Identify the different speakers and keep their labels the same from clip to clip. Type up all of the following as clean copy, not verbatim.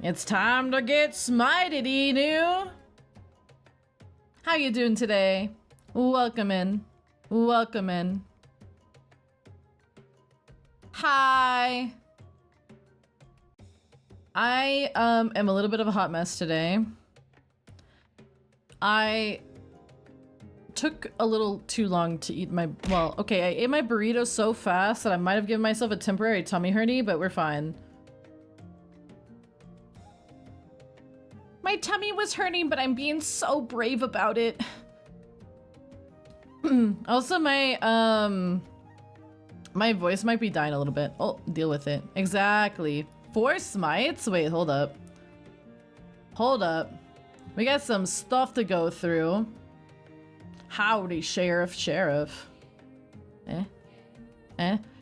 Speaker 1: It's time to get smited, Inu. How you doing today? Welcome in. Welcome in. Hi. I am a little bit of a hot mess today. I took a little too long to eat my, well, okay, I ate my burrito so fast that I might have given myself a temporary tummy hernia, but we're fine. My tummy was hurting, but I'm being so brave about it. Also, my voice might be dying a little bit. Oh, deal with it. Exactly. 4 smites? Wait, hold up. Hold up. We got some stuff to go through. Howdy, Sheriff. You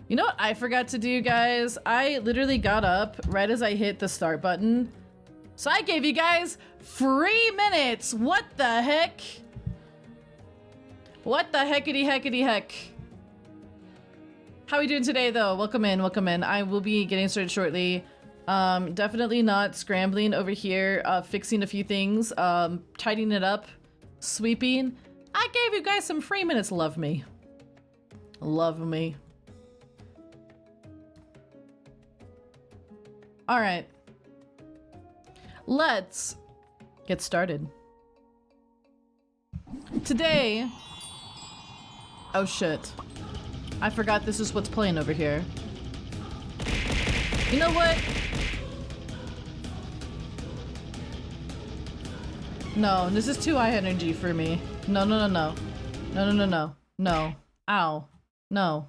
Speaker 1: know what I forgot to do, guys? I literally got up right as I hit the start button. So I gave you guys 3 minutes. What the heck? What the heckity heck? How are we doing today, though? Welcome in, welcome in. I will be getting started shortly. Definitely not scrambling over here, fixing a few things, tidying it up, sweeping. I gave you guys some 3 minutes. Love me. Love me. All right. Let's get started. Today... Oh shit. I forgot this is what's playing over here. You know what? No, this is too high energy for me. No. No. Ow. No.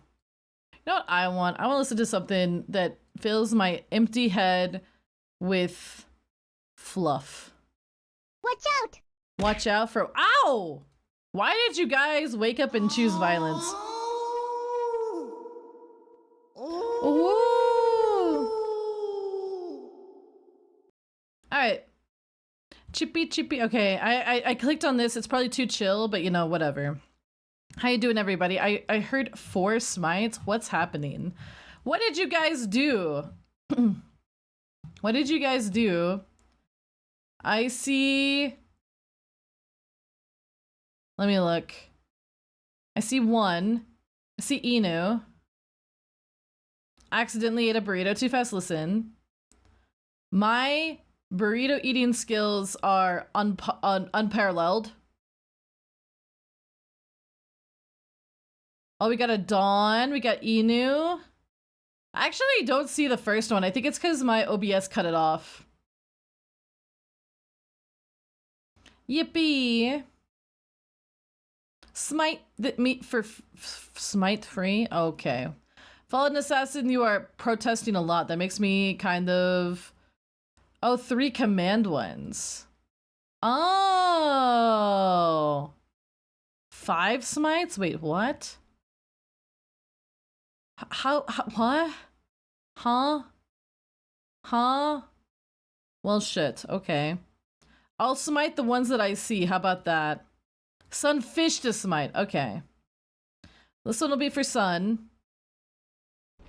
Speaker 1: You know what I want? I want to listen to something that fills my empty head with fluff.
Speaker 2: Watch out!
Speaker 1: Watch out for— Ow! Why did you guys wake up and choose violence? Ooh! Alright. Chippy. Okay, I clicked on this. It's probably too chill, but you know, whatever. How you doing, everybody? I heard 4 smites. What's happening? What did you guys do? What did you guys do? I see... Let me look. I see 1. I see Inu. Accidentally ate a burrito too fast. Listen. My burrito eating skills are unparalleled. Oh, we got a Dawn. We got Inu. I actually don't see the first one. I think it's because my OBS cut it off. Yippee. Smite the meat for smite free? Okay. Fallen Assassin, you are protesting a lot. That makes me kind of... Oh, 3 command ones. Oh. 5 smites? Wait, what? How what? Huh? Well, shit. Okay. I'll smite the ones that I see. How about that? Sunfish to smite. Okay. This one will be for Sun.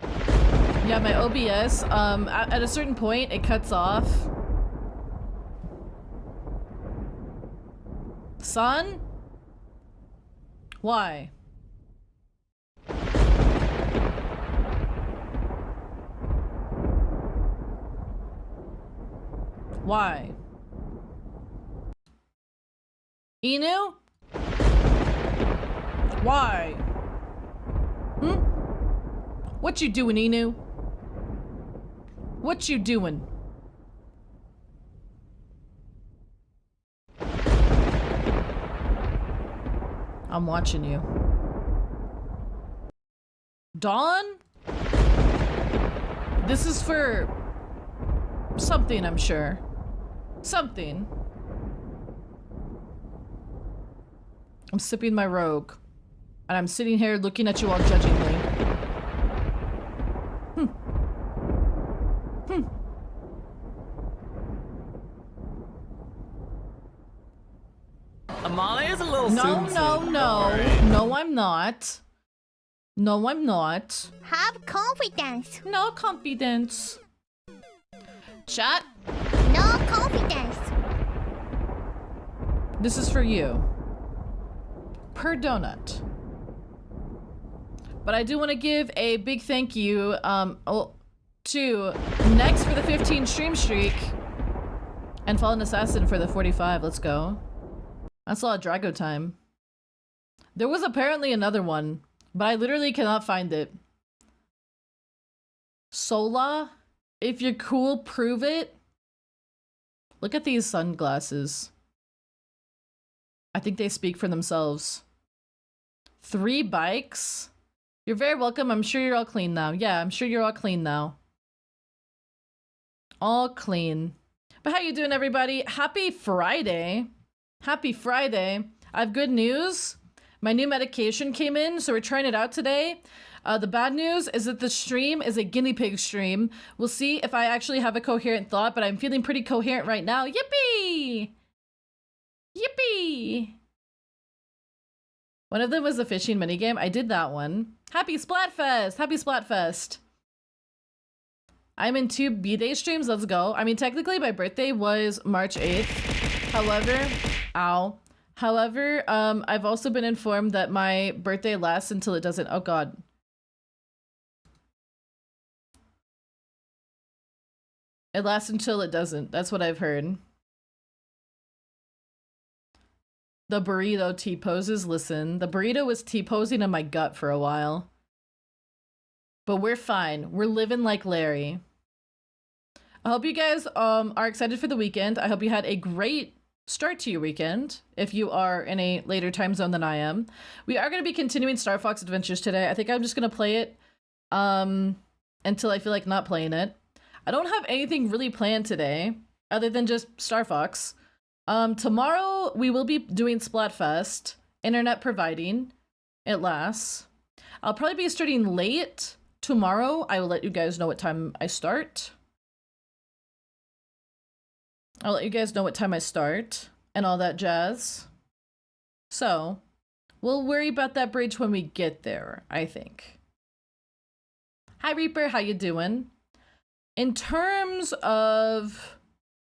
Speaker 1: Yeah, my OBS, at a certain point, it cuts off. Sun? Why? Why? Inu? Why? What you doing, Inu? What you doing? I'm watching you. Dawn? This is for something, I'm sure. Something. I'm sipping my Rogue. And I'm sitting here looking at you all judgingly.
Speaker 3: Amale is a little
Speaker 1: No,
Speaker 3: soon.
Speaker 1: no.
Speaker 3: Right.
Speaker 1: No, I'm not. No, I'm not.
Speaker 2: Have confidence.
Speaker 1: No confidence. Chat.
Speaker 2: No coffee does.
Speaker 1: This is for you. Per donut. But I do want to give a big thank you to Next for the 15 stream streak and Fallen Assassin for the 45. Let's go. That's a lot of Drago time. There was apparently another one, but I literally cannot find it. Sola, if you're cool, prove it. Look at these sunglasses. I think they speak for themselves. 3 bikes? You're very welcome. I'm sure you're all clean now. Yeah, I'm sure you're all clean now. All clean. But how you doing, everybody? Happy Friday. Happy Friday. I have good news. My new medication came in, so we're trying it out today. The bad news is that the stream is a guinea pig stream. We'll see if I actually have a coherent thought, but I'm feeling pretty coherent right now. Yippee! Yippee! One of them was the fishing minigame. I did that one. Happy Splatfest! Happy Splatfest! I'm in 2 B-Day streams. Let's go. I mean, technically, my birthday was March 8th. However, ow. However, I've also been informed that my birthday lasts until it doesn't. Oh, God. It lasts until it doesn't. That's what I've heard. The burrito T-poses. Listen, the burrito was T-posing in my gut for a while. But we're fine. We're living like Larry. I hope you guys are excited for the weekend. I hope you had a great start to your weekend, if you are in a later time zone than I am. We are going to be continuing Star Fox Adventures today. I think I'm just going to play it until I feel like not playing it. I don't have anything really planned today, other than just Star Fox. Tomorrow, we will be doing Splatfest, internet providing. It lasts. I'll probably be starting late tomorrow. I will let you guys know what time I start. I'll let you guys know what time I start and all that jazz. So, we'll worry about that bridge when we get there, I think. Hi, Reaper. How you doing? In terms of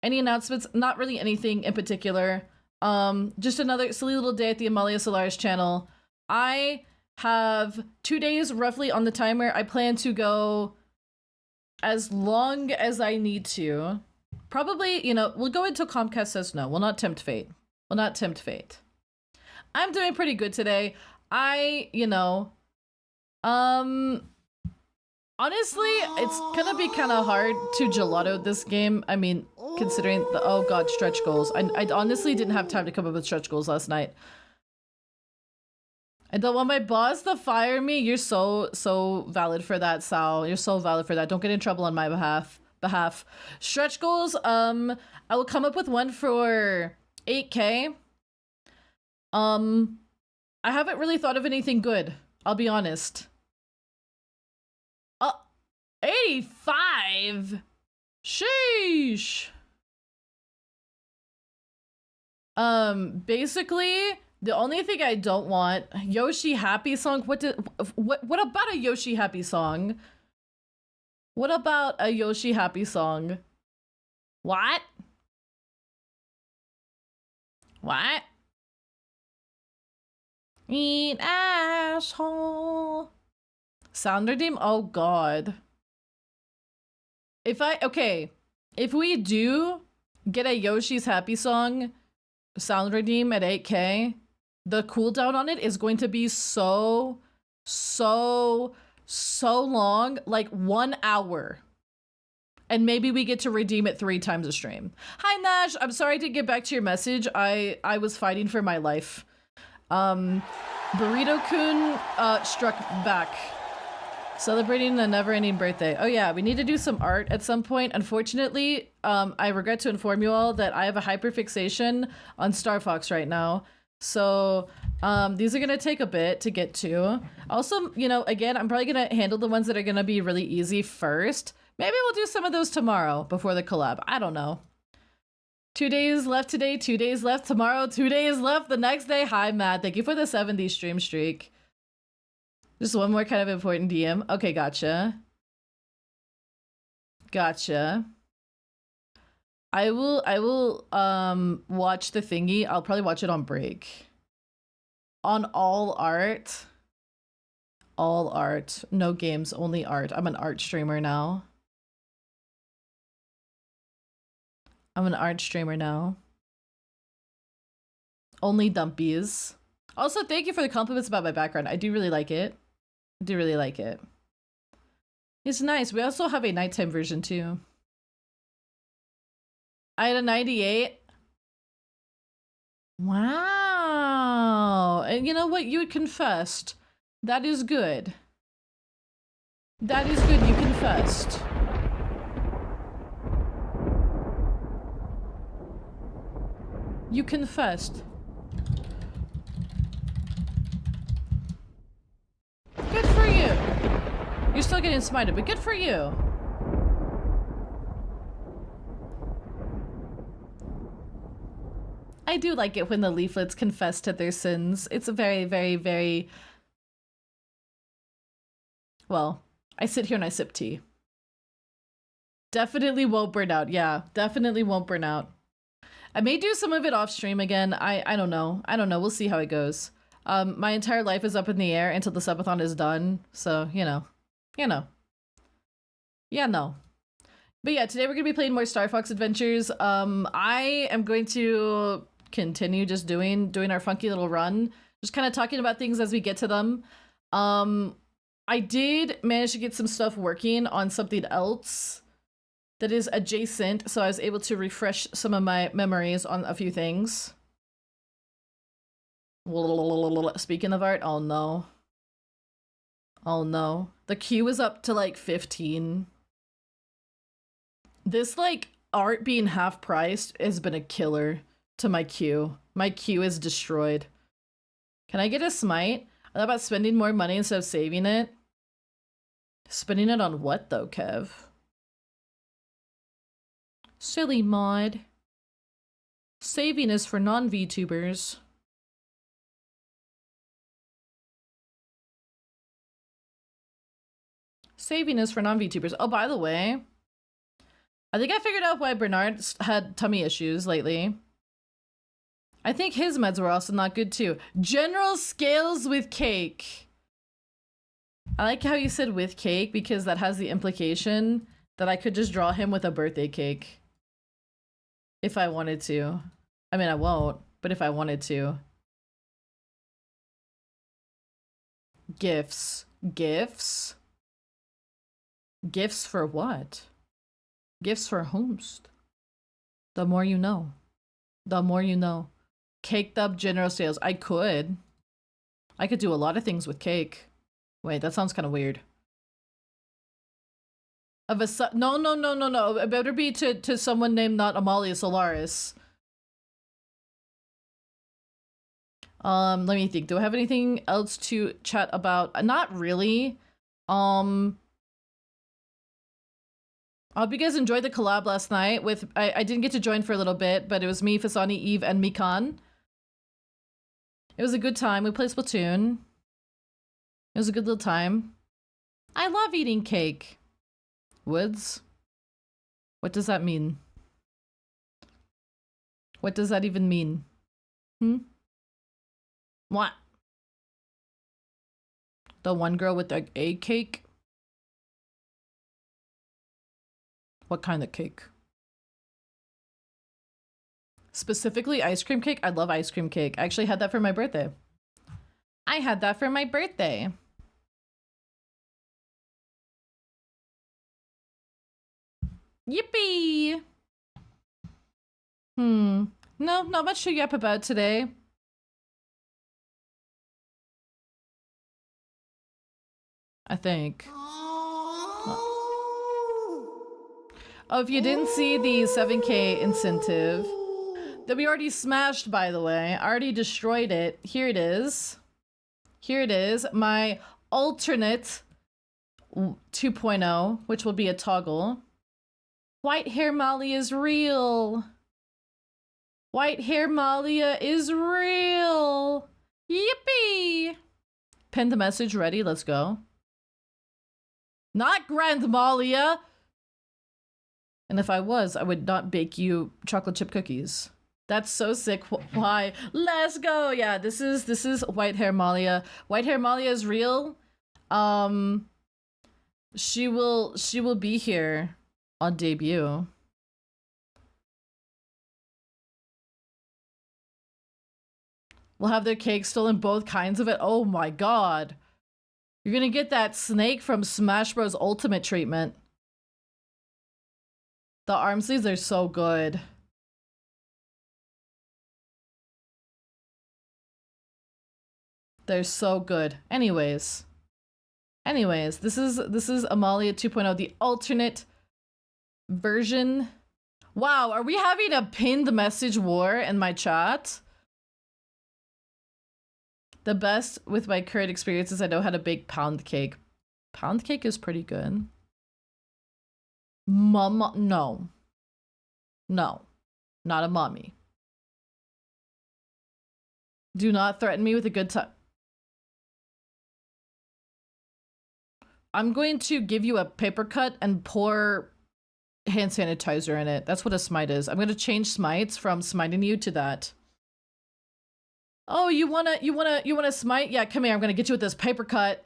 Speaker 1: any announcements, not really anything in particular. Just another silly little day at the Amalia Solaris channel. I have 2 days roughly on the timer. I plan to go as long as I need to. Probably, you know, we'll go until Comcast says no. We'll not tempt fate. We'll not tempt fate. I'm doing pretty good today. Honestly, it's gonna be kind of hard to gelato this game. I mean, considering the, oh god, stretch goals. I honestly didn't have time to come up with stretch goals last night. I don't want my boss to fire me. You're so valid for that, Sal. You're so valid for that. Don't get in trouble on my behalf. Stretch goals, I will come up with one for 8K. I haven't really thought of anything good, I'll be honest. 85? Sheesh. Basically, the only thing I don't want, Yoshi Happy Song. What about a Yoshi Happy Song? What about a Yoshi Happy Song? What? What? Eat asshole. Sound redeem? Oh god. If we do get a Yoshi's Happy Song sound redeem at 8K, the cooldown on it is going to be so long, like 1 hour. And maybe we get to redeem it 3 times a stream. Hi Nash, I'm sorry to get back to your message. I was fighting for my life. Burrito-kun struck back. Celebrating a never-ending birthday. Oh yeah, we need to do some art at some point. Unfortunately, I regret to inform you all that I have a hyperfixation on Star Fox right now. So these are gonna take a bit to get to. Also, you know, again, I'm probably gonna handle the ones that are gonna be really easy first. Maybe we'll do some of those tomorrow before the collab. I don't know. 2 days left today, 2 days left tomorrow, 2 days left the next day. Hi, Matt. Thank you for the 70 stream streak. Just one more kind of important DM. Okay, gotcha. Gotcha. I will watch the thingy. I'll probably watch it on break. On all art. All art. No games, only art. I'm an art streamer now. I'm an art streamer now. Only dumpies. Also, thank you for the compliments about my background. I do really like it. I do really like it. It's nice. We also have a nighttime version too. I had a 98. Wow. And you know what? You confessed. That is good. That is good. You confessed. You confessed. Good for you. You're still getting smited, but good for you. I do like it when the leaflets confess to their sins. It's a very, very, very... Well, I sit here and I sip tea. Definitely won't burn out. Yeah, definitely won't burn out. I may do some of it off stream again. I don't know. I don't know. We'll see how it goes. My entire life is up in the air until the subathon is done. So, you know. Yeah, no. But yeah, today we're going to be playing more Star Fox Adventures. I am going to continue just doing our funky little run. Just kind of talking about things as we get to them. I did manage to get some stuff working on something else that is adjacent, so I was able to refresh some of my memories on a few things. Speaking of art, oh no. Oh no. The queue is up to like 15. This like art being half priced has been a killer to my queue. My queue is destroyed. Can I get a smite? I thought about spending more money instead of saving it. Spending it on what though, Kev? Silly mod. Saving is for non-VTubers. Saving is for non-VTubers. Oh, by the way, I think I figured out why Bernard had tummy issues lately. I think his meds were also not good too. General scales with cake. I like how you said with cake because that has the implication that I could just draw him with a birthday cake. If I wanted to. I mean, I won't, but if I wanted to. Gifts. Gifts? Gifts for what? Gifts for whomst? The more you know. The more you know. Caked up general sales. I could do a lot of things with cake. Wait, that sounds kind of weird. Of a no. It better be to someone named not Amalia Solaris. Let me think. Do I have anything else to chat about? Not really. I hope you guys enjoyed the collab last night with I didn't get to join for a little bit, but it was me, Fasani, Eve, and Mikan. It was a good time. We played Splatoon. It was a good little time. I love eating cake. Woods? What does that mean? What does that even mean? What? The one girl with the egg cake? What kind of cake? Specifically ice cream cake? I love ice cream cake. I actually had that for my birthday. I had that for my birthday. Yippee! No, not much to yap about today. I think. Oh, if you didn't see the 7K incentive that we already smashed, by the way, I already destroyed it. Here it is. Here it is. My alternate 2.0, which will be a toggle. White hair Malia is real. White hair Malia is real. Yippee! Pin the message ready. Let's go. Not Grand Malia. And if I was, I would not bake you chocolate chip cookies. That's so sick. Why? Let's go. Yeah, this is White Hair Malia. White Hair Malia is real. She will be here on debut. We'll have their cake stolen, both kinds of it. Oh my god. You're gonna get that snake from Smash Bros. Ultimate treatment. The arm sleeves are so good. They're so good. Anyways, this is Amalia 2.0, the alternate version. Wow, are we having a pinned message war in my chat? The best with my current experiences, I know how to bake pound cake. Pound cake is pretty good. Mama, no. No, not a mommy. Do not threaten me with a good time. I'm going to give you a paper cut and pour hand sanitizer in it. That's what a smite is. I'm going to change smites from smiting you to that. Oh, you wanna smite? Yeah, come here. I'm going to get you with this paper cut.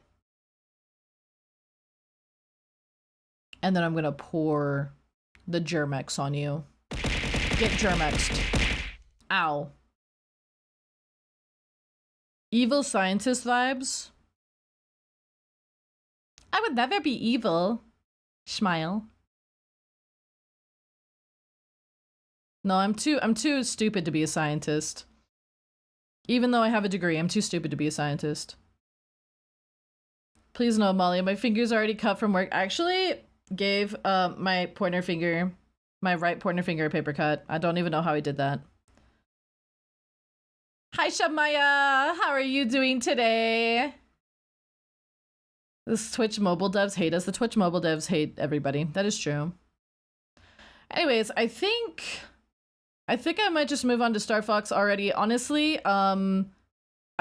Speaker 1: And then I'm going to pour the Germex on you. Get Germexed. Ow. Evil scientist vibes. I would never be evil. Smile. No, I'm too stupid to be a scientist. Even though I have a degree, I'm too stupid to be a scientist. Please no, Molly, my finger's already cut from work. I actually gave my pointer finger, my right pointer finger a paper cut. I don't even know how I did that. Hi, Shamaya! How are you doing today? This Twitch mobile devs hate us. The Twitch mobile devs hate everybody. That is true. Anyways, I think I might just move on to Star Fox already. Honestly, I'm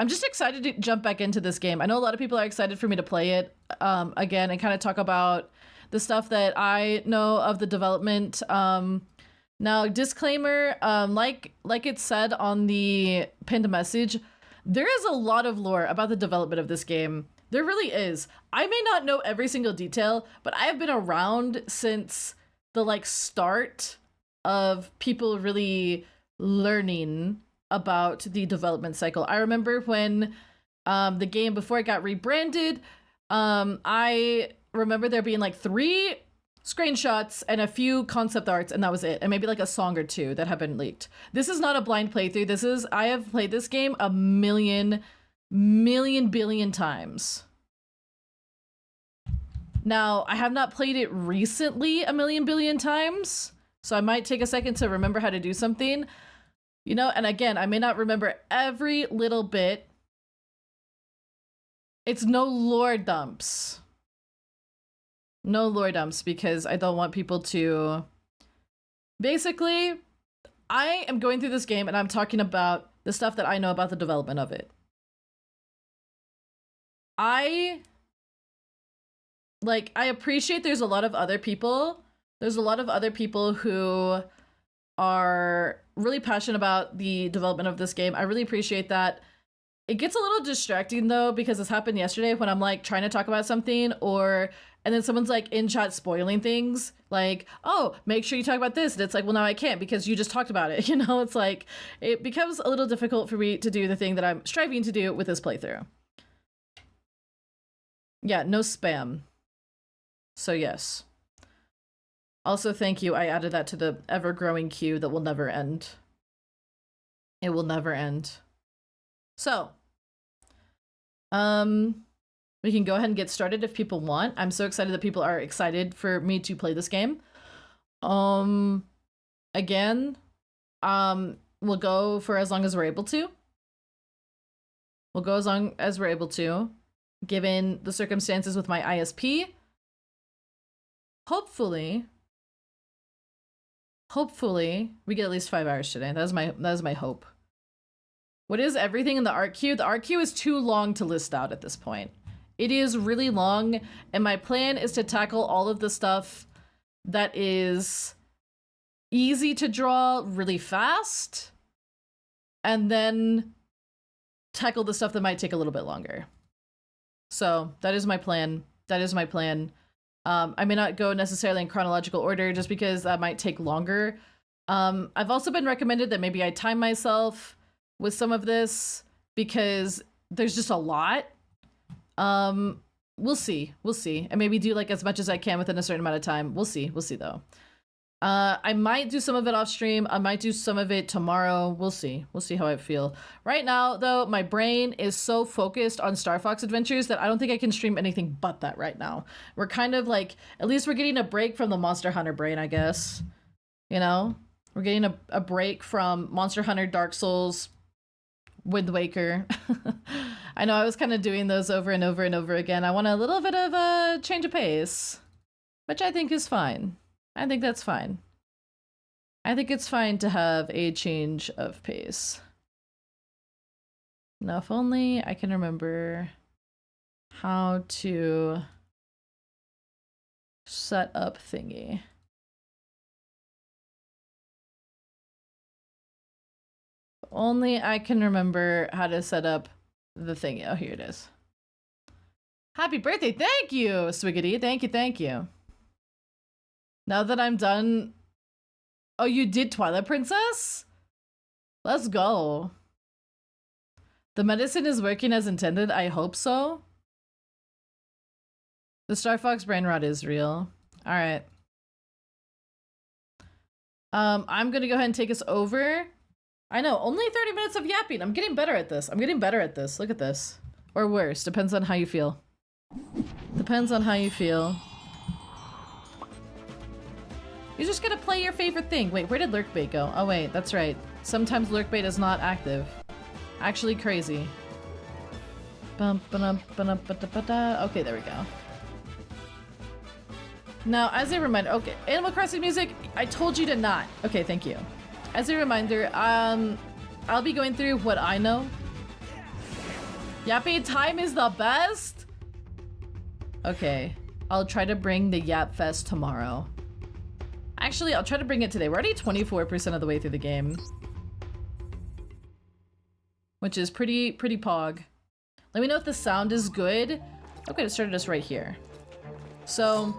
Speaker 1: just excited to jump back into this game. I know a lot of people are excited for me to play it again and kind of talk about the stuff that I know of the development. Now, disclaimer, like it said on the pinned message, there is a lot of lore about the development of this game. There really is. I may not know every single detail, but I have been around since the start of people really learning about the development cycle. I remember when the game, before it got rebranded, I remember there being 3 screenshots and a few concept arts, and that was it, and maybe a song or 2 that have been leaked. This is not a blind playthrough. I have played this game a million billion times. Now, I have not played it recently a million billion times, so I might take a second to remember how to do something. And again, I may not remember every little bit. It's no lore dumps. No lore dumps, because I don't want people to... Basically, I am going through this game and I'm talking about the stuff that I know about the development of it. I appreciate there's a lot of other people. There's a lot of other people who are really passionate about the development of this game. I really appreciate that. It gets a little distracting though, because this happened yesterday when I'm trying to talk about something, and then someone's in chat spoiling things, oh, make sure you talk about this. And it's well, now I can't because you just talked about it. It's it becomes a little difficult for me to do the thing that I'm striving to do with this playthrough. Yeah, no spam. So yes. Also, thank you. I added that to the ever-growing queue that will never end. It will never end. So, we can go ahead and get started if people want. I'm so excited that people are excited for me to play this game. Again, we'll go for as long as we're able to. We'll go as long as we're able to, given the circumstances with my ISP. Hopefully, we get at least 5 hours today. That is my hope. What is everything in the art queue? The art queue is too long to list out at this point. It is really long, and my plan is to tackle all of the stuff that is easy to draw really fast, and then tackle the stuff that might take a little bit longer. So that is my plan. That is my plan. I may not go necessarily in chronological order just because that might take longer. I've also been recommended that maybe I time myself with some of this because there's just a lot. We'll see. We'll see. And maybe do like as much as I can within a certain amount of time. We'll see. We'll see though. I might do some of it off stream. I might do some of it tomorrow. We'll see. We'll see how I feel. Right now, though, my brain is so focused on Star Fox Adventures that I don't think I can stream anything but that right now. We're kind of like, at least we're getting a break from the Monster Hunter brain, I guess. You know? We're getting a break from Monster Hunter, Dark Souls, Wind Waker. I know I was kind of doing those over and over and over again. I want a little bit of a change of pace, which I think is fine. I think that's fine. I think it's fine to have a change of pace. Now, if only I can remember how to set up thingy. If only I can remember how to set up the thingy. Oh, here it is. Happy birthday. Thank you, Swiggity. Thank you, thank you. Now that I'm done... Oh, you did Twilight Princess? Let's go. The medicine is working as intended. I hope so. The Star Fox brain rot is real. Alright. I'm gonna go ahead and take us over. I know, only 30 minutes of yapping. I'm getting better at this. I'm getting better at this. Look at this. Or worse. Depends on how you feel. Depends on how you feel. You're just gonna play your favorite thing. Wait, where did lurkbait go? Oh wait, that's right. Sometimes lurkbait is not active. Actually crazy. Okay, there we go. Now, as a reminder, okay, Animal Crossing music, I told you to not. Okay, thank you. As a reminder, I'll be going through what I know. Yapping time is the best? Okay, I'll try to bring the Yap Fest tomorrow. Actually, I'll try to bring it today. We're already 24% of the way through the game. Which is pretty pog. Let me know if the sound is good. Okay, it started us right here. So,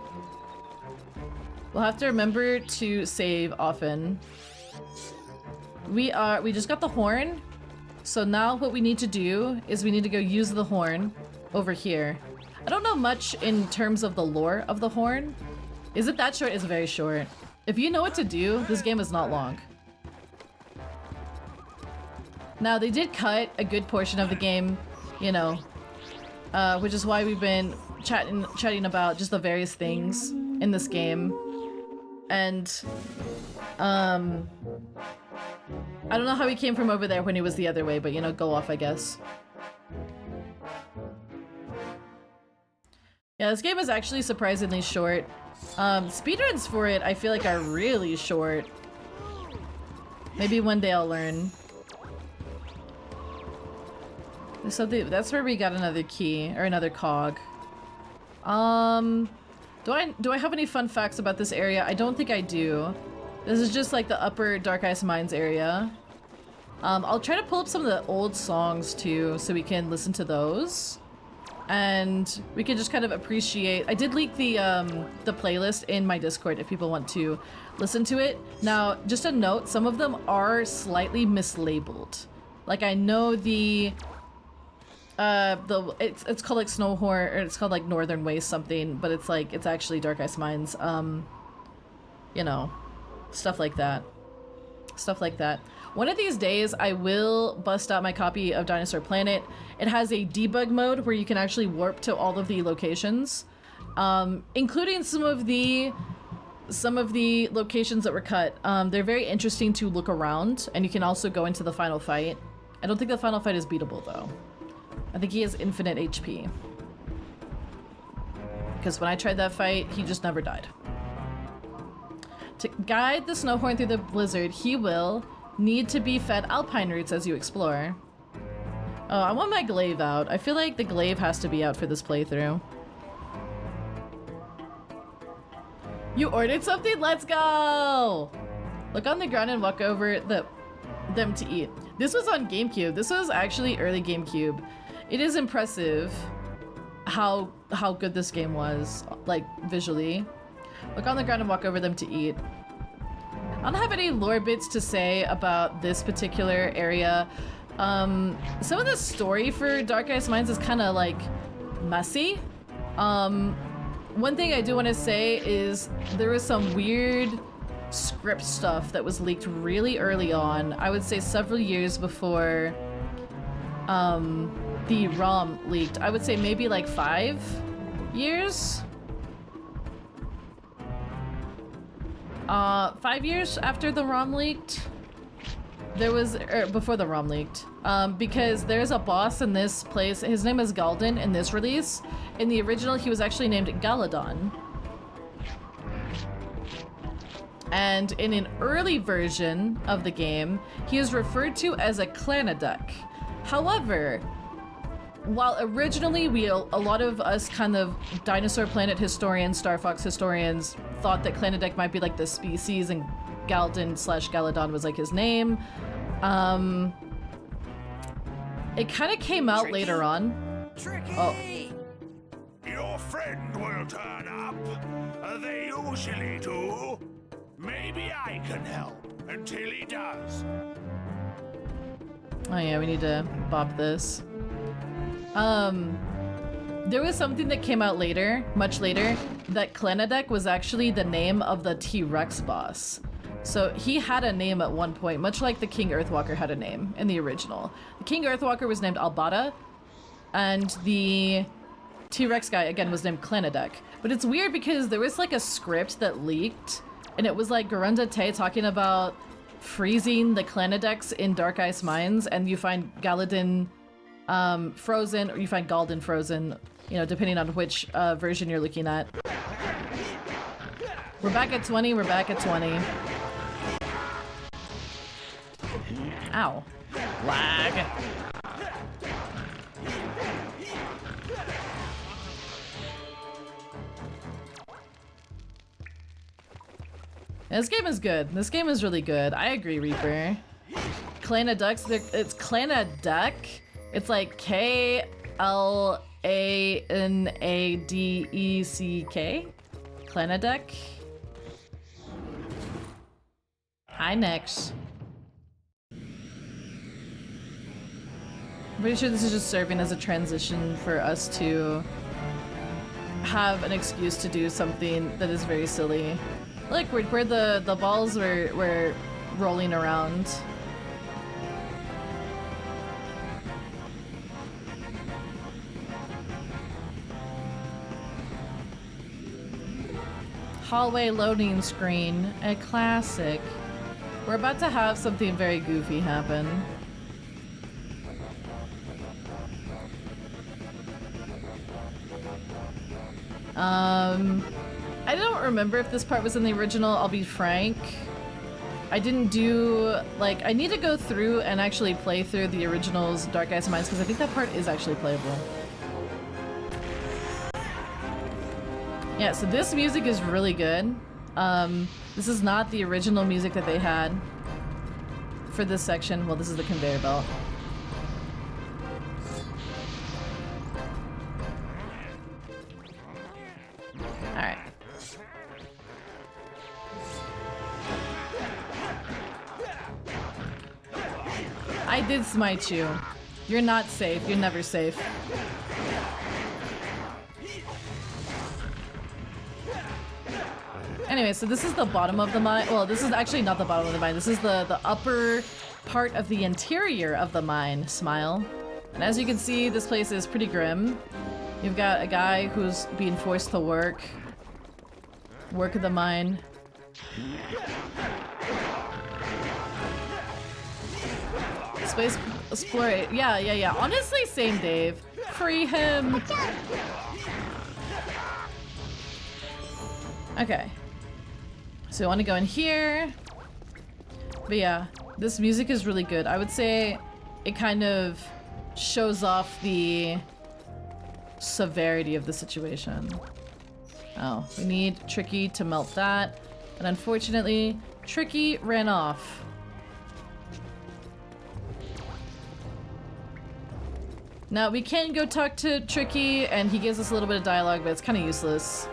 Speaker 1: we'll have to remember to save often. We just got the horn. So now what we need to do is we need to go use the horn over here. I don't know much in terms of the lore of the horn. Is it that short? It's very short. If you know what to do, this game is not long. Now, they did cut a good portion of the game, you know, which is why we've been chatting about just the various things in this game. And, I don't know how he came from over there when he was the other way, but, you know, go off, I guess. Yeah, this game is actually surprisingly short. Speedruns for it, I feel like, are really short. Maybe one day I'll learn. So that's where we got another key, or another cog. Do I have any fun facts about this area? I don't think I do. This is just like the upper Dark Ice Mines area. I'll try to pull up some of the old songs too, so we can listen to those. And we can just kind of appreciate... I did leak the playlist in my Discord if people want to listen to it. Now, just a note, some of them are slightly mislabeled. Like, I know it's called like Snowhorn, or it's called like Northern Waste something, but it's like, it's actually Dark Ice Mines. You know, stuff like that. Stuff like that. One of these days, I will bust out my copy of Dinosaur Planet. It has a debug mode where you can actually warp to all of the locations, including some of the locations that were cut. They're very interesting to look around, and you can also go into the final fight. I don't think the final fight is beatable, though. I think he has infinite HP. Because when I tried that fight, he just never died. To guide the Snowhorn through the blizzard, he will need to be fed alpine roots as you explore. Oh, I want my glaive out. I feel like the glaive has to be out for this playthrough. You ordered something? Let's go! Look on the ground and walk over them to eat. This was on GameCube. This was actually early GameCube. It is impressive how good this game was, like, visually. Look on the ground and walk over them to eat. I don't have any lore bits to say about this particular area. Some of the story for Dark Ice Mines is kind of, like, messy. One thing I do want to say is there was some weird script stuff that was leaked really early on. I would say several years before the ROM leaked. I would say maybe like 5 years. 5 years after the ROM leaked. There was, before the ROM leaked, because there's a boss in this place. His name is Galden in this release. In the original, he was actually named Galadon. And in an early version of the game, he is referred to as a Clanadek. However, while originally a lot of us kind of Dinosaur Planet historians, Star Fox historians, thought that Clanadek might be like the species and Galden/Galadon was like his name, it kind of came out later on.
Speaker 3: Tricky!
Speaker 1: Oh.
Speaker 3: Your friend will turn up. They usually do. Maybe I can help until he does.
Speaker 1: Oh yeah, we need to bop this. There was something that came out later, much later, that Clanadek was actually the name of the T-Rex boss. So he had a name at one point, much like the King Earthwalker had a name in the original. The King Earthwalker was named Albada, and the T-Rex guy, again, was named Clanadek. But it's weird because there was like a script that leaked, and it was like Garunda Tay talking about freezing the Clanadeks in Dark Ice Mines, and you find Galadin frozen, or you find Galden frozen, you know, depending on which version you're looking at. We're back at 20, we're back at 20. Ow. Lag. This game is good. This game is really good. I agree, Reaper. Clanadeks, it's Clanadek. It's like K-L-A-N-A-D-E-C-K. Clanadek. Hi, next. I'm pretty sure this is just serving as a transition for us to have an excuse to do something that is very silly. Look, where the balls were rolling around. Hallway loading screen, a classic. We're about to have something very goofy happen. I don't remember if this part was in the original, I'll be frank. I didn't do, like, I need to go through and actually play through the original's Dark Ice Mines, because I think that part is actually playable. Yeah, so this music is really good. This is not the original music that they had for this section. Well, this is the conveyor belt. Alright. I did smite you. You're not safe. You're never safe. Anyway, so this is the bottom of the mine. Well, this is actually not the bottom of the mine. This is the upper part of the interior of the mine. Smile. And as you can see, this place is pretty grim. You've got a guy who's being forced to work the mine. Space Explorer. Yeah. Honestly, same, Dave. Free him. Okay. So I want to go in here. But yeah, this music is really good. I would say it kind of shows off the severity of the situation. Oh, we need Tricky to melt that. And unfortunately, Tricky ran off. Now, we can go talk to Tricky, and he gives us a little bit of dialogue, but it's kind of useless.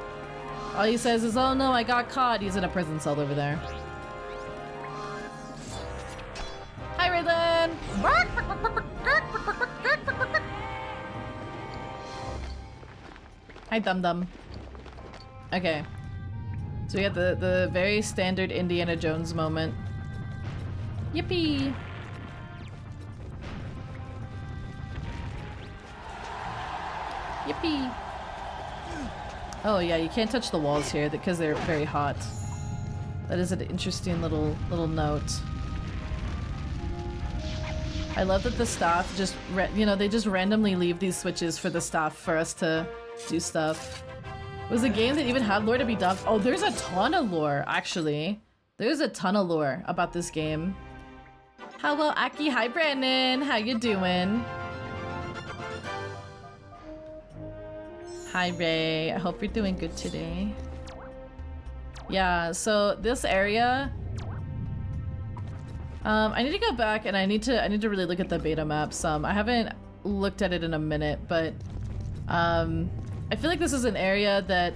Speaker 1: All he says is, oh no, I got caught. He's in a prison cell over there. Hi, Raylan! Hi, Dum Dum. Okay. So we got the very standard Indiana Jones moment. Yippee! Yippee! Oh yeah, you can't touch the walls here because they're very hot. That is an interesting little note. I love that the staff just, you know, they just randomly leave these switches for the staff for us to do stuff. Was a game that even had lore to be dubbed? Oh, there's a ton of lore, actually. There's a ton of lore about this game. Hello, Aki. Hi, Brandon. How you doing? Hi, Ray. I hope you're doing good today. Yeah, so this area... I need to go back and I need to really look at the beta map some. I haven't looked at it in a minute, but... I feel like this is an area that...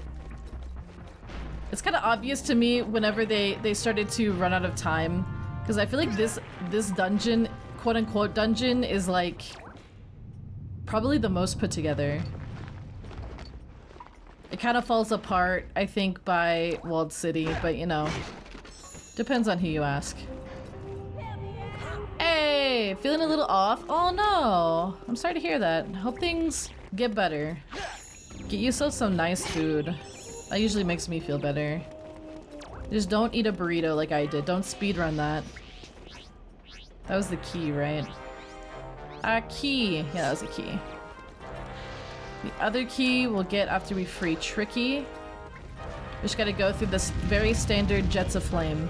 Speaker 1: It's kind of obvious to me whenever they started to run out of time. Because I feel like this dungeon, quote-unquote dungeon, is like... probably the most put together. It kind of falls apart, I think, by Walled City, but you know, depends on who you ask. Hey, feeling a little off? Oh no, I'm sorry to hear that. Hope things get better. Get yourself some nice food. That usually makes me feel better. Just don't eat a burrito like I did. Don't speedrun that. That was the key, right? A key. Yeah, that was a key. The other key we'll get after we free Tricky. We just gotta go through this very standard jets of flame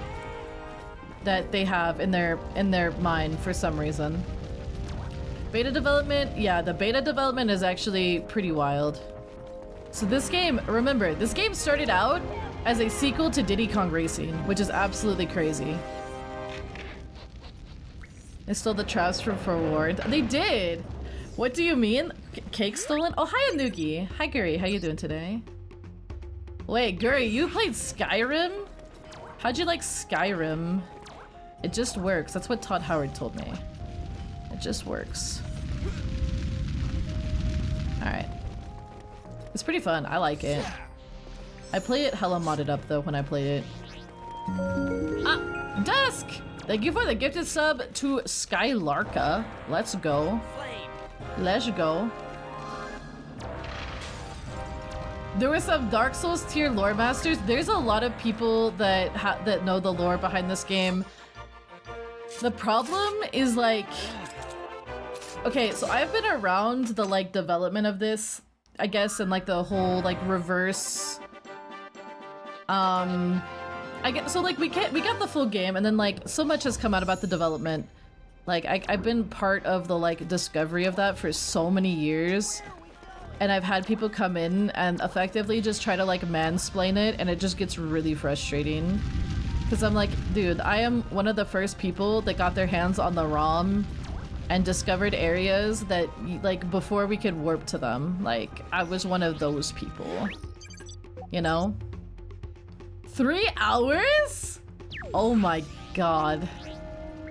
Speaker 1: that they have in their mind for some reason. Beta development, yeah, the beta development is actually pretty wild. So this game, remember, this game started out as a sequel to Diddy Kong Racing, which is absolutely crazy. They stole the traps from Forward. They did! What do you mean? Cake stolen? Oh, hi, Anugi. Hi, Guri. How you doing today? Wait, Guri, you played Skyrim? How'd you like Skyrim? It just works. That's what Todd Howard told me. It just works. Alright. It's pretty fun. I like it. I play it hella modded up, though, when I play it. Ah! Dusk! Thank you for the gifted sub to Skylarka. Let's go. Let's go. There were some Dark Souls tier lore masters. There's a lot of people that know the lore behind this game. The problem is like, okay, so I've been around the like development of this, I guess, and like the whole like reverse. I get so like we got the full game, and then like so much has come out about the development. Like, I've been part of the, like, discovery of that for so many years. And I've had people come in and effectively just try to, like, mansplain it, and it just gets really frustrating. Because I'm like, dude, I am one of the first people that got their hands on the ROM and discovered areas that, like, before we could warp to them. Like, I was one of those people. You know? 3 hours? Oh my god.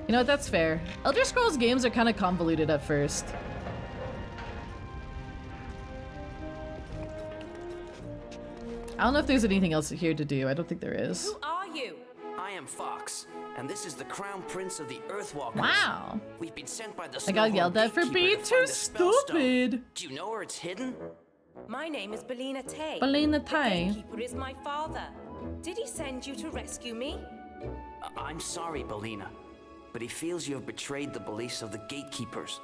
Speaker 1: You know what, that's fair. Elder Scrolls games are kind of convoluted at first. I don't know if there's anything else here to do. I don't think there is.
Speaker 4: Who are you? I am Fox, and this is the Crown Prince of the Earthwalkers.
Speaker 1: Wow.
Speaker 4: We've been sent by the
Speaker 1: I got yelled at for being too stupid.
Speaker 4: Do you know where it's hidden?
Speaker 5: My name is Belina Tay.
Speaker 1: Belina
Speaker 5: The
Speaker 1: Tay.
Speaker 5: gatekeeper is my father. Did he send you to rescue me?
Speaker 4: I'm sorry, Belina, but he feels you have betrayed the beliefs of the gatekeepers.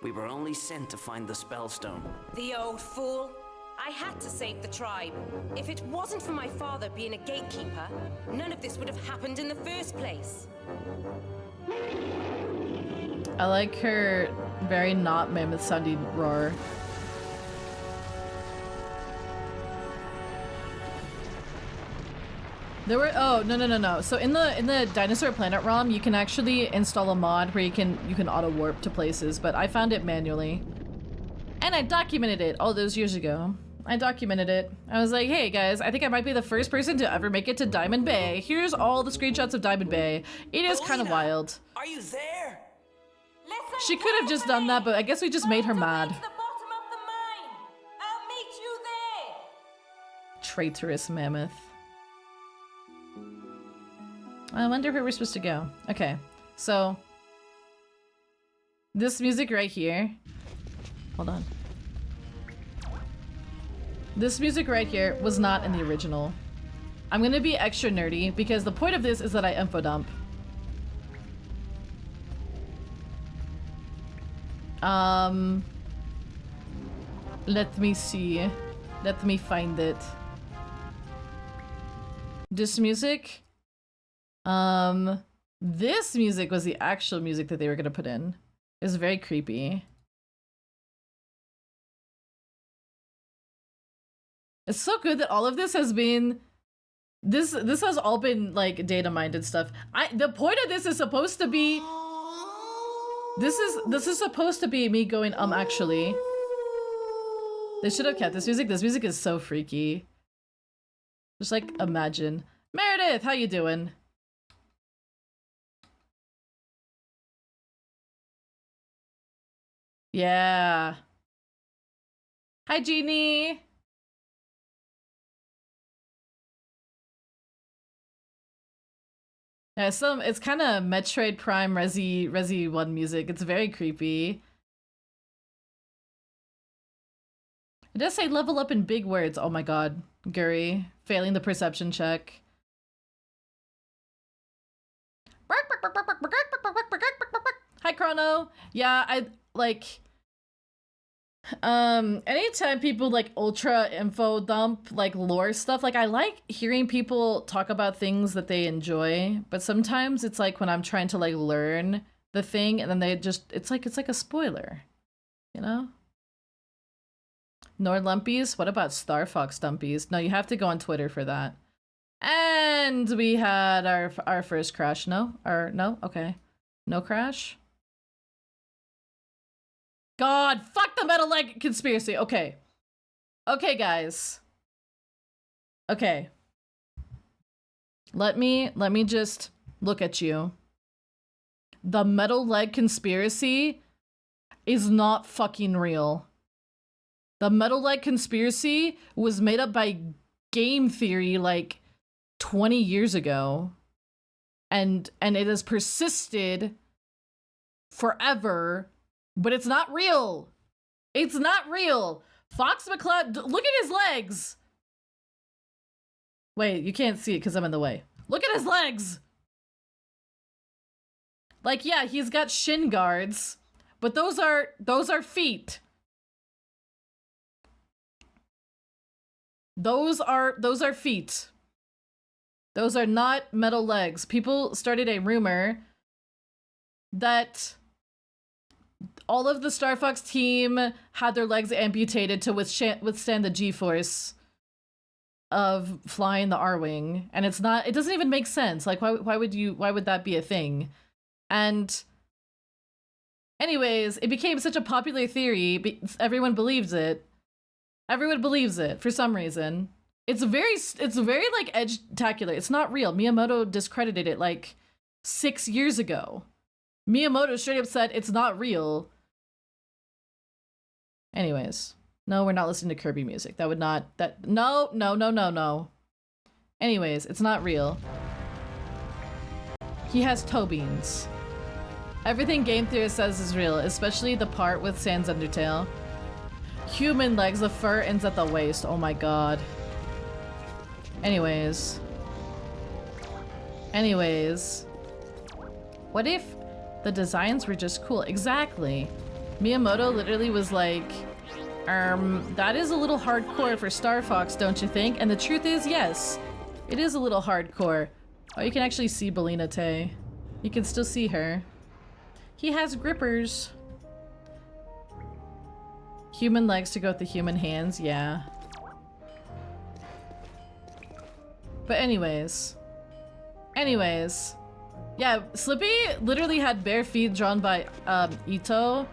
Speaker 4: We were only sent to find the Spellstone.
Speaker 5: The old fool. I had to save the tribe. If it wasn't for my father being a gatekeeper, none of this would have happened in the first place.
Speaker 1: I like her very not mammoth sounding roar. There were no. So in the Dinosaur Planet ROM, you can actually install a mod where you can auto warp to places, but I found it manually. And I documented it all those years ago. I documented it. I was like, hey guys, I think I might be the first person to ever make it to Diamond Bay. Here's all the screenshots of Diamond Bay. It is kind of wild.
Speaker 4: Are you there?
Speaker 5: Listen
Speaker 1: She could have just done that, but I guess we just made her mad.
Speaker 5: To the bottom of the mine. I'll meet you there.
Speaker 1: Traitorous mammoth. I wonder where we're supposed to go. Okay, so this music right here. Hold on. This music right here was not in the original. I'm gonna be extra nerdy because the point of this is that I info dump. Let me see. Let me find it. This music? This music was the actual music that they were gonna put in. It was very creepy. It's so good that all of this has been this has all been like data mined and stuff. The point of this is supposed to be this is supposed to be me going actually. They should have kept this music. This music is so freaky. Just like imagine. Meredith, how you doing? Yeah. Hi Jeannie. Yeah, it's kind of Metroid Prime Resi 1 music. It's very creepy. It does say level up in big words. Oh my god, Guri, failing the perception check. Hi Chrono. Yeah, I like anytime people like ultra info dump like lore stuff, like I like hearing people talk about things that they enjoy, but sometimes it's like when I'm trying to like learn the thing and then they just it's like a spoiler, you know? Nord Lumpies? What about Star Fox Dumpies? No, you have to go on Twitter for that. And we had our first crash. No? Okay. No crash? God, fuck the metal leg conspiracy. Okay. Okay, guys. Okay. Let me just look at you. The metal leg conspiracy is not fucking real. The metal leg conspiracy was made up by game theory like 20 years ago. And it has persisted forever. But it's not real. It's not real. Fox McCloud, look at his legs. Wait, you can't see it because I'm in the way. Look at his legs. Like, yeah, he's got shin guards, but those are feet. Those are feet. Those are not metal legs. People started a rumor that all of the Star Fox team had their legs amputated to withstand the G-force of flying the R-Wing. And it doesn't even make sense. Like, why would that be a thing? And anyways, it became such a popular theory, everyone believes it. Everyone believes it for some reason. It's very like edge-tacular. It's not real. Miyamoto discredited it like 6 years ago. Miyamoto straight up said it's not real. Anyways, no, we're not listening to Kirby music. No. Anyways, it's not real. He has toe beans. Everything game theorist says is real, especially the part with Sans Undertale. Human legs, the fur ends at the waist. Oh my god. Anyways. What if the designs were just cool? Exactly. Miyamoto literally was like, that is a little hardcore for Star Fox, don't you think? And the truth is, yes, it is a little hardcore. Oh, you can actually see Belina Tay. You can still see her. He has grippers. Human legs to go with the human hands, yeah. But anyways. Yeah, Slippy literally had bare feet drawn by Ito.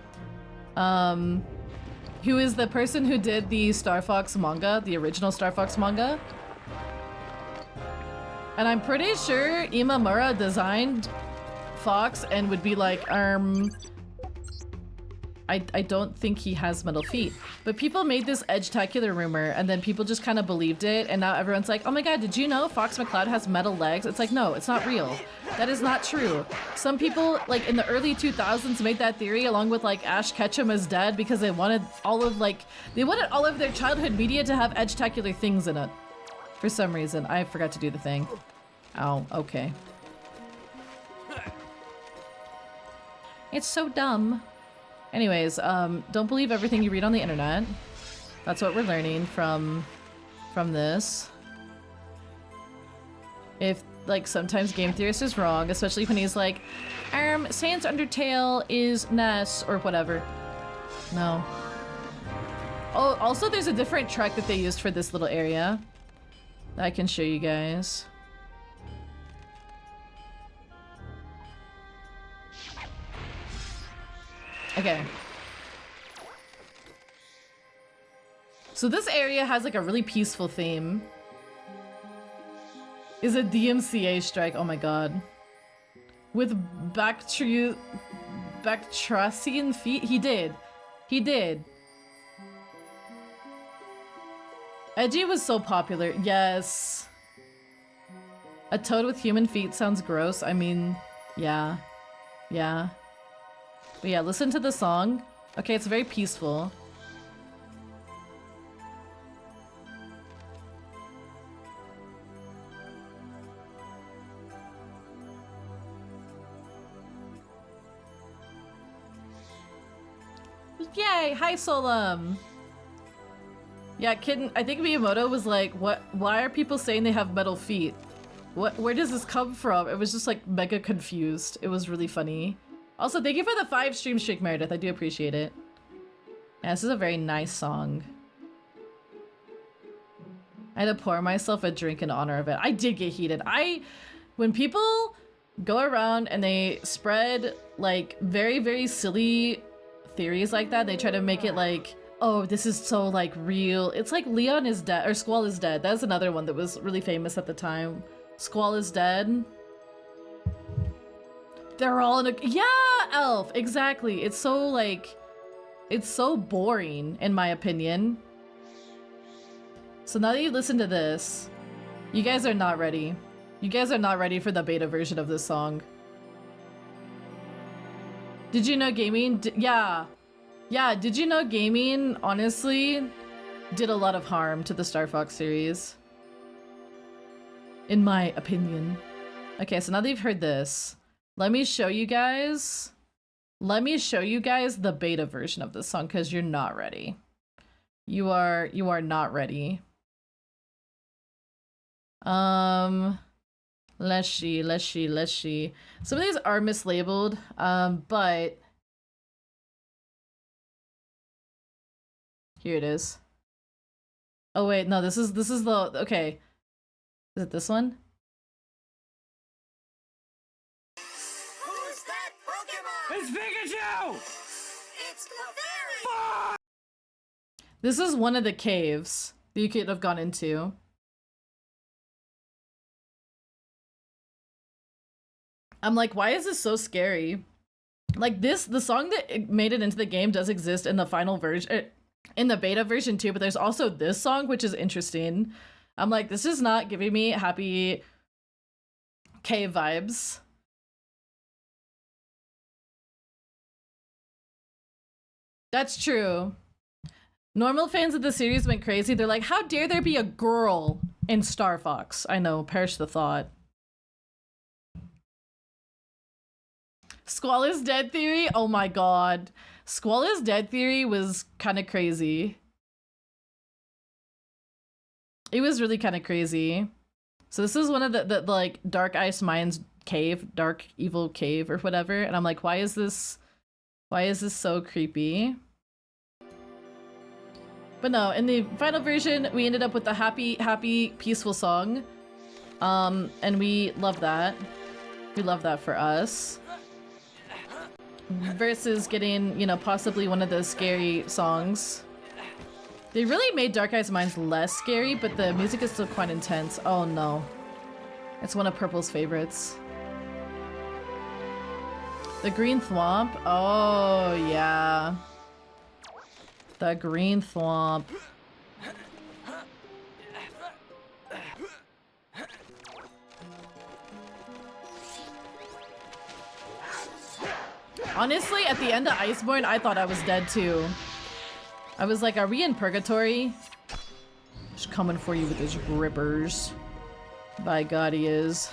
Speaker 1: Who is the person who did the Star Fox manga, the original Star Fox manga. And I'm pretty sure Imamura designed Fox and would be like, I don't think he has metal feet. But people made this edge-tacular rumor, and then people just kind of believed it, and now everyone's like, oh my god, did you know Fox McCloud has metal legs? It's like, no, it's not real. That is not true. Some people, like, in the early 2000s made that theory along with, like, Ash Ketchum as dad because they wanted all of, their childhood media to have edge-tacular things in it. For some reason. I forgot to do the thing. Oh, okay. It's so dumb. Anyways, don't believe everything you read on the internet. That's what we're learning from this. If, like, sometimes Game Theorist is wrong, especially when he's like, Sans Undertale is Ness, or whatever. No. Oh, also there's a different track that they used for this little area that I can show you guys. Okay. So this area has like a really peaceful theme. Is a DMCA strike, oh my god. With Bactrian feet? He did. He did. Edgy was so popular, yes. A toad with human feet sounds gross, I mean, yeah. Yeah. But yeah, listen to the song. Okay, it's very peaceful. Yay! Hi, Solum! Yeah, Kitten, I think Miyamoto was like, what? Why are people saying they have metal feet? Where does this come from? It was just like mega confused. It was really funny. Also, thank you for the 5 stream streak, Meredith. I do appreciate it. Yeah, this is a very nice song. I had to pour myself a drink in honor of it. I did get heated. When people go around and they spread like very, very silly theories like that, they try to make it like, oh, this is so like real. It's like Leon is dead, or Squall is dead. That's another one that was really famous at the time. Squall is dead. They're all in a— yeah, Elf, exactly. It's so like, it's so boring in my opinion. So now that you listen to this, you guys are not ready. You guys are not ready for the beta version of this song. Did you know gaming? Yeah. Yeah, did you know gaming, honestly, did a lot of harm to the Star Fox series? In my opinion. Okay, so now that you've heard this, let me show you guys the beta version of this song, because you're not ready. You are not ready. Let's see. Some of these are mislabeled, but here it is. Oh wait, no, this is the— okay. Is it this one?
Speaker 3: Who's that Pokemon? It's Pikachu! It's Clefairy!
Speaker 1: This is one of the caves that you could have gone into. I'm like, why is this so scary? Like the song that made it into the game does exist in the final version, in the beta version too, but there's also this song, which is interesting. I'm like, this is not giving me happy cave vibes. That's true. Normal fans of the series went crazy. They're like, how dare there be a girl in Star Fox? I know, perish the thought. Squall is dead theory? Oh my god. Squall is dead theory was kind of crazy. It was really kind of crazy. So this is one of the like Dark Ice Mine's cave, dark evil cave or whatever. And I'm like, why is this so creepy? But no, in the final version, we ended up with the happy, peaceful song. And we love that. We love that for us. Versus getting, you know, possibly one of those scary songs. They really made Dark Eyes Mines less scary, but the music is still quite intense. Oh no. It's one of Purple's favorites. The Green Thwomp? Oh yeah. The Green Thwomp. Honestly, at the end of Iceborne, I thought I was dead too. I was like, are we in purgatory? Just coming for you with his grippers. By God, he is.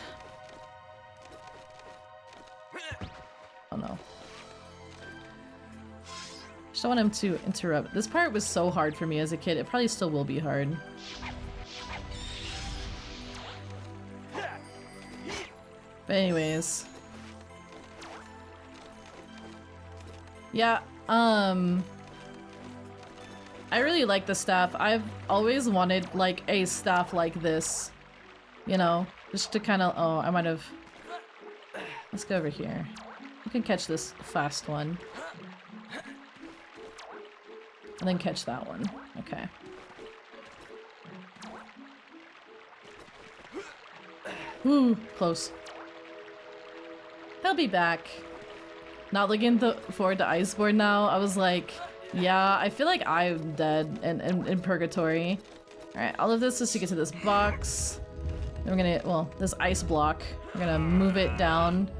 Speaker 1: Oh no. Just don't want him to interrupt. This part was so hard for me as a kid. It probably still will be hard. But anyways. Yeah, I really like the staff. I've always wanted, like, a staff like this. You know, just to kind of... Oh, I might have... Let's go over here. You can catch this fast one. And then catch that one. Okay. Ooh, close. He'll be back. Not looking forward to Iceborne now. I was like, yeah, I feel like I'm dead and in purgatory. Alright, all of this is to get to this box. Then we're gonna, well, this ice block. We're gonna move it down.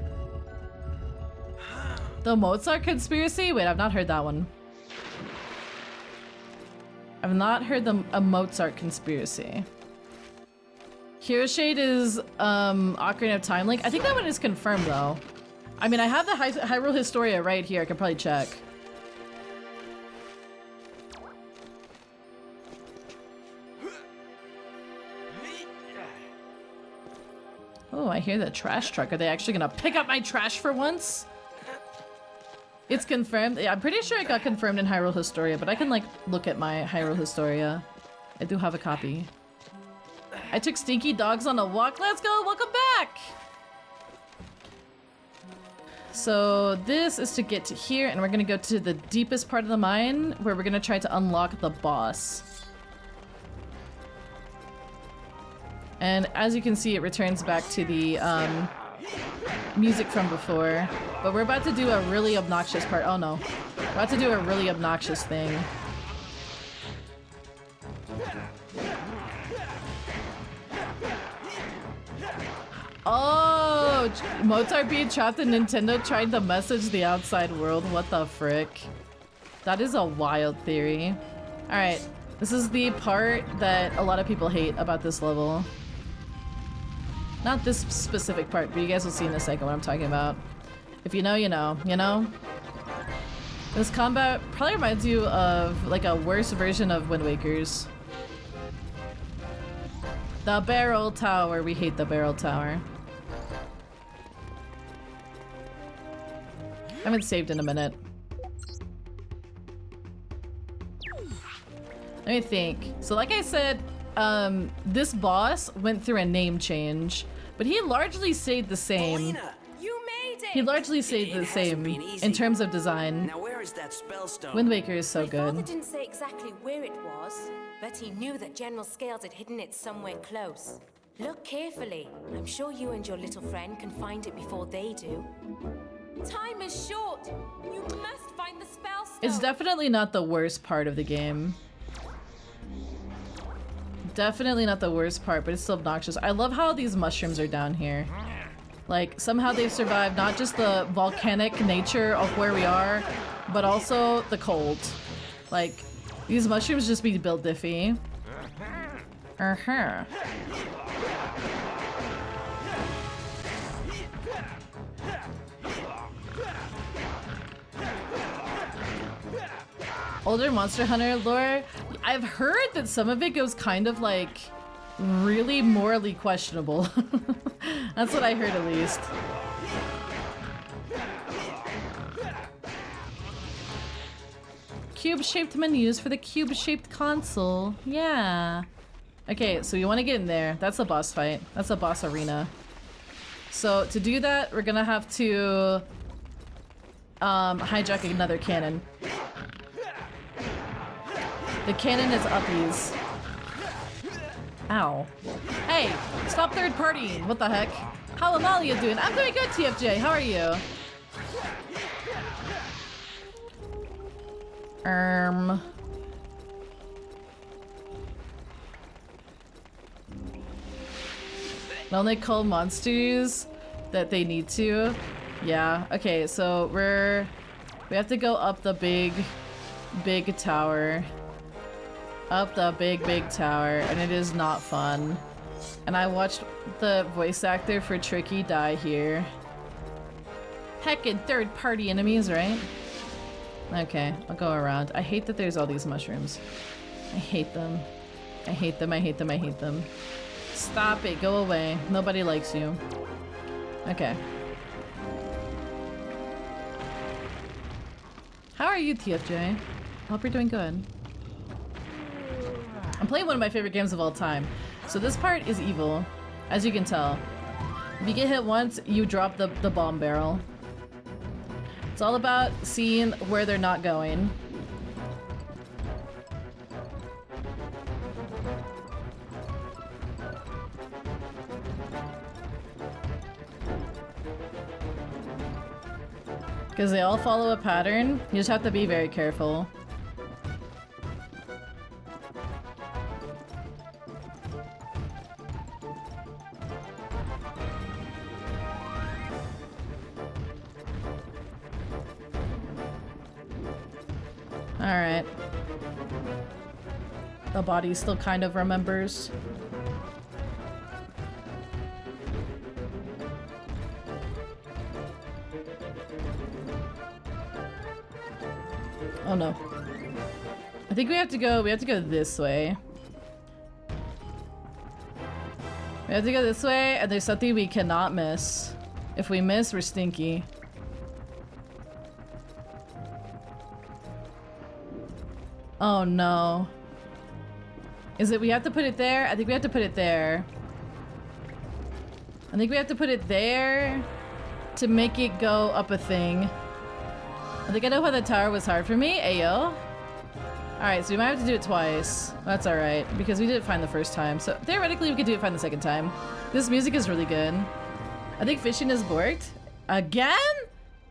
Speaker 1: The Mozart conspiracy? Wait, I've not heard that one. I've not heard a Mozart conspiracy. Hero Shade is Ocarina of Time Link. I think that one is confirmed though. I mean, I have the Hyrule Historia right here. I can probably check. Oh, I hear the trash truck. Are they actually gonna pick up my trash for once? It's confirmed. Yeah, I'm pretty sure it got confirmed in Hyrule Historia, but I can, like, look at my Hyrule Historia. I do have a copy. I took Stinky Dogs on a walk. Let's go! Welcome back! So this is to get to here, and we're gonna go to the deepest part of the mine, where we're gonna try to unlock the boss. And as you can see, it returns back to the music from before. But we're about to do a really obnoxious part. Oh no. We're about to do a really obnoxious thing. Oh, Mozart being trapped in Nintendo trying to message the outside world. What the frick? That is a wild theory. Alright, this is the part that a lot of people hate about this level. Not this specific part, but you guys will see in a second what I'm talking about. If you know, you know, you know? This combat probably reminds you of like a worse version of Wind Waker's. The Barrel Tower. We hate the Barrel Tower. I haven't saved in a minute. Let me think. So like I said, this boss went through a name change, but he largely stayed the same.
Speaker 5: Paulina, you made it!
Speaker 1: He largely stayed the same in terms of design.
Speaker 4: Now where is that spellstone?
Speaker 1: Wind Waker is so
Speaker 5: My father
Speaker 1: good.
Speaker 5: didn't say exactly where it was, but he knew that General Scales had hidden it somewhere close. Look carefully. I'm sure you and your little friend can find it before they do. Time is short. You must find the spellstone.
Speaker 1: It's definitely not the worst part of the game. Definitely not the worst part, but it's still obnoxious. I love how these mushrooms are down here. Like, somehow they've survived not just the volcanic nature of where we are, but also the cold. Like, these mushrooms just be built diffy. Uh-huh. Older Monster Hunter lore, I've heard that some of it goes kind of like really morally questionable. That's what I heard at least. Cube-shaped menus for the cube-shaped console. Yeah. Okay, so you want to get in there. That's a boss fight. That's a boss arena. So to do that, we're gonna have to hijack another cannon. The cannon is uppies. Ow. Hey, stop third partying. What the heck? How am Amalia doing? I'm doing good, TFJ. How are you? Don't they call monsters that they need to? Yeah. Okay, so we have to go up the big tower. Up the big tower, and it is not fun. And I watched the voice actor for Tricky die here. Heckin' third-party enemies, right? Okay, I'll go around. I hate that there's all these mushrooms. I hate them. I hate them, I hate them, I hate them. Stop it, go away. Nobody likes you. Okay. How are you, TFJ? Hope you're doing good. I'm playing one of my favorite games of all time. So this part is evil, as you can tell. If you get hit once, you drop the bomb barrel. It's all about seeing where they're not going. Because they all follow a pattern, you just have to be very careful. Alright. The body still kind of remembers. Oh no. I think we have to go this way. We have to go this way, and there's something we cannot miss. If we miss, we're stinky. Oh no. Is it we have to put it there? I think we have to put it there. I think we have to put it there to make it go up a thing. I think I know why the tower was hard for me. Ayo. Alright, so we might have to do it twice. That's alright, because we did it fine the first time. So theoretically we could do it fine the second time. This music is really good. I think fishing is borked. Again?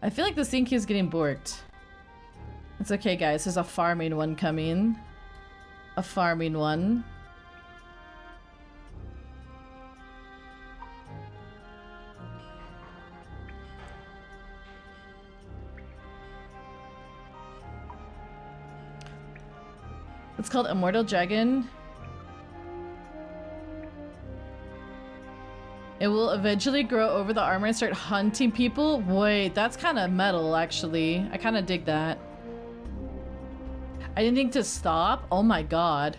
Speaker 1: I feel like this thing keeps getting borked. It's okay, guys. There's a farming one coming. A farming one. It's called Immortal Dragon. It will eventually grow over the armor and start hunting people. Wait, that's kind of metal, actually. I kind of dig that. I didn't think to stop. Oh my god.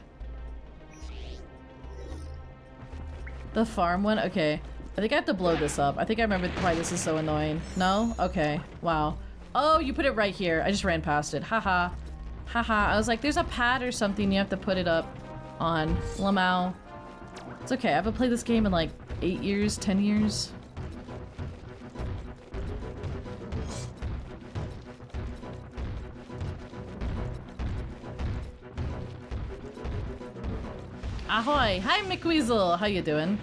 Speaker 1: The farm one? Okay. I think I have to blow this up. I think I remember why this is so annoying. No? Okay. Wow. Oh, you put it right here. I just ran past it. Haha. Haha. I was like, there's a pad or something you have to put it up on. Lamau. It's okay. I haven't played this game in like 8 years, 10 years. Ahoy! Hi, McWeasel! How you doing?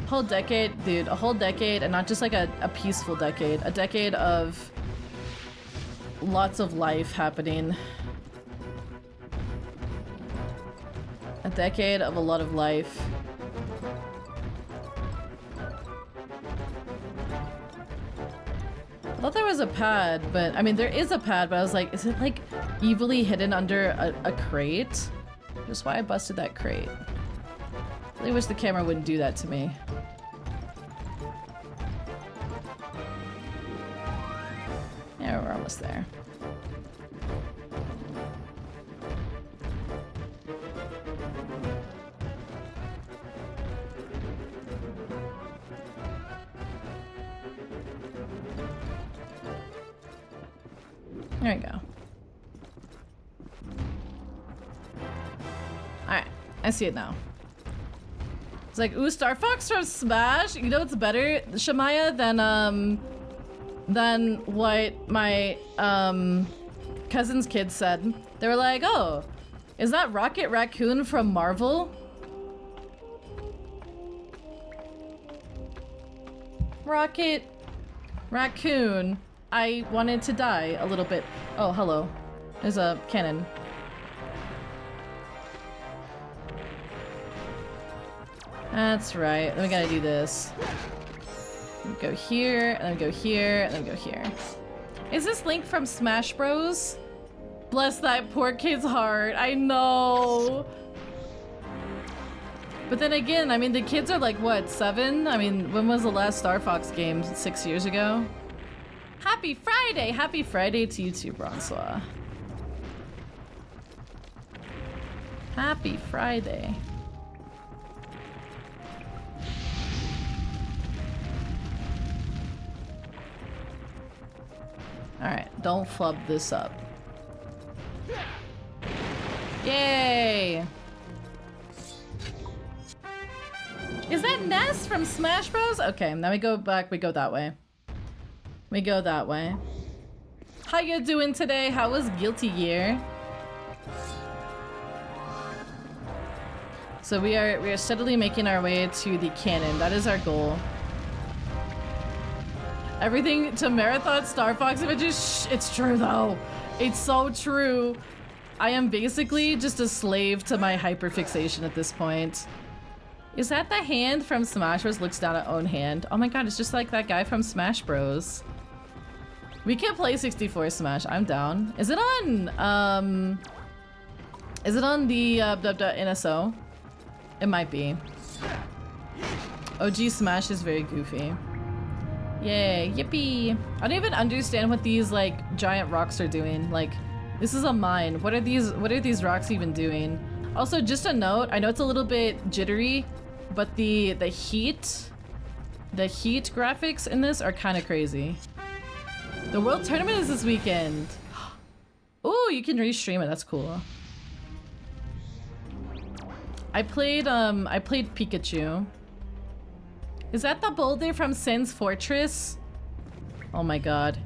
Speaker 1: Whole decade, dude, a whole decade, and not just like a peaceful decade. A decade of lots of life happening. A decade of a lot of life. I thought there was a pad, but I mean, there is a pad, but I was like, is it like evilly hidden under a crate? Just why I busted that crate. I really wish the camera wouldn't do that to me. Yeah, we're almost there. There we go. Alright, I see it now. like, ooh, Star Fox from Smash? You know what's better, Shamaya, than what my cousin's kids said? They were like, oh, is that Rocket Raccoon from Marvel? Rocket Raccoon. I wanted to die a little bit. Oh, hello. There's a cannon. That's right. Then we gotta do this. We go here, and then we go here, and then we go here. Is this Link from Smash Bros? Bless that poor kid's heart. I know. But then again, I mean, the kids are like, what, 7? I mean, when was the last Star Fox game? 6 years ago? Happy Friday! Happy Friday to you too, Bronsois. Happy Friday. Alright, don't flub this up. Yay! Is that Ness from Smash Bros? Okay, now we go back, we go that way. We go that way. How you doing today? How was Guilty Gear? So we are steadily making our way to the cannon. That is our goal. Everything to marathon Star Fox images. It's true though. It's so true. I am basically just a slave to my hyperfixation at this point. Is that the hand from Smash Bros? Looks down at own hand. Oh my god, it's just like that guy from Smash Bros. We can play 64 Smash. I'm down. Is it on the NSO? It might be. OG Smash is very goofy. Yay, yippee. I don't even understand what these like giant rocks are doing. Like, this is a mine. What are these rocks even doing? Also, just a note, I know it's a little bit jittery, but the heat graphics in this are kind of crazy. The World Tournament is this weekend. Ooh, you can restream it. That's cool. I played Pikachu. Is that the boulder from Sin's Fortress? Oh my god.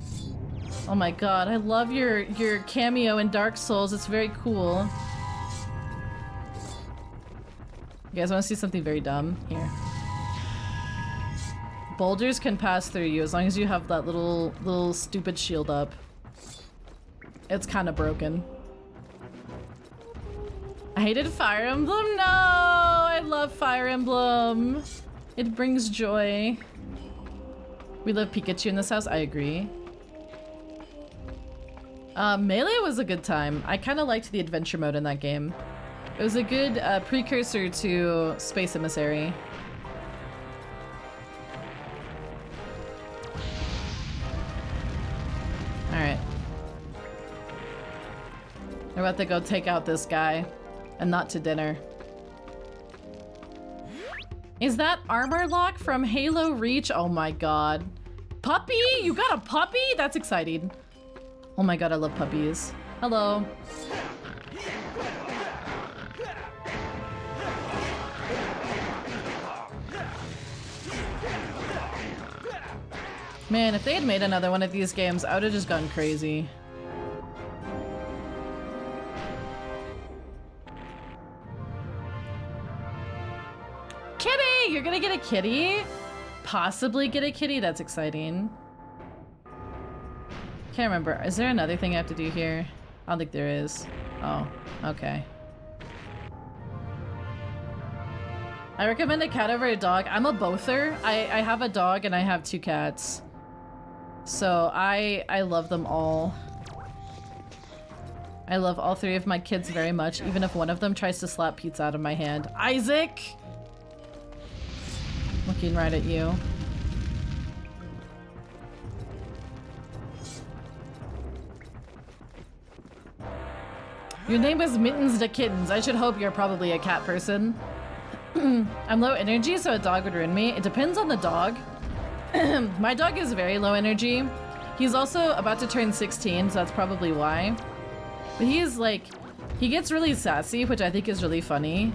Speaker 1: Oh my god, I love your cameo in Dark Souls. It's very cool. You guys want to see something very dumb? Here. Boulders can pass through you as long as you have that little stupid shield up. It's kind of broken. I hated Fire Emblem? No! I love Fire Emblem. It brings joy. We love Pikachu in this house, I agree. Melee was a good time. I kind of liked the adventure mode in that game. It was a good precursor to Space Emissary. Alright. We're about to go take out this guy. And not to dinner. Is that Armor Lock from Halo Reach? Oh my god. Puppy? You got a puppy? That's exciting. Oh my god, I love puppies. Hello. Man, if they had made another one of these games, I would have just gone crazy. Kitty! You're gonna get a kitty? Possibly get a kitty? That's exciting. Can't remember. Is there another thing I have to do here? I don't think there is. Oh, okay. I recommend a cat over a dog. I'm a bother. I have a dog and I have 2 cats. So I love them all. I love all 3 of my kids very much, even if one of them tries to slap pizza out of my hand. Isaac! Looking right at you. Your name is Mittens the Kittens. I should hope you're probably a cat person. I'm low energy, so a dog would ruin me. It depends on the dog. My dog is very low energy. He's also about to turn 16, so that's probably why. But he is like, he gets really sassy, which I think is really funny.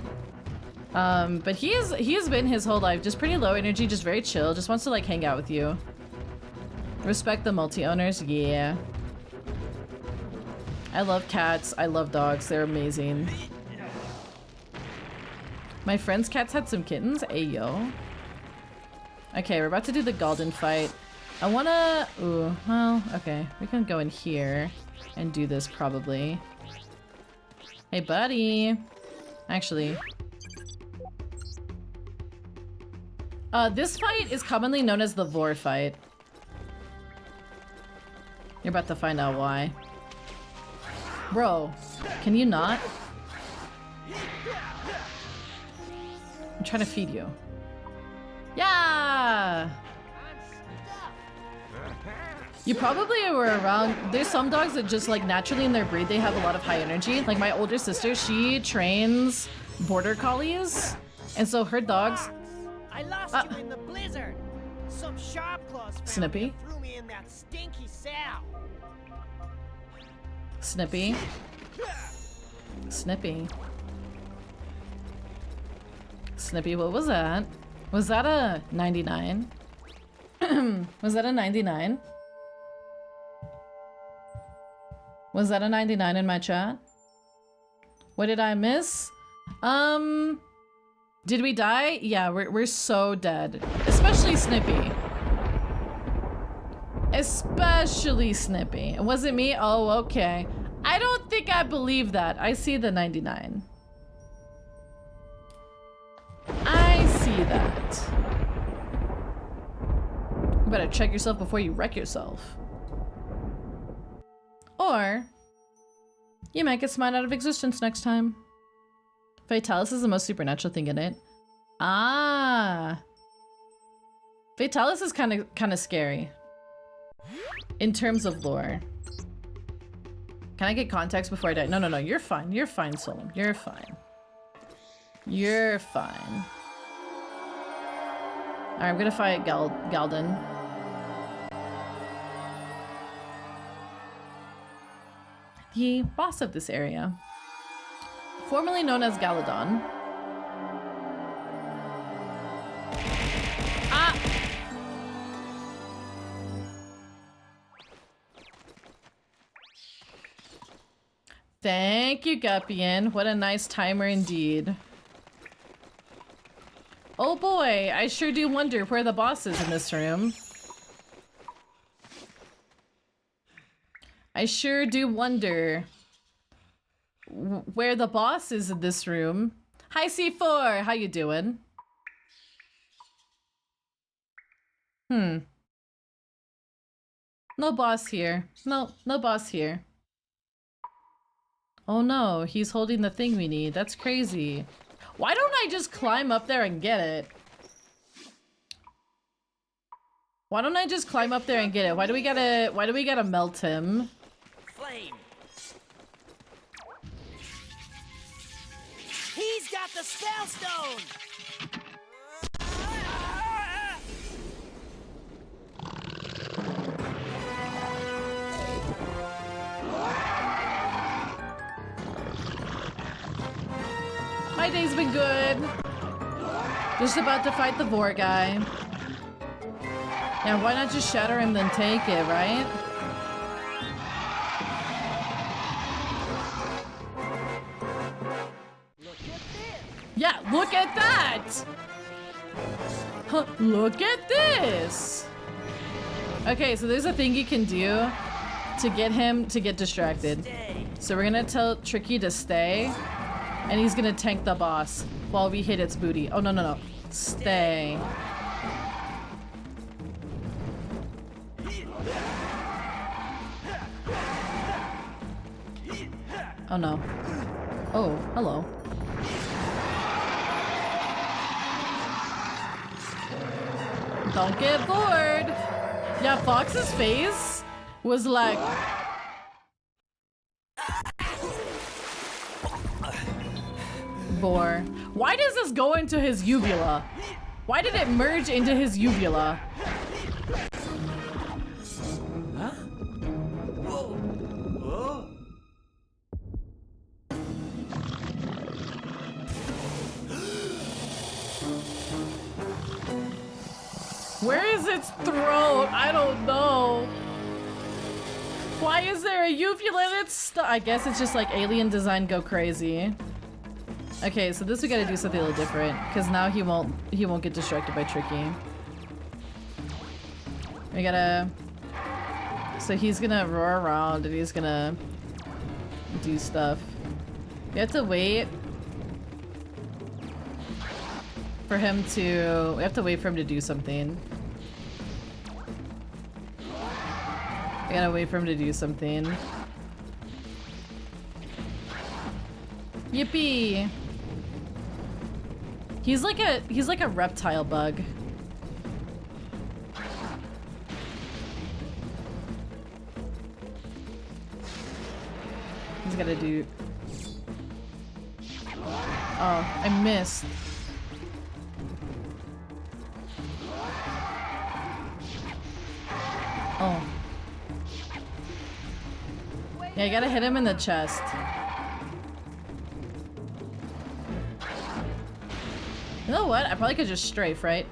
Speaker 1: But he has been his whole life just pretty low energy, just very chill, just wants to like hang out with you. Respect the multi-owners, yeah. I love cats, I love dogs, they're amazing. My friend's cats had some kittens, ayo. Okay, we're about to do the Golden fight. I wanna, ooh, well, okay. We can go in here and do this probably. Hey buddy. Actually. This fight is commonly known as the Vor fight. You're about to find out why. Bro, can you not? I'm trying to feed you. Yeah! You probably were around. There's some dogs that just like naturally in their breed, they have a lot of high energy. Like my older sister, she trains border collies. And so her dogs.
Speaker 6: I lost you in the blizzard. Some sharp claws found
Speaker 1: Snippy.
Speaker 6: me and threw me in that stinky cell.
Speaker 1: Snippy. Snippy. Snippy, what was that? Was that a 99? Was that a 99? Was that a 99 in my chat? What did I miss? Did we die? Yeah, we're so dead. Especially Snippy. Especially Snippy. Was it me? Oh, okay. I don't think I believe that. I see the 99. I see that. You better check yourself before you wreck yourself. Or you might get smite out of existence next time. Fatalis is the most supernatural thing in it. Ah. Fatalis is kind of scary. In terms of lore. Can I get context before I die? No, you're fine. You're fine, Solom. You're fine. You're fine. Alright, I'm gonna fight Galden. The boss of this area. Formerly known as Galadon. Ah! Thank you, Guppian. What a nice timer indeed. Oh boy, I sure do wonder where the boss is in this room. I sure do wonder where the boss is in this room. Hi C4, how you doing? No boss here. No boss here. Oh no, he's holding the thing we need. That's crazy. Why don't I just climb up there and get it? Why don't I just climb up there and get it? Why do we gotta melt him?
Speaker 6: Flame. He's got the spell stone.
Speaker 1: My day's been good. Just about to fight the Vor guy. Yeah, why not just shatter him then take it, right? Yeah, look at that! Huh, look at this! Okay, so there's a thing you can do to get him to get distracted. So we're gonna tell Tricky to stay, and he's gonna tank the boss while we hit its booty. Oh, no. Stay. Oh no. Oh, hello. Don't get bored. Yeah, Fox's face was like... Boar. Why does this go into his uvula? Why did it merge into his uvula?
Speaker 6: Huh? Whoa. Whoa.
Speaker 1: Where is its throat? I don't know. Why is there a uvula in its I guess it's just like alien design go crazy. Okay, so this we gotta do something a little different because now he won't get distracted by Tricky. We gotta. So he's gonna roar around and he's gonna do stuff. We have to wait for him to. We have to wait for him to do something. We gotta wait for him to do something. Yippee! He's like a reptile bug. He's gotta do. Oh, I missed. Oh. Yeah, I gotta hit him in the chest. You know what? I probably could just strafe, right?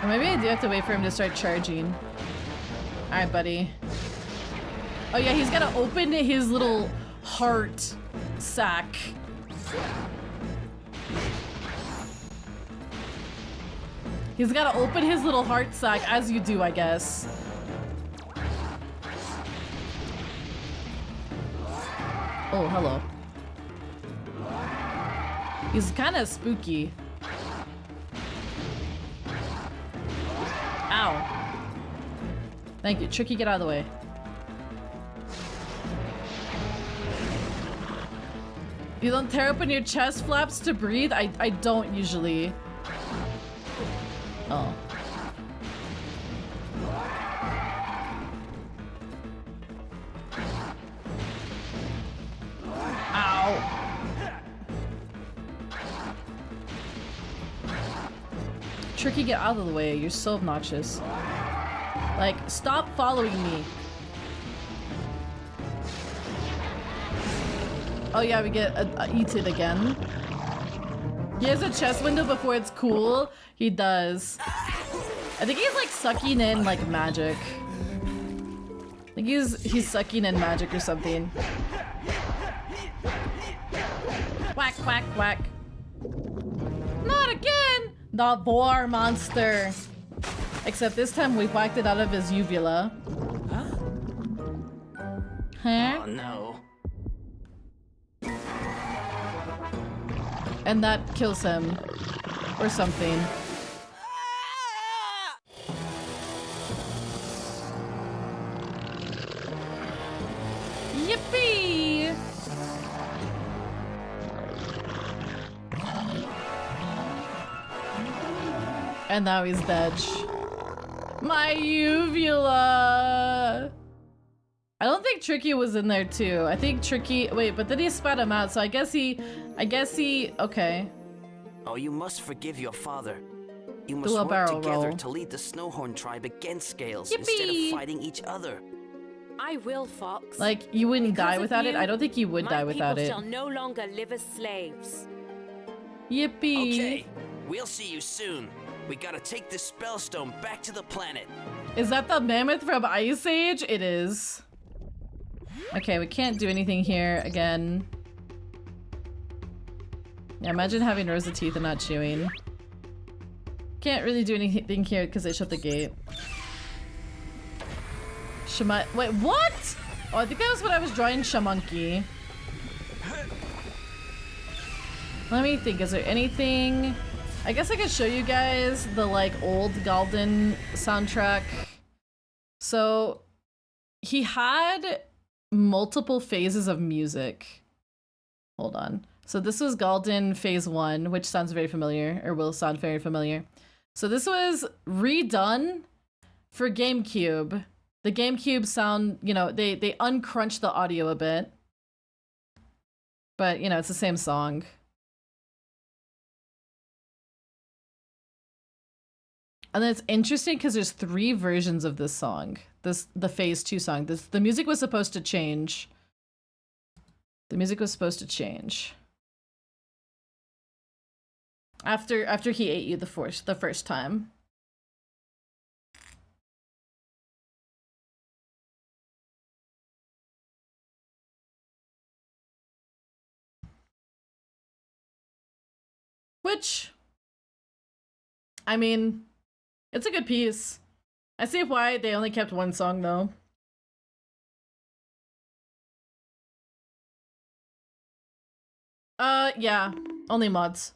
Speaker 1: Or maybe I do have to wait for him to start charging. Alright, buddy. Oh yeah, he's gotta open his little heart sack. He's gotta open his little heart sack, as you do, I guess. Oh, hello. He's kind of spooky. Ow. Thank you. Tricky, get out of the way. You don't tear open your chest flaps to breathe? I don't usually. Oh. Ow. Tricky, get out of the way. You're so obnoxious. Like, stop following me. Oh yeah, we get eaten again. He has a chest window before it's cool. He does. I think he's like sucking in like magic. I think he's sucking in magic or something. Whack, whack, whack. Not again! The boar monster. Except this time we whacked it out of his uvula. Huh?
Speaker 4: Oh no.
Speaker 1: And that kills him. Or something. Yippee! And now he's dead. My uvula! I don't think Tricky was in there too. I think Tricky, wait, but then he spat him out, so I guess he, okay.
Speaker 4: Oh, you must forgive your father. You must
Speaker 1: Do a
Speaker 4: work
Speaker 1: barrel
Speaker 4: together
Speaker 1: roll.
Speaker 4: to lead the Snowhorn tribe against Scales
Speaker 1: Yippee!
Speaker 4: instead of fighting each other.
Speaker 5: I will, Fox.
Speaker 1: Like, you wouldn't
Speaker 5: Because
Speaker 1: die
Speaker 5: of
Speaker 1: without it?
Speaker 5: you,
Speaker 1: I don't think you would die without
Speaker 5: my
Speaker 1: it.
Speaker 5: people shall no longer live as slaves.
Speaker 1: Yippee!
Speaker 4: Okay, we'll see you soon. We gotta take this spellstone back to the planet.
Speaker 1: Is that the mammoth from Ice Age? It is. Okay, we can't do anything here again. Yeah, imagine having rows of teeth and not chewing. Can't really do anything here because they shut the gate. Wait, what? Oh, I think that was when I was drawing Shamonkey. Let me think, is there anything? I guess I could show you guys the like old Galden soundtrack. So he had multiple phases of music. Hold on. So this was Galden phase 1, which sounds very familiar, or will sound very familiar. So this was redone for GameCube. The GameCube sound, you know, they uncrunched the audio a bit. But, you know, it's the same song. And then it's interesting because there's 3 versions of this song. The phase 2 song. The music was supposed to change. The music was supposed to change. After he ate you the first time. Which, I mean, it's a good piece. I see why they only kept one song though. Yeah, only mods.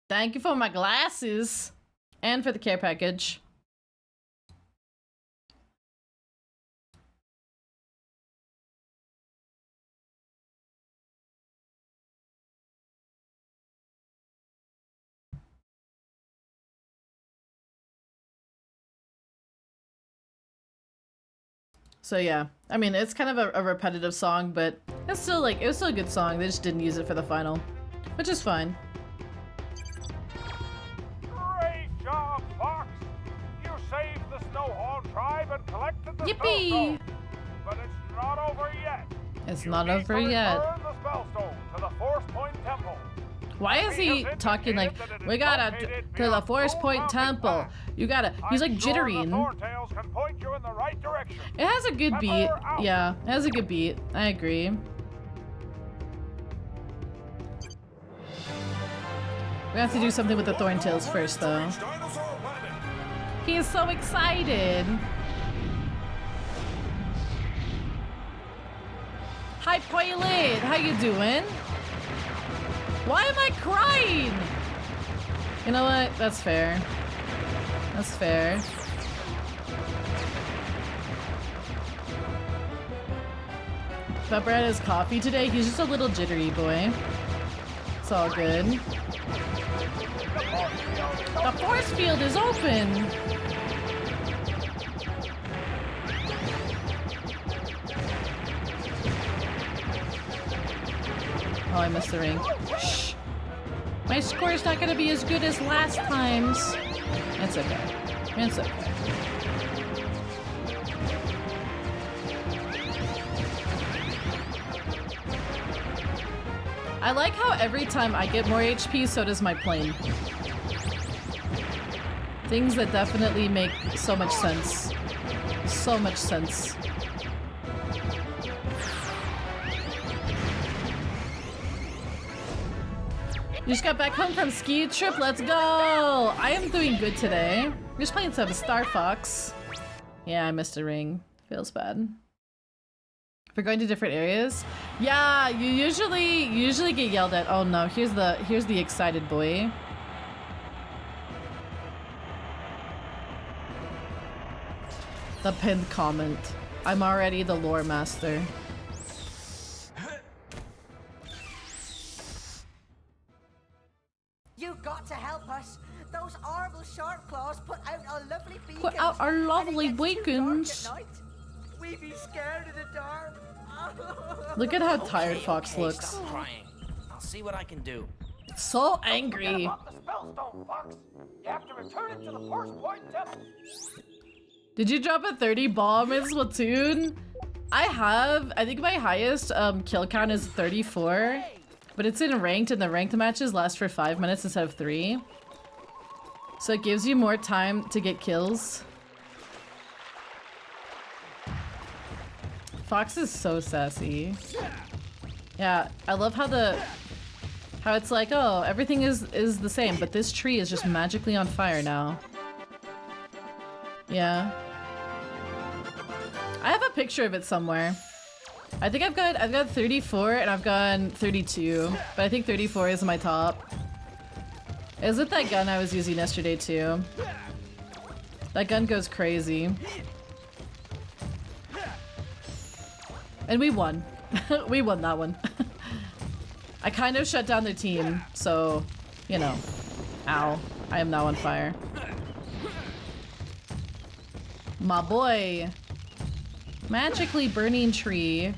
Speaker 1: Thank you for my glasses and for the care package. So yeah, I mean, it's kind of a repetitive song, but it's still like, it was still a good song. They just didn't use it for the final, which is fine.
Speaker 3: Great job, Fox! You saved the Snowhorn tribe and collected the
Speaker 1: Yippee!
Speaker 3: Spellstone. But it's not over yet.
Speaker 1: It's
Speaker 3: You
Speaker 1: not
Speaker 3: need
Speaker 1: over
Speaker 3: to
Speaker 1: yet.
Speaker 3: return the Spellstone to the Force Point Temple.
Speaker 1: Why is he talking like, we gotta to the Force Point Temple? You gotta, he's like jittering.
Speaker 3: Thorntails can point you in the right direction.
Speaker 1: It has a good beat.
Speaker 3: Pepper out.
Speaker 1: Yeah, it has a good beat. I agree. We have to do something with the Thorntails first, though.
Speaker 3: Dinosaur planet.
Speaker 1: He is so excited. Hi, Pilot. How you doing? Why am I crying? You know what? That's fair. That's fair. Pepper had his coffee today. He's just a little jittery boy. It's all good. The force field is open. Oh, I missed the ring. Shh. My score's not gonna be as good as last time's. It's okay. It's okay. I like how every time I get more HP, so does my plane. Things that definitely make so much sense. So much sense. You just got back home from ski trip, let's go! I am doing good today. We're just playing some Star Fox. Yeah, I missed a ring. Feels bad. If we're going to different areas? Yeah, you usually get yelled at. Oh no, here's the excited boy. The pinned comment. I'm already the lore master.
Speaker 6: You got to help us. Those horrible shark claws put out our lovely beacons.
Speaker 1: Put out our lovely
Speaker 6: and it gets too
Speaker 1: beacons.
Speaker 6: dark at night. We be scared of the dark.
Speaker 1: Look at how tired
Speaker 4: Okay,
Speaker 1: Fox
Speaker 4: okay,
Speaker 1: looks.
Speaker 4: Stop crying. I'll see what I can do.
Speaker 1: So angry.
Speaker 3: About the Spellstone, Fox. You have to return it to the Force Point Temple.
Speaker 1: Did you drop a 30 bomb in Splatoon? I have. I think my highest kill count is 34. But it's in ranked, and the ranked matches last for 5 minutes instead of 3. So it gives you more time to get kills. Fox is so sassy. Yeah, I love how it's like, oh, everything is the same, but this tree is just magically on fire now. Yeah. I have a picture of it somewhere. I think I've got 34 and I've gone 32, but I think 34 is my top. It was with that gun I was using yesterday too. That gun goes crazy. And we won. We won that one. I kind of shut down their team, so, you know. Ow. I am now on fire. My boy. Magically burning tree.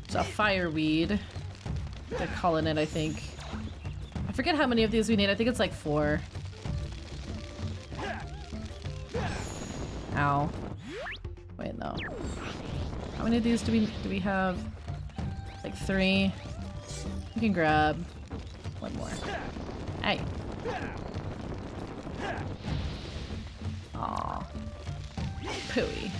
Speaker 1: It's a fireweed. they're calling it, I think. I forget how many of these we need. I think it's like 4. Ow. Wait, no. How many of these do we have? Like 3. We can grab 1 more. Hey. Aw. Pooey.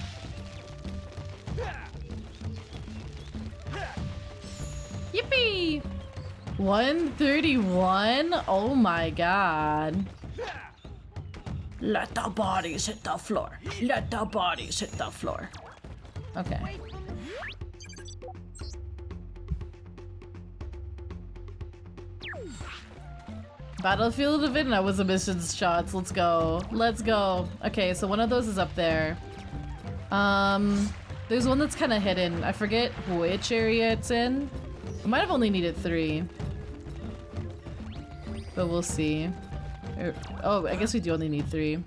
Speaker 1: Yippee! 131? Oh my god. Let the bodies hit the floor. Let the bodies hit the floor. Okay. Battlefield of It, that was a missions shots. Let's go. Let's go. Okay, so one of those is up there. There's one that's kind of hidden. I forget which area it's in. I might have only needed 3. But we'll see. Oh, I guess we do only need 3.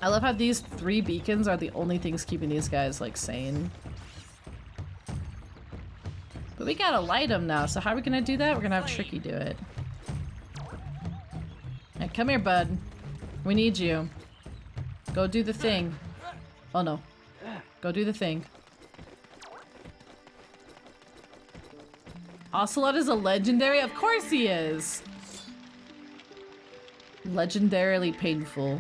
Speaker 1: I love how these 3 beacons are the only things keeping these guys, like, sane. But we gotta light them now, so how are we gonna do that? We're gonna have Tricky do it. Hey, come here, bud. We need you. Go do the thing. Oh no. Go do the thing. Ocelot is a legendary? Of course he is! Legendarily painful.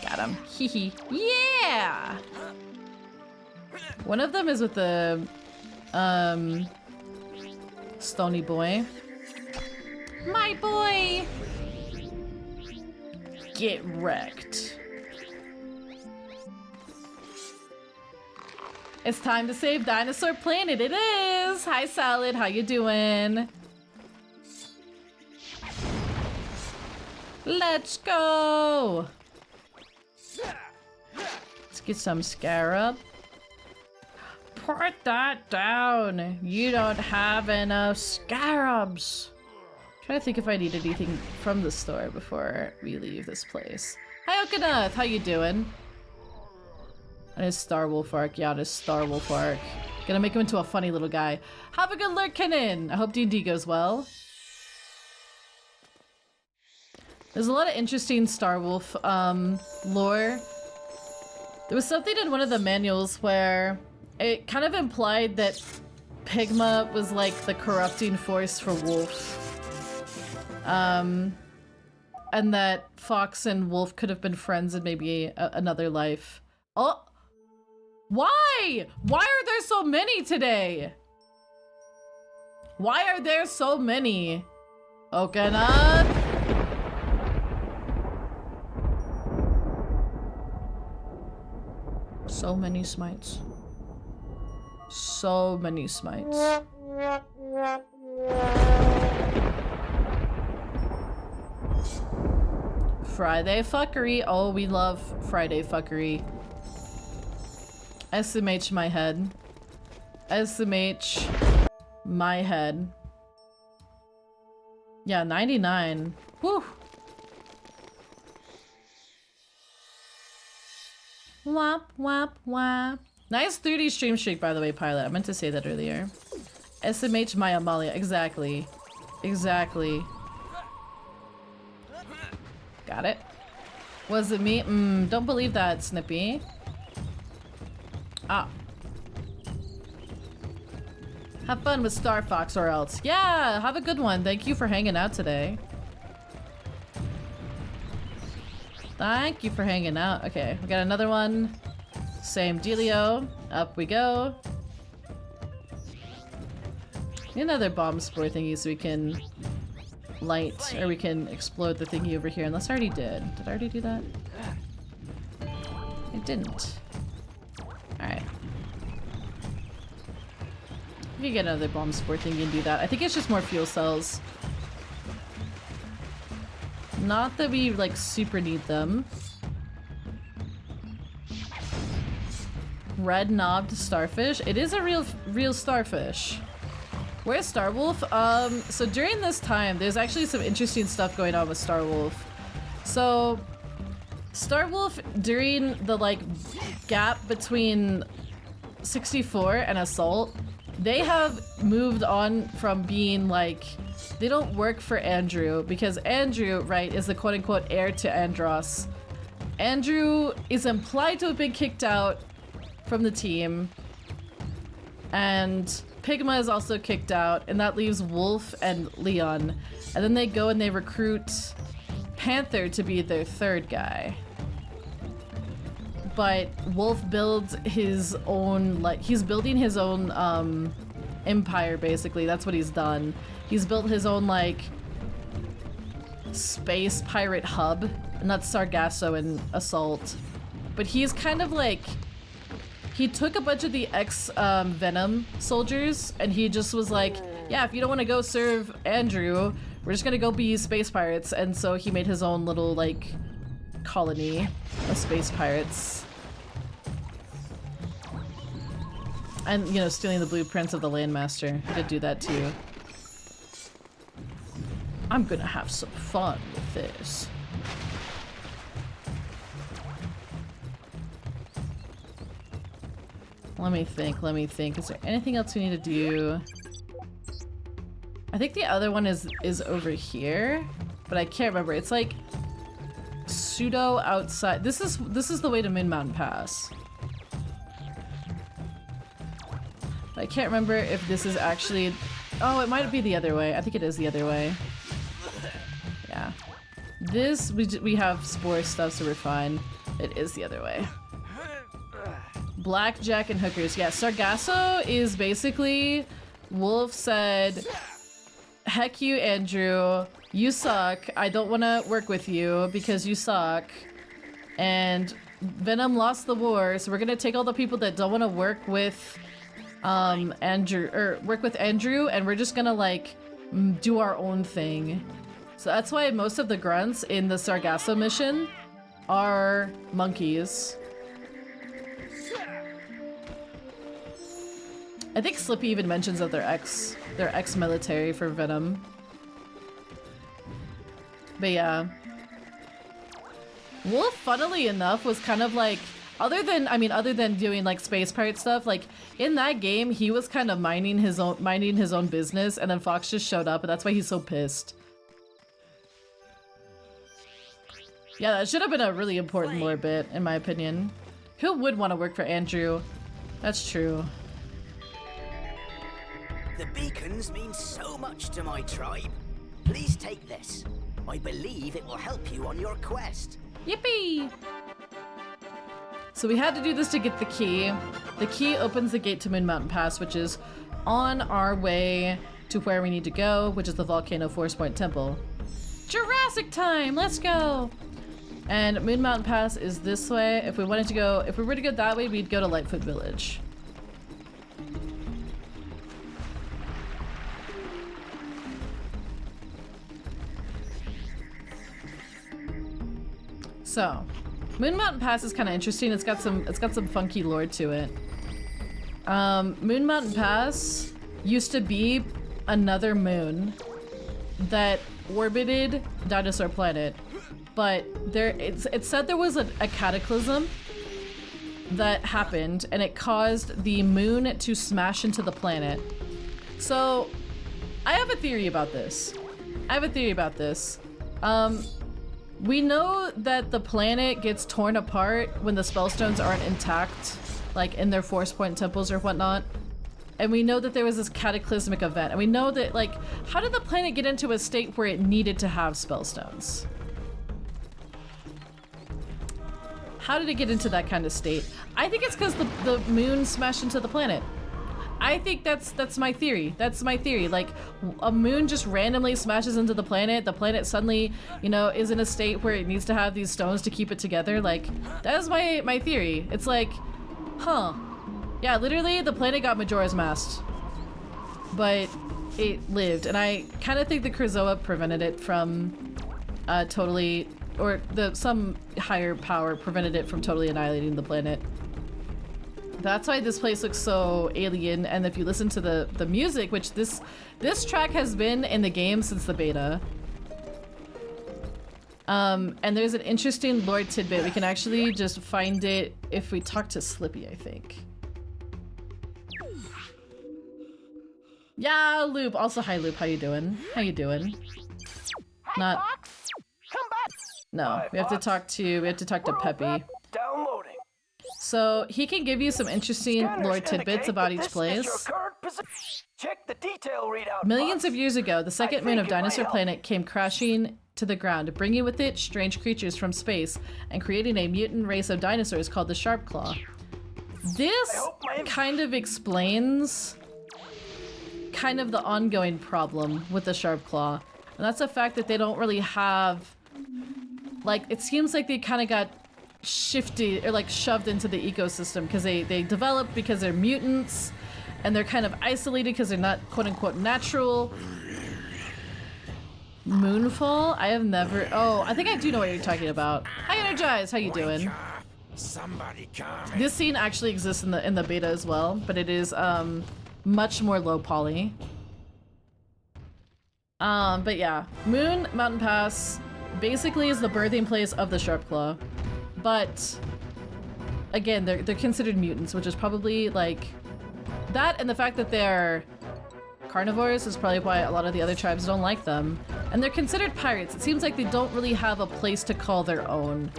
Speaker 1: Got him. Hehe. Yeah! One of them is with the Stony boy. My boy! Get wrecked. It's time to save Dinosaur Planet. It is! Hi, Salad. How you doing? Let's go! Let's get some Scarab. Put that down. You don't have enough Scarabs. Trying to think if I need anything from the store before we leave this place. Hi, Okanath. How you doing? And his Starwolf arc. Yeah, his Starwolf arc. Gonna make him into a funny little guy. Have a good lurk, Kenan. I hope D&D goes well. There's a lot of interesting Starwolf lore. There was something in one of the manuals where it kind of implied that Pigma was like the corrupting force for Wolf. And that Fox and Wolf could have been friends in maybe another life. Oh! Why? Why are there so many today? Why are there so many? Okanath? So many smites. So many smites. Friday fuckery. Oh, we love Friday fuckery. SMH my head. SMH my head. Yeah, 99. Whew. Wap, wap, wap. Nice 3D stream streak, by the way, Pilot. I meant to say that earlier. SMH my Amalia. Exactly. Exactly. Got it. Was it me? Don't believe that, Snippy. Ah. Have fun with Star Fox or else. Yeah, have a good one. Thank you for hanging out today. Thank you for hanging out. Okay, we got another one. Same dealio. Up we go. Need another bomb spore thingy so we can light, or we can explode the thingy over here, unless I already did. Did I already do that? I didn't. Alright. We can get another bomb spore thingy and do that. I think it's just more fuel cells. Not that we, like, super need them. Red knobbed starfish. It is a real starfish. Where's Starwolf? So during this time, there's actually some interesting stuff going on with Starwolf. So, Starwolf, during the, like, gap between 64 and Assault, they have moved on from being like, they don't work for Andrew because Andrew, right, is the quote-unquote heir to Andros. Andrew is implied to have been kicked out from the team, and Pigma is also kicked out, and that leaves Wolf and Leon. And then they go and they recruit Panther to be their third guy. But Wolf builds his own, like, he's building his own empire, basically. That's what he's done. He's built his own, like, space pirate hub, and that's Sargasso and Assault. But he's kind of like, he took a bunch of the ex-Venom soldiers, and he just was like, yeah, if you don't want to go serve Andrew, we're just gonna go be space pirates. And so he made his own little, like, colony of space pirates. And, you know, stealing the blueprints of the Landmaster. He did do that too. I'm gonna have some fun with this. Let me think. Is there anything else we need to do? I think the other one is over here, but I can't remember. It's like pseudo outside. This is the way to Moon Mountain Pass. But I can't remember if this is actually... Oh, it might be the other way. I think it is the other way. Yeah. This, we have spore stuff, so we're fine. It is the other way. Blackjack and hookers. Yeah, Sargasso is basically... Wolf said, heck you, Andrew. You suck. I don't want to work with you because you suck. And Venom lost the war, so we're gonna take all the people that don't want to work with Andrew, and we're just gonna like do our own thing. So that's why most of the grunts in the Sargasso mission are monkeys. I think Slippy even mentions that they're ex-military for Venom. But yeah. Wolf, funnily enough, was kind of like, other than doing like space pirate stuff, like in that game he was kind of minding his own business, and then Fox just showed up, and that's why he's so pissed. Yeah, that should have been a really important lore bit, in my opinion. Who would want to work for Andrew? That's true.
Speaker 7: The beacons mean so much to my tribe. Please take this. I believe it will help you on your quest.
Speaker 1: Yippee! So we had to do this to get the key. The key opens the gate to Moon Mountain Pass, which is on our way to where we need to go, which is the Volcano Force Point Temple. Jurassic time! Let's go! And Moon Mountain Pass is this way. If we were to go that way, we'd go to Lightfoot Village. So, Moon Mountain Pass is kind of interesting. It's got some funky lore to it. Moon Mountain Pass used to be another moon that orbited Dinosaur Planet, but it said there was a cataclysm that happened, and it caused the moon to smash into the planet. So, I have a theory about this. We know that the planet gets torn apart when the spellstones aren't intact, like in their force point temples or whatnot. And we know that there was this cataclysmic event. And we know that, like, how did the planet get into a state where it needed to have spellstones? How did it get into that kind of state? I think it's because the moon smashed into the planet. I think that's my theory. That's my theory. Like, a moon just randomly smashes into the planet suddenly, you know, is in a state where it needs to have these stones to keep it together. Like, that is my theory. It's like, huh. Yeah, literally, the planet got Majora's Masked. But it lived. And I kind of think the Krazoa prevented it from totally, or some higher power prevented it from totally annihilating the planet. That's why this place looks so alien, and if you listen to the music, which this track has been in the game since the beta. And there's an interesting lore tidbit. We can actually just find it if we talk to Slippy, I think. Yeah, Loop. Also, hi, Loop. How you doing? How you doing? Not.
Speaker 8: Come back.
Speaker 1: No, we have to talk to Peppy.
Speaker 8: Downloading.
Speaker 1: So he can give you some interesting lore tidbits about each place.
Speaker 8: Check the detail readout.
Speaker 1: Millions of years ago, the second moon of Dinosaur Planet came crashing to the ground, bringing with it strange creatures from space and creating a mutant race of dinosaurs called the Sharpclaw. This kind of explains kind of the ongoing problem with the Sharpclaw, and that's the fact that they don't really have, like, it seems like they kind of got shifted or like shoved into the ecosystem because they developed because they're mutants and they're kind of isolated because they're not quote-unquote natural. Moonfall? I have never... Oh, I think I do know what you're talking about. Hi, Energize! How you doing?
Speaker 3: Somebody come.
Speaker 1: This scene actually exists in the beta as well, but it is much more low poly. But yeah, Moon Mountain Pass basically is the birthing place of the Sharpclaw. But again, they're considered mutants, which is probably like that, and the fact that they're carnivores is probably why a lot of the other tribes don't like them. And they're considered pirates. It seems like they don't really have a place to call their own.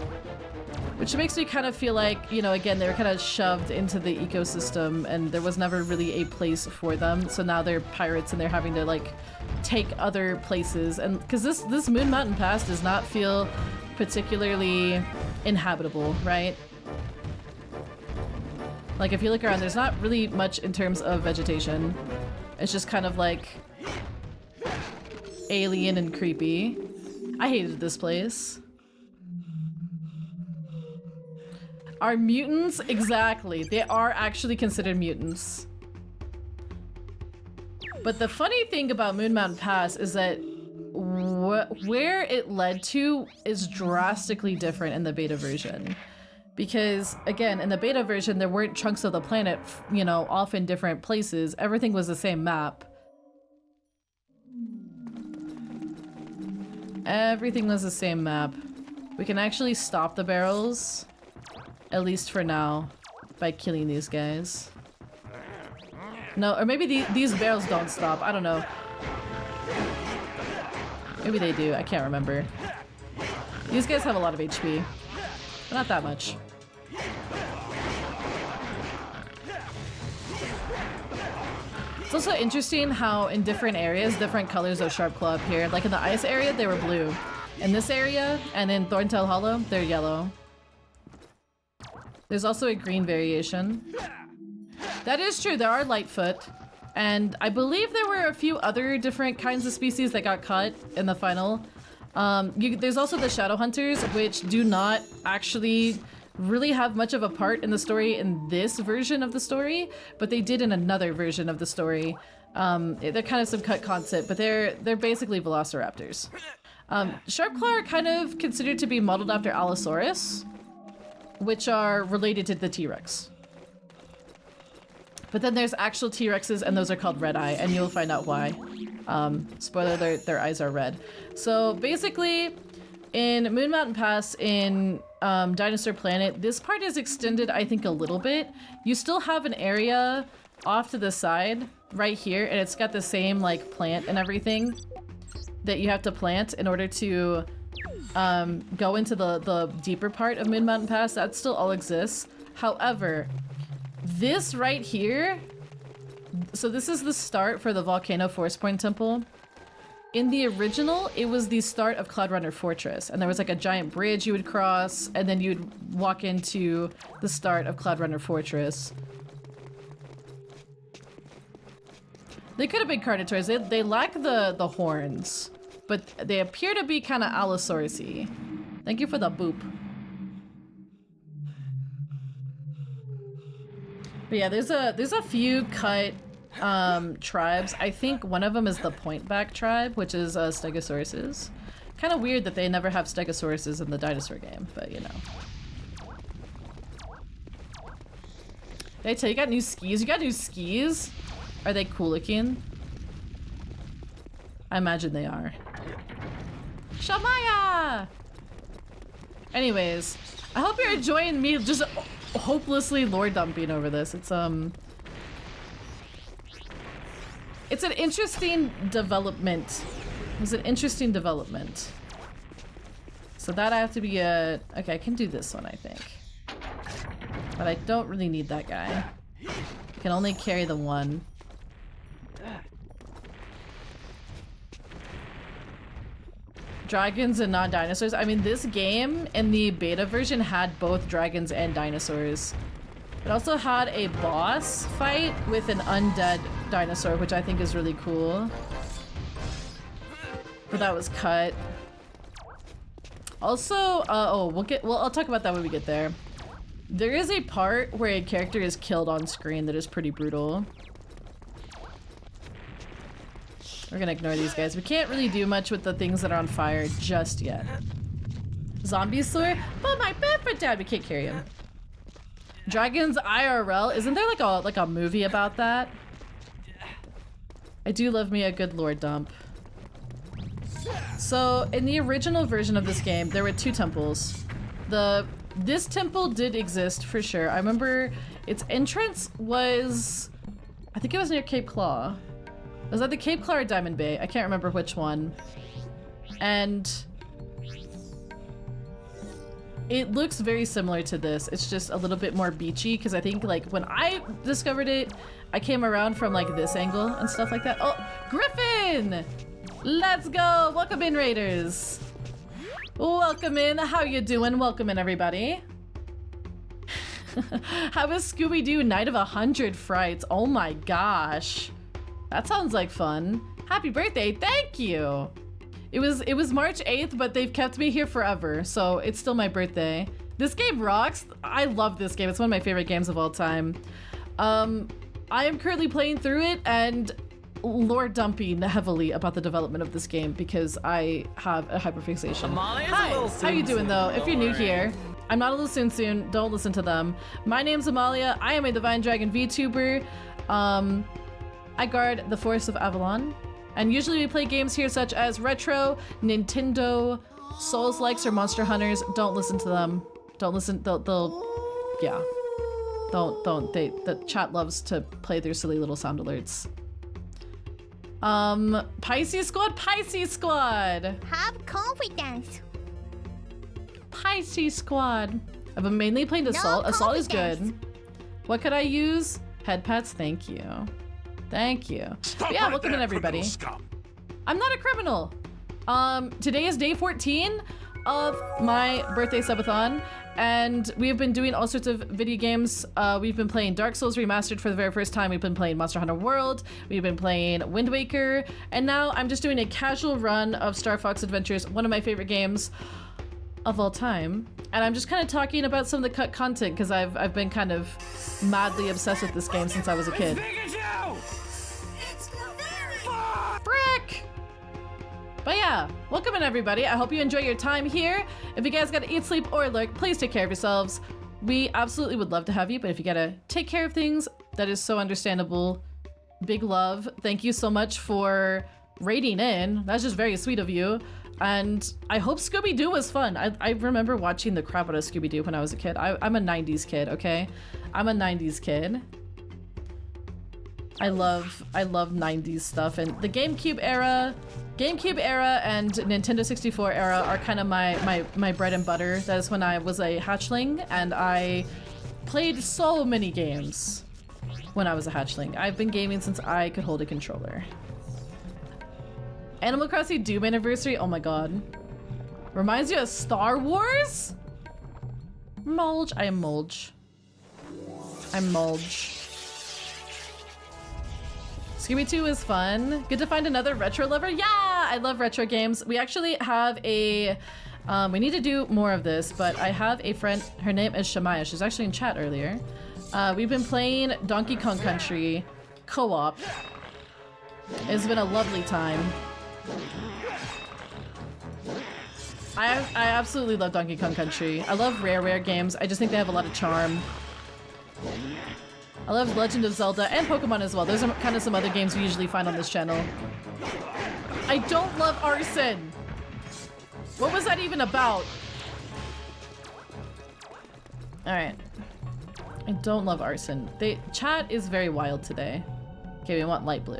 Speaker 1: Which makes me kind of feel like, you know, again, they were kind of shoved into the ecosystem and there was never really a place for them. So now they're pirates and they're having to like take other places. And because this Moon Mountain Pass does not feel particularly inhabitable, right? Like if you look around, there's not really much in terms of vegetation. It's just kind of like alien and creepy. I hated this place. Are mutants? Exactly. They are actually considered mutants. But the funny thing about Moon Mountain Pass is that where it led to is drastically different in the beta version. Because, again, in the beta version, there weren't chunks of the planet, you know, off in different places. Everything was the same map. Everything was the same map. We can actually stop the barrels, at least for now, by killing these guys. No, or maybe these barrels don't stop. I don't know. Maybe they do. I can't remember. These guys have a lot of HP. But not that much. It's also interesting how in different areas, different colors of Sharpclaw appear. Like in the ice area, they were blue. In this area, and in Thorntail Hollow, they're yellow. There's also a green variation. That is true, there are Lightfoot. And I believe there were a few other different kinds of species that got cut in the final. There's also the Shadow Hunters, which do not actually really have much of a part in the story in this version of the story, but they did in another version of the story. They're kind of some cut concept, but they're basically velociraptors. Sharpclaw are kind of considered to be modeled after Allosaurus, which are related to the T-Rex. But then there's actual T-Rexes, and those are called Red Eye, and you'll find out why. Spoiler alert, their eyes are red. So basically, in Moon Mountain Pass in Dinosaur Planet, this part is extended, I think, a little bit. You still have an area off to the side, right here, and it's got the same, like, plant and everything that you have to plant in order to go into the deeper part of Moon Mountain Pass. That still all exists. However, this right here, so this is the start for the Volcano Force Point Temple. In the original, it was the start of Cloudrunner Fortress, and there was like a giant bridge you would cross, and then you'd walk into the start of Cloudrunner Fortress. They could have been Carnotaurs. They lack the horns, but they appear to be kind of Allosaurus-y. Thank you for the boop. But yeah, there's a few cut tribes. I think one of them is the Pointback tribe, which is Stegosauruses. Kind of weird that they never have Stegosauruses in the dinosaur game, but you know. Did I tell you got new skis? You got new skis? Are they cool looking? I imagine they are. Shamaya! Anyways, I hope you're enjoying me just hopelessly lore dumping over this. It's It's an interesting development. It's an interesting development. So that I have to be a... Okay, I can do this one, I think. But I don't really need that guy. I can only carry the one. Dragons and non-dinosaurs. I mean, this game in the beta version had both dragons and dinosaurs. It also had a boss fight with an undead dinosaur, which I think is really cool. But that was cut. Also, I'll talk about that when we get there. There is a part where a character is killed on screen that is pretty brutal. We're gonna ignore these guys. We can't really do much with the things that are on fire just yet. Zombie slur? But my bed for dad, we can't carry him. Dragons IRL? Isn't there like a movie about that? I do love me a good lore dump. So in the original version of this game, there were 2 temples. This temple did exist for sure. I remember its entrance was, I think it was near Cape Claw. Was that the Cape Claw or Diamond Bay? I can't remember which one. And it looks very similar to this. It's just a little bit more beachy because I think like when I discovered it, I came around from like this angle and stuff like that. Oh, Griffin! Let's go! Welcome in, Raiders. Welcome in. How you doing? Welcome in, everybody. How was Scooby-Doo Night of 100 Frights? Oh my gosh. That sounds like fun. Happy birthday, thank you! It was March 8th, but they've kept me here forever, so it's still my birthday. This game rocks. I love this game. It's one of my favorite games of all time. I am currently playing through it and lore dumping heavily about the development of this game because I have a hyperfixation. Hi, how you doing though? If you're new here, I'm not a little soon, don't listen to them. My name's Amalia. I am a Divine Dragon VTuber. I guard the Forest of Avalon, and usually we play games here such as Retro, Nintendo, Souls-likes, or Monster Hunters. Don't listen to them. Don't listen, yeah. The chat loves to play their silly little sound alerts. Pisces Squad!
Speaker 2: Have confidence.
Speaker 1: Pisces Squad. I've been mainly playing Assault.
Speaker 2: No
Speaker 1: Assault is
Speaker 2: confidence.
Speaker 1: good. What could I use? Head pats, thank you. Thank you.
Speaker 3: Stop
Speaker 1: Yeah,
Speaker 3: right
Speaker 1: welcome in
Speaker 3: there,
Speaker 1: everybody.
Speaker 3: criminal scum.
Speaker 1: I'm not a criminal. Today is day 14 of my birthday subathon, and we have been doing all sorts of video games. We've been playing Dark Souls Remastered for the very first time. We've been playing Monster Hunter World. We've been playing Wind Waker, and now I'm just doing a casual run of Star Fox Adventures, one of my favorite games of all time. And I'm just kind of talking about some of the cut content because I've been kind of madly obsessed with this game since I was a kid. Frick! But yeah, welcome in everybody. I hope you enjoy your time here. If you guys gotta eat, sleep, or lurk, please take care of yourselves. We absolutely would love to have you, but if you gotta take care of things, that is so understandable. Big love. Thank you so much for raiding in. That's just very sweet of you. And I hope Scooby-Doo was fun. I remember watching the crap out of Scooby-Doo when I was a kid. I'm a 90s kid, okay? I'm a 90s kid. I love 90s stuff, and the GameCube era and Nintendo 64 era are kind of my bread and butter. That is when I was a hatchling and I played so many games when I was a hatchling. I've been gaming since I could hold a controller. Animal Crossing Doom Anniversary, oh my god. Reminds you of Star Wars? Mulch, I am Mulch. I'm Mulch. Scooby-Doo is fun. Good to find another retro lover. Yeah, I love retro games. We actually have a, we need to do more of this, but I have a friend, her name is Shamaya. She's actually in chat earlier. We've been playing Donkey Kong Country co-op. It's been a lovely time. I absolutely love Donkey Kong Country. I love Rare games. I just think they have a lot of charm. I love Legend of Zelda and Pokemon as well. Those are kind of some other games we usually find on this channel. I don't love arson. What was that even about? All right. I don't love arson. Chat is very wild today. Okay, we want light blue.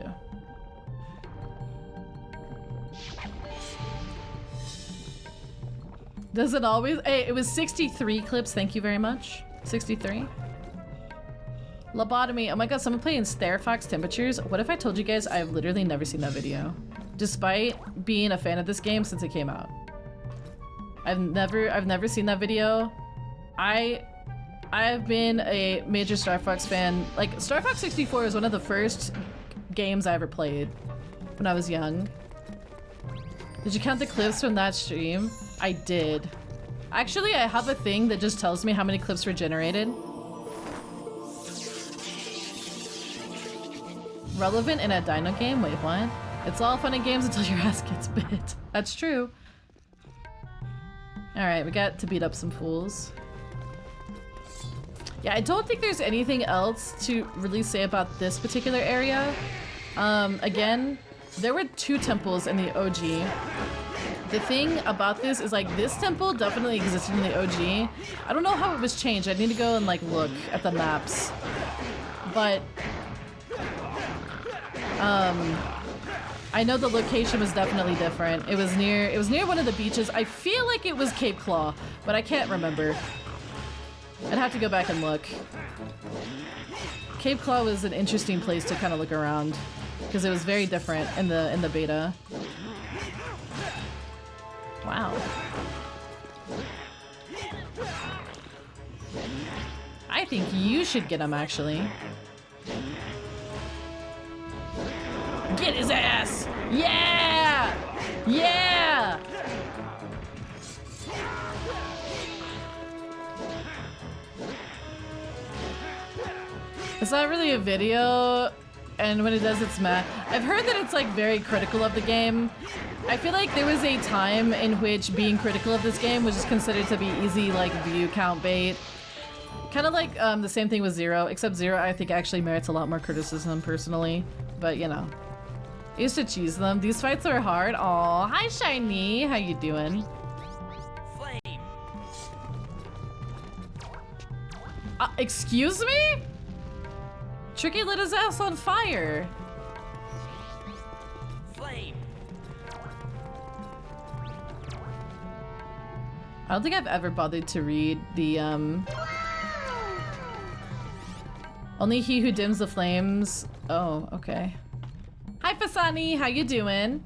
Speaker 1: Does it always? Hey, it was 63 clips. Thank you very much. 63. Lobotomy. Oh my god, someone playing Star Fox Temperatures. What if I told you guys I've literally never seen that video? Despite being a fan of this game since it came out. I've never seen that video. I've been a major Star Fox fan. Like, Star Fox 64 was one of the first games I ever played when I was young. Did you count the clips from that stream? I did. Actually, I have a thing that just tells me how many clips were generated. Relevant in a dino game? Wait, what? It's all fun and games until your ass gets bit. That's true. Alright, we got to beat up some fools. Yeah, I don't think there's anything else to really say about this particular area. Again, there were 2 temples in the OG. The thing about this is, like, this temple definitely existed in the OG. I don't know how it was changed. I need to go and, like, look at the maps. But I know the location was definitely different. It was near one of the beaches. I feel like it was Cape Claw, but I can't remember. I'd have to go back and look. Cape Claw was an interesting place to kind of look around because it was very different in the beta. Wow. I think you should get him, actually. Get his ass! Yeah! Yeah! It's not really a video, and when it does, it's meh. I've heard that it's, like, very critical of the game. I feel like there was a time in which being critical of this game was just considered to be easy, like, view count bait. Kind of like the same thing with Zero, except Zero I think actually merits a lot more criticism personally, but you know. I used to cheese them. These fights are hard. Aw, hi Shiny, how you doing?
Speaker 7: Flame.
Speaker 1: Excuse me? Tricky lit his ass on fire.
Speaker 7: Flame.
Speaker 1: I don't think I've ever bothered to read the only he who dims the flames. Oh, okay. Hi Fasani, how you doing?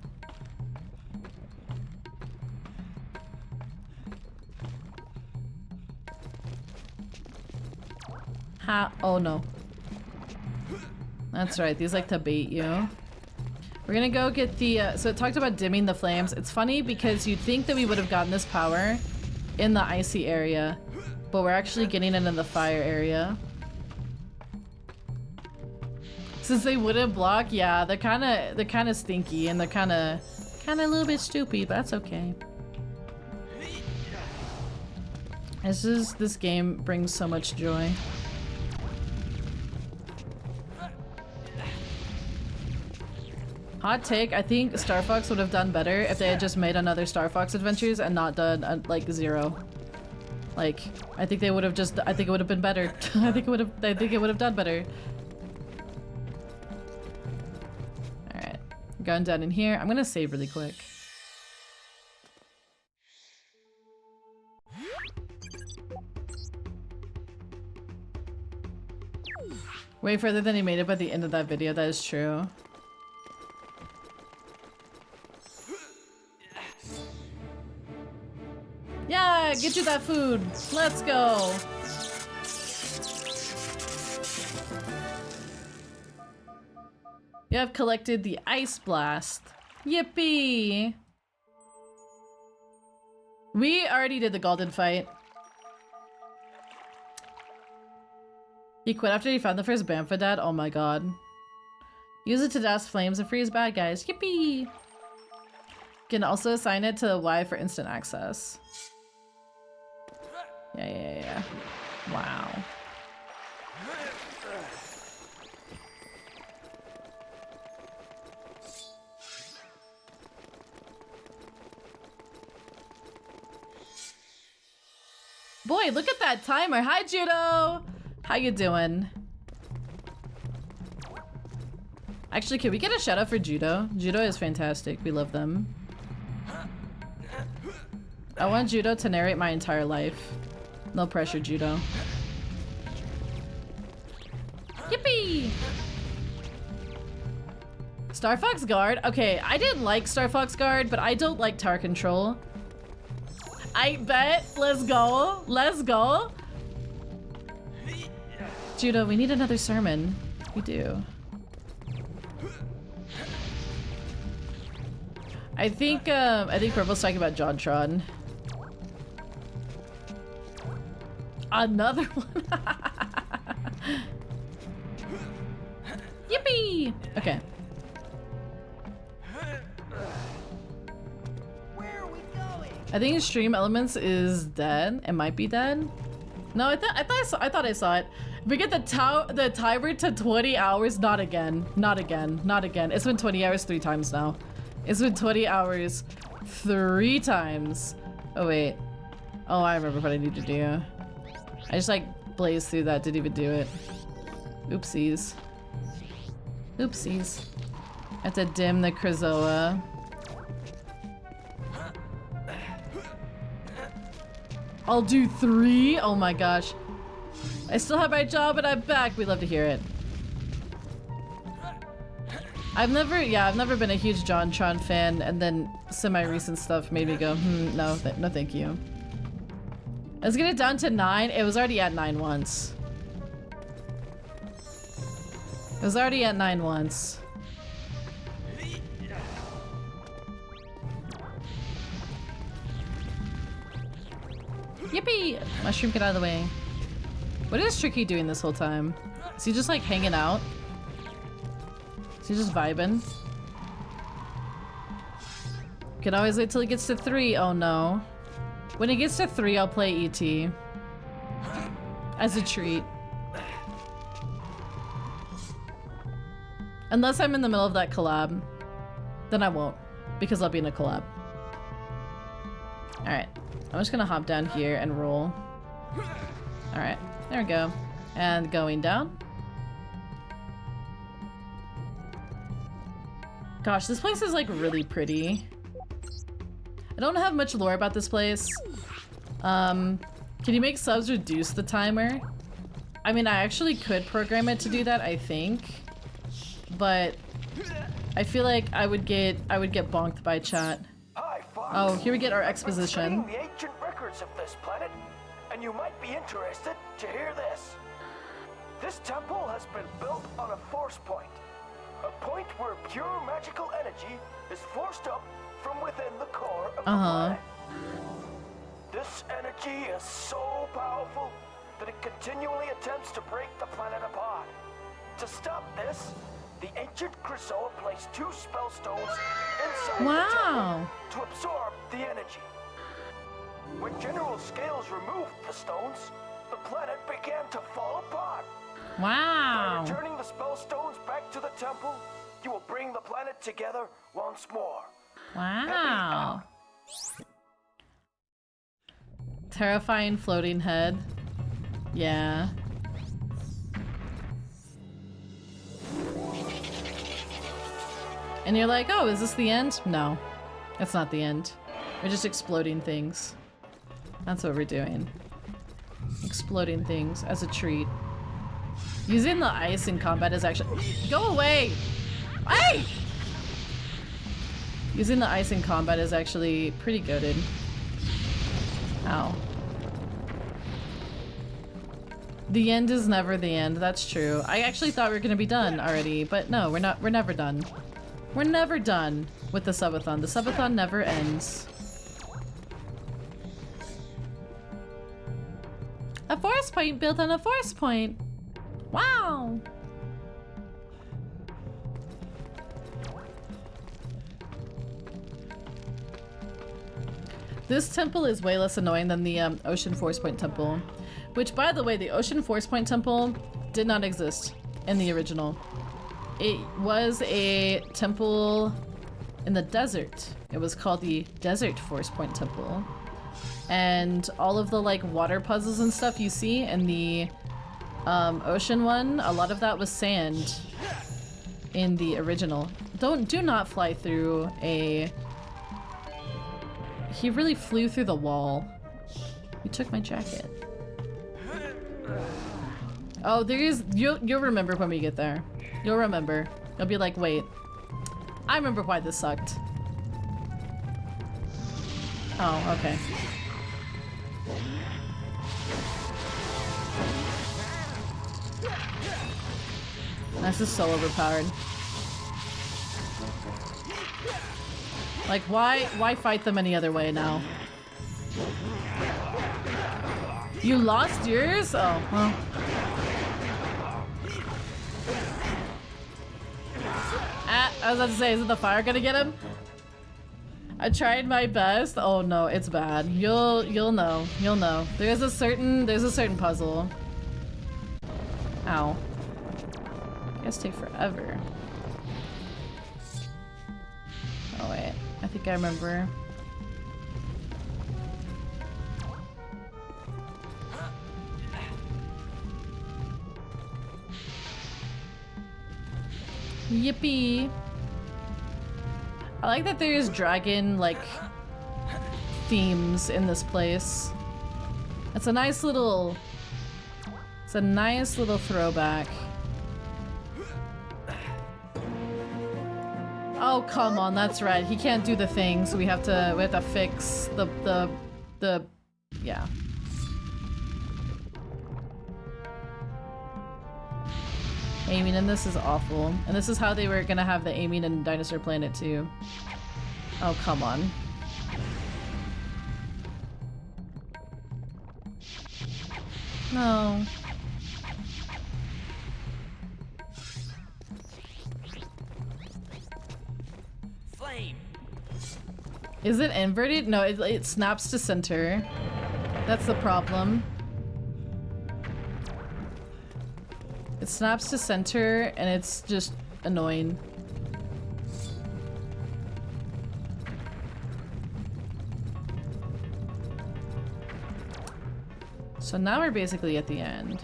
Speaker 1: Oh no. That's right, these like to bait you. We're gonna go get the, so it talked about dimming the flames. It's funny because you'd think that we would have gotten this power in the icy area, but we're actually getting it in the fire area. Since they wouldn't block, yeah, they're kind of stinky and they're kind of a little bit stupid, but that's okay. This game brings so much joy. Hot take, I think Star Fox would have done better if they had just made another Star Fox Adventures and not done like Zero. Like, I think they would have just, I think it would have been better. I think it would have done better. Alright, going down in here. I'm gonna save really quick. Way further than he made it by the end of that video, that is true. Yeah, get you that food. Let's go. You have collected the Ice Blast. Yippee! We already did the Golden fight. He quit after he found the first Bamfadad? Oh my god. Use it to douse flames and freeze bad guys. Yippee! Can also assign it to Y for instant access. Yeah. Wow. Boy, look at that timer. Hi, Judo! How you doing? Actually, can we get a shout out for Judo? Judo is fantastic. We love them. I want Judo to narrate my entire life. No pressure, Judo. Yippee! Star Fox Guard? Okay, I didn't like Star Fox Guard, but I don't like tower control. I bet. Let's go. Let's go. Judo, we need another sermon. We do. I think Purple's talking about JonTron. Another one. Yippee! Okay.
Speaker 6: Where are we going?
Speaker 1: I think Extreme Elements is dead. It might be dead. No, I thought I saw it. We get the timer to 20 hours. Not again. Not again. Not again. It's been 20 hours 3 times now. It's been 20 hours 3 times. Oh wait. Oh, I remember what I need to do. I just like blazed through that. Didn't even do it. Oopsies. Oopsies. I have to dim the Krazoa. I'll do 3. Oh my gosh. I still have my job and I'm back. We'd love to hear it. I've never been a huge JonTron fan, and then semi-recent stuff made me go, no, no thank you. Let's get it down to 9. It was already at 9 once. It was already at 9 once. Yippee! Mushroom, get out of the way. What is Tricky doing this whole time? Is he just like hanging out? Is he just vibing? Can always wait till he gets to 3. Oh no. When he gets to 3, I'll play ET. As a treat. Unless I'm in the middle of that collab. Then I won't. Because I'll be in a collab. Alright. I'm just gonna hop down here and roll. Alright. There we go. And going down. Gosh, this place is like really pretty. I don't have much lore about this place. Can you make subs reduce the timer? I mean, I actually could program it to do that, I think. But I feel like I would get bonked by chat.
Speaker 8: Hi, Fox.
Speaker 1: Oh, here we get our
Speaker 8: I've been
Speaker 1: exposition.
Speaker 8: studying the ancient records of this planet, and you might be interested to hear this. This temple has been built on a force point. A point where pure magical energy is forced up from within the core of the planet. This energy is so powerful that it continually attempts to break the planet apart. To stop this, the ancient Krazoa placed 2 spell stones inside the temple to absorb the energy. When General Scales removed the stones, the planet began to fall apart.
Speaker 1: Wow.
Speaker 8: By returning the spell stones back to the temple, you will bring the planet together once more.
Speaker 1: Wow. Terrifying floating head. Yeah. And you're like, oh, is this the end? No, it's not the end. We're just exploding things. That's what we're doing. Exploding things as a treat. Using the ice in combat is actually— Go away! Hey! Using the ice in combat is actually pretty goated. Ow. The end is never the end, that's true. I actually thought we were gonna be done already, but no, we're not. We're never done. We're never done with the subathon. The subathon never ends. A force point built on a force point. Wow. This temple is way less annoying than the Ocean Force Point Temple. Which, by the way, the Ocean Force Point Temple did not exist in the original. It was a temple in the desert. It was called the Desert Force Point Temple. And all of the like water puzzles and stuff you see in the ocean one, a lot of that was sand in the original. Do not fly through a He really flew through the wall. You took my jacket. Oh, there is. You'll remember when we get there. You'll remember. You'll be like, wait. I remember why this sucked. Oh, okay. This is so overpowered. Like, why fight them any other way now? You lost yours? Oh, well. I was about to say, isn't the fire gonna get him? I tried my best. Oh no, it's bad. You'll know. You'll know. There's a certain puzzle. Ow. You guys take forever. Oh wait, I think I remember. Yippee! I like that there's dragon, like, themes in this place. It's a nice little throwback. Oh, come on, that's right. He can't do the thing, so we have to fix the yeah. Aiming in this is awful. And this is how they were gonna have the aiming in Dinosaur Planet too. Oh, come on. No.
Speaker 7: Flame.
Speaker 1: Is it inverted? No, it snaps to center. That's the problem. It snaps to center and it's just annoying. So now we're basically at the end.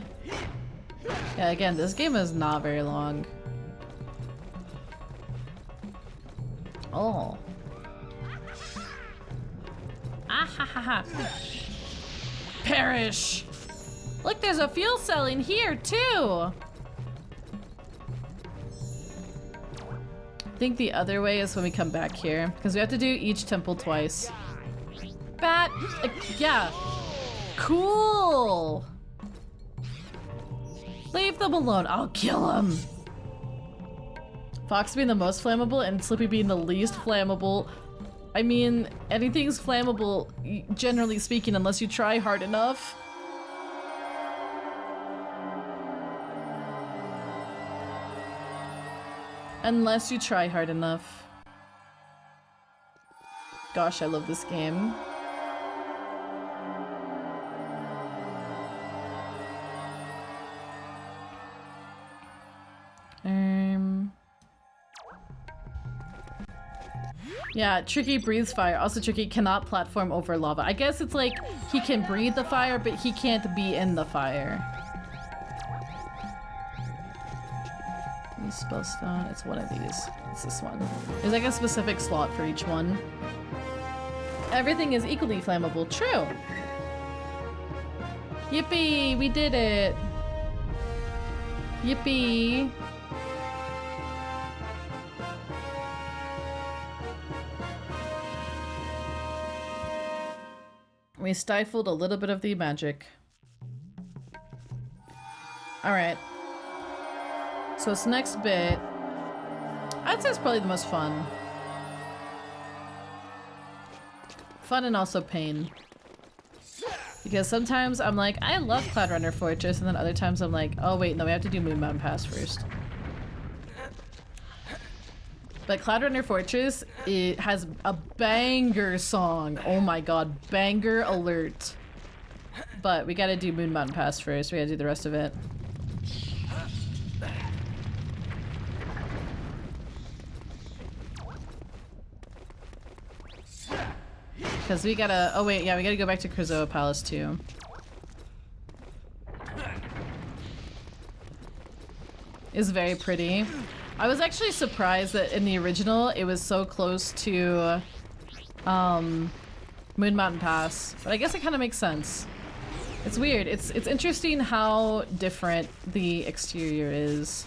Speaker 1: Yeah, again, this game is not very long. Oh. Ah ha ha ha. Perish! Look, there's a fuel cell in here too! I think the other way is when we come back here, because we have to do each temple twice. Bat! Yeah! Cool! Leave them alone, I'll kill them! Fox being the most flammable and Slippy being the least flammable. I mean, anything's flammable, generally speaking, unless you try hard enough. Unless you try hard enough. Gosh, I love this game. Yeah, Tricky breathes fire. Also, Tricky cannot platform over lava. I guess it's like he can breathe the fire, but he can't be in the fire. Spellstone. It's one of these. It's this one. There's like a specific slot for each one. Everything is equally flammable. True. Yippee! We did it. Yippee! We stifled a little bit of the magic. Alright. So this next bit, I'd say it's probably the most fun. Fun and also pain. Because sometimes I'm like, I love Cloud Runner Fortress, and then other times I'm like, oh wait, no, we have to do Moon Mountain Pass first. But Cloud Runner Fortress, it has a banger song. Oh my god, banger alert. But we gotta do Moon Mountain Pass first, we gotta do the rest of it. Because we gotta, oh wait, yeah, we gotta go back to Krazoa Palace too. It's very pretty. I was actually surprised that in the original it was so close to Moon Mountain Pass. But I guess it kind of makes sense. It's weird. It's interesting how different the exterior is.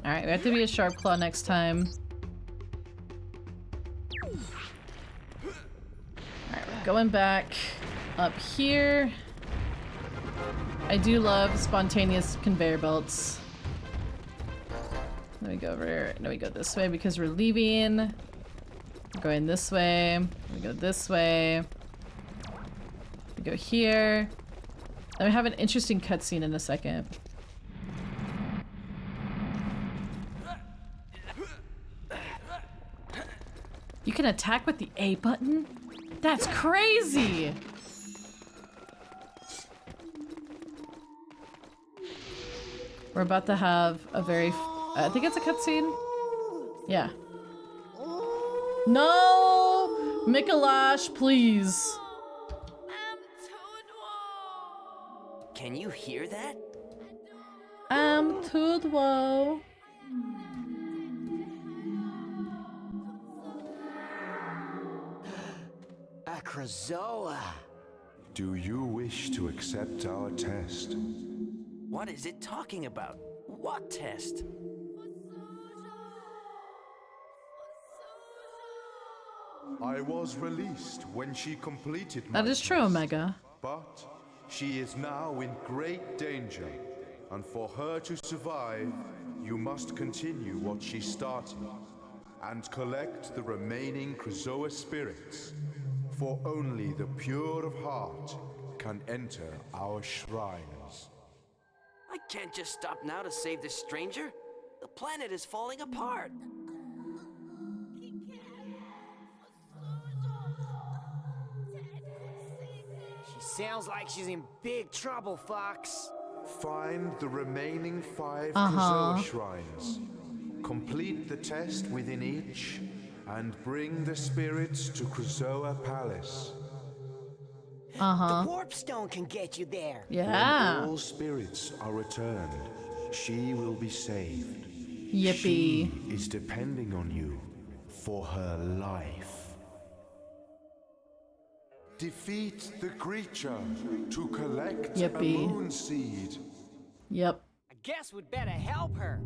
Speaker 1: Alright, we have to be a Sharp Claw next time. Alright, we're going back up here. I do love spontaneous conveyor belts. Let me go over. No, we go this way because we're leaving. We're going this way. We go this way. We go here. Then we have an interesting cutscene in a second. You can attack with the A button? That's crazy! We're about to have a very... I think it's a cutscene? Yeah. No! Mikolash, please.
Speaker 7: Can you hear that?
Speaker 1: Tudwo.
Speaker 7: A Krazoa.
Speaker 3: Do you wish to accept our test?
Speaker 4: What is it talking about? What test?
Speaker 3: I was released when she completed my
Speaker 1: That is true,
Speaker 3: test,
Speaker 1: Omega.
Speaker 3: But she is now in great danger, and for her to survive, you must continue what she started and collect the remaining Krazoa spirits, for only the pure of heart can enter our shrines.
Speaker 4: I can't just stop now to save this stranger. The planet is falling apart.
Speaker 7: She sounds like she's in big trouble, Fox.
Speaker 3: Find the remaining 5 Krazoa shrines. Complete the test within each, and bring the spirits to Krazoa Palace.
Speaker 7: The warp stone can get you there.
Speaker 1: Yeah.
Speaker 3: When all spirits are returned, she will be saved.
Speaker 1: Yippee.
Speaker 3: She is depending on you for her life. Defeat the creature to collect
Speaker 1: Yippee.
Speaker 3: a moon seed.
Speaker 1: Yep.
Speaker 7: I guess we'd better help her.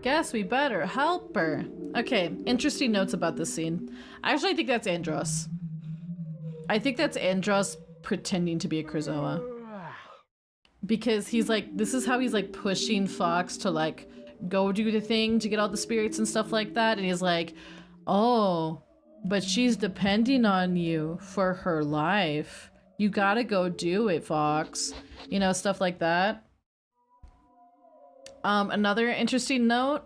Speaker 1: Guess we better help her. Okay, interesting notes about this scene. I actually think that's Andros. I think that's Andros pretending to be a Krazoa. Because he's like, this is how he's like pushing Fox to like go do the thing to get all the spirits and stuff like that. And he's like, oh, but she's depending on you for her life. You gotta go do it, Fox. You know, stuff like that. Another interesting note.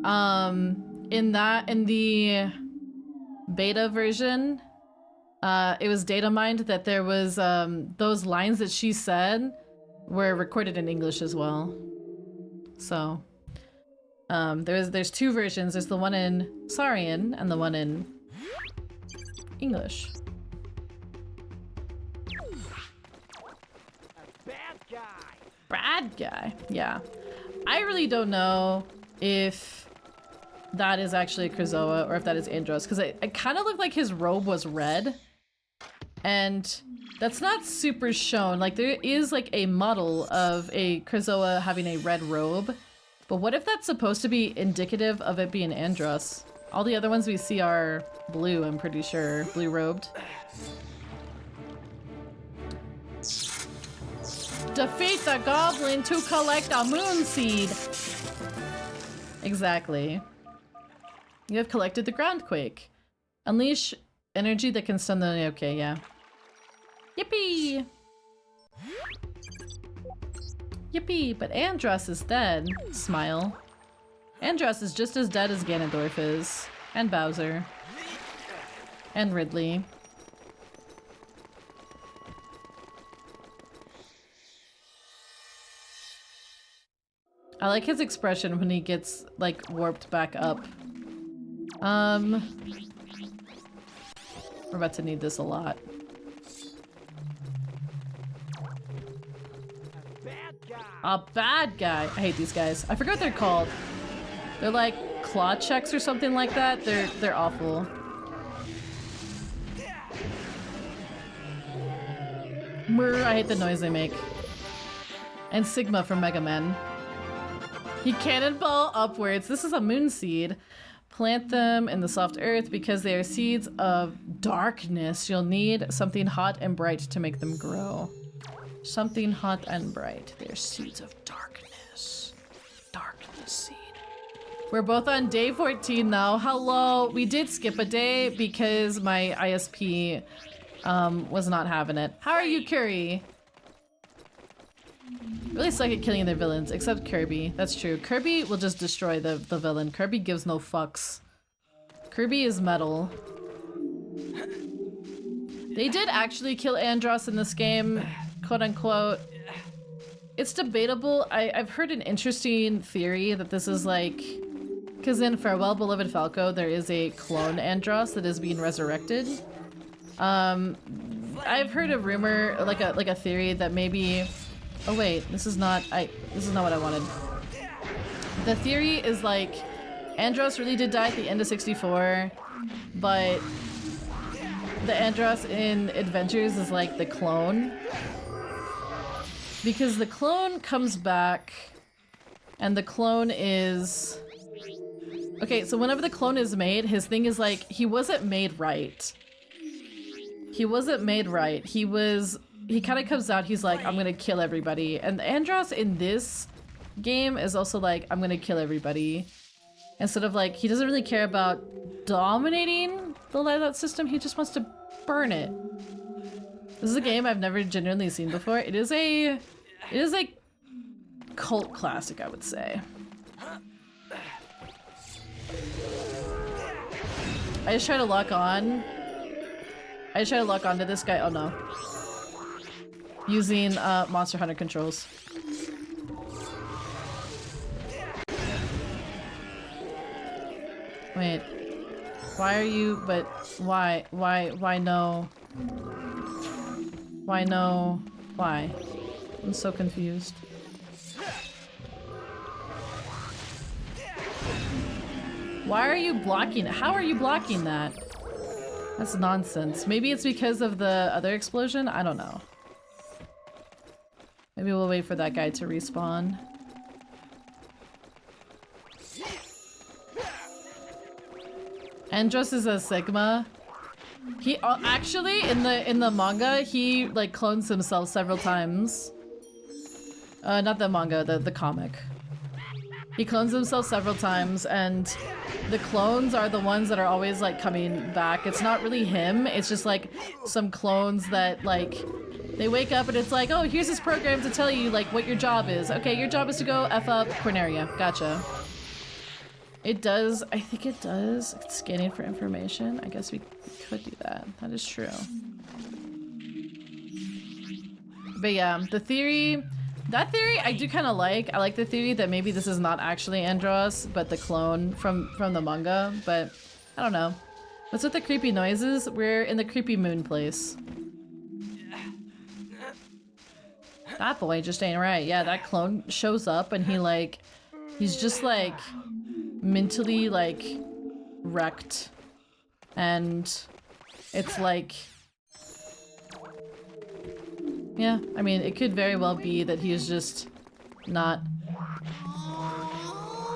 Speaker 1: In the beta version, it was data mined that there was those lines that she said were recorded in English as well. So there's 2 versions. There's the one in Saurian and the one in English. Bad guy. Yeah. I really don't know if that is actually a Krazoa or if that is Andros, because it kind of looked like his robe was red. And that's not super shown. Like, there is like a model of a Krazoa having a red robe. But what if that's supposed to be indicative of it being Andros? All the other ones we see are blue, I'm pretty sure. Blue robed. Defeat the goblin to collect a moon seed. Exactly. You have collected the groundquake. Unleash energy that can stun the... Okay, yeah. Yippee! Yippee, but Andros is dead. Smile. Andros is just as dead as Ganondorf is. And Bowser. And Ridley. I like his expression when he gets, like, warped back up. We're about to need this a lot.
Speaker 7: Bad guy.
Speaker 1: A bad guy. I hate these guys. I forgot what they're called. They're like claw checks or something like that. They're awful. Brr, I hate the noise they make. And Sigma from Mega Man. You cannonball upwards. This is a moon seed. Plant them in the soft earth because they are seeds of darkness. You'll need something hot and bright to make them grow. Something hot and bright. They're seeds of darkness. Darkness seed. We're both on day 14 now. Hello. We did skip a day because my ISP was not having it. How are you, Curry? Really suck at killing their villains, except Kirby. That's true. Kirby will just destroy the villain. Kirby gives no fucks. Kirby is metal. They did actually kill Andross in this game, quote unquote. It's debatable. I've heard an interesting theory that this is like... Because in Farewell Beloved Falco, there is a clone Andross that is being resurrected. I've heard a rumor, like a theory that maybe... Oh wait, this is not what I wanted. The theory is like, Andross really did die at the end of 64, but the Andross in Adventures is like the clone. Because the clone comes back, and the clone is... Okay, so whenever the clone is made, his thing is like, he wasn't made right. He wasn't made right. He kind of comes out, he's like, I'm gonna kill everybody. And Andross in this game is also like, I'm gonna kill everybody. Instead of like, he doesn't really care about dominating the Light system, he just wants to burn it. This is a game I've never genuinely seen before. It is a cult classic, I would say. I just try to lock on. I just try to lock onto this guy. Oh no. Using Monster Hunter controls. Wait. Why are you, but why no? Why no? Why? I'm so confused. Why are you blocking it? How are you blocking that? That's nonsense. Maybe it's because of the other explosion? I don't know. Maybe we'll wait for that guy to respawn. Andross is a Sigma. He actually in the manga he like clones himself several times. Not the manga, the comic. He clones himself several times, and the clones are the ones that are always like coming back. It's not really him. It's just like some clones that like. They wake up and it's like, oh, here's this program to tell you like what your job is. Okay, your job is to go F up Corneria. Gotcha. It does, I think it does. It's scanning for information. I guess we could do that. That is true. But yeah, the theory, that theory I do kind of like. I like the theory that maybe this is not actually Andross, but the clone from the manga. But I don't know. What's with the creepy noises? We're in the creepy moon place. That boy just ain't right. Yeah, that clone shows up and he's just like mentally like wrecked. And it's like, yeah, I mean, it could very well be that he's just not.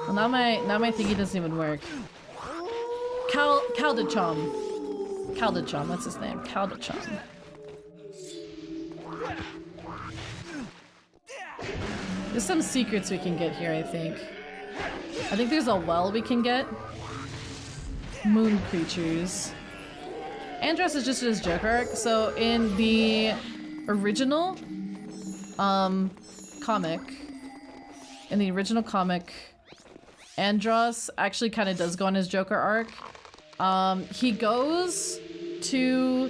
Speaker 1: Well, now my thingy doesn't even work. Kaldachom. Kaldachom, that's his name. Kaldachom. There's some secrets we can get here, I think. I think there's a well we can get. Moon creatures. Andross is just his Joker arc. So in the original comic, Andross actually kind of does go on his Joker arc. He goes to,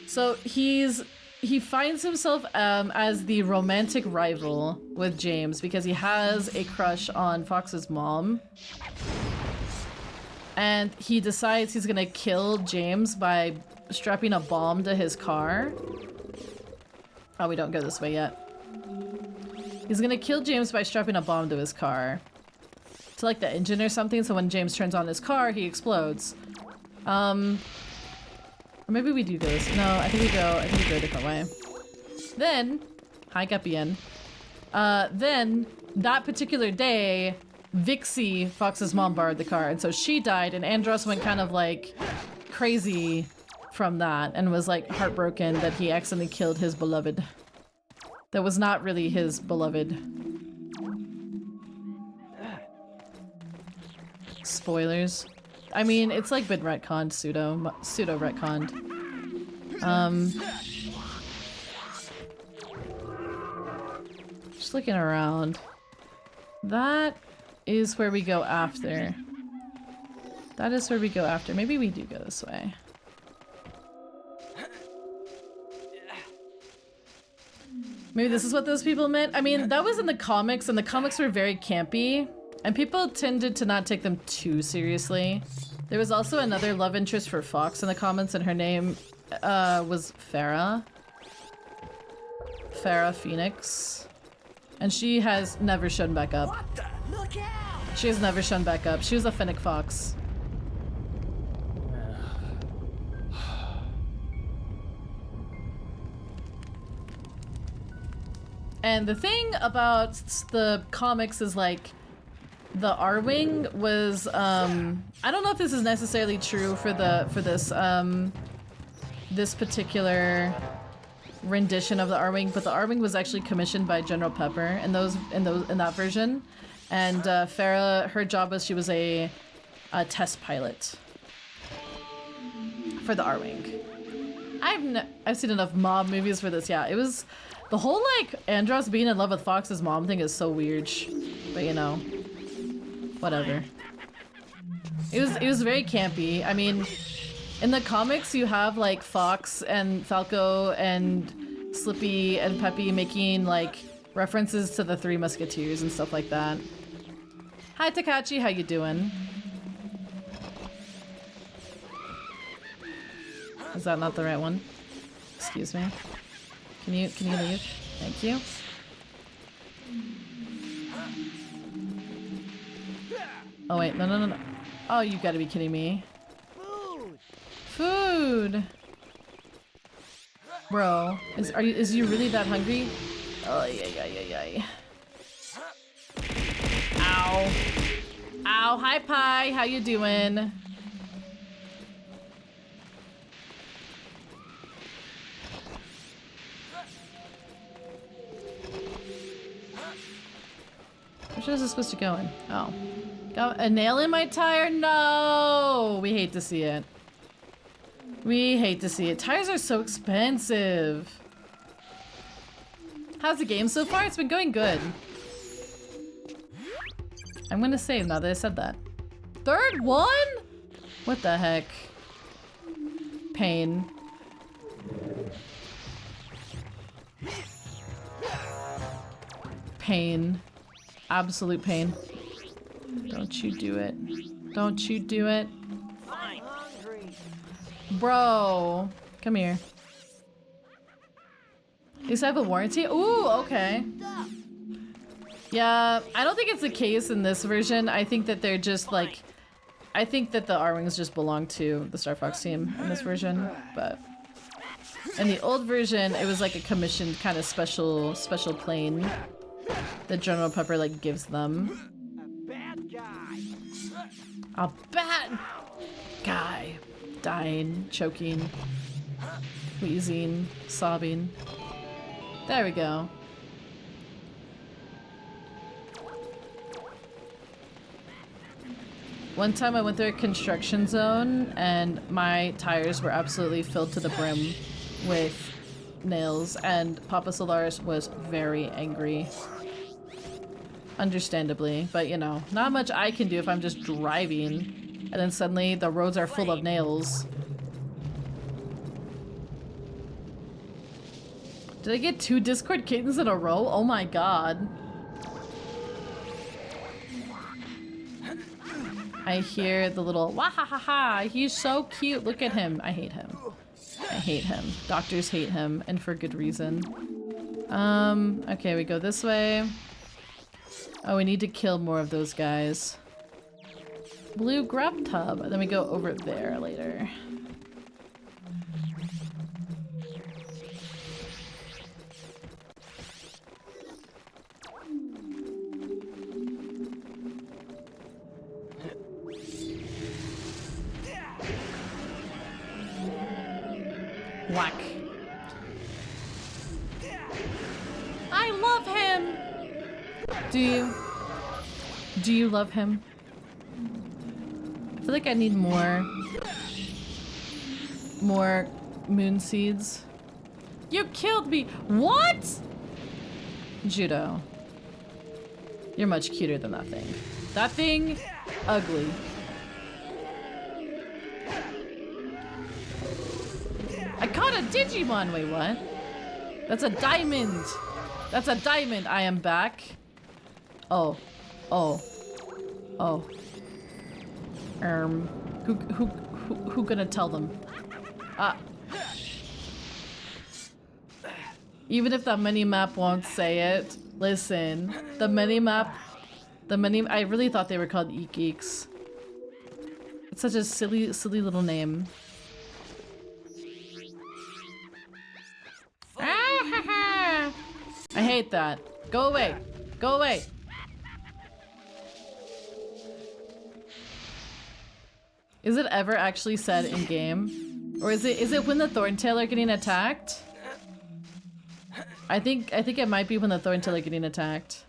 Speaker 1: so he finds himself as the romantic rival with James because he has a crush on Fox's mom. And he decides he's gonna kill James by strapping a bomb to his car. Oh, we don't go this way yet. He's gonna kill James by strapping a bomb to his car. To like the engine or something, so when James turns on his car, he explodes. Or maybe we do this. No, I think we go a different way. Then, hi Guppien. Then, that particular day, Vixie, Fox's mom, borrowed the car, and so she died, and Andros went kind of like crazy from that, and was like heartbroken that he accidentally killed his beloved. That was not really his beloved. Spoilers. I mean, it's like been retconned, pseudo retconned. Just looking around. That is where we go after. That is where we go after. Maybe we do go this way. Maybe this is what those people meant? I mean, that was in the comics, and the comics were very campy, and people tended to not take them too seriously. There was also another love interest for Fox in the comments, and her name was Farah. Farah Phoenix. And she has never shown back up.
Speaker 7: What the? Look out!
Speaker 1: She has never shown back up. She was a Fennec Fox. And the thing about the comics is like the R-Wing was I don't know if this is necessarily true for this this particular rendition of the R-Wing, but the R-Wing was actually commissioned by General Pepper in that version. And Farah, her job was she was a test pilot for the R-Wing. I've seen enough mob movies for this. Yeah, it was the whole like Andros being in love with Fox's mom thing is so weird, but you know, whatever. It was very campy. I mean, in the comics you have like Fox and Falco and Slippy and Peppy making like references to the Three Musketeers and stuff like that. Hi Takachi, how you doing? Is that not the right one? Excuse me. Can you leave? Thank you. Oh wait, no. Oh, you gotta be kidding me. Food! Bro, is you really that hungry? Oh yeah. Ow. Ow, hi Pie, how you doing? Which is this supposed to go in? Oh. Got a nail in my tire? No! We hate to see it. We hate to see it. Tires are so expensive. How's the game so far? It's been going good. I'm gonna save now that I said that. Third one? What the heck? Pain. Pain. Absolute pain. Don't you do it. Don't you do it.
Speaker 7: I'm hungry.
Speaker 1: Bro. Come here. These have a warranty? Ooh, okay. Yeah, I don't think it's the case in this version. I think that they're just like... I think that the R-Wings just belong to the Star Fox team in this version, but... In the old version, it was like a commissioned kind of special plane that General Pepper like gives them.
Speaker 7: A bad guy.
Speaker 1: A bad guy. Dying, choking, wheezing, sobbing. There we go. One time I went through a construction zone and my tires were absolutely filled to the brim with nails, and Papa Solaris was very angry. Understandably, but you know, not much I can do if I'm just driving and then suddenly the roads are full of nails. Did I get 2 Discord kittens in a row? Oh my god. I hear the little wahahaha, he's so cute, look at him. I hate him. I hate him. Doctors hate him, and for good reason. Okay, we go this way. Oh, we need to kill more of those guys. Blue grub tub. And then we go over there later. Whack. I love him! Do you? Do you love him? I feel like I need more moon seeds. You killed me! What? Judo. You're much cuter than that thing. That thing? Ugly. I caught a Digimon! Wait, what? That's a diamond! That's a diamond! I am back. Oh. Oh. Oh. Who gonna tell them? Even if that mini-map won't say it, listen. The mini-map... I really thought they were called Geeks. It's such a silly little name. I hate that. Go away. Go away. Is it ever actually said in game? Or is it when the Thorntail are getting attacked? I think it might be when the Thorntail are getting attacked.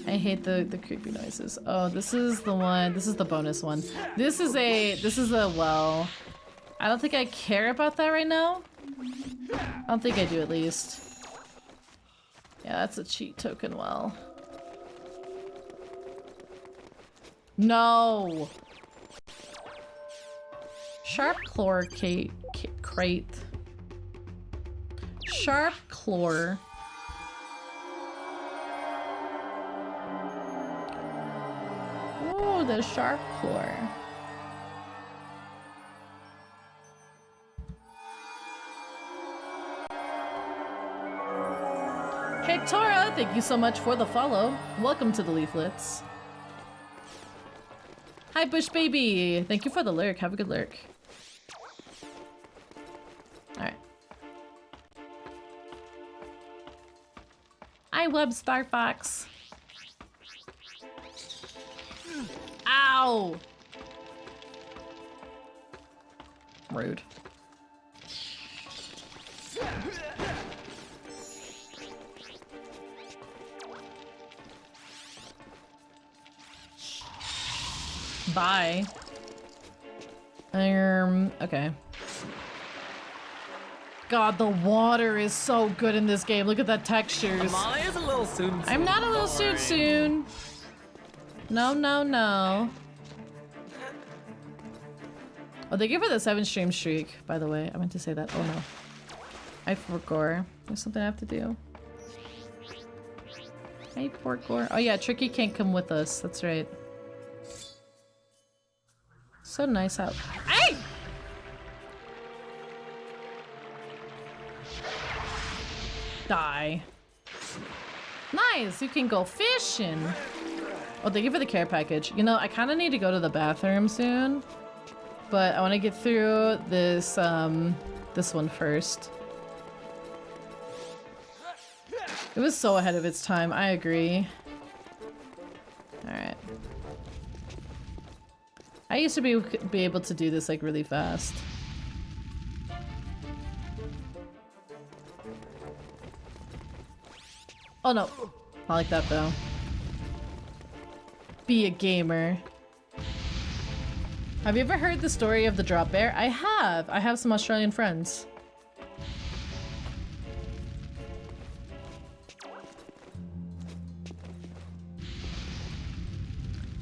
Speaker 1: I hate the creepy noises. Oh, this is the one. This is the bonus one. This is a well. I don't think I care about that right now. I don't think I do, at least. Yeah, that's a cheat token well. No! Sharp claw crate. Sharp claw. Ooh, the sharp claw. Hectora, thank you so much for the follow. Welcome to the leaflets. Hi, Bush Baby. Thank you for the lurk. Have a good lurk. Alright. Hi, Web Star Fox. Ow! Rude. Bye. Okay. God, the water is so good in this game. Look at the textures.
Speaker 9: Molly is a little soon.
Speaker 1: I'm not a little soon. No, no, no. Oh, thank you for the 7-stream streak, by the way. I meant to say that. Oh no. I forgot. There's something I have to do. I forgot. Oh yeah, Tricky can't come with us. That's right. So nice out. Hey! Die. Nice, you can go fishing. Oh, thank you for the care package. You know, I kind of need to go to the bathroom soon, but I want to get through this this one first. It was so ahead of its time. I agree. All right. I used to be able to do this like really fast. Oh no, not like that though. Be a gamer. Have you ever heard the story of the drop bear? I have. I have some Australian friends.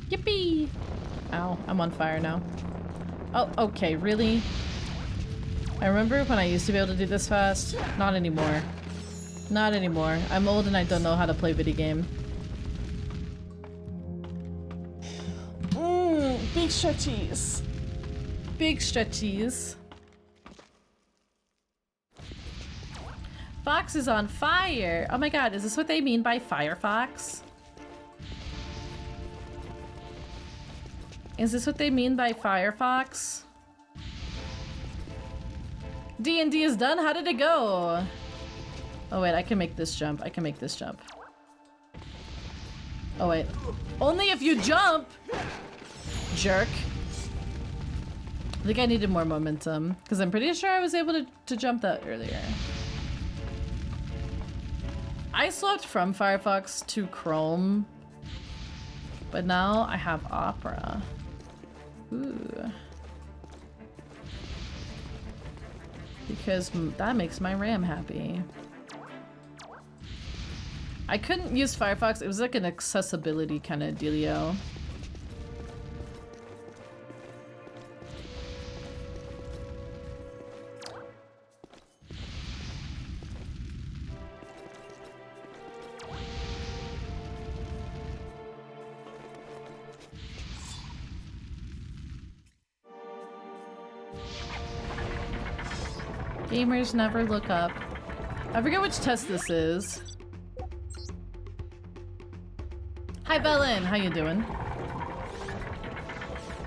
Speaker 1: Yippee! Ow, I'm on fire now. Oh, okay, really? I remember when I used to be able to do this fast. Not anymore. Not anymore. I'm old and I don't know how to play video game. Big stretchies. Big stretchies. Firefox is on fire. Oh my god, is this what they mean by Firefox? Is this what they mean by Firefox? D&D is done? How did it go? Oh wait, I can make this jump. I can make this jump. Oh wait. Only if you jump! Jerk. I think I needed more momentum, because I'm pretty sure I was able to jump that earlier. I swapped from Firefox to Chrome, but now I have Opera. Ooh. Because that makes my RAM happy. I couldn't use Firefox, it was like an accessibility kind of dealio. Gamers never look up. I forget which test this is. Hi Bellin, how you doing?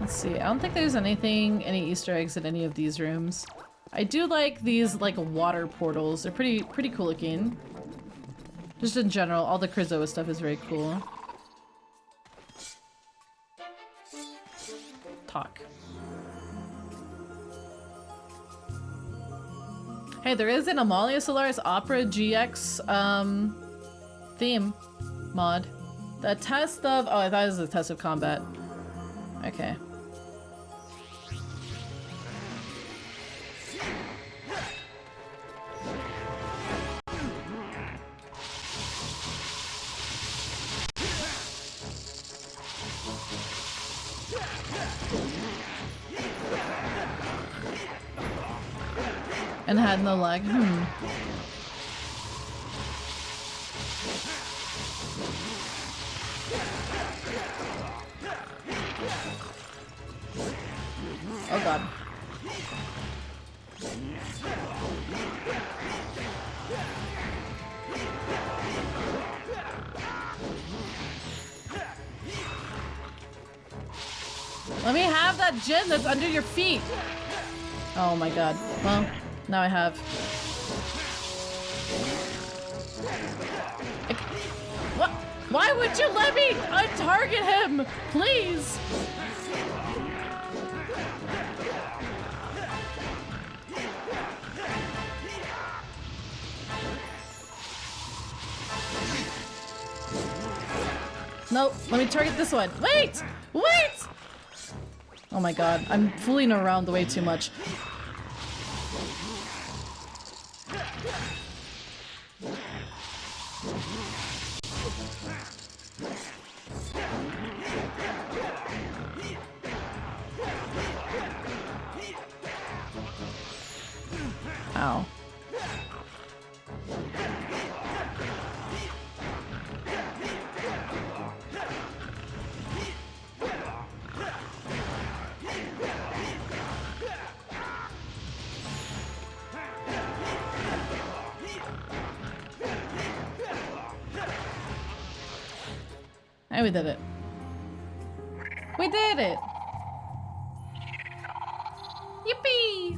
Speaker 1: Let's see, I don't think there's anything, any Easter eggs in any of these rooms. I do like these like water portals. They're pretty cool looking. Just in general, all the Krizoa stuff is very cool. Talk. Hey, there is an Amalia Solaris Opera GX theme mod. The test of... Oh, I thought it was the test of combat. Okay. And had no lag. Oh god. Let me have that gem that's under your feet. Oh my god. Well, now I have. What? Why would you let me untarget him? Please. Nope, let me target this one. Wait! Wait! Oh my god, I'm fooling around way too much. Ow. Hey, we did it. We did it! Yippee!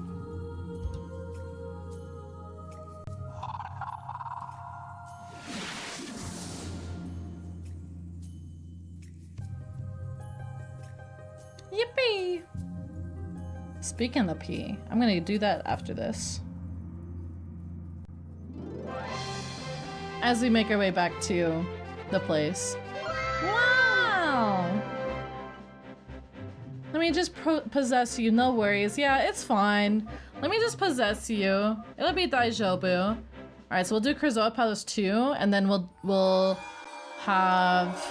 Speaker 1: Yippee! Speaking of P, I'm gonna do that after this. As we make our way back to the place. Wow! Let me just possess you, no worries. Yeah, it's fine. Let me just possess you. It'll be Daijobu. Alright, so we'll do Krizoa Palace 2, and then we'll have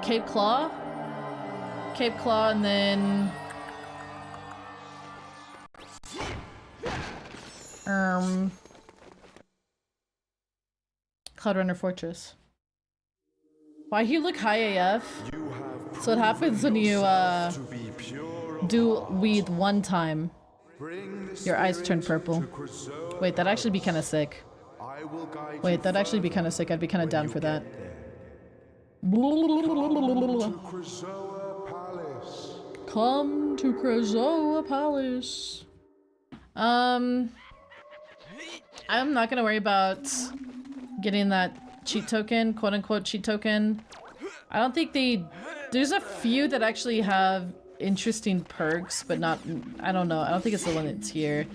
Speaker 1: Cape Claw. Cape Claw, and then Cloudrunner Fortress. Why you look high AF? So what happens when you do weed one time? Your eyes turn purple. Wait, that'd actually be kind of sick.
Speaker 3: I will guide
Speaker 1: Wait,
Speaker 3: you
Speaker 1: that'd actually be
Speaker 3: further
Speaker 1: kind of sick. I'd be kind of
Speaker 3: when
Speaker 1: down
Speaker 3: you
Speaker 1: for that.
Speaker 3: get there. To Krazoa Palace.
Speaker 1: Come to Krazoa Palace. I'm not gonna worry about getting that cheat token, quote unquote cheat token. I don't think there's a few that actually have interesting perks, but not, I don't know. I don't think it's the one that's here.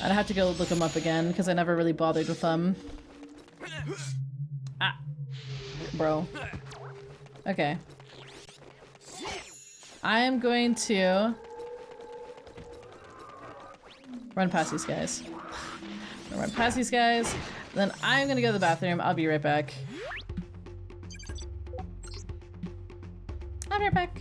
Speaker 1: I'd have to go look them up again because I never really bothered with them. Ah, bro. Okay. I am going to run past these guys. Run past these guys. Then I'm gonna go to the bathroom. I'll be right back. I'll be right back.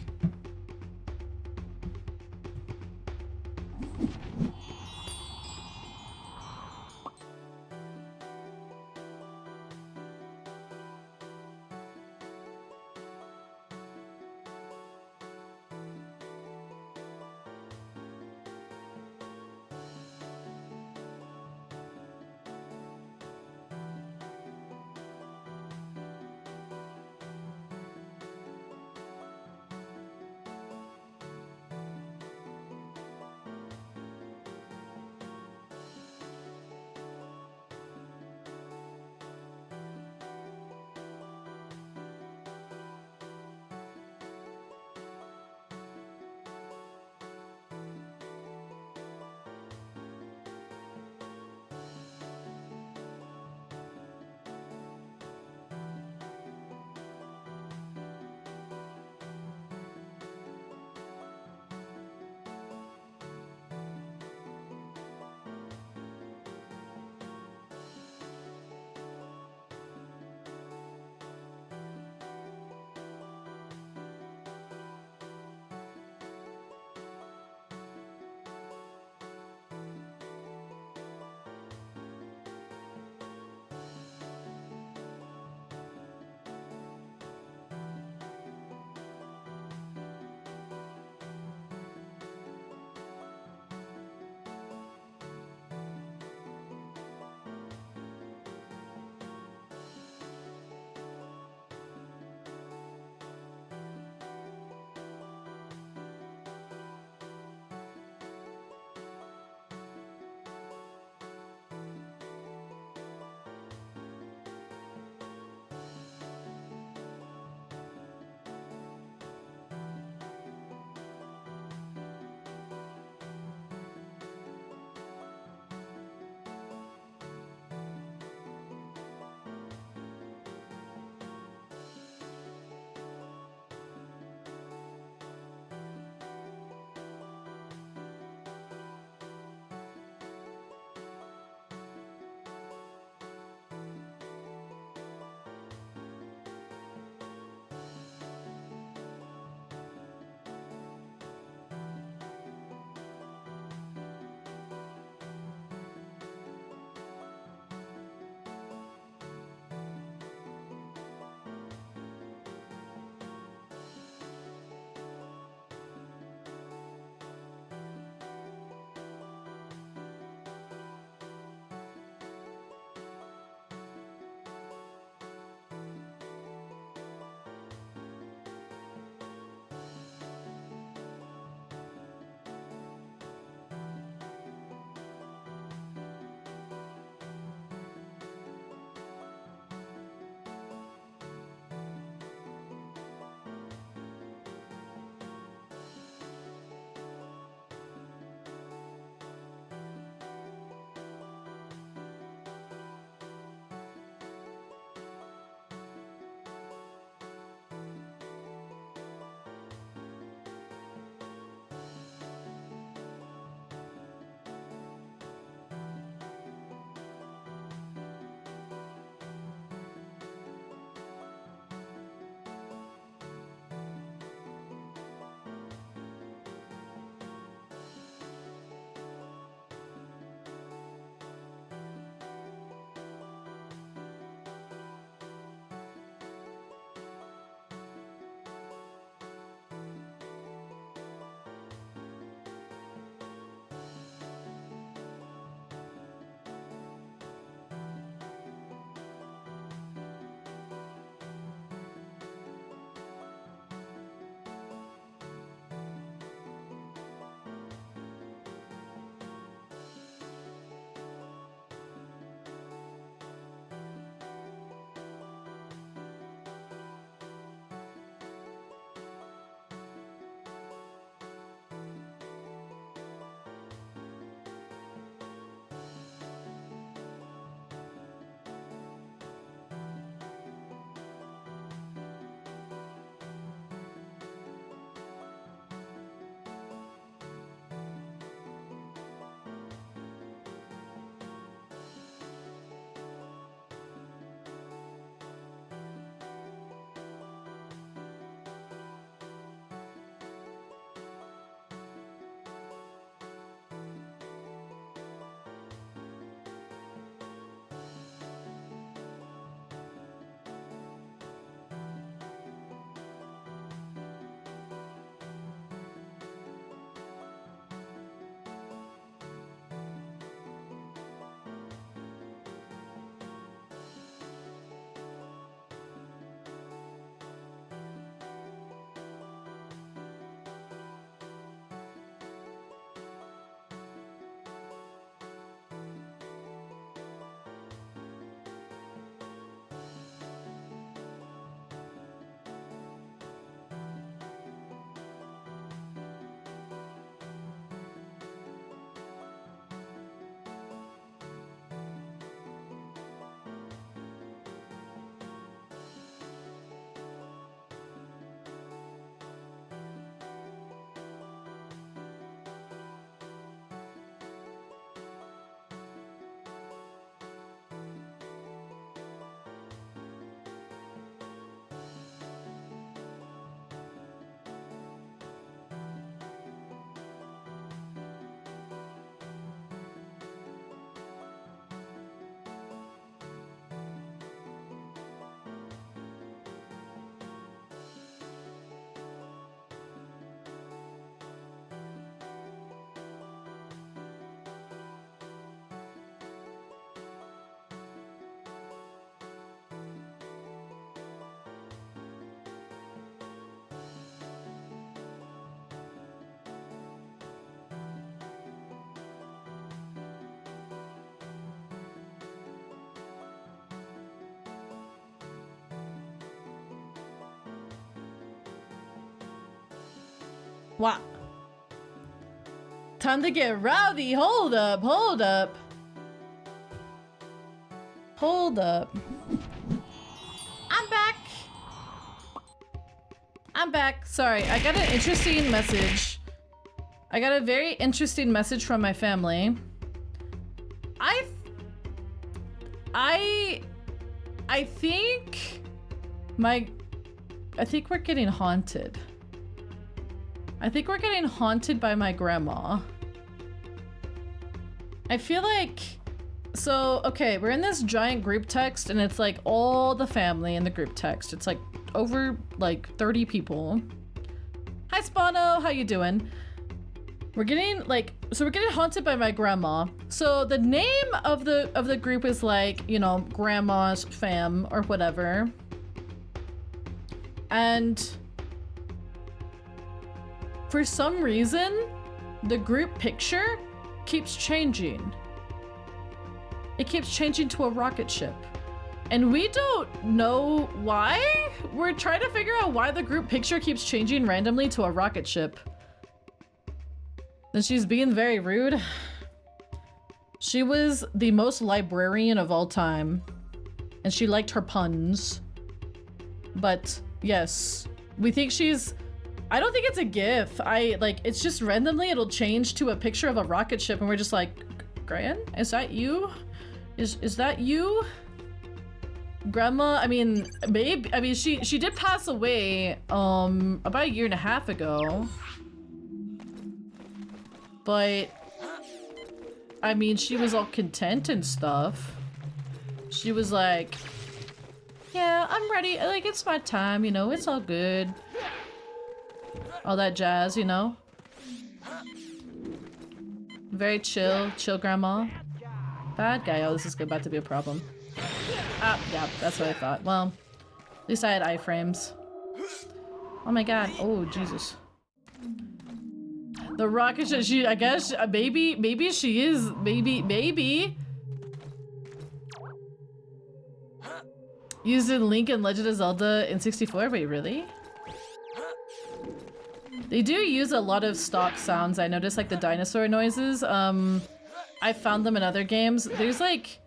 Speaker 1: What? Time to get rowdy. Hold up, hold up. Hold up. I'm back. I'm back. Sorry, I got an interesting message. I got a very interesting message from my family. I think we're getting haunted. I think we're getting haunted by my grandma. I feel like, so, okay, we're in this giant group text and it's like all the family in the group text. It's like over like 30 people. Hi Spano, how you doing? We're getting haunted by my grandma. So the name of the group is like, you know, grandma's fam or whatever. And for some reason, the group picture keeps changing. It keeps changing to a rocket ship. And we don't know why. We're trying to figure out why the group picture keeps changing randomly to a rocket ship. And she's being very rude. She was the most librarian of all time. And she liked her puns. But yes, we think she's, I don't think it's a GIF. It's just randomly it'll change to a picture of a rocket ship and we're just like, Gran, is that you? Is that you? Grandma, I mean, maybe, I mean, she did pass away, about a year and a half ago. But, I mean, she was all content and stuff. She was like, yeah, I'm ready. Like, it's my time, you know, it's all good. All that jazz, you know? Very chill grandma. Bad guy. Oh, this is about to be a problem. Ah, yeah, that's what I thought. Well, at least I had iframes. Oh my god. Oh, Jesus. The rocket ship, I guess, maybe she is, maybe. Used in Link and Legend of Zelda in 64? Wait, really? They do use a lot of stock sounds. I noticed, like, the dinosaur noises. I found them in other games. There's, like...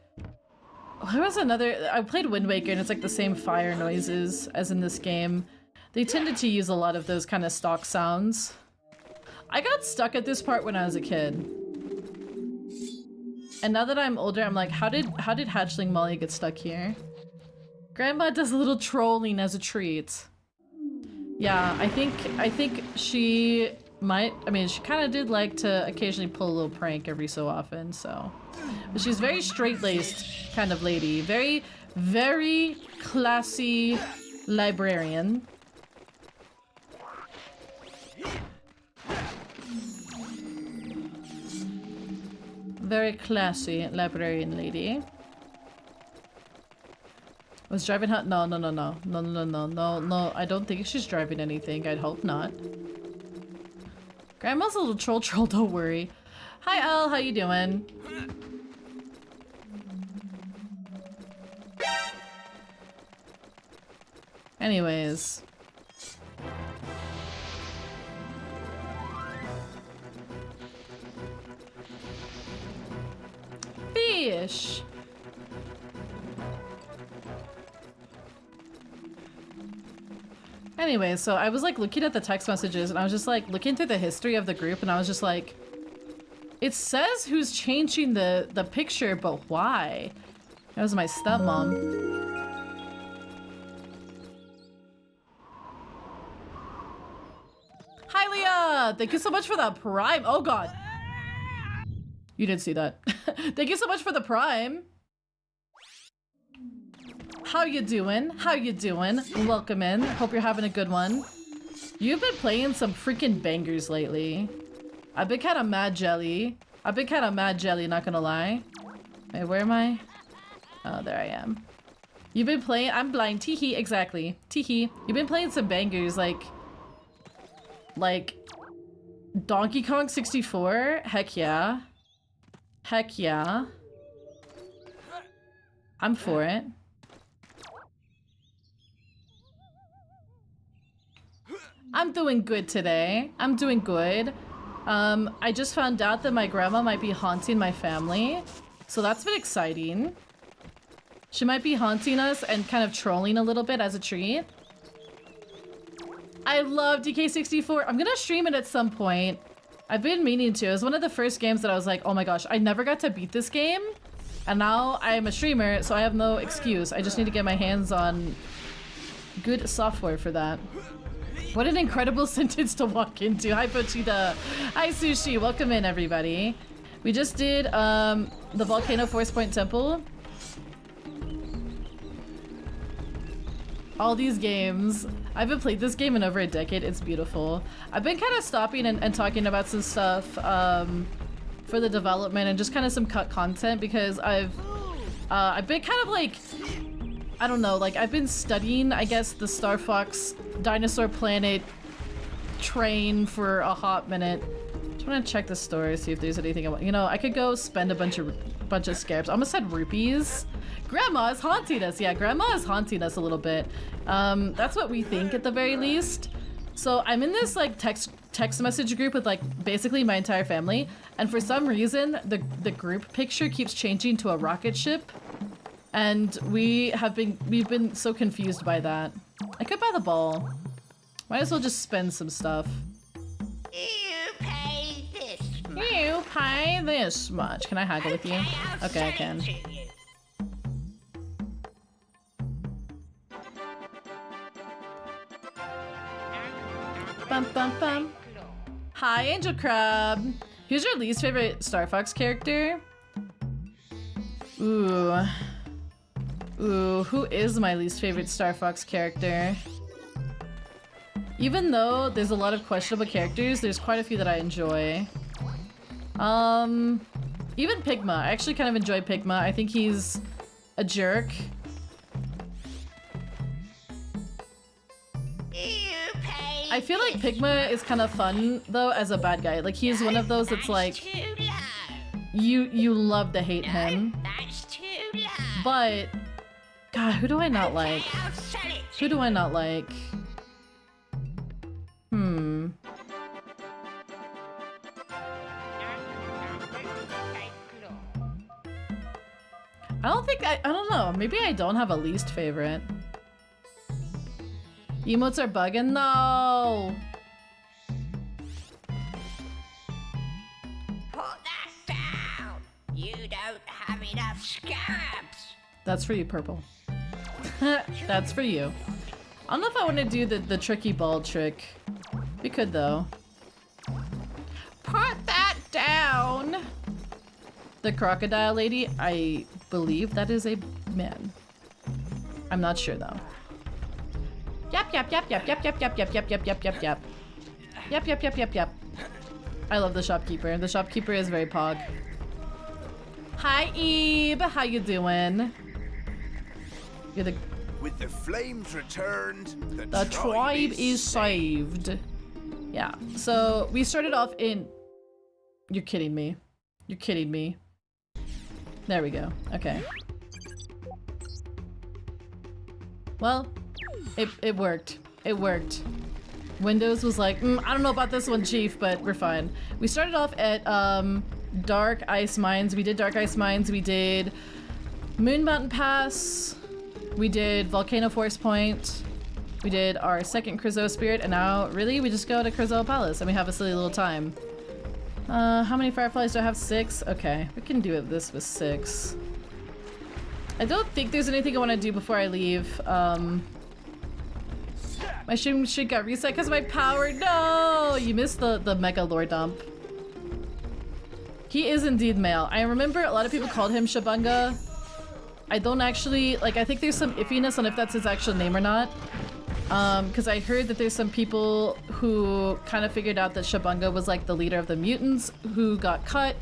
Speaker 1: There was another... I played Wind Waker, and it's, like, the same fire noises as in this game. They tended to use a lot of those kind of stock sounds. I got stuck at this part when I was a kid. And now that I'm older, I'm like, how did Hatchling Molly get stuck here? Grandma does a little trolling as a treat. Yeah, I think she might, I mean, she kind of did like to occasionally pull a little prank every so often, so. But she's very straight-laced kind of lady. Very, very classy librarian. Very classy librarian lady. Was driving her? No. I don't think she's driving anything. I'd hope not. Grandma's a little troll, don't worry. Hi, Elle, how you doing? Anyways. Fish! Anyway, so I was like looking at the text messages and I was just like looking through the history of the group and I was just like, it says who's changing the picture, but why? That was my stepmom. Hi Leah! Thank you so much for the Prime. Oh god. You did see that. Thank you so much for the Prime. How you doing? How you doing? Welcome in. Hope you're having a good one. You've been playing some freaking bangers lately. I've been kind of mad jelly. Not gonna lie. Wait, where am I? Oh, there I am. You've been playing- I'm blind. Teehee, exactly. Teehee. You've been playing some bangers like Donkey Kong 64? Heck yeah. Heck yeah. I'm for it. I'm doing good today. I'm doing good. I just found out that my grandma might be haunting my family. So that's been exciting. She might be haunting us and kind of trolling a little bit as a treat. I love DK64. I'm gonna stream it at some point. I've been meaning to. It was one of the first games that I was like, oh my gosh, I never got to beat this game. And now I'm a streamer, so I have no excuse. I just need to get my hands on good software for that. What an incredible sentence to walk into. Hi, Pochita. Hi, Sushi. Welcome in, everybody. We just did the Volcano Force Point Temple. All these games. I haven't played this game in over a decade. It's beautiful. I've been kind of stopping and talking about some stuff for the development and just kind of some cut content because I've been kind of like, I don't know, like I've been studying, I guess, the Star Fox Dinosaur Planet train for a hot minute. Just want to check the store, see if there's anything I want. You know, I could go spend a bunch of scarabs. I almost said rupees. Grandma is haunting us. Yeah, Grandma is haunting us a little bit. That's what we think at the very least. So I'm in this like text message group with like basically my entire family, and for some reason the group picture keeps changing to a rocket ship, and we've been so confused by that. I could buy the ball. Might as well just spend some stuff.
Speaker 2: You pay this much.
Speaker 1: You pay this much. Can I haggle with you? Okay, I can. Bum, bum, bum. Hi, Angel Crab. Who's your least favorite Star Fox character? Ooh. Ooh, who is my least favorite Star Fox character? Even though there's a lot of questionable characters, there's quite a few that I enjoy. Even Pigma. I actually kind of enjoy Pigma. I think he's a jerk. I feel like Pigma is kind of fun though as a bad guy. Like he's one of those that's like you love to hate him. But God, who do I not like? Who do I not like? I don't know. Maybe I don't have a least favorite. Emotes are bugging? No!
Speaker 2: Put that down. You don't have enough scabs.
Speaker 1: That's for you, Purple. That's for you. I don't know if I want to do the tricky ball trick. We could though. Put that down! The crocodile lady, I believe that is a man. I'm not sure though. Yap yap yap yap yap yap yap yap yap yap yap yap yap. Yap yap yap yap yap. I love the shopkeeper. The shopkeeper is very pog. Hi Ebe, how you doing? You're the
Speaker 9: With the flames returned,
Speaker 1: the tribe is saved. Yeah. So we started off in. You're kidding me. You're kidding me. There we go. Okay. Well. It worked. It worked. Windows was like, I don't know about this one, Chief, but we're fine. We started off at Dark Ice Mines. We did Dark Ice Mines. We did Moon Mountain Pass. We did Volcano Force Point. We did our second Krizoa Spirit, and now really we just go to Krizoa Palace and we have a silly little time. How many fireflies do I have? 6? Okay, we can do this with 6. I don't think there's anything I want to do before I leave. My stream should got reset because of my power. No! You missed the mega lore dump. He is indeed male. I remember a lot of people called him Shabunga. I don't actually, like, I think there's some iffiness on if that's his actual name or not. Because I heard that there's some people who kind of figured out that Shabunga was like the leader of the mutants who got cut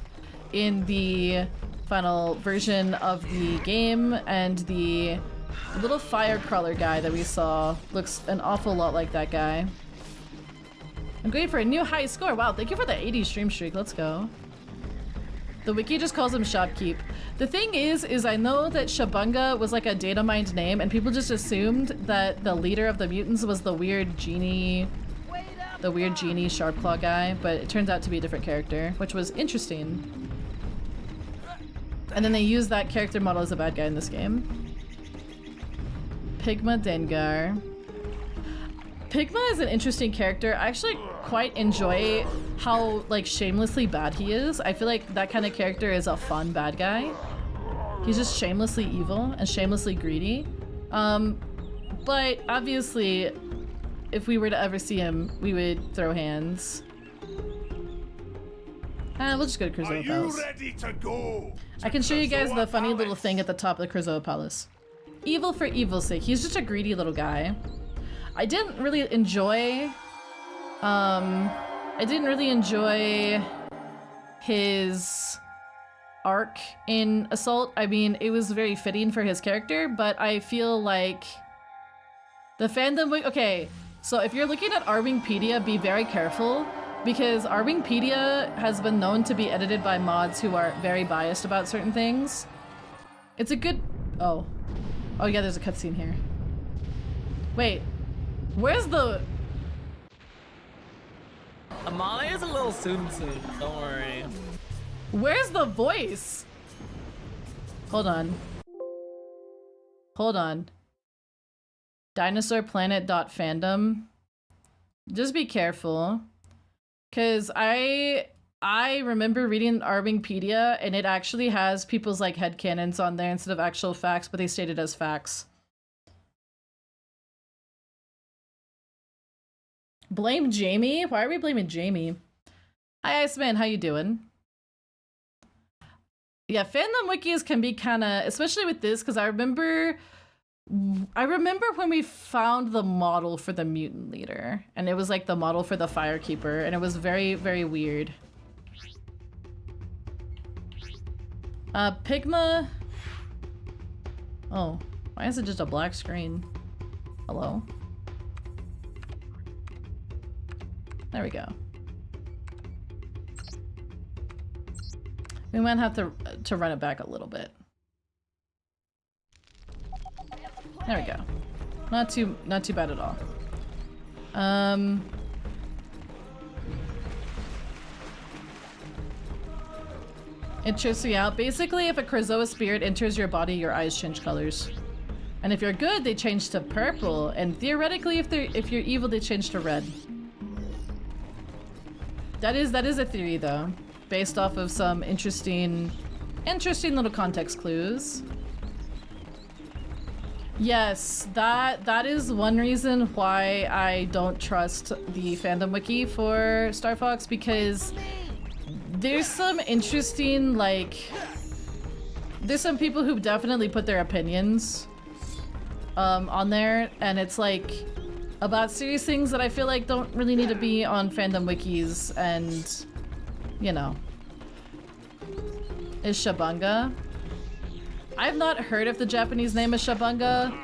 Speaker 1: in the final version of the game, and the little fire crawler guy that we saw looks an awful lot like that guy. I'm going for a new high score. Wow, thank you for the 80 stream streak. Let's go. The wiki just calls him Shopkeep. The thing is I know that Shabunga was like a data mined name, and people just assumed that the leader of the mutants was the weird genie the weird genie sharp claw guy, but it turns out to be a different character, which was interesting. And then they used that character model as a bad guy in this game. Pigma Dengar. Pigma is an interesting character. I actually quite enjoy how like shamelessly bad he is. I feel like that kind of character is a fun bad guy. He's just shamelessly evil and shamelessly greedy. But obviously, if we were to ever see him, we would throw hands. We'll just go to Krazoa Palace.
Speaker 9: Ready to go?
Speaker 1: I can show you guys the funny little thing at the top of the Krazoa Palace. Evil for evil's sake. He's just a greedy little guy. I didn't really enjoy his arc in Assault. I mean, it was very fitting for his character, but I feel like the fandom... Okay, so if you're looking at Arwingpedia, be very careful, because Arwingpedia has been known to be edited by mods who are very biased about certain things. It's a good... Oh yeah, there's a cutscene here. Wait, where's the...
Speaker 10: Amalia's a little soon, don't worry.
Speaker 1: Where's the voice? Hold on. Hold on. Dinosaurplanet.fandom. Just be careful. Cause I remember reading Arwingpedia and it actually has people's like headcanons on there instead of actual facts, but they state it as facts. Blame Jamie? Why are we blaming Jamie? Hi Iceman, how you doing? Yeah, fandom wikis can be kind of, especially with this, because I remember when we found the model for the mutant leader, and it was like the model for the firekeeper, and it was very, very weird. Pigma. Oh, why is it just a black screen? Hello? There we go. We might have to run it back a little bit. There we go. Not too bad at all. It trips you out. Basically, if a Krazoa spirit enters your body, your eyes change colors. And if you're good, they change to purple. And theoretically, if you're evil, they change to red. That is a theory though, based off of some interesting little context clues. Yes, that is one reason why I don't trust the fandom wiki for Star Fox, because there's some interesting, like, there's some people who've definitely put their opinions on there, and it's like about serious things that I feel like don't really need to be on fandom wikis, and you know. Is Shabunga? I've not heard if the Japanese name is Shabunga.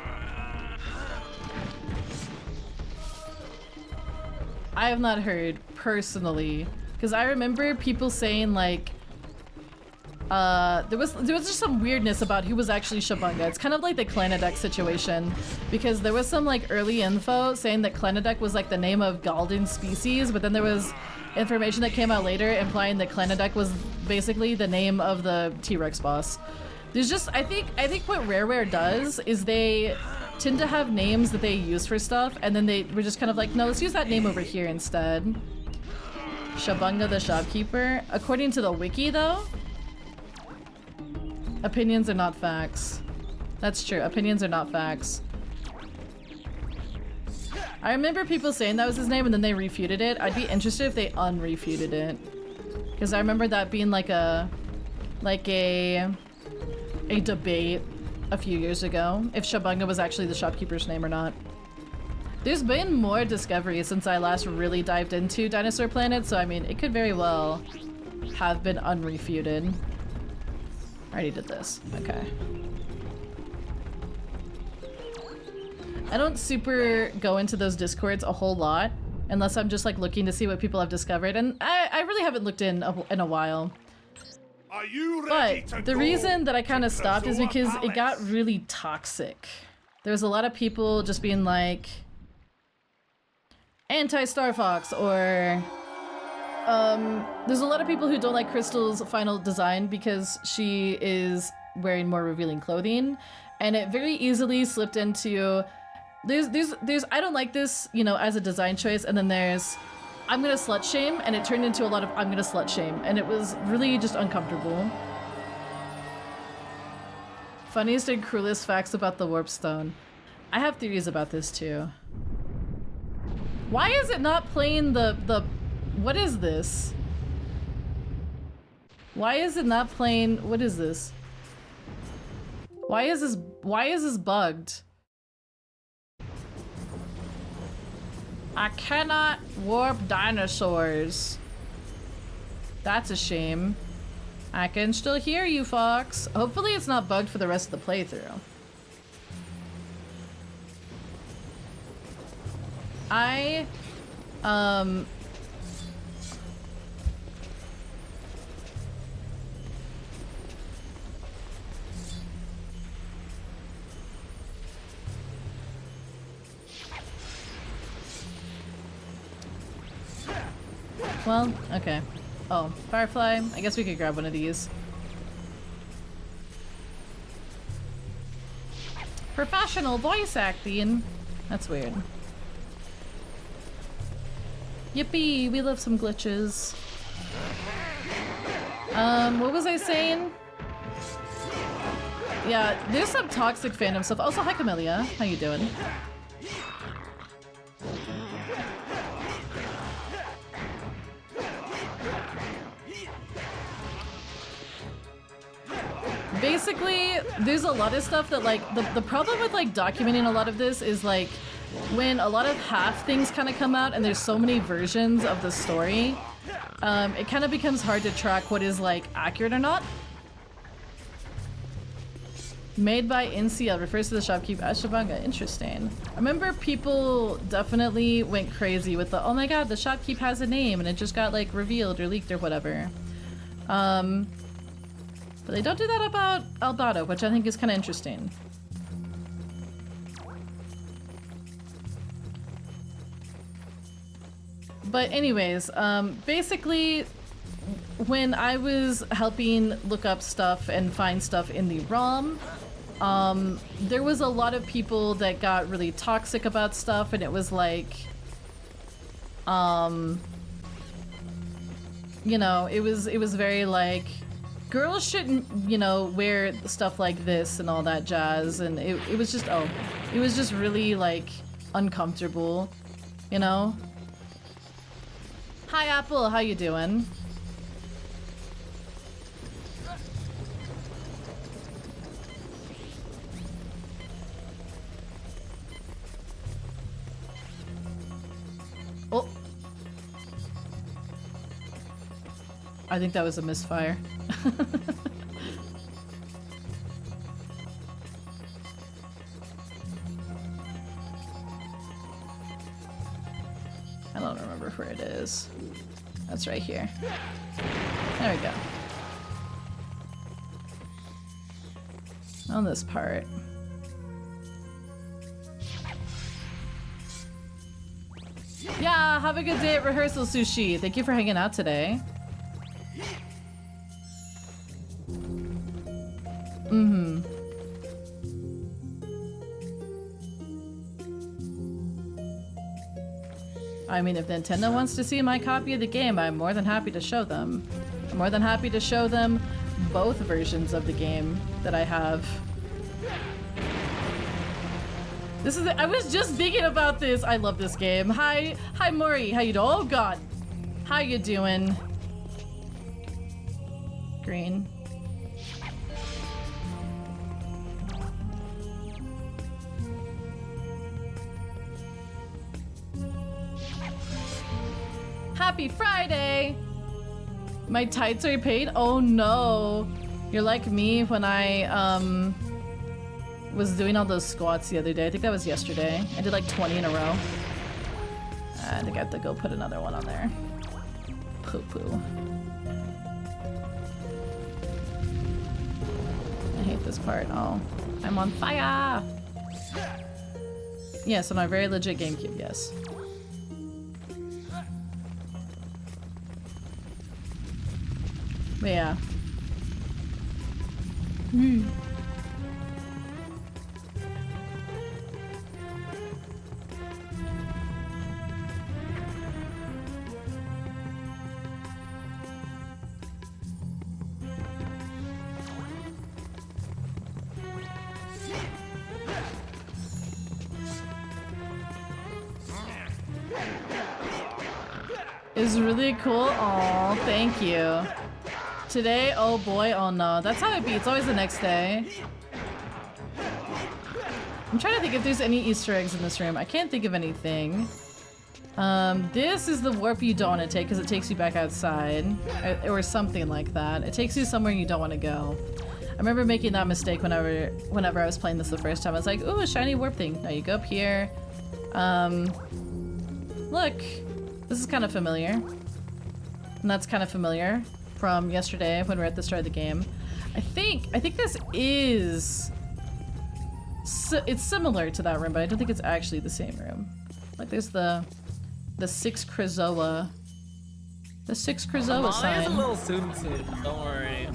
Speaker 1: I have not heard personally, because I remember people saying like there was just some weirdness about who was actually Shabunga. It's kind of like the Clanadek situation, because there was some like early info saying that Clanadek was like the name of Galden species, but then there was information that came out later implying that Clanadek was basically the name of the T-Rex boss. There's just, I think what Rareware does is they tend to have names that they use for stuff, and then they were just kind of like, no, let's use that name over here instead. Shabunga the shopkeeper. According to the wiki though, opinions are not facts. That's true, opinions are not facts. I remember people saying that was his name and then they refuted it. I'd be interested if they unrefuted it, because I remember that being like a debate a few years ago, if Shabunga was actually the shopkeeper's name or not. There's been more discoveries since I last really dived into Dinosaur Planet, so I mean, it could very well have been unrefuted. I already did this. Okay. I don't super go into those discords a whole lot, unless I'm just like looking to see what people have discovered, and I really haven't looked in a while.
Speaker 9: Are you ready
Speaker 1: But the reason that I kind of stopped is because it got really toxic. There was a lot of people just being like, anti-Star Fox, or there's a lot of people who don't like Crystal's final design because she is wearing more revealing clothing, and it very easily slipped into there's I don't like this, you know, as a design choice, and then there's I'm gonna slut shame, and it turned into a lot of I'm gonna slut shame, and it was really just uncomfortable. Funniest and cruelest facts about the warp stone. I have theories about this too. Why is it not playing the what is this? Why is it not playing, what is this? Why is this bugged? I cannot warp dinosaurs. That's a shame. I can still hear you, Fox. Hopefully it's not bugged for the rest of the playthrough. Well, okay. Oh, Firefly. I guess we could grab one of these. Professional voice acting. That's weird. Yippee, we love some glitches. What was I saying? Yeah, there's some toxic fandom stuff. Also, hi Camellia. How you doing? Basically, there's a lot of stuff that, like, the problem with, like, documenting a lot of this is, like, when a lot of half things kind of come out and there's so many versions of the story, it kind of becomes hard to track what is, like, accurate or not. Made by NCL refers to the shopkeep as Shabanga. Interesting. I remember people definitely went crazy with the, oh my god, the shopkeep has a name and it just got, like, revealed or leaked or whatever. But they don't do that about Albato, which I think is kind of interesting. But anyways, basically, when I was helping look up stuff and find stuff in the ROM, there was a lot of people that got really toxic about stuff, and it was like, you know, it was very like, girls shouldn't, you know, wear stuff like this and all that jazz, and it was just, oh, it was just really, like, uncomfortable, you know? Hi, Apple, how you doing? Oh. I think that was a misfire. I don't remember where it is. That's right here. There we go. On this part. Yeah, have a good day at rehearsal, Sushi. Thank you for hanging out today. Mm-hmm. I mean, if Nintendo wants to see my copy of the game, I'm more than happy to show them. I'm more than happy to show them both versions of the game that I have. This is I was just thinking about this. I love this game. Hi Maury. How you doing? Oh god. How you doing? Green. Happy Friday! My tights are paid? Oh no. You're like me when I was doing all those squats the other day. I think that was yesterday. I did like 20 in a row. I think I have to go put another one on there. Poo-poo. I hate this part. Oh, I'm on fire! Yes, on my very legit GameCube, yes. But yeah. Is really cool. Aw, thank you. Today, oh boy, oh no. That's how it be. It's always the next day. I'm trying to think if there's any Easter eggs in this room. I can't think of anything. This is the warp you don't want to take because it takes you back outside. Or something like that. It takes you somewhere you don't want to go. I remember making that mistake whenever I was playing this the first time. I was like, ooh, a shiny warp thing. Now you go up here. Look. This is kind of familiar. And that's kind of familiar from yesterday when we were at the start of the game. I think this is... it's similar to that room, but I don't think it's actually the same room. Like there's the 6 Krizoa. The 6 Krizoa sign.
Speaker 10: It's a little soon, don't worry.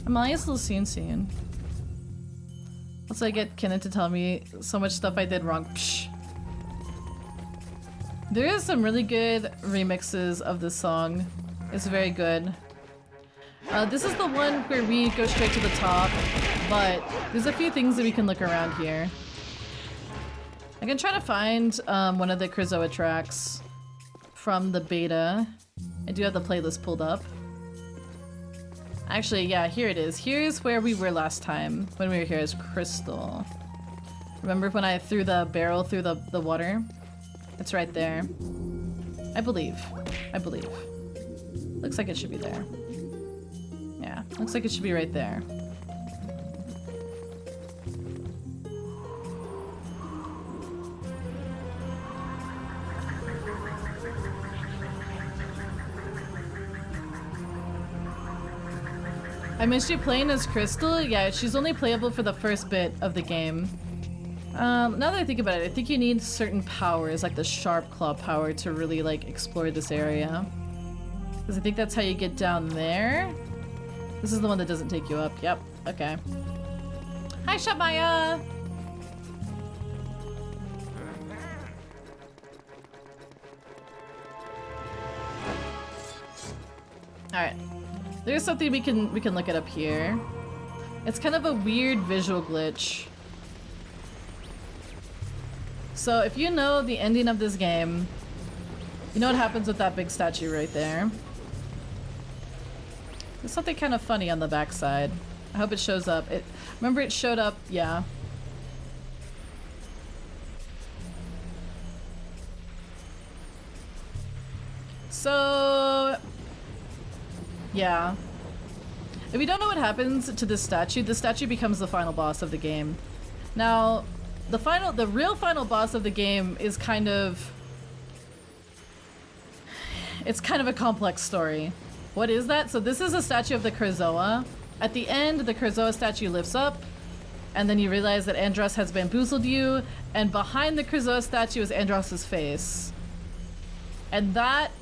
Speaker 1: Amalia's a little soon. Once I get Kenan to tell me so much stuff I did wrong. Psh. There is some really good remixes of this song. It's very good. This is the one where we go straight to the top, but there's a few things that we can look around here. I can try to find one of the Krizoa tracks from the beta. I do have the playlist pulled up. Actually, yeah, here it is. Here's where we were last time when we were here as Crystal. Remember when I threw the barrel through the water? It's right there. I believe. Looks like it should be there. Yeah, looks like it should be right there. I missed you playing as Crystal? Yeah, she's only playable for the first bit of the game. Now that I think about it, I think you need certain powers, like the Sharp Claw power, to really, like, explore this area. Because I think that's how you get down there. This is the one that doesn't take you up. Yep, okay. Hi, Shabaya! Alright. There's something we can look at up here. It's kind of a weird visual glitch. So if you know the ending of this game, you know what happens with that big statue right there. There's something kind of funny on the backside. I hope it shows up. Remember it showed up, yeah. So yeah. If you don't know what happens to this statue, the statue becomes the final boss of the game. Now, the real final boss of the game is kind of... it's kind of a complex story. What is that? So this is a statue of the Krizoa. At the end, the Krizoa statue lifts up, and then you realize that Andros has bamboozled you, and behind the Krizoa statue is Andros's face. And that,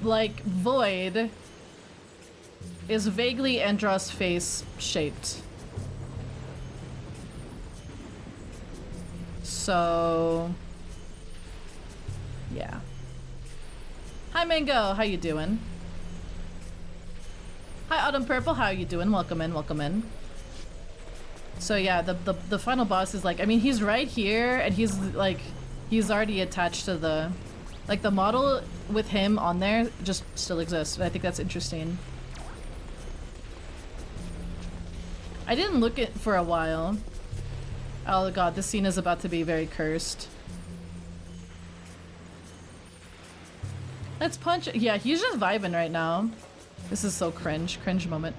Speaker 1: like, void is vaguely Andros' face shaped. So yeah. Hi Mango, how you doing? Hi Autumn Purple, how you doing? Welcome in, welcome in. So yeah, the final boss is like, I mean, he's right here, and he's like, he's already attached to the, like, the model with him on there just still exists, and I think that's interesting. I didn't look at for a while. Oh god, this scene is about to be very cursed. Let's punch. Yeah, he's just vibing right now. This is so cringe. Cringe moment.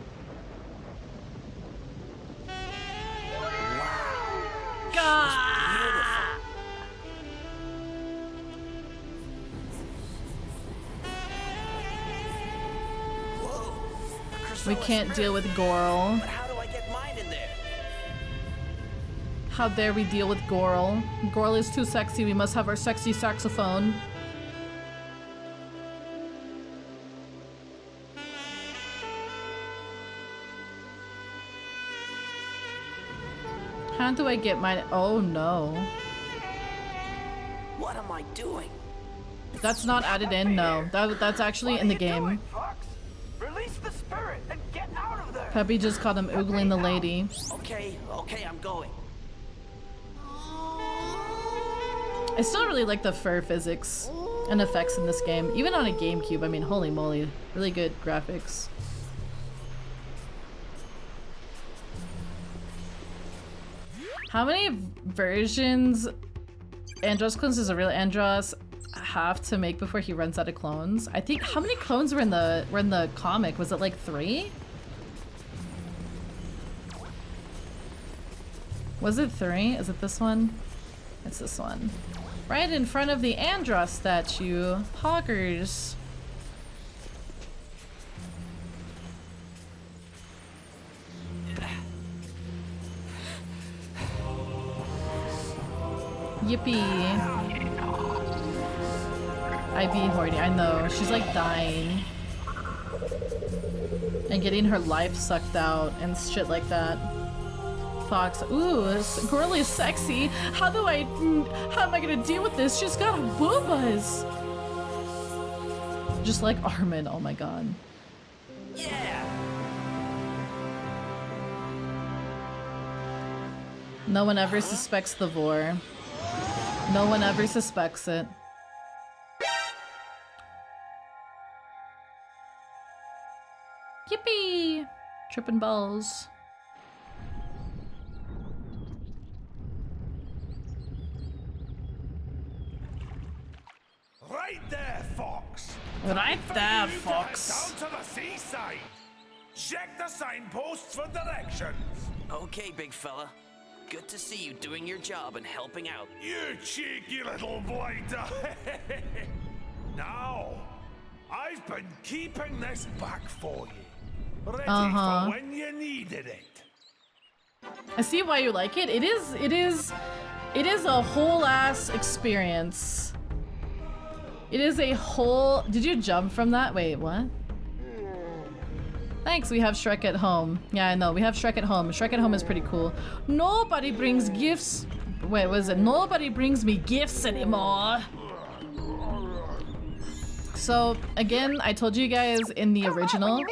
Speaker 1: God! We can't deal with Goral. How dare we deal with Goral? Goral is too sexy. We must have our sexy saxophone. can't do I get my... Oh no.
Speaker 4: What am I doing?
Speaker 1: That's not added in, no. That's actually in the game.
Speaker 8: Release the spirit and get out of there.
Speaker 1: Peppy just called him oogling the lady.
Speaker 4: Okay, I'm going.
Speaker 1: I still really like the fur physics and effects in this game. Even on a GameCube, I mean, holy moly. Really good graphics. How many versions Andros clones does a real Andros have to make before he runs out of clones? I think, how many clones were in the comic? Was it like 3? Was it 3? Is it this one? It's this one. Right in front of the Andros statue. Poggers. Yippee. I be horny. I know. She's like dying. And getting her life sucked out and shit like that. Fox. Ooh, this girl is sexy. How am I gonna deal with this? She's got boobas. Just like Armin. Oh my god.
Speaker 4: Yeah.
Speaker 1: No one ever suspects the vor. No one ever suspects it. Yippee! Tripping balls.
Speaker 9: Right there, Fox.
Speaker 1: Right there,
Speaker 9: You
Speaker 1: Fox.
Speaker 9: guys down to the seaside. Check the signposts for directions.
Speaker 4: Okay, big fella. Good to see you doing your job and helping out.
Speaker 9: You cheeky little blighter. Now, I've been keeping this back for you. Ready for when you needed it.
Speaker 1: I see why you like it. It is a whole ass experience. It is a whole... Did you jump from that? Wait, what? Thanks, we have Shrek at home. Yeah, I know, we have Shrek at home. Shrek at home is pretty cool. Nobody brings gifts. Wait, what is it? Nobody brings me gifts anymore. So, again, I told you guys in the original,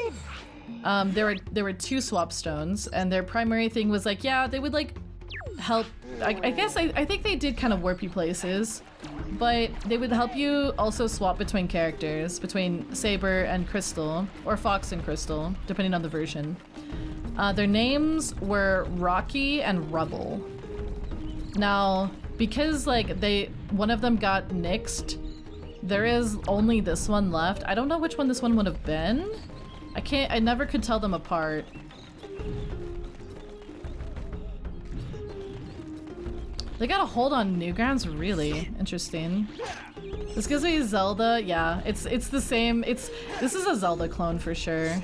Speaker 1: there were 2 swap stones, and their primary thing was like, yeah, they would like help. I think they did kind of warpy places, but they would help you also swap between characters, between Saber and Crystal, or Fox and Crystal, depending on the version. Their names were Rocky and Rubble. Now, because like one of them got nixed, there is only this one left. I don't know which one this one would have been. I never could tell them apart. They got a hold on Newgrounds, really interesting. This gives me Zelda. Yeah, it's the same. This is a Zelda clone for sure.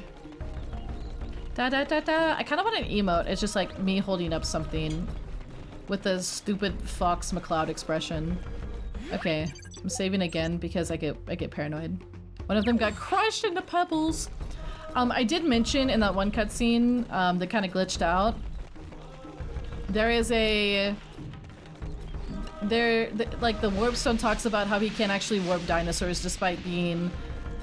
Speaker 1: Da da da da. I kind of want an emote. It's just like me holding up something with a stupid Fox McCloud expression. Okay, I'm saving again because I get paranoid. One of them got crushed into pebbles. I did mention in that one cutscene that kind of glitched out. There is a... like the warp stone talks about how he can't actually warp dinosaurs despite being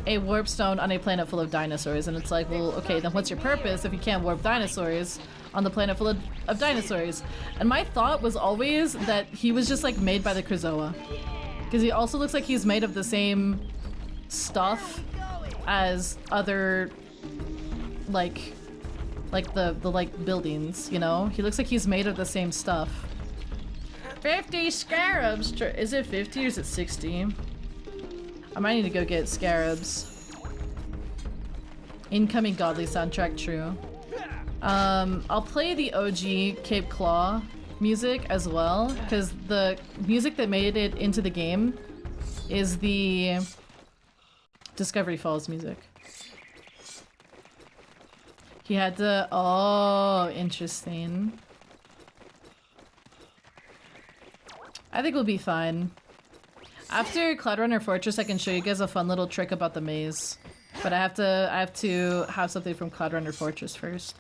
Speaker 1: a warp stone on a planet full of dinosaurs, and it's like, well, okay, then what's your purpose if you can't warp dinosaurs on the planet full of dinosaurs? And my thought was always that he was just like made by the Krazoa, because he also looks like he's made of the same stuff as other like the buildings, you know? He looks like he's made of the same stuff. 50 scarabs! Is it 50 or is it 60? I might need to go get scarabs. Incoming godly soundtrack, true. I'll play the OG Cape Claw music as well, because the music that made it into the game is the Discovery Falls music. He had to... Oh, interesting. I think we'll be fine. After Cloud Runner Fortress, I can show you guys a fun little trick about the maze. But I have to have something from Cloud Runner Fortress first.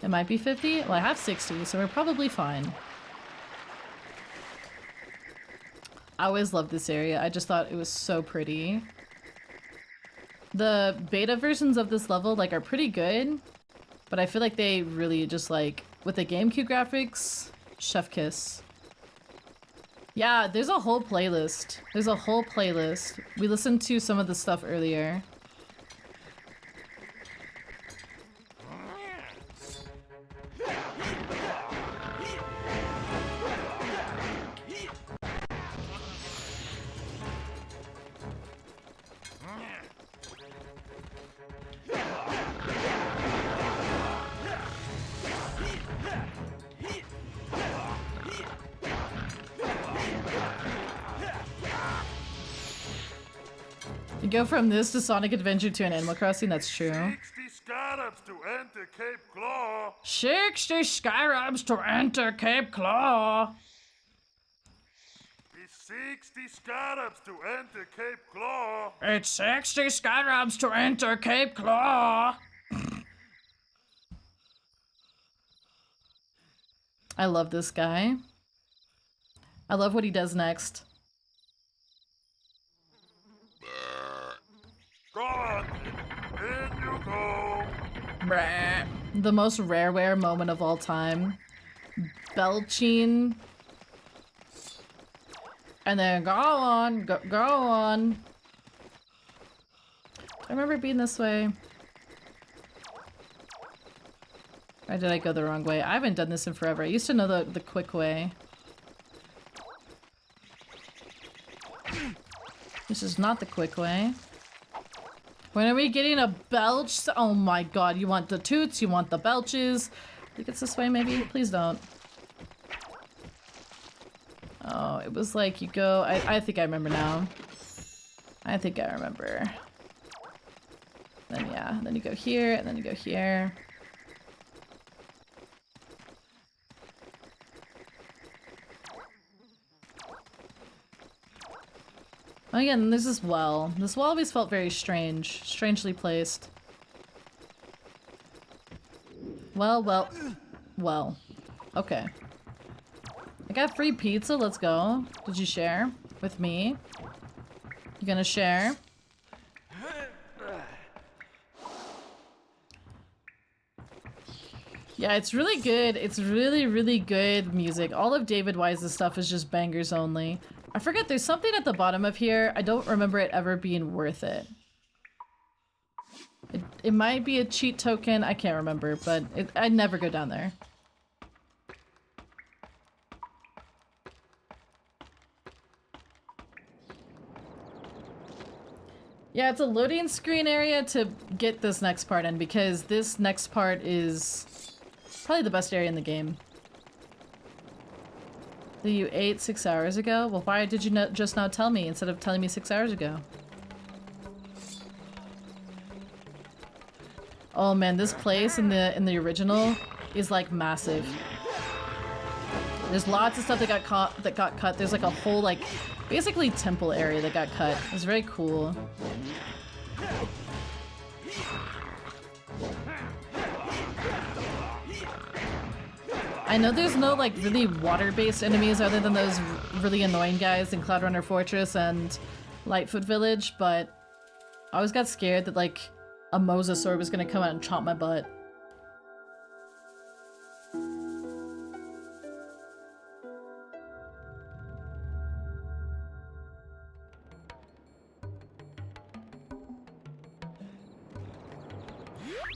Speaker 1: It might be 50? Well, I have 60, so we're probably fine. I always loved this area. I just thought it was so pretty. The beta versions of this level, like, are pretty good, but I feel like they really just, like, with the GameCube graphics, chef kiss. Yeah, there's a whole playlist. There's a whole playlist. We listened to some of the stuff earlier. You go from this to Sonic Adventure to an Animal Crossing, that's true.
Speaker 9: 60 scarabs to enter Cape Claw.
Speaker 1: 60 scarabs to enter Cape Claw.
Speaker 9: It's 60 scarabs to enter Cape Claw.
Speaker 1: It's 60 scarabs to enter Cape Claw. I love this guy. I love what he does next.
Speaker 9: Go on, in you go.
Speaker 1: Brah. The most rareware moment of all time. Belching. And then go on, go on. I remember it being this way. Or did I go the wrong way? I haven't done this in forever. I used to know the quick way. This is not the quick way. When are we getting a belch? Oh my god, you want the toots, you want the belches. I think it's this way maybe? Please don't. Oh, it was like you go... I think I remember now. I think I remember. Then yeah, then you go here, and then you go here. Oh, again, there's this well. This well always felt very strange. Strangely placed. Well. Okay. I got free pizza, let's go. Did you share with me? You gonna share? Yeah, it's really good. It's really, really good music. All of David Wise's stuff is just bangers only. I forget, there's something at the bottom of here. I don't remember it ever being worth it. It might be a cheat token. I can't remember, but I'd never go down there. Yeah, it's a loading screen area to get this next part in, because this next part is probably the best area in the game. That you ate 6 hours ago? Well, why did you just now tell me instead of telling me 6 hours ago? Oh man, this place in the original is like massive. There's lots of stuff that got cut. There's like a whole like basically temple area that got cut. It's very cool. I know there's no like really water-based enemies other than those really annoying guys in Cloud Runner Fortress and Lightfoot Village, but I always got scared that like a mosasaur was gonna come out and chomp my butt.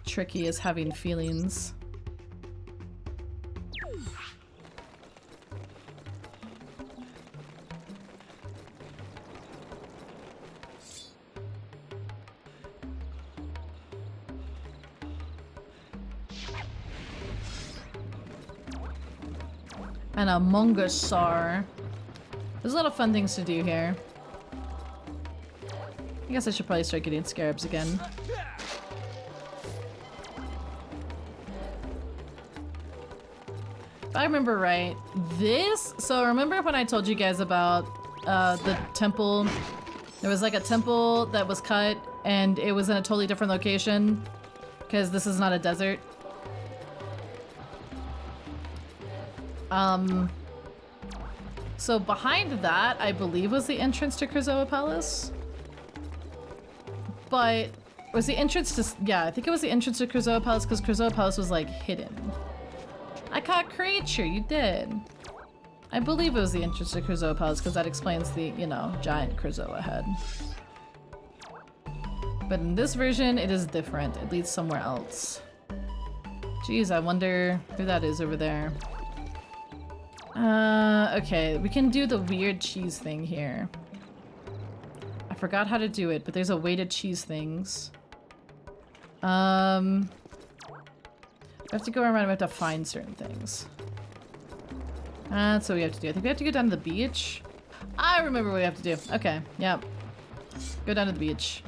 Speaker 1: Tricky is having feelings. And a Mongosaur. There's a lot of fun things to do here. I guess I should probably start getting scarabs again. If I remember right, so remember when I told you guys about the temple? There was like a temple that was cut and it was in a totally different location because this is not a desert. So behind that, I believe, was the entrance to Krazoa Palace. But was the entrance to... Yeah, I think it was the entrance to Krazoa Palace because Krazoa Palace was, like, hidden. I caught creature, you did. I believe it was the entrance to Krazoa Palace because that explains the, you know, giant Krazoa head. But in this version, it is different. It leads somewhere else. Jeez, I wonder who that is over there. Okay, we can do the weird cheese thing here. I forgot how to do it, but there's a way to cheese things. We have to go around and we have to find certain things. That's what we have to do. I think we have to go down to the beach. I remember what we have to do. Okay, yep. Go down to the beach.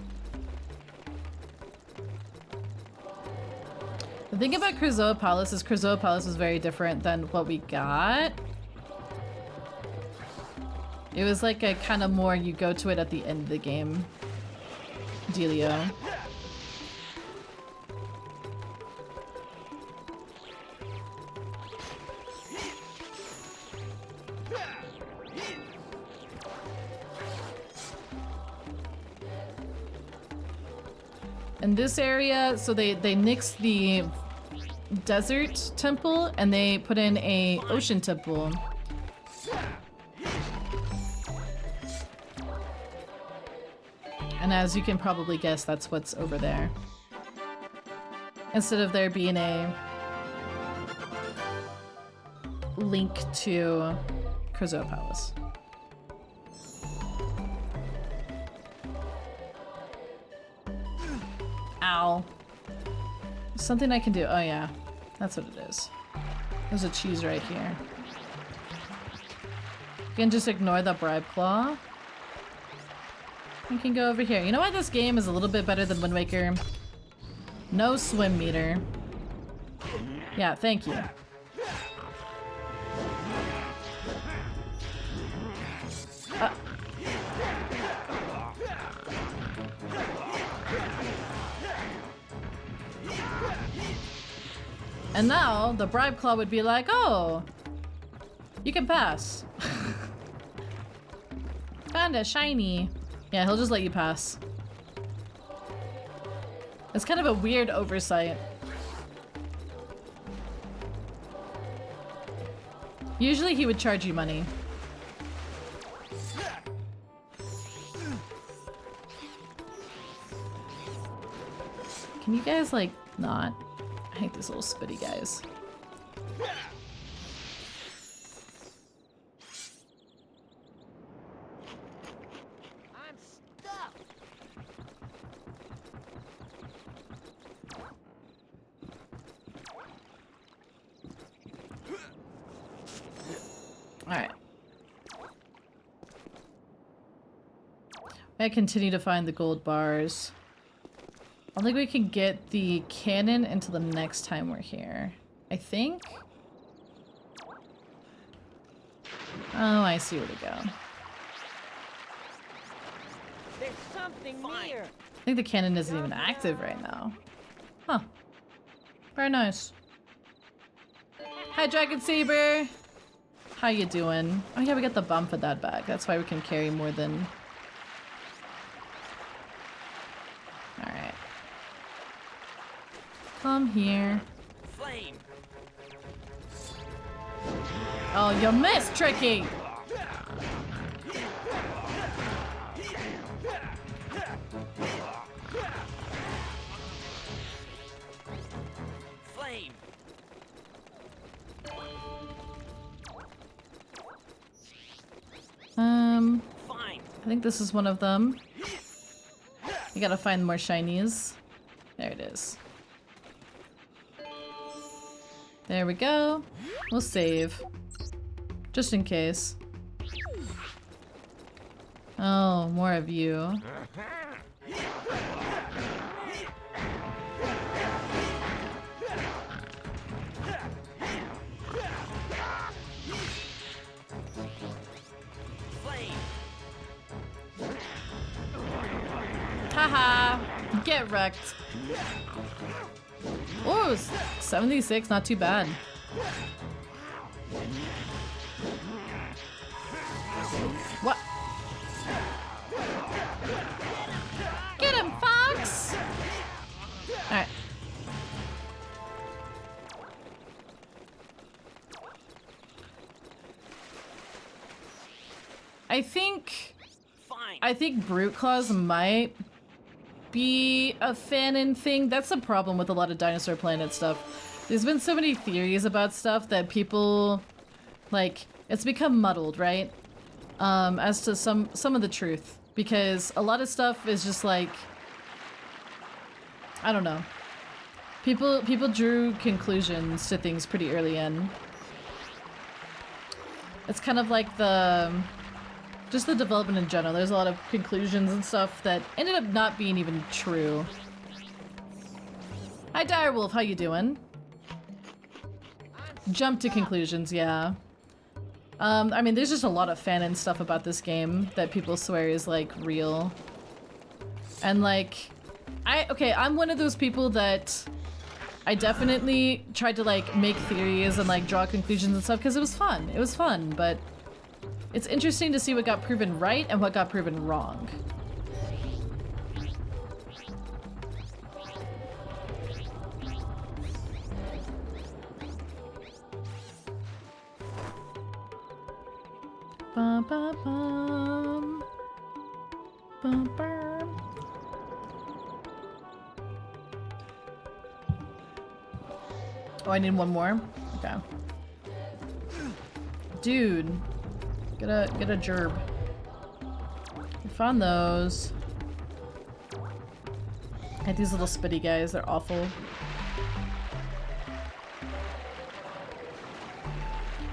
Speaker 1: The thing about Krazoa Palace is Krazoa Palace is very different than what we got. It was like a kind of more you go to it at the end of the game dealio. In this area, so they nixed the desert temple and they put in a ocean temple. And as you can probably guess, that's what's over there. Instead of there being a link to Krazoa Palace. Ow. Something I can do. Oh yeah, that's what it is. There's a cheese right here. You can just ignore the bribe claw. We can go over here. You know why this game is a little bit better than Wind Waker? No swim meter. Yeah, thank you. And now the bribe claw would be like, oh, you can pass. Found a shiny. Yeah, he'll just let you pass. It's kind of a weird oversight. Usually he would charge you money. Can you guys, like, not? I hate these little spitty guys.
Speaker 2: I'm stuck.
Speaker 1: Alright. I continue to find the gold bars. I don't think we can get the cannon until the next time we're here. I think? Oh, I see where to go.
Speaker 2: There's something near.
Speaker 1: I think the cannon isn't even active right now. Huh. Very nice. Hi, Dragon Saber! How you doing? Oh yeah, we got the bump at that bag. That's why we can carry more than... Alright. Come here.
Speaker 7: Flame.
Speaker 1: Oh, you missed, Tricky!
Speaker 7: Flame.
Speaker 1: I think this is one of them. You gotta find more shinies. There it is. There we go. We'll save. Just in case. Oh, more of you. Haha! Get wrecked. Oh, 76, not too bad. What? Get him, Fox! Alright. I think Brute Claws might be a fanon thing. That's the problem with a lot of Dinosaur Planet stuff. There's been so many theories about stuff that people, like, it's become muddled, right? As to some of the truth. Because a lot of stuff is just like, I don't know. People drew conclusions to things pretty early in. It's kind of like just the development in general. There's a lot of conclusions and stuff that ended up not being even true. Hi Direwolf, how you doing? Jump to conclusions, yeah. I mean, there's just a lot of fanon stuff about this game that people swear is like real. And like, I'm one of those people that I definitely tried to like make theories and like draw conclusions and stuff because it was fun. It was fun, but it's interesting to see what got proven right and what got proven wrong. Bum, bum, bum. Bum, bum. Oh, I need one more? Okay. Dude. Get a gerb. I found those. I hate these little spitty guys, they're awful.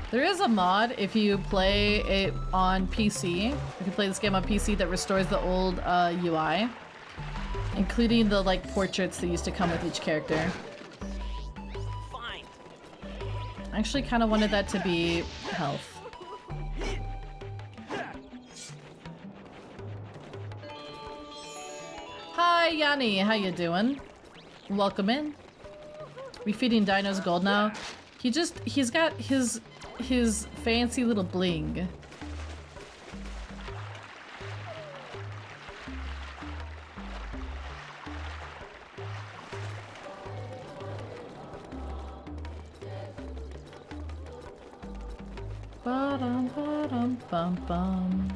Speaker 1: There is a mod if you play it on PC. If you play this game on PC that restores the old UI. Including the like portraits that used to come with each character.
Speaker 7: Fine.
Speaker 1: I actually kind of wanted that to be health. Hi Yanni, how you doing? Welcome in. We feeding dinos gold now. He's got his fancy little bling. Ba-dum-ba-dum-bum-bum.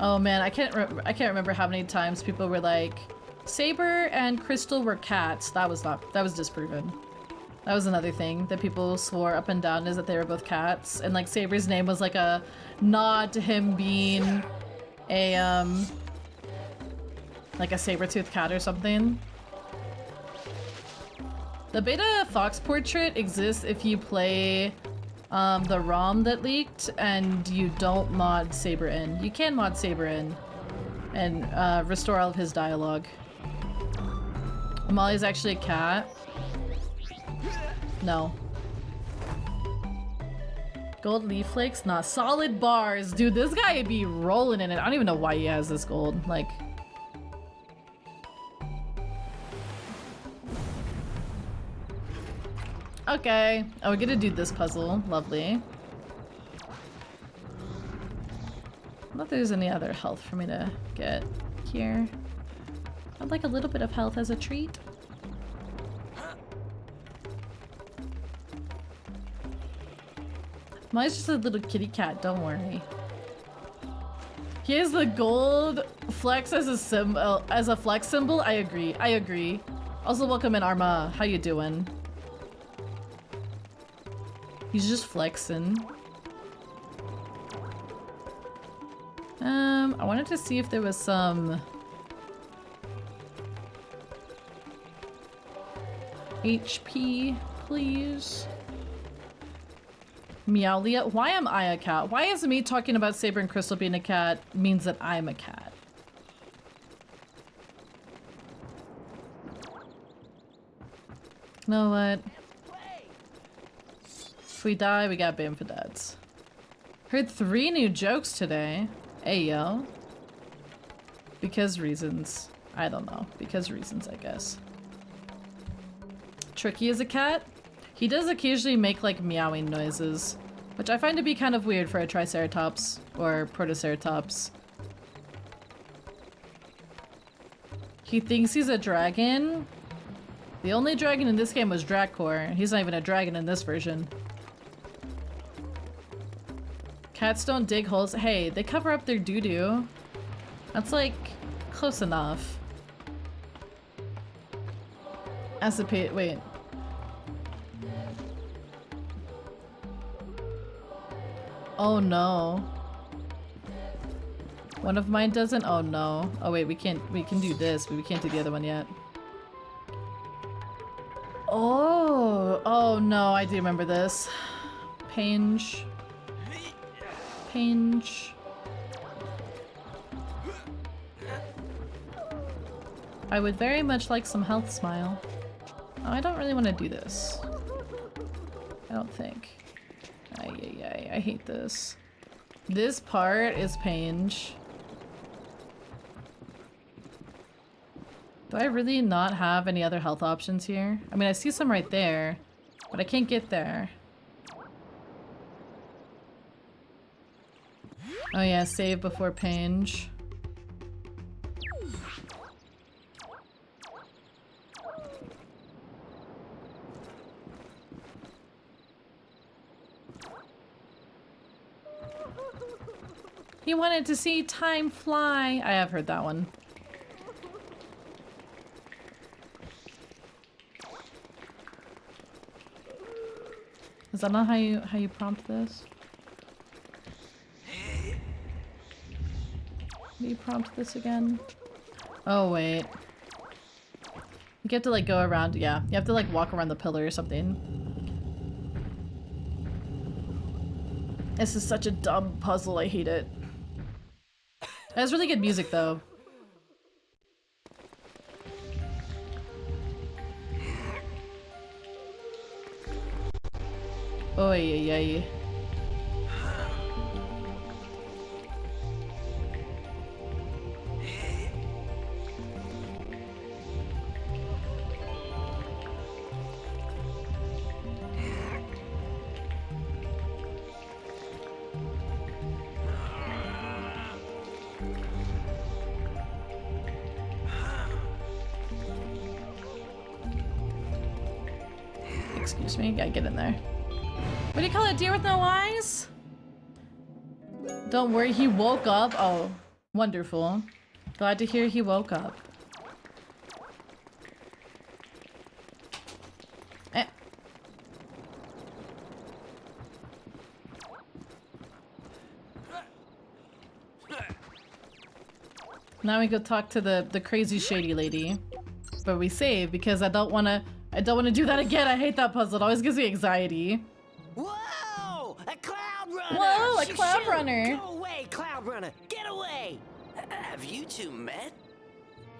Speaker 1: Oh man, I can't remember how many times people were like, Saber and Crystal were cats. That was disproven. That was another thing that people swore up and down, is that they were both cats. And like Saber's name was like a nod to him being a like a saber-toothed cat or something. The beta fox portrait exists if you play the ROM that leaked and you don't mod Saber in. You can mod Saber in and restore all of his dialogue. Molly's actually a cat. No. Gold leaf flakes? Nah, solid bars. Dude, this guy would be rolling in it. I don't even know why he has this gold. Like... Okay. Oh, we're gonna do this puzzle. Lovely. I don't know if there's any other health for me to get here. I'd like a little bit of health as a treat. Mine's just a little kitty cat, don't worry. He has the gold flex as a symbol, as a flex symbol. I agree. Also, welcome in, Arma. How you doing? He's just flexing. I wanted to see if there was some HP, please. Meowlia. Why am I a cat? Why is me talking about Saber and Crystal being a cat means that I'm a cat? You know what? If we die, we got Bam for dads. Heard 3 new jokes today. Hey, yo. Because reasons. I don't know. Because reasons, I guess. Tricky is a cat? He does occasionally make, like, meowing noises. Which I find to be kind of weird for a Triceratops or Protoceratops. He thinks he's a dragon? The only dragon in this game was Drakor. He's not even a dragon in this version. Cats don't dig holes. Hey, they cover up their doo-doo. That's like close enough. Wait. Oh no. One of mine doesn't? Oh no. Oh wait, we can do this, but we can't do the other one yet. Oh no, I do remember this. Pange. I would very much like some health smile. Oh, I don't really want to do this. I don't think. I hate this. This part is Pange. Do I really not have any other health options here? I mean, I see some right there, but I can't get there. Oh yeah, save before Pange. He wanted to see time fly. I have heard that one. Is that not how you prompt this? How do you prompt this again? Oh wait. You have to like go around, yeah. You have to like walk around the pillar or something. This is such a dumb puzzle, I hate it. It has really good music though. Oy oy oy. Excuse me, gotta get in there. What do you call it? Deer with no eyes? Don't worry, he woke up. Oh, wonderful. Glad to hear he woke up. Eh. Now we go talk to the crazy shady lady. But we save because I don't wanna do that again. I hate that puzzle. It always gives me anxiety.
Speaker 7: Whoa! A cloud runner!
Speaker 1: Whoa, a cloud runner!
Speaker 7: Go away, cloud runner! Get away!
Speaker 4: Have you two met?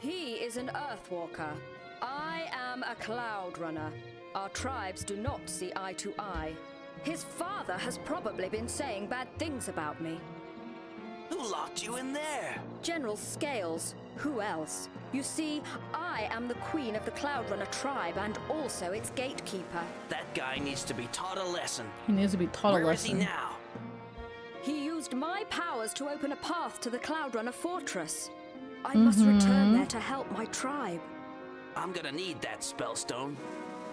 Speaker 11: He is an Earthwalker. I am a cloud runner. Our tribes do not see eye to eye. His father has probably been saying bad things about me.
Speaker 4: Who locked you in there?
Speaker 11: General Scales. Who else? You see, I am the queen of the Cloud Runner tribe and also its gatekeeper.
Speaker 4: That guy needs to be taught a lesson.
Speaker 1: He needs to be taught a lesson.
Speaker 4: Where is he now?
Speaker 11: He used my powers to open a path to the Cloud Runner fortress. I must return there to help my tribe.
Speaker 4: I'm gonna need that spellstone.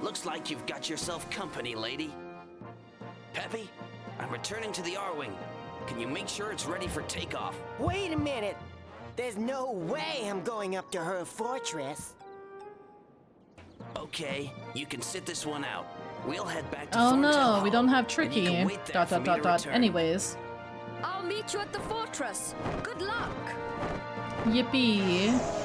Speaker 4: Looks like you've got yourself company, lady. Peppy, I'm returning to the R-Wing. Can you make sure it's ready for takeoff?
Speaker 7: Wait a minute! There's no way I'm going up to her fortress.
Speaker 4: Okay, you can sit this one out. We'll head back to
Speaker 1: Oh
Speaker 4: Thorntail
Speaker 1: no,
Speaker 4: Hall,
Speaker 1: we don't have
Speaker 4: and you
Speaker 1: Tricky.
Speaker 4: can wait there for me to return.
Speaker 1: Anyways.
Speaker 11: I'll meet you at the fortress. Good luck.
Speaker 1: Yippee.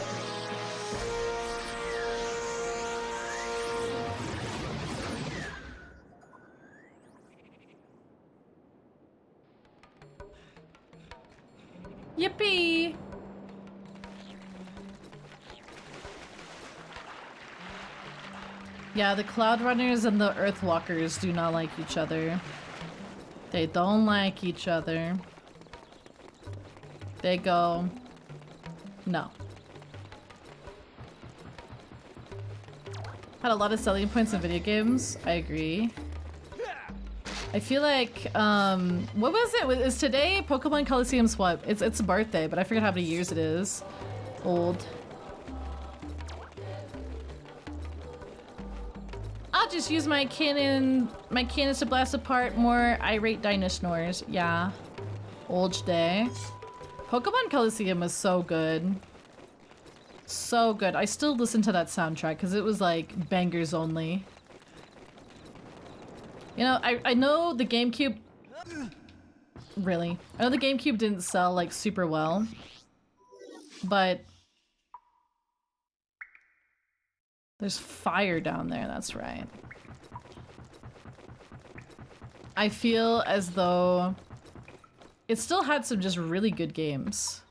Speaker 1: Yippee! Yeah, the Cloud Runners and the Earthwalkers do not like each other. They don't like each other. They go... No. Had a lot of selling points in video games. I agree. I feel like, what was it? Is today Pokemon Coliseum's what? It's a birthday, but I forget how many years it is. Old. I'll just use my cannons to blast apart more irate Dinosnores. Yeah. Old day. Pokemon Coliseum was so good. So good. I still listen to that soundtrack because it was like bangers only. You know, I know the GameCube... Really? I know the GameCube didn't sell like super well. But... There's fire down there, that's right. I feel as though it still had some just really good games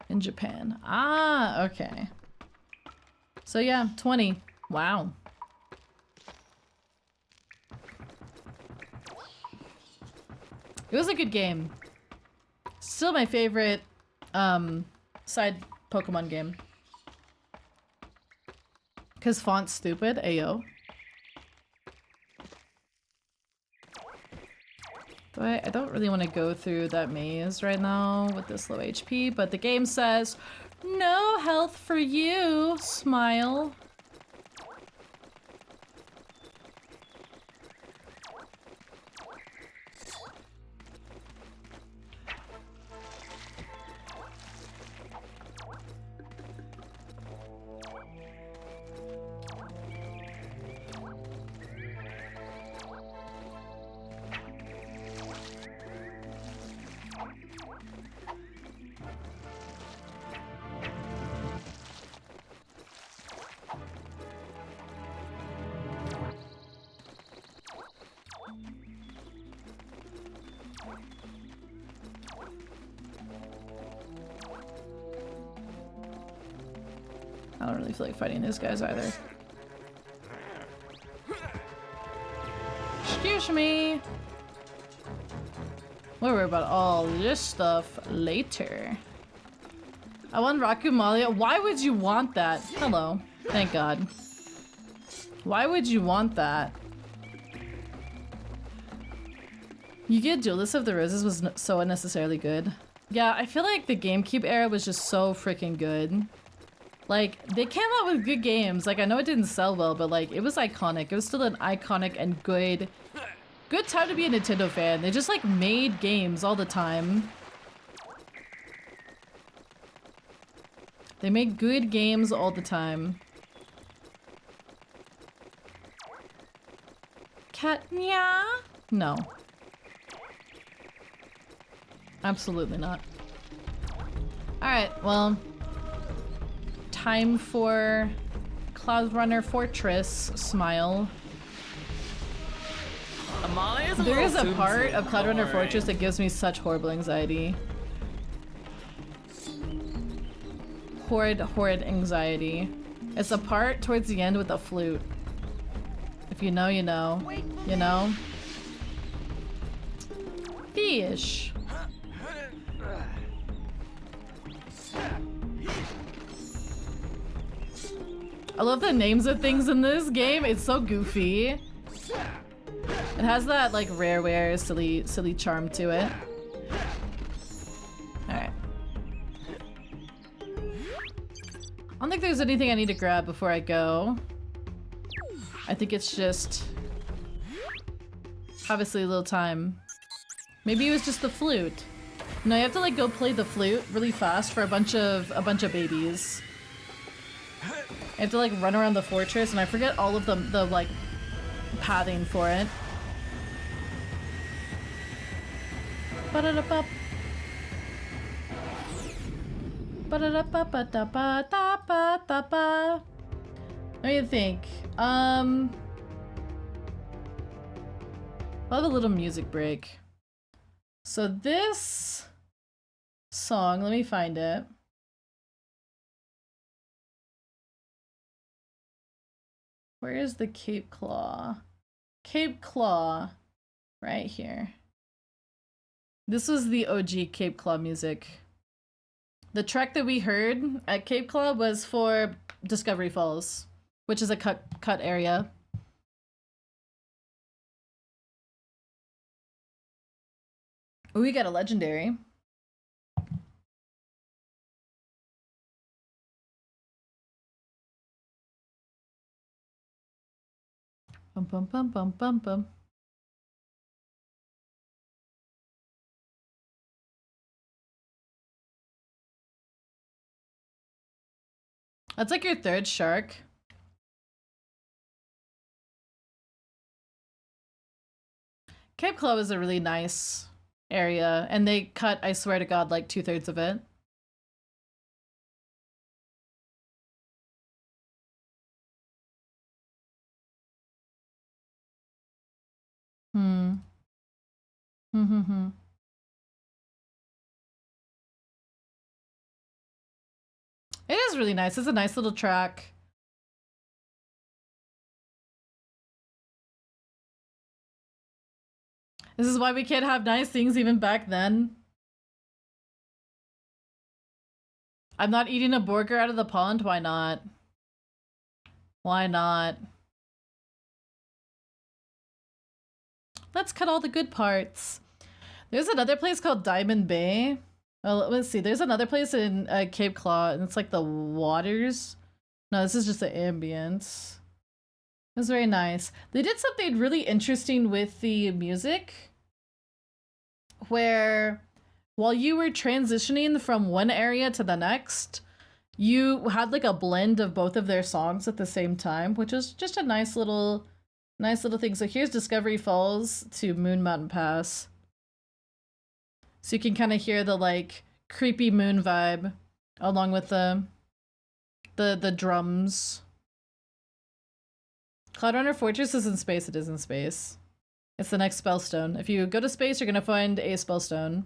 Speaker 1: in Japan. Ah, okay. So yeah, 20. Wow. It was a good game. Still my favorite side Pokemon game. Cause font's stupid, ayo. I don't really want to go through that maze right now with this low HP, but the game says, no health for you, smile. I don't really feel like fighting these guys either. Excuse me! We'll worry about all this stuff later. I want Rakumalia. Why would you want that? Hello. Thank God. Why would you want that? You get Duelist of the Roses was so unnecessarily good. Yeah, I feel like the GameCube era was just so freaking good. Like, they came out with good games. Like, I know it didn't sell well, but like, it was iconic. It was still an iconic and good time to be a Nintendo fan. They just like made games all the time. They made good games all the time. Katnya? No. Absolutely not. Alright, well. Time for Cloud Runner Fortress. Smile. There is a part of Cloud Runner Fortress that gives me such horrible anxiety. Horrid anxiety. It's a part towards the end with a flute. If you know, you know. You know? Fish. I love the names of things in this game. It's so goofy. It has that like rareware silly charm to it. Alright. I don't think there's anything I need to grab before I go. I think it's just obviously a little time. Maybe it was just the flute. No, you have to like go play the flute really fast for a bunch of babies. I have to like run around the fortress and I forget all of the like pathing for it. Ba-da-da-ba. Ba-da-da-ba-ba-da-ba-da-ba-da-ba. Let me think. I'll have a little music break. So this song, let me find it. Where is the Cape Claw? Cape Claw, right here. This was the OG Cape Claw music. The track that we heard at Cape Claw was for Discovery Falls, which is a cut area. Ooh, we got a legendary. Bum bum bum bum bum bum. That's like your third shark. Cape Claw is a really nice area, and they cut, I swear to God, like 2/3 of it. Hmm. It is really nice. It's a nice little track. This is why we can't have nice things even back then. I'm not eating a burger out of the pond. Why not? Why not? Let's cut all the good parts. There's another place called Diamond Bay. Oh, let's see. There's another place in Cape Claw, and it's like the waters. No, this is just the ambience. It was very nice. They did something really interesting with the music, where while you were transitioning from one area to the next, you had like a blend of both of their songs at the same time, which is just a nice little thing. So here's Discovery Falls to Moon Mountain Pass. So you can kind of hear the like creepy moon vibe along with the drums. Cloudrunner Fortress is in space. It is in space. It's the next spellstone. If you go to space, you're gonna find a spellstone.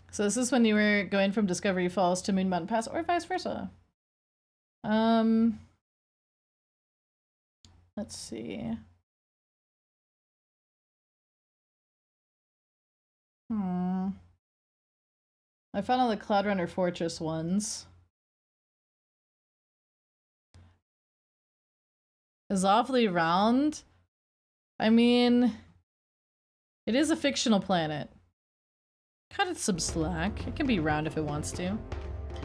Speaker 1: So this is when you were going from Discovery Falls to Moon Mountain Pass, or vice versa. Let's see. I found all the Cloudrunner Fortress ones. Is awfully round. I mean, it is a fictional planet. Cut it some slack. It can be round if it wants to.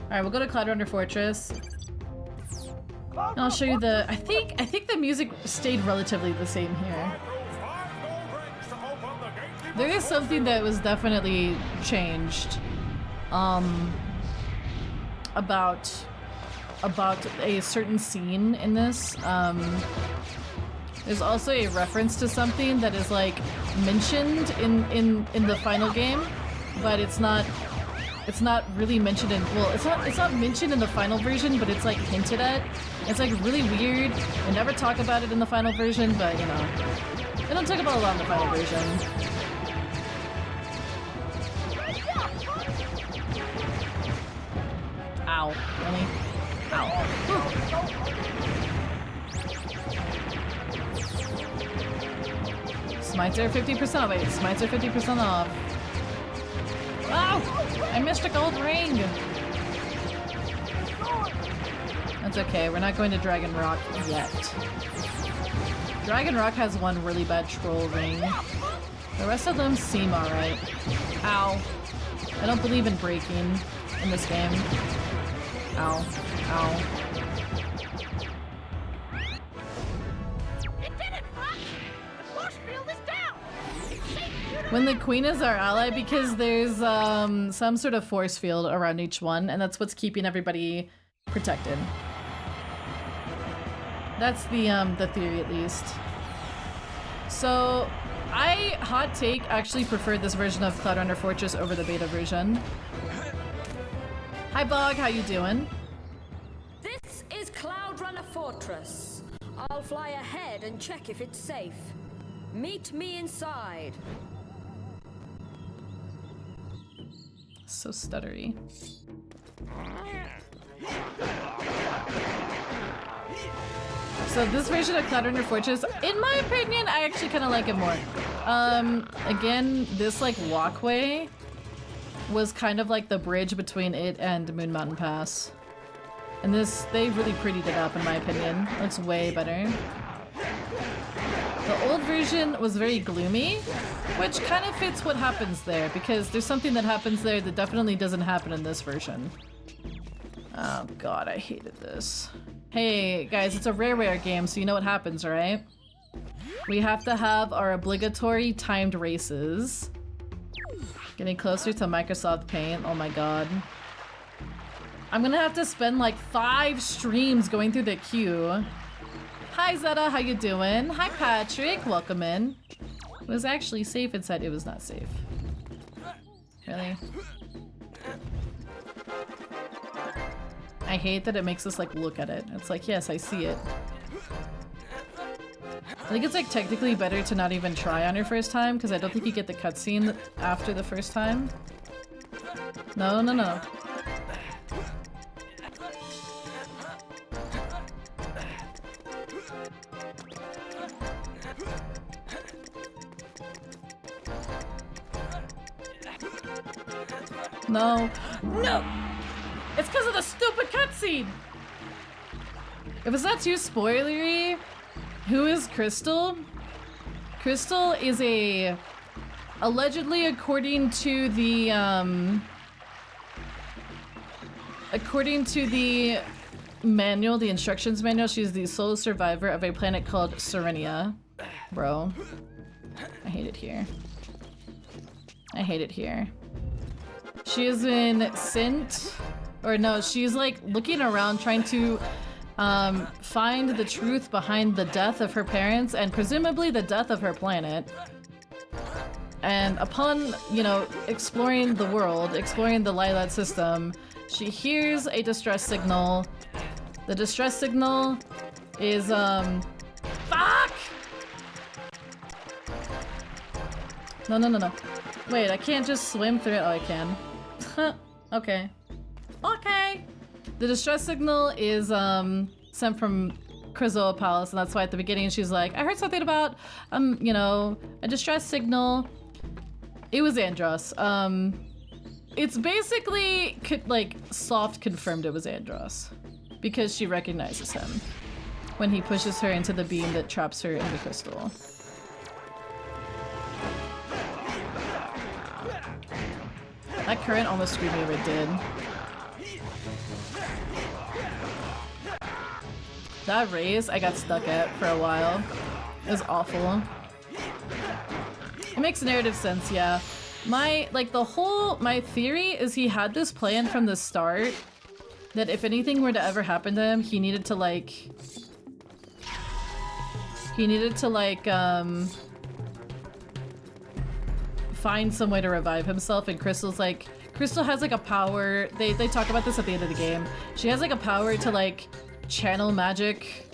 Speaker 1: Alright, we'll go to Cloudrunner Fortress. And I'll show you the... I think the music stayed relatively the same here. There is something that was definitely changed. About a certain scene in this. There's also a reference to something that is like mentioned in the final game, but it's not really mentioned in, well, it's not mentioned in the final version, but it's like hinted at. It's like really weird. They never talk about it in the final version, but you know, they don't talk about a lot in the final version. Ow, really? Ow. Whew. Smites are 50% off. Wait, smites are 50% off. Oh! I missed a gold ring! That's okay, we're not going to Dragon Rock yet. Dragon Rock has one really bad troll ring. The rest of them seem alright. Ow. I don't believe in breaking in this game. Ow. Ow. When the queen is our ally, because there's some sort of force field around each one, and that's what's keeping everybody protected. That's the theory, at least. So, I, hot take, actually prefer this version of Cloudrunner Fortress over the beta version. Hi Bog, how you doing?
Speaker 11: This is Cloudrunner Fortress. I'll fly ahead and check if it's safe. Meet me inside.
Speaker 1: So stuttery. So this version of Cloudrunner Fortress, in my opinion, I actually kind of like it more. Again, this like walkway was kind of like the bridge between it and Moon Mountain Pass. And this, they really prettied it up in my opinion. It looks way better. The old version was very gloomy, which kind of fits what happens there, because there's something that happens there that definitely doesn't happen in this version. Oh god, I hated this. Hey guys, it's a Rareware game, so you know what happens, right? We have to have our obligatory timed races. Getting closer to Microsoft Paint, oh my god. I'm gonna have to spend like 5 streams going through the queue. Hi Zeta, how you doing? Hi Patrick, welcome in. It was actually safe inside, it was not safe. Really? I hate that it makes us like look at it. It's like, yes, I see it. I think it's like technically better to not even try on your first time because I don't think you get the cutscene after the first time. No, no, no. No. No! It's because of the stupid cutscene! If it's not too spoilery, who is Crystal? Crystal is a... Allegedly, according to the manual, the instructions manual, she's the sole survivor of a planet called Serenia. Bro. I hate it here. I hate it here. She is in Sint, or no, she's like looking around trying to find the truth behind the death of her parents and presumably the death of her planet. And upon, you know, exploring the world, exploring the Lilat system, she hears a distress signal. The distress signal is, fuck! No, no, no, no. Wait, I can't just swim through it. Oh, I can. Okay. Okay. The distress signal is sent from Krazoa Palace, and that's why at the beginning she's like, I heard something about you know, a distress signal. It was Andros. It's basically like soft confirmed it was Andros because she recognizes him when he pushes her into the beam that traps her in the crystal. That current almost screwed me over, it did. That race I got stuck at for a while. It was awful. It makes narrative sense, yeah. My theory is he had this plan from the start that if anything were to ever happen to him, he needed to find some way to revive himself, and Crystal has like a power, they talk about this at the end of the game. She has like a power to like channel magic.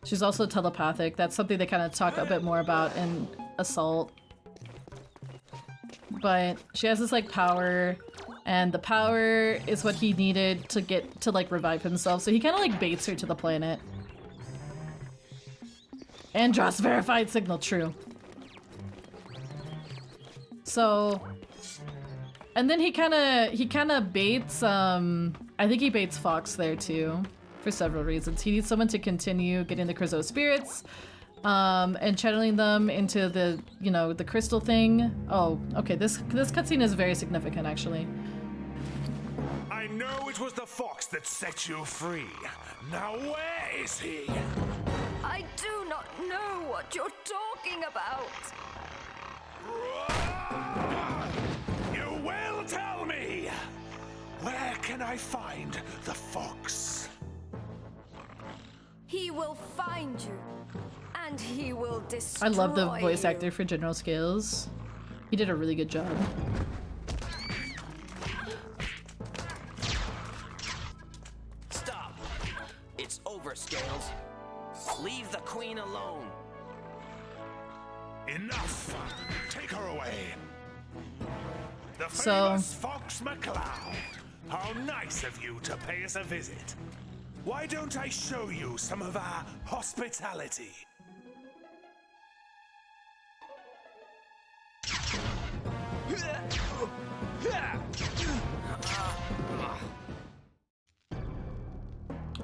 Speaker 1: She's also telepathic. That's something they kind of talk a bit more about in Assault. But she has this like power, and the power is what he needed to get to like revive himself, so he kind of like baits her to the planet. Andros verified signal, true. So, and then he kind of baits, I think he baits Fox there too, for several reasons. He needs someone to continue getting the Krazoa spirits, and channeling them into the, you know, the crystal thing. Oh, okay, this cutscene is very significant, actually.
Speaker 9: I know it was the fox that set you free. Now where is he?
Speaker 11: I do not know what you're talking about.
Speaker 9: You will tell me! Where can I find the fox?
Speaker 11: He will find you, and he will destroy
Speaker 1: I love the voice
Speaker 11: you.
Speaker 1: actor for General Scales. He did a really good job.
Speaker 4: Stop! It's over, Scales. Leave the queen alone.
Speaker 9: Enough! Take her away. The
Speaker 1: So-
Speaker 9: famous Fox McCloud. How nice of you to pay us a visit. Why don't I show you some of our hospitality?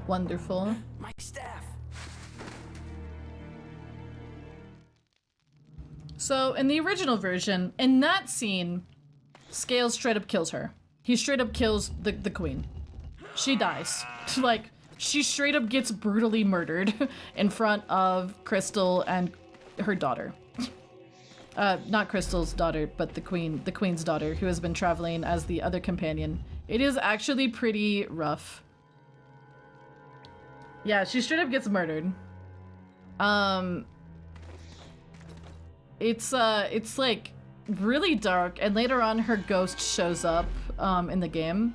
Speaker 1: Wonderful.
Speaker 4: My staff.
Speaker 1: So in the original version, in that scene, Scales straight up kills her. He straight up kills the queen. She dies. Like, she straight up gets brutally murdered in front of Crystal and her daughter. Not Crystal's daughter, but the queen's daughter, who has been traveling as the other companion. It is actually pretty rough. Yeah, she straight up gets murdered. It's like really dark, and later on her ghost shows up in the game.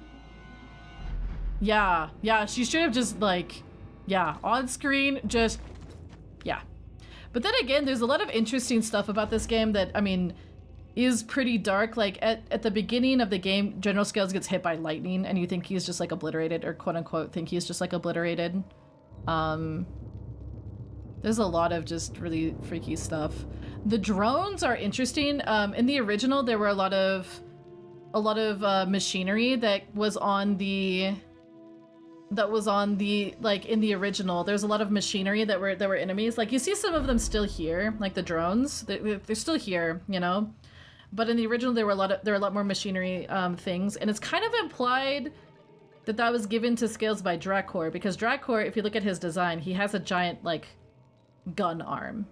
Speaker 1: Yeah, she straight up just like, yeah, on screen, just, yeah. But then again, there's a lot of interesting stuff about this game that, I mean, is pretty dark. Like at the beginning of the game, General Scales gets hit by lightning and you think he's just like obliterated, or quote unquote think he's just like obliterated. There's a lot of just really freaky stuff. The drones are interesting. In the original, there were a lot of machinery that was on the like in the original. There's a lot of machinery that were enemies. Like you see some of them still here, like the drones. They're still here, you know. But in the original, there were a lot more machinery things, and it's kind of implied that was given to Scales by Dracor, because Dracor, if you look at his design, he has a giant like gun arm.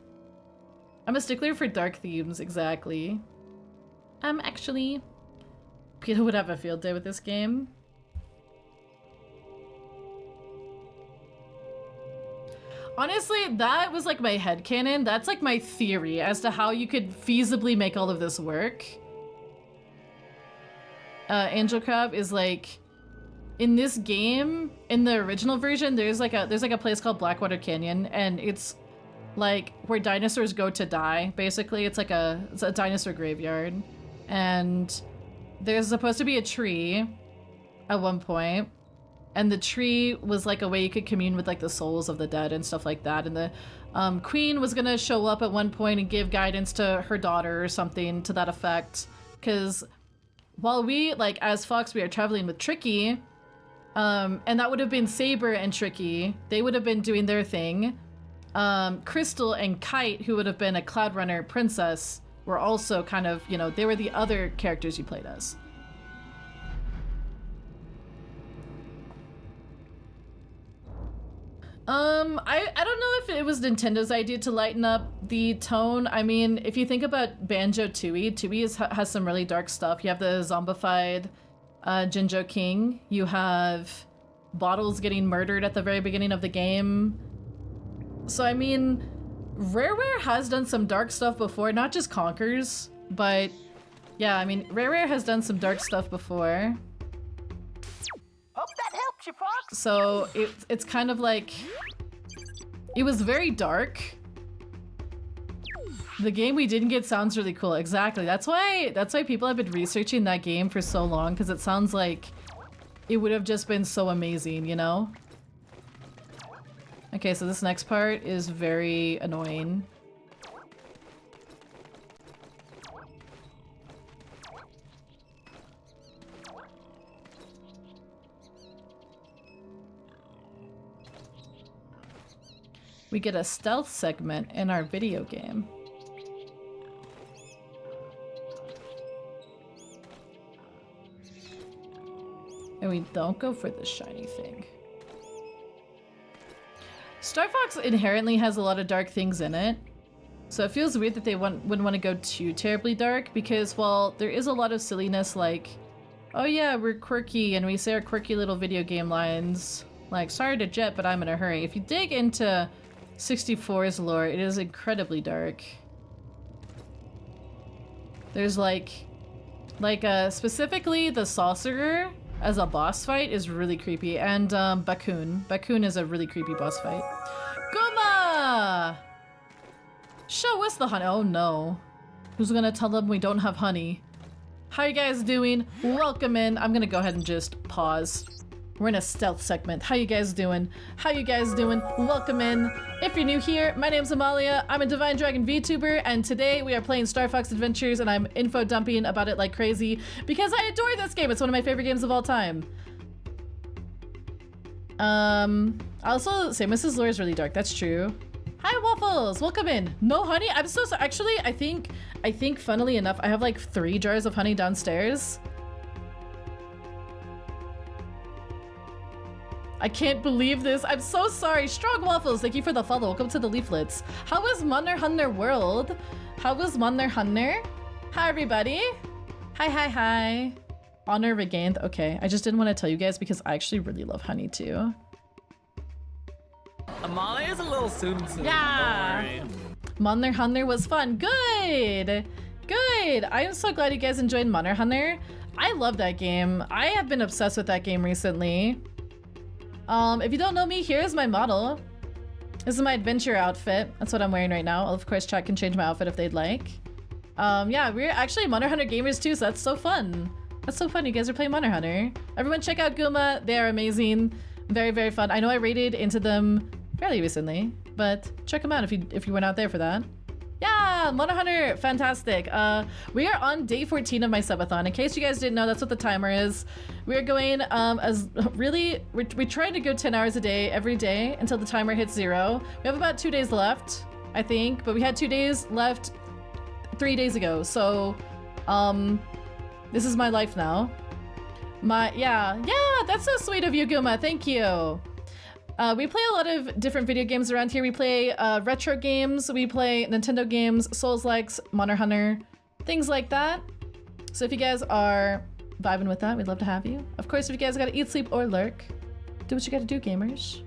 Speaker 1: I'm a stickler for dark themes, exactly. Actually, Peter would have a field day with this game. Honestly, that was like my headcanon. That's like my theory as to how you could feasibly make all of this work. Angel Crab is like, in this game, in the original version, there's like a place called Blackwater Canyon, and it's like where dinosaurs go to die, basically. It's a dinosaur graveyard. And there's supposed to be a tree at one point, and the tree was like a way you could commune with like the souls of the dead and stuff like that. And the queen was gonna show up at one point and give guidance to her daughter or something to that effect. Because while we, like as Fox, we are traveling with Tricky, and that would have been Saber and Tricky. They would have been doing their thing. Crystal and Kite, who would have been a Cloud Runner princess, were also kind of, you know, they were the other characters you played as. I don't know if it was Nintendo's idea to lighten up the tone. I mean, if you think about Banjo-Tooie, has some really dark stuff. You have the zombified Jinjo King. You have Bottles getting murdered at the very beginning of the game. So I mean, Rareware has done some dark stuff before, not just Conkers, but yeah, I mean, Rareware has done some dark stuff before.
Speaker 6: Hope that helps you, Fox.
Speaker 1: So it's kind of like, it was very dark. The game we didn't get sounds really cool. Exactly. That's why people have been researching that game for so long, because it sounds like it would have just been so amazing, you know? Okay, so this next part is very annoying. We get a stealth segment in our video game. And we don't go for the shiny thing. Star Fox inherently has a lot of dark things in it. So it feels weird that they wouldn't want to go too terribly dark, because while there is a lot of silliness like, oh yeah, we're quirky and we say our quirky little video game lines, like, sorry to jet, but I'm in a hurry. If you dig into 64's lore, it is incredibly dark. There's specifically the Sorcerer as a boss fight is really creepy, and Bakun. Bakun is a really creepy boss fight. Guma! Show us the honey. Oh no. Who's gonna tell them we don't have honey? How you guys doing? Welcome in. I'm gonna go ahead and just pause. We're in a stealth segment. How you guys doing? How you guys doing? Welcome in. If you're new here, my name's Amalia. I'm a Divine Dragon VTuber, and today we are playing Star Fox Adventures, and I'm info dumping about it like crazy because I adore this game. It's one of my favorite games of all time. I also say Mrs. Lore is really dark. That's true. Hi Waffles, welcome in. No honey? I'm so sorry. Actually, I think funnily enough, I have like 3 jars of honey downstairs. I can't believe this. I'm so sorry. Strong Waffles, thank you for the follow. Welcome to the leaflets. How was Munner Hunter World? How was Munner Hunter? Hi everybody. Hi. Honor regained. Okay, I just didn't want to tell you guys because I actually really love honey too.
Speaker 10: Amalia's a little soon.
Speaker 1: Yeah. Munner Hunter was fun. Good. I am so glad you guys enjoyed Munner Hunter. I love that game. I have been obsessed with that game recently. If you don't know me, here's my model. This is my adventure outfit. That's what I'm wearing right now. Of course, chat can change my outfit if they'd like. Yeah, we're actually Munner Hunter gamers too, so that's so fun. That's so fun. You guys are playing Munner Hunter. Everyone check out Guma. They are amazing. Very, very fun. I know I raided into them fairly recently, but check them out if you went out there for that. Yeah, Munner Hunter, fantastic. We are on day 14 of my subathon. In case you guys didn't know, that's what the timer is. We're going we're trying to go 10 hours a day every day until the timer hits 0. We have about 2 days left, I think, but we had 2 days left 3 days ago. So, this is my life now. Yeah, that's so sweet of you, Guma. Thank you. We play a lot of different video games around here. We play retro games, we play Nintendo games, Souls-likes, Munner Hunter, things like that. So if you guys are vibing with that, we'd love to have you. Of course, if you guys gotta eat, sleep, or lurk, do what you gotta do, gamers.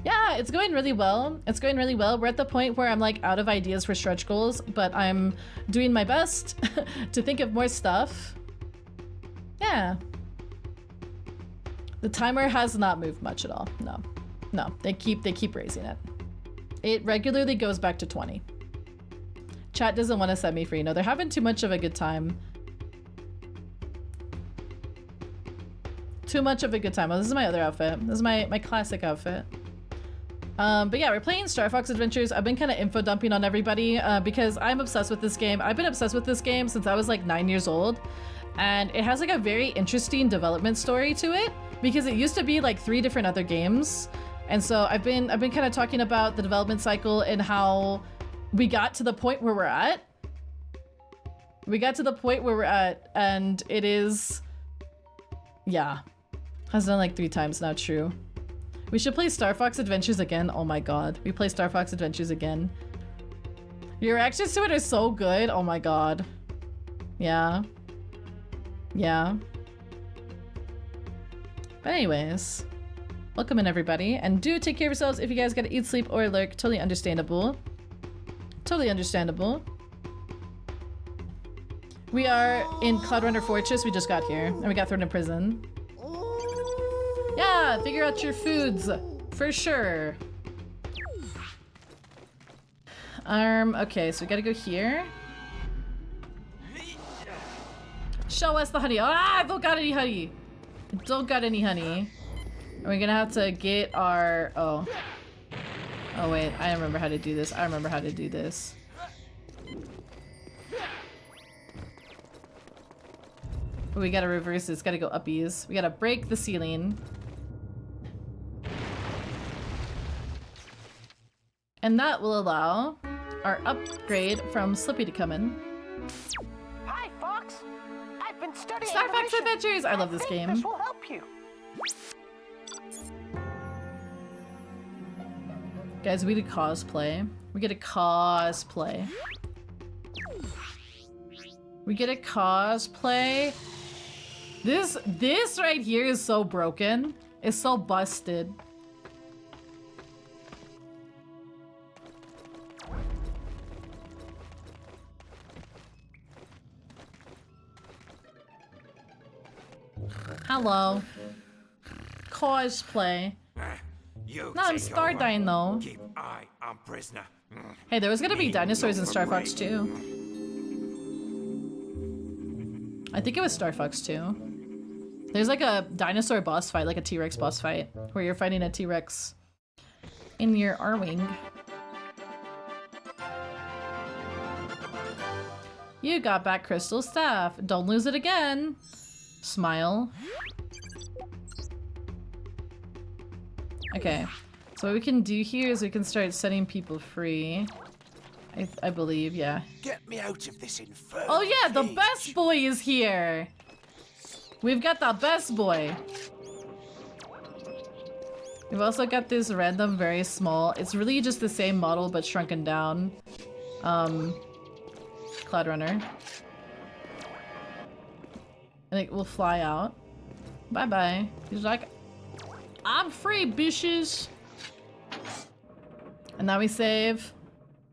Speaker 1: Yeah, it's going really well. It's going really well. We're at the point where I'm like out of ideas for stretch goals, but I'm doing my best to think of more stuff. Yeah. The timer has not moved much at all. No, they keep raising it. It regularly goes back to 20. Chat doesn't want to set me free. No, they're having too much of a good time. Too much of a good time. Oh, this is my other outfit. This is my classic outfit. But yeah, we're playing Star Fox Adventures. I've been kind of info dumping on everybody because I'm obsessed with this game. I've been obsessed with this game since I was like 9 years old. And it has like a very interesting development story to it because it used to be like 3 different other games. And so I've been kind of talking about the development cycle and how we got to the point where we're at. And it is, yeah, has done like 3 times now. True. We should play Star Fox Adventures again. Oh my god, we play Star Fox Adventures again. Your reactions to it are so good. Oh my god. Yeah. But anyways, welcome in everybody, and do take care of yourselves. If you guys gotta eat, sleep, or lurk, totally understandable. We are in Cloudrunner Fortress. We just got here, and we got thrown in prison. Yeah, figure out your foods for sure. Okay, so we gotta go here. Show us the honey. Ah, I don't got any honey. We're gonna have to get our, oh wait, I remember how to do this. But we gotta reverse this, gotta go uppies. We gotta break the ceiling. And that will allow our upgrade from Slippy to come in.
Speaker 8: Hi, Fox. I've been studying
Speaker 1: Star Fox Adventures! I love this game.
Speaker 8: This will help you.
Speaker 1: Guys, we get a cosplay. We get a cosplay. This right here is so broken. It's so busted. Hello. Cosplay. No, I'm Star Dino.
Speaker 12: Keep eye on prisoner.
Speaker 1: Hey, there was gonna be dinosaurs in Star Fox 2. I think it was Star Fox 2. There's like a dinosaur boss fight, like a T-Rex boss fight, where you're fighting a T-Rex in your R-Wing. You got back Crystal Staff. Don't lose it again. Smile. Okay. So what we can do here is we can start setting people free. I believe, yeah.
Speaker 12: Get me out of this infernal
Speaker 1: Oh yeah, the
Speaker 12: cage.
Speaker 1: best boy is here. We've got the best boy. We've also got this random, very small. It's really just the same model but shrunken down. Cloud Runner. And it will fly out. Bye bye. He's like, I'm free, bitches. And now we save.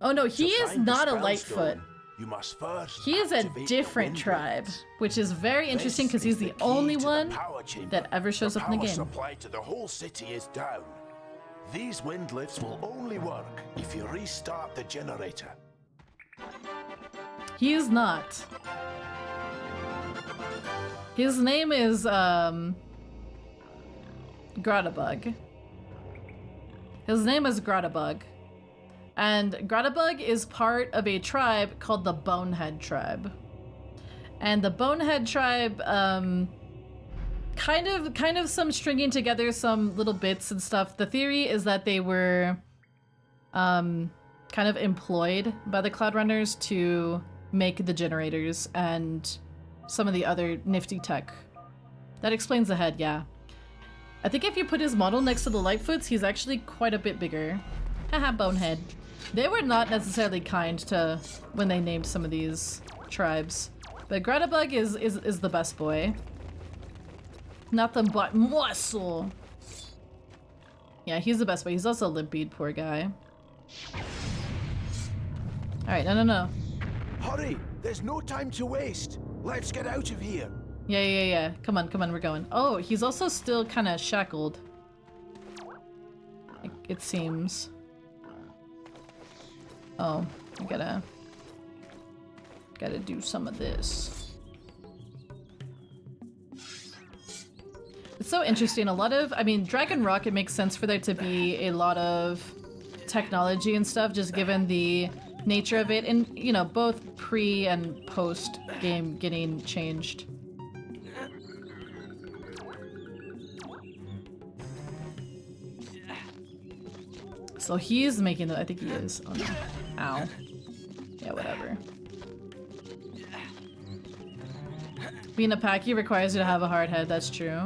Speaker 1: Oh no, he is not a Lightfoot.
Speaker 12: You must first
Speaker 1: He is a
Speaker 12: activate the
Speaker 1: different
Speaker 12: wind
Speaker 1: tribe,
Speaker 12: blades.
Speaker 1: which is very interesting because
Speaker 12: This
Speaker 1: he's
Speaker 12: is
Speaker 1: the
Speaker 12: key
Speaker 1: only
Speaker 12: to the
Speaker 1: one
Speaker 12: power chamber.
Speaker 1: that ever shows up in the
Speaker 12: power
Speaker 1: game.
Speaker 12: supply to the whole city is down. These wind lifts will only work if you restart the generator.
Speaker 1: He is not. His name is, Grottabug. His name is Grottabug. And Grottabug is part of a tribe called the Bonehead Tribe. And the Bonehead Tribe, kind of some stringing together some little bits and stuff. The theory is that they were, kind of employed by the Cloud Runners to make the generators and some of the other nifty tech. That explains the head, yeah. I think if you put his model next to the Lightfoots, he's actually quite a bit bigger. Haha, Bonehead. They were not necessarily kind to when they named some of these tribes. But Grottabug is the best boy. Nothing but muscle. Yeah, he's the best boy. He's also limpied, poor guy. Alright, no.
Speaker 12: Hurry! There's no time to waste. Let's get out of here.
Speaker 1: Yeah. Come on, we're going. Oh, he's also still kind of shackled. It seems. Oh, we gotta do some of this. It's so interesting. A lot of, I mean, Dragon Rock, it makes sense for there to be a lot of technology and stuff, just given the nature of it, and you know, both pre and post game getting changed. So he's making the, I think he is. Oh no. Ow. Yeah, whatever. Being a Packy requires you to have a hard head, that's true.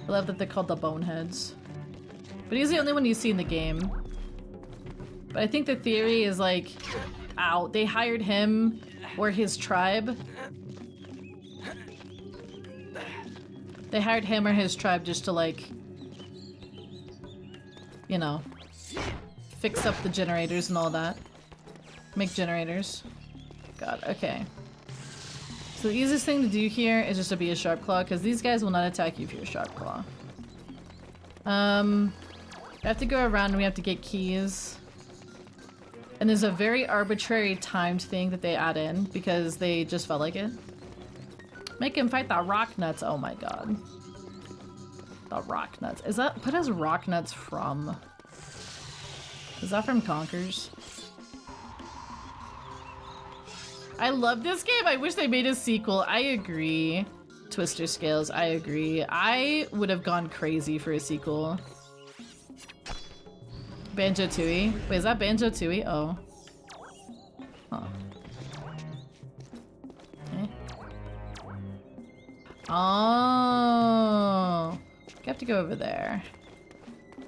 Speaker 1: I love that they're called the Boneheads. But he's the only one you see in the game. But I think the theory is like, ow, they hired him or his tribe. They hired him or his tribe just to like, you know, fix up the generators and all that. Make generators. God, okay. So the easiest thing to do here is just to be a Sharp Claw, because these guys will not attack you if you're a Sharp Claw. We have to go around and we have to get keys. And there's a very arbitrary timed thing that they add in because they just felt like it. Make him fight the rock nuts. Oh my god. The rock nuts. Is that, what is rock nuts from? Is that from Conkers? I love this game. I wish they made a sequel. I agree. Twister Scales, I agree. I would have gone crazy for a sequel. Banjo-Tooie. Wait, is that Banjo-Tooie? Oh. Huh. Okay. Oh. You have to go over there.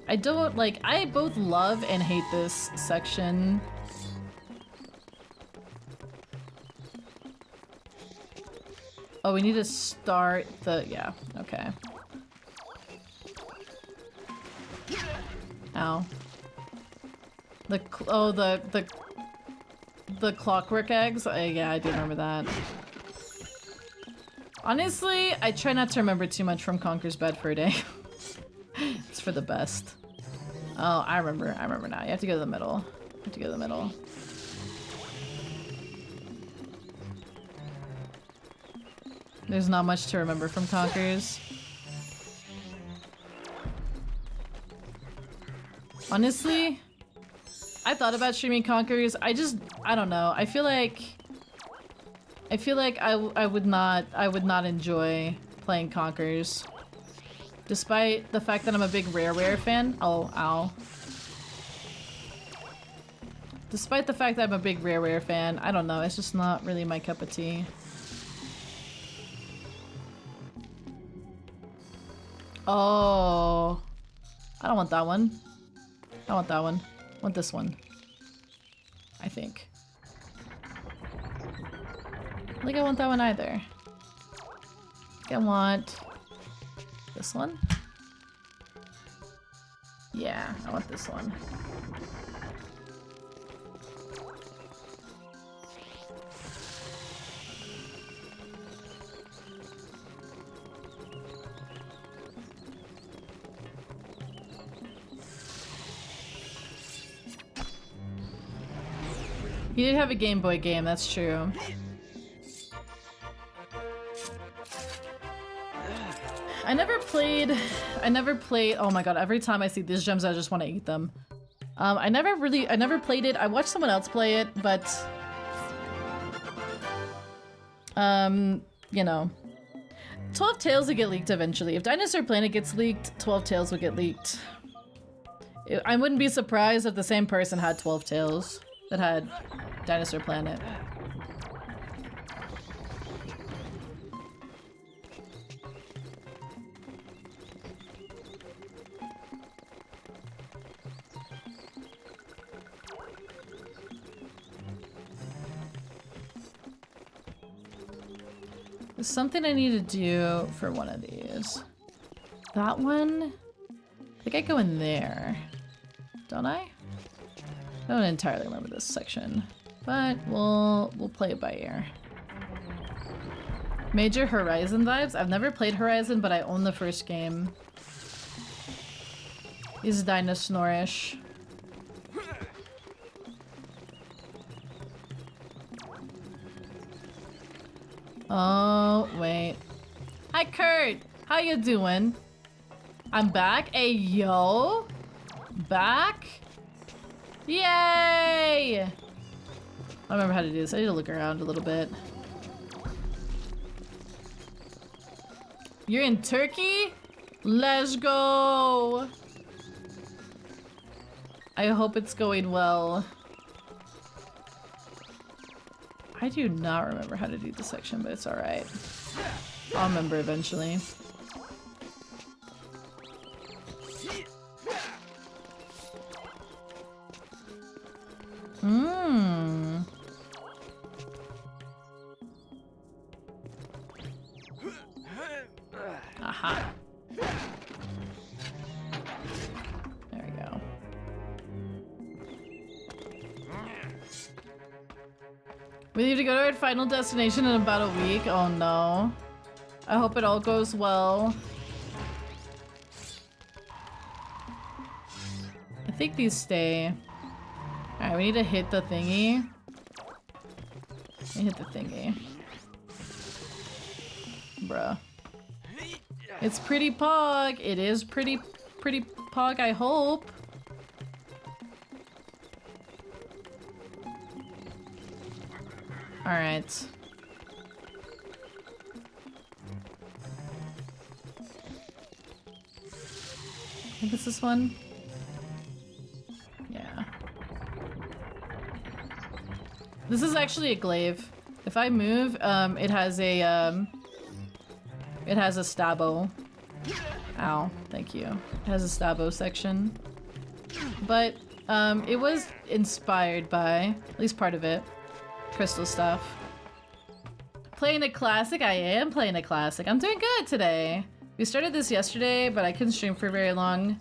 Speaker 1: I don't like, I both love and hate this section. Oh, we need to start the, yeah, okay. Ow. The clockwork eggs? Yeah, I do remember that. Honestly, I try not to remember too much from Conker's Bad Fur Day. It's for the best. Oh, I remember now. You have to go to the middle. You have to go to the middle. There's not much to remember from Conquers. Honestly, I thought about streaming Conquers. I don't know. I feel like I would not enjoy playing Conquers. Despite the fact that I'm a big Rareware fan. Oh, ow. Despite the fact that I'm a big Rareware fan, I don't know, it's just not really my cup of tea. Oh. I don't want that one. I want that one. I want this one. I think. I don't think I want that one either. I think I want this one. Yeah, I want this one. He did have a Game Boy game, that's true. I never played, oh my god, every time I see these gems I just want to eat them. I never played it. I watched someone else play it, but you know. 12 Tails will get leaked eventually. If Dinosaur Planet gets leaked, 12 Tails will get leaked. I wouldn't be surprised if the same person had 12 Tails that had Dinosaur Planet. There's something I need to do for one of these. That one? I think I go in there. Don't I? I don't entirely remember this section, but we'll play it by ear. Major Horizon vibes? I've never played Horizon, but I own the first game. Is DINOSNORES. Oh, wait. Hi, Kurt! How you doing? I'm back? Hey, yo! Back? Yay! I don't remember how to do this. I need to look around a little bit. You're in Turkey? Let's go! I hope it's going well. I do not remember how to do this section, but it's alright. I'll remember eventually. Mmm. Aha. There we go. We need to go to our final destination in about a week. Oh no. I hope it all goes well. I think these stay. Alright, we need to hit the thingy. We hit the thingy. Bruh. It's pretty pog. It is pretty pog, I hope. Alright. I think it's this one. Yeah. This is actually a glaive. If I move, it has a stabo. Ow, thank you. It has a stabo section. But, it was inspired by, at least part of it, crystal stuff. Playing a classic? I am playing a classic. I'm doing good today. We started this yesterday, but I couldn't stream for very long.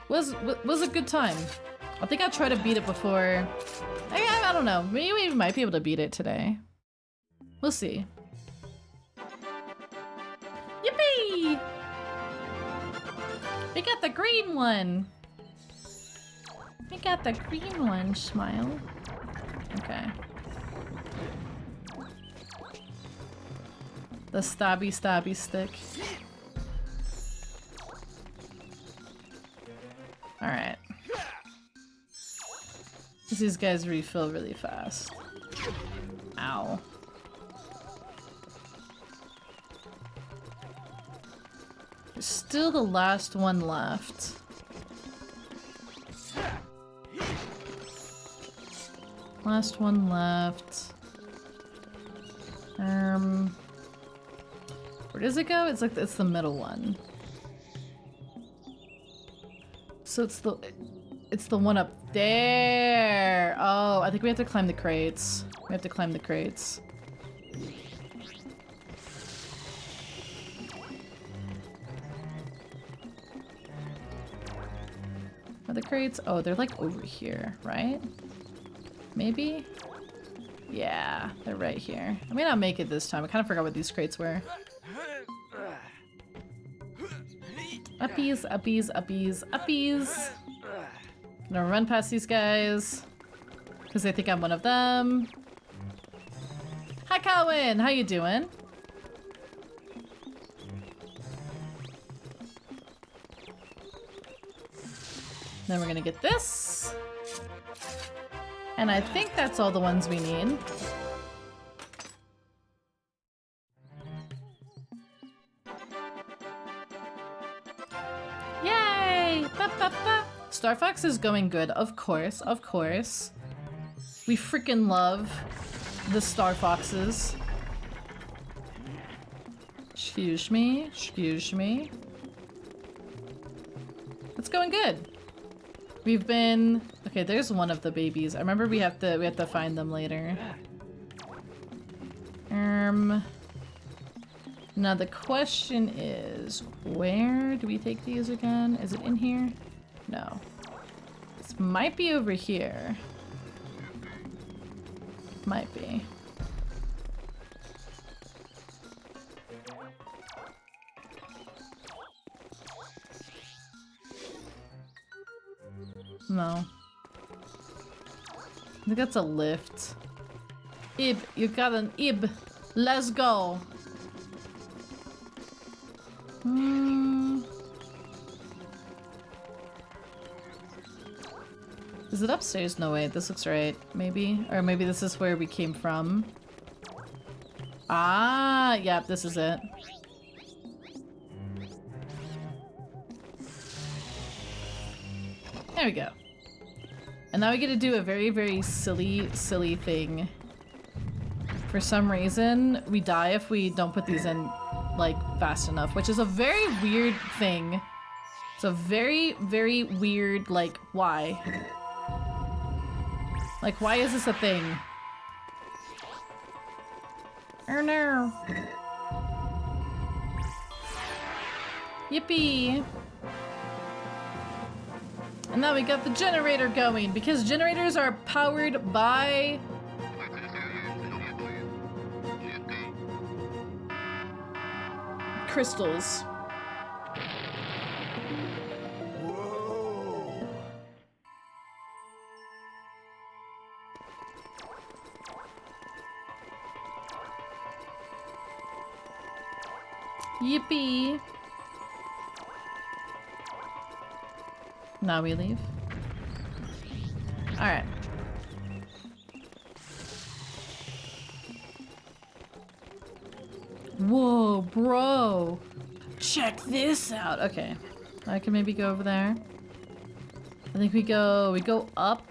Speaker 1: Was a good time. I think I'll try to beat it before. I don't know. Maybe we might be able to beat it today. We'll see. Yippee! We got the green one. We got the green one, smile. Okay. The stabby stick. Alright. These guys refill really fast. Ow. There's still the last one left. Last one left. Where does it go? It's like it's the middle one. So it's the one up there. Oh, I think we have to climb the crates. We have to climb the crates. Are the crates? Oh, they're like over here, right? Maybe? Yeah, they're right here. I may not make it this time. I kind of forgot what these crates were. Uppies, uppies, uppies, uppies. I'm gonna run past these guys because they think I'm one of them. Hi, Cowan. How you doing? Then we're gonna get this. And I think that's all the ones we need. Yay! Ba, ba, ba. Star Fox is going good, of course, of course. We freaking love the Star Foxes. Excuse me, excuse me. It's going good. We've been... Okay, there's one of the babies. I remember we have to find them later. Now the question is, where do we take these again? Is it in here? No. This might be over here. Might be. No. I think that's a lift. Ib, you got an Ib. Let's go. Is it upstairs? No, wait, this looks right. Maybe? Or maybe this is where we came from. Ah, yep, this is it. There we go. And now we get to do a very, very silly, silly thing. For some reason, we die if we don't put these in, like, fast enough, which is a very weird thing. It's a very, very weird, like, why? Like, why is this a thing? Oh no. Yippee! And now we got the generator going, because generators are powered by... crystals.
Speaker 12: Whoa.
Speaker 1: Yippee! Now we leave. Alright. Whoa, bro! Check this out! Okay. I can maybe go over there. I think we go up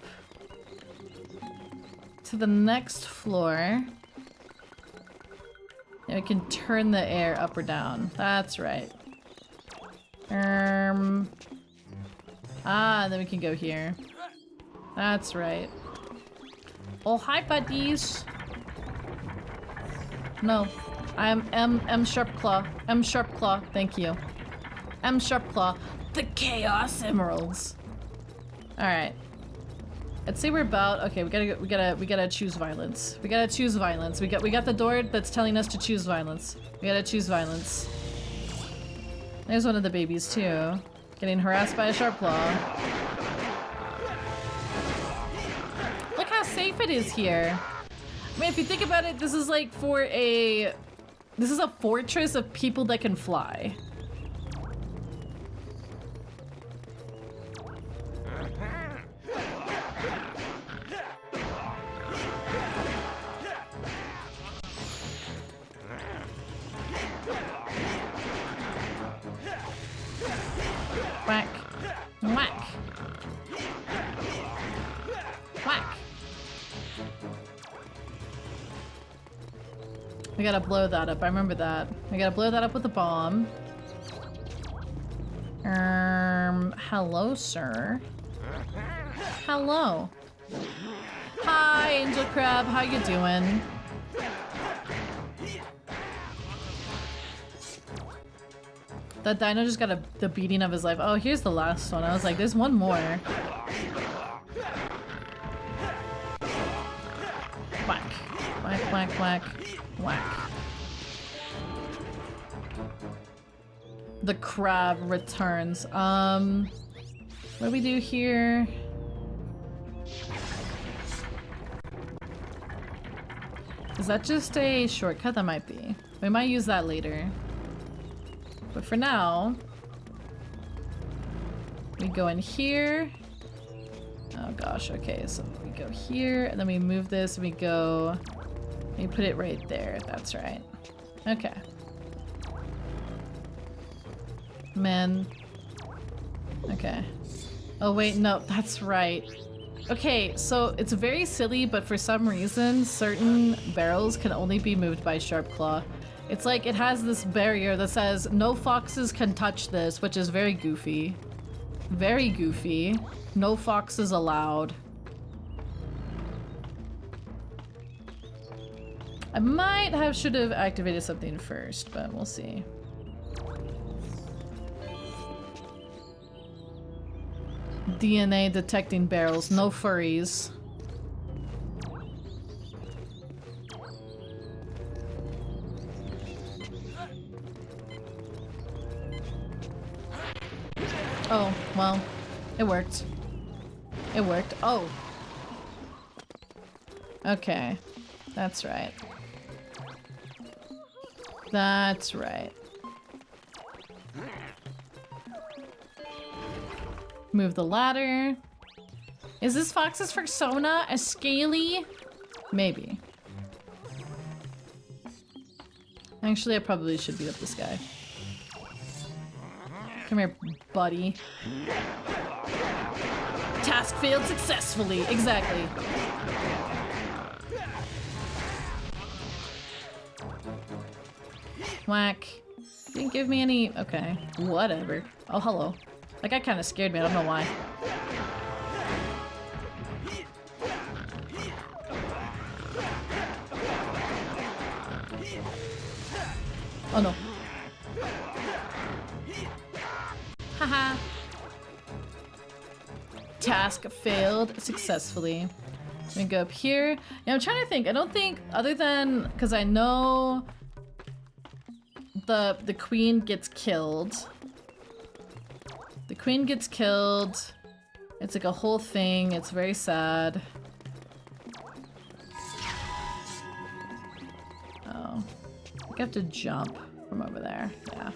Speaker 1: to the next floor. And we can turn the air up or down. That's right. Ah, and then we can go here. That's right. Oh, hi, buddies. No, I'm M Sharp Claw. M Sharp Claw. Thank you. M Sharp Claw. The Chaos Emeralds. All right. Let's say we're about. Okay, we gotta choose violence. We gotta choose violence. We got the door that's telling us to choose violence. We gotta choose violence. There's one of the babies too. Getting harassed by a sharp claw. Look how safe it is here. I mean, if you think about it, this is like for a This is a fortress of people that can fly. Whack. Whack. Whack. We gotta blow that up. I remember that. We gotta blow that up with a bomb. Hello, sir. Hello. Hi, Angel Crab. How you doing? That dino just got the beating of his life. Oh, here's the last one. I was like, there's one more. Whack. Whack, whack, whack. Whack. The crab returns. What do we do here? Is that just a shortcut? That might be. We might use that later. But for now, we go in here. Oh gosh, okay, so we go here, and then we move this, and we go... We put it right there, that's right. Okay. Man. Okay. Oh wait, no, that's right. Okay, so it's very silly, but for some reason, certain barrels can only be moved by Sharp Claw. It's like it has this barrier that says, no foxes can touch this, which is very goofy. Very goofy. No foxes allowed. I should have activated something first, but we'll see. DNA detecting barrels, no furries. Oh, well, it worked. It worked. Oh. Okay. That's right. That's right. Move the ladder. Is this Fox's persona a scaly? Maybe. Actually, I probably should beat up this guy. Come here, buddy. Task failed successfully. Exactly. Whack. Didn't give me any... Okay. Whatever. Oh, hello. That guy kind of scared me. I don't know why. Oh, no. Haha. Task failed successfully. I'm gonna go up here. Yeah, I'm trying to think. I don't think, other than, because I know the queen gets killed. The queen gets killed. It's like a whole thing. It's very sad. Oh. I have to jump from over there. Yeah.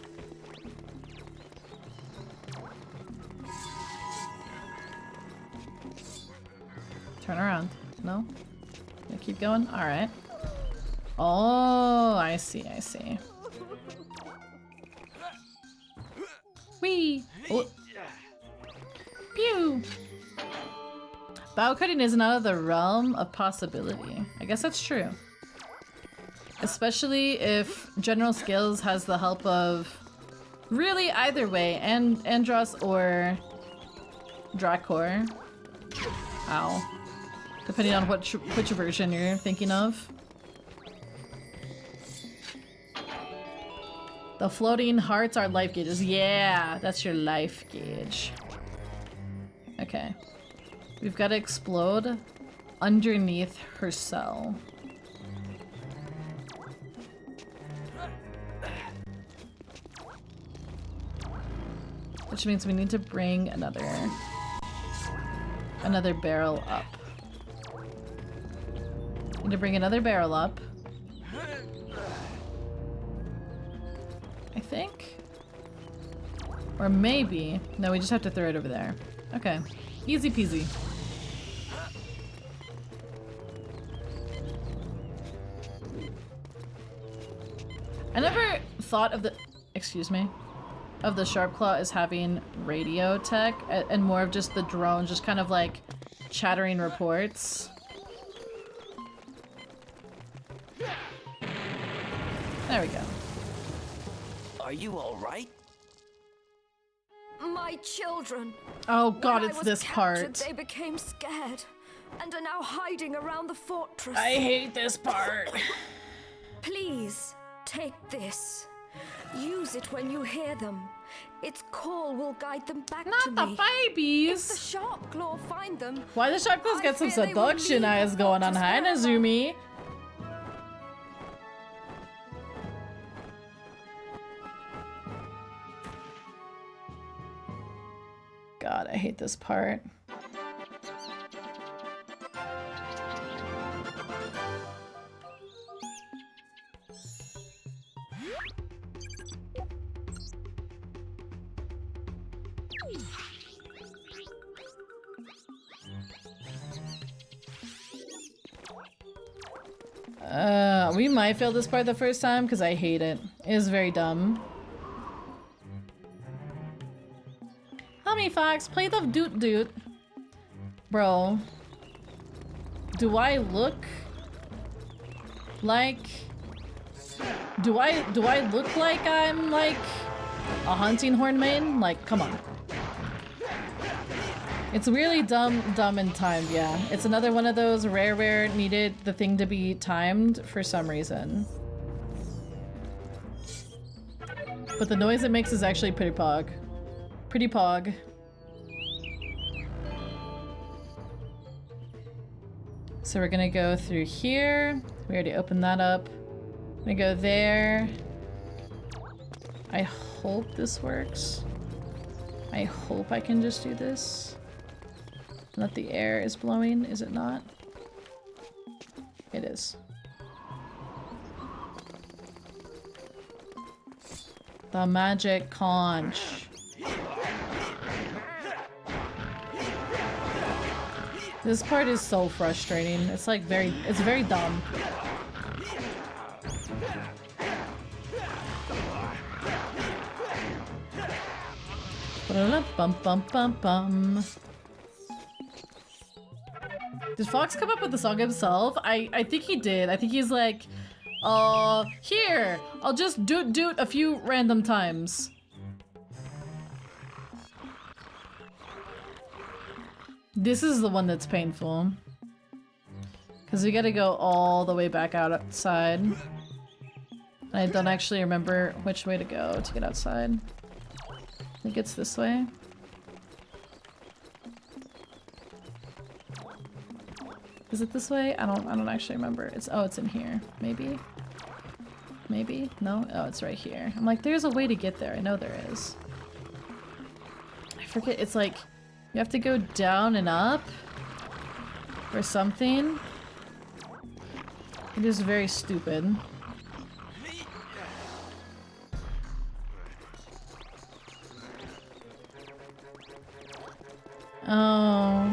Speaker 1: Turn around. No? Gonna keep going? Alright. Oh, I see, I see. Whee! Oh. Pew! Bow cutting isn't out of the realm of possibility. I guess that's true. Especially if General Scales has the help of really either way, Andros or Dracor. Ow. Depending on which version you're thinking of. The floating hearts are life gauges. Yeah, that's your life gauge. Okay. We've got to explode underneath her cell. Which means we need to bring another barrel up. Need to bring another barrel up. I think. Or maybe. No, we just have to throw it over there. Okay. Easy peasy. I never thought of the... Excuse me. Of the Sharp Claw as having radio tech and more of just the drone just kind of like chattering reports. There we go.
Speaker 4: Are you all right?
Speaker 11: My children.
Speaker 1: Oh god,
Speaker 11: When
Speaker 1: it's
Speaker 11: I was
Speaker 1: this
Speaker 11: captured,
Speaker 1: part.
Speaker 11: They became scared and are now hiding around the fortress.
Speaker 1: I hate this part.
Speaker 11: Please, take this. Use it when you hear them. Its call will guide them back to me.
Speaker 1: Not the babies.
Speaker 11: If the Sharp Claw find them.
Speaker 1: Why the Sharp Claws got some
Speaker 11: fear they will
Speaker 1: seduction
Speaker 11: leave
Speaker 1: eyes
Speaker 11: the
Speaker 1: going on,
Speaker 11: fortress
Speaker 1: hi
Speaker 11: forever.
Speaker 1: Nazumi. God, I hate this part. We might fail this part the first time because I hate it. It is very dumb. Help me, Fox. Play the doot doot. Bro. Do I look like... Do I look like I'm like a hunting horn main? Like, come on. It's really dumb and timed, yeah. It's another one of those rare needed the thing to be timed for some reason. But the noise it makes is actually pretty pog. Pretty pog. So we're gonna go through here. We already opened that up. I'm gonna go there. I hope this works. I hope I can just do this. That the air is blowing, is it not? It is. The magic conch. This part is so frustrating. It's like it's very dumb. Bum bum bum bum. Did Fox come up with the song himself? I think he did. I think he's like, here, I'll just doot a few random times. This is the one that's painful. Because we gotta go all the way back outside. I don't actually remember which way to go to get outside. I think it's this way. Is it this way? I don't actually remember. It's in here. Maybe? Maybe? No? Oh, it's right here. I'm like, there's a way to get there. I know there is. I forget. It's like, you have to go down and up? Or something? It is very stupid. Oh.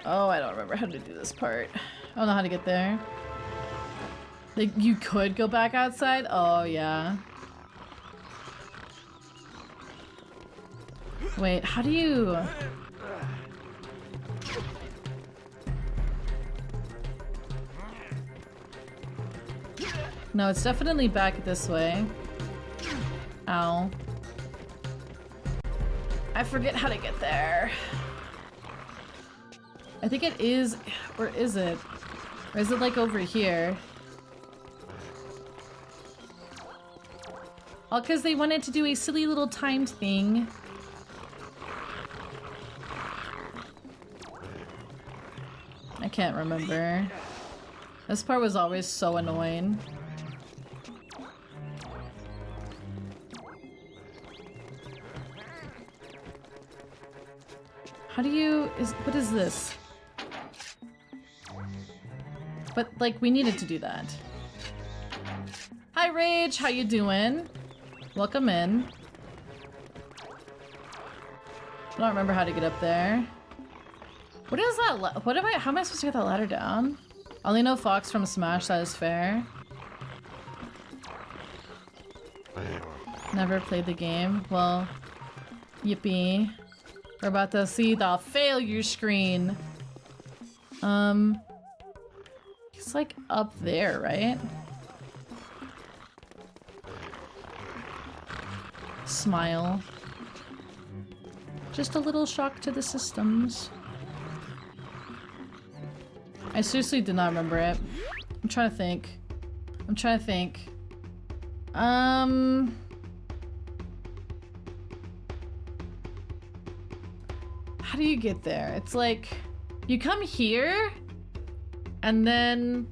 Speaker 1: Oh, I don't remember how to do this part. I don't know how to get there. Like, you could go back outside? Oh, yeah. Wait, how do you... No, it's definitely back this way. Ow. I forget how to get there. I think it is, or is it? Or is it like over here? All because they wanted to do a silly little timed thing. I can't remember. This part was always so annoying. How do you... what is this? But, like, we needed to do that. Hi, Rage, how you doing? Welcome in. I don't remember how to get up there. What is that? How am I supposed to get that ladder down? I only know Fox from Smash, that is fair. Never played the game. Well, yippee. We're about to see the failure screen. He's like up there, right? Smile. Just a little shock to the systems. I seriously did not remember it. I'm trying to think. How do you get there? It's like, you come here, and then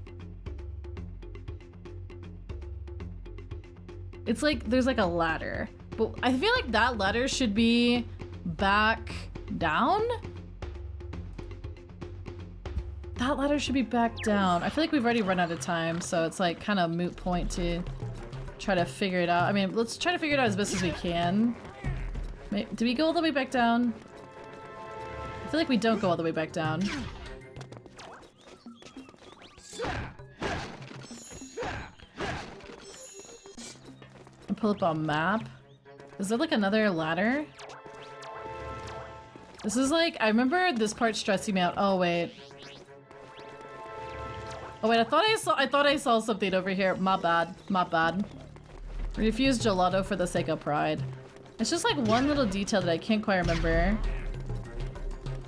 Speaker 1: it's like, there's like a ladder. But I feel like that ladder should be back down? That ladder should be back down. I feel like we've already run out of time, so it's like kind of moot point to try to figure it out. I mean, let's try to figure it out as best as we can. Do we go all the way back down? I feel like we don't go all the way back down. And pull up a map. Is there like another ladder? This is like, I remember this part stressing me out. Oh wait. Oh wait, I thought I saw something over here. My bad. My bad. Refuse gelato for the sake of pride. It's just like one little detail that I can't quite remember.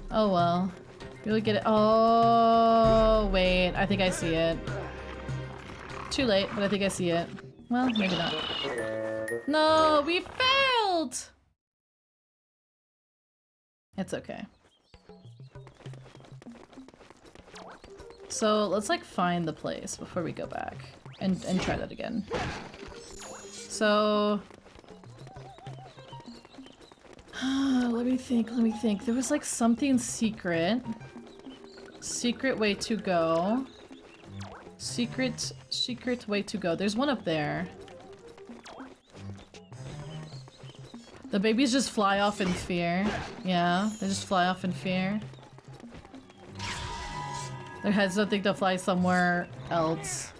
Speaker 1: Oh well. Really get it. Oh wait, I think I see it. Too late, but I think I see it. Well, maybe not. No, we failed! It's okay. So let's like find the place before we go back and try that again. So let me think. There was like something secret. Secret way to go. Secret way to go. There's one up there. The babies just fly off in fear. Yeah, they just fly off in fear. Their heads don't think they'll fly somewhere else.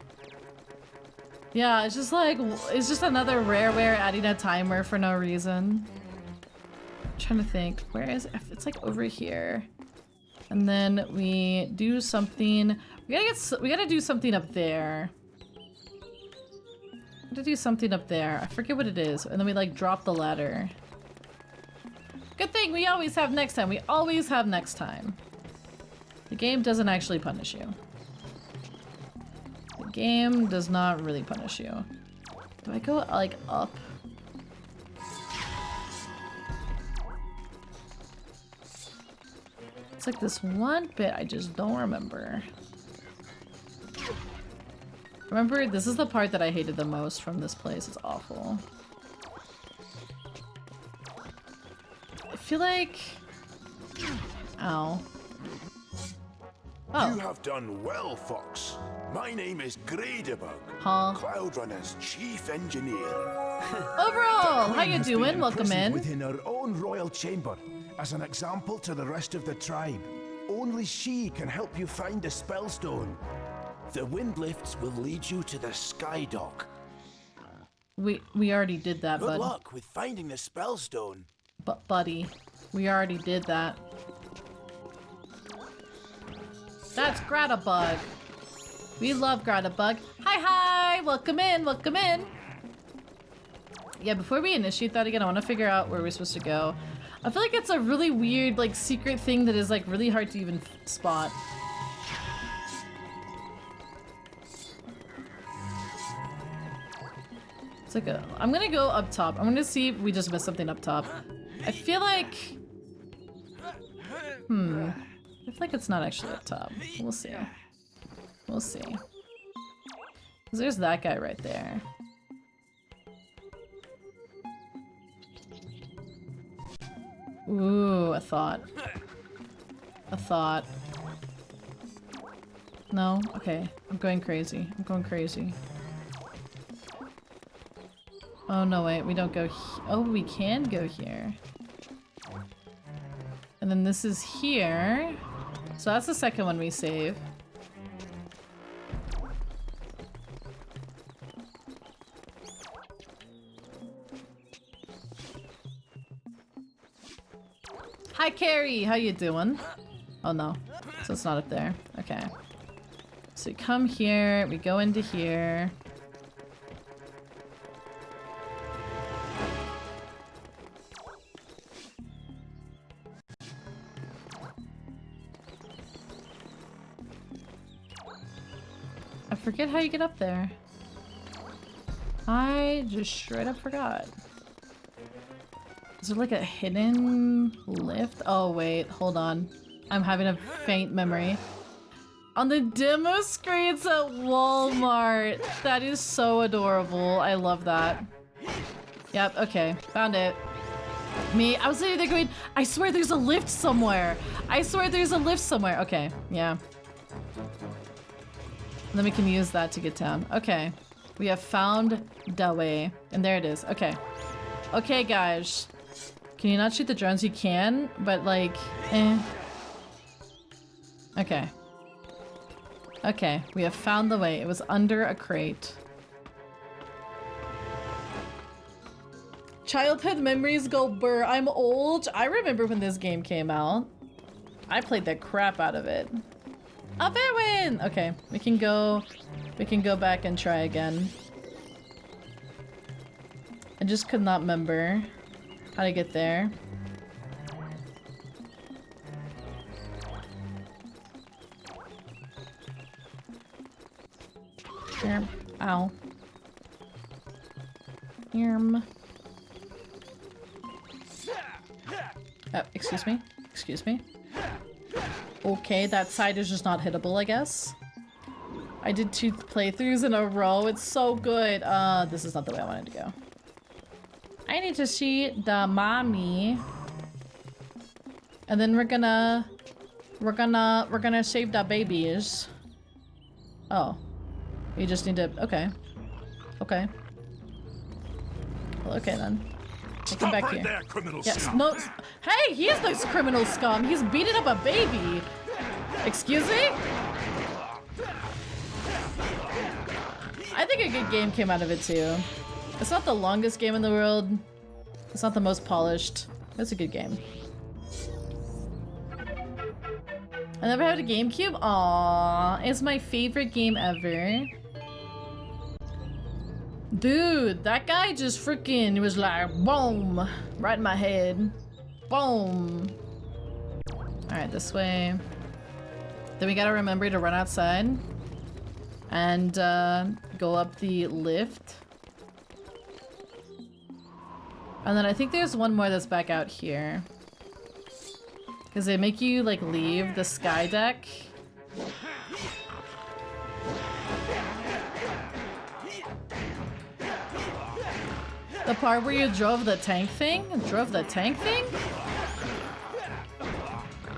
Speaker 1: Yeah, it's just like, it's just another rareware adding a timer for no reason. I'm trying to think, where is it? It's like over here. And then we do something, we gotta do something up there. To do something up there. I forget what it is. And then we like drop the ladder. Good thing we always have next time. We always have next time. The game doesn't actually punish you. The game does not really punish you. Do I go like up? It's like this one bit I just don't remember. Remember, this is the part that I hated the most from this place. It's awful. I feel like... Ow. Oh.
Speaker 12: You have done well, Fox. My name is Gradebug, Cloudrunner's chief engineer.
Speaker 1: Overall, how you doing? Welcome in.
Speaker 12: Within her own royal chamber, as an example to the rest of the tribe. Only she can help you find the Spellstone. The wind lifts will lead you to the Sky Dock.
Speaker 1: We already did that, bud.
Speaker 12: Good luck with finding the Spellstone.
Speaker 1: But buddy, we already did that. That's Gradebug. We love Gradebug. Hi, welcome in, welcome in. Yeah, before we initiate that again, I want to figure out where we're supposed to go. I feel like it's a really weird, like, secret thing that is, like, really hard to even spot. It's like a... I'm gonna go up top. I'm gonna see if we just missed something up top. I feel like... I feel like it's not actually up top. We'll see. We'll see. 'Cause there's that guy right there. Ooh, a thought. A thought. No? Okay. I'm going crazy. I'm going crazy. Oh no, wait, we don't go oh, we can go here. And then this is here. So that's the second one we save. Hi Carrie, how you doing? Oh no, so it's not up there. Okay. So we come here, we go into here. I forget how you get up there. I just straight up forgot. Is there like a hidden lift? Oh wait, hold on. I'm having a faint memory. On the demo screens at Walmart. That is so adorable. I love that. Yep, okay. Found it. Me, I was sitting there going, I swear there's a lift somewhere. I swear there's a lift somewhere. Okay, yeah. Then we can use that to get down. Okay. We have found the way. And there it is. Okay. Okay, guys. Can you not shoot the drones? You can, but like, eh. Okay. Okay, we have found the way. It was under a crate. Childhood memories go burr. I'm old. I remember when this game came out. I played the crap out of it. A win! Okay, we can go back and try again. I just could not remember how to get there. Ow. Oh, excuse me. Excuse me. Okay, that side is just not hittable, I guess. I did 2 playthroughs in a row. It's so good. This is not the way I wanted to go. I need to see the mommy. And then we're gonna save the babies. Oh. We just need to, okay. Okay. Well, okay then. Take him back here.
Speaker 9: There, criminal
Speaker 1: yes,
Speaker 9: scum.
Speaker 1: no. Hey, he's the criminal scum. He's beating up a baby. Excuse me? I think a good game came out of it too. It's not the longest game in the world. It's not the most polished. It's a good game. I never had a GameCube? Aww, it's my favorite game ever. Dude, that guy just freaking was like, boom, right in my head. Boom. Alright, this way. Then we gotta remember to run outside and go up the lift. And then I think there's one more that's back out here. Because they make you like leave the sky deck. The part where you drove the tank thing? Drove the tank thing?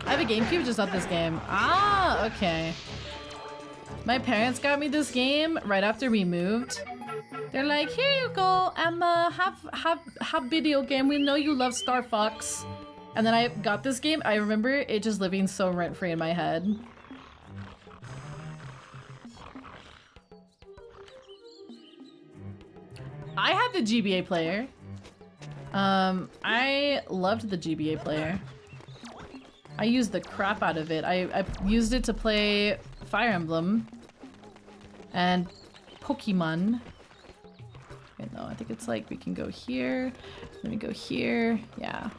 Speaker 1: I have a GameCube, just not this game. Ah, okay. My parents got me this game right after we moved. They're like, here you go, Emma, have video game. We know you love Star Fox. And then I got this game. I remember it just living so rent-free in my head. I had the GBA player. I loved the GBA player. I used the crap out of it. I used it to play Fire Emblem and Pokemon. Wait, no, I think it's like we can go here, then we go here. Yeah.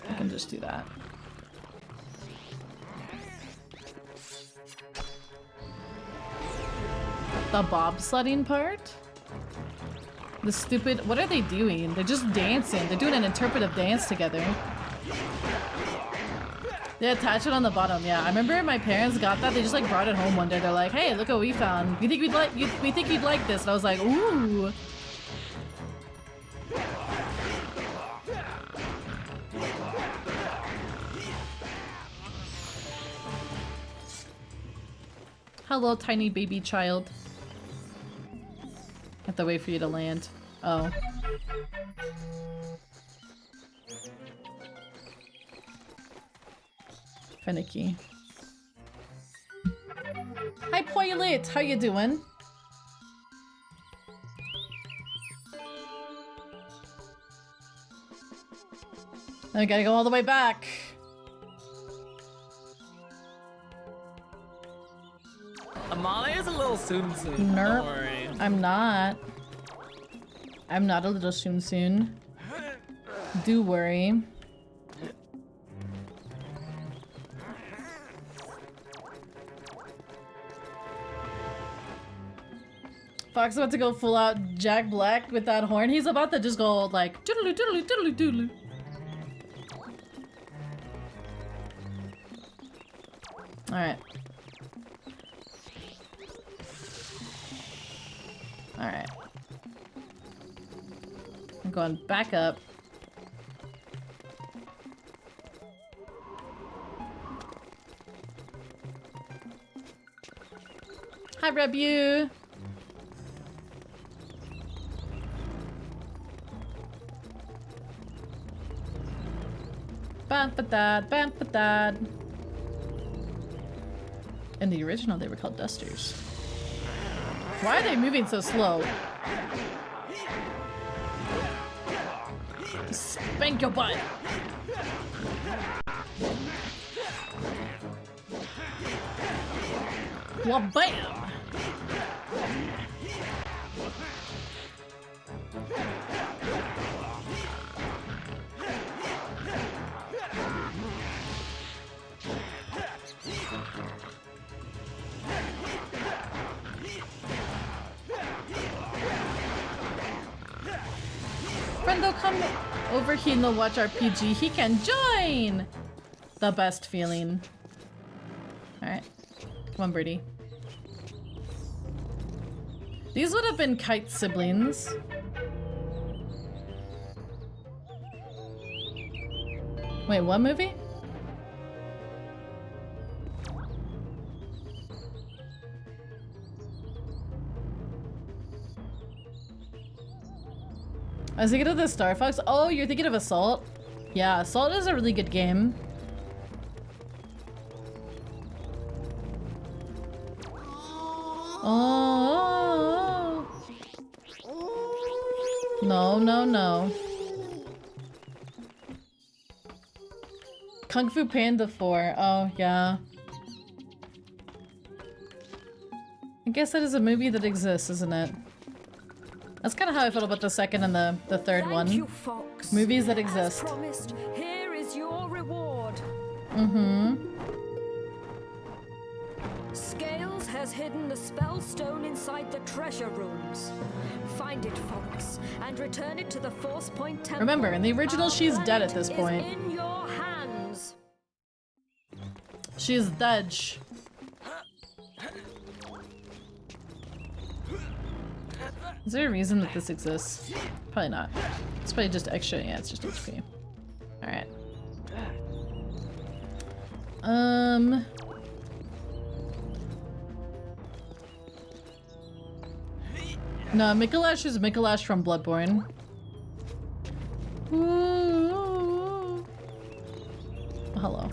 Speaker 1: I can just do that. The bobsledding part? The stupid... What are they doing? They're just dancing. They're doing an interpretive dance together. They attach it on the bottom, yeah. I remember my parents got that. They just like brought it home one day. They're like, hey, look what we found. We think you'd like this. And I was like, ooh. Hello, tiny baby child. I have to wait for you to land. Oh. Finicky. Hi, Poilet! How you doing? I gotta go all the way back.
Speaker 10: Amale is a little soon.
Speaker 1: Nope.
Speaker 10: Don't worry.
Speaker 1: I'm not. I'm not a little soon. Do worry. Fox about to go full out Jack Black with that horn. He's about to just go like doodaloo doodaloo doodaloo doodaloo. Alright. Alright. I'm going back up. Hi, Rebu! Bam-ba-dad, bam-ba-dad. In the original, they were called dusters. Why are they moving so slow? Spank your butt! Well, bam! Friendo, come over here and watch RPG. He can join! The best feeling. Alright. Come on, birdie. These would have been Kite siblings. Wait, what movie? I was thinking of the Star Fox. Oh, you're thinking of Assault? Yeah, Assault is a really good game. Oh. No, no, no. Kung Fu Panda 4. Oh, yeah. I guess that is a movie that exists, isn't it? That's kind of how I felt about the second and the third one.
Speaker 11: You, Fox.
Speaker 1: Movies that exist.
Speaker 11: As promised, here is your reward.
Speaker 1: Mm-hmm.
Speaker 11: Scales has hidden the spell stone inside the treasure rooms. Find it, Fox, and return it to the Force Point Temple.
Speaker 1: Remember, in the original, she's dead at this
Speaker 11: Is
Speaker 1: point.
Speaker 11: in your hands.
Speaker 1: She's dead. Is there a reason that this exists? Probably not. It's probably just extra. Yeah, it's just HP. Alright. No, Mikolash is Mikolash from Bloodborne. Ooh. Hello.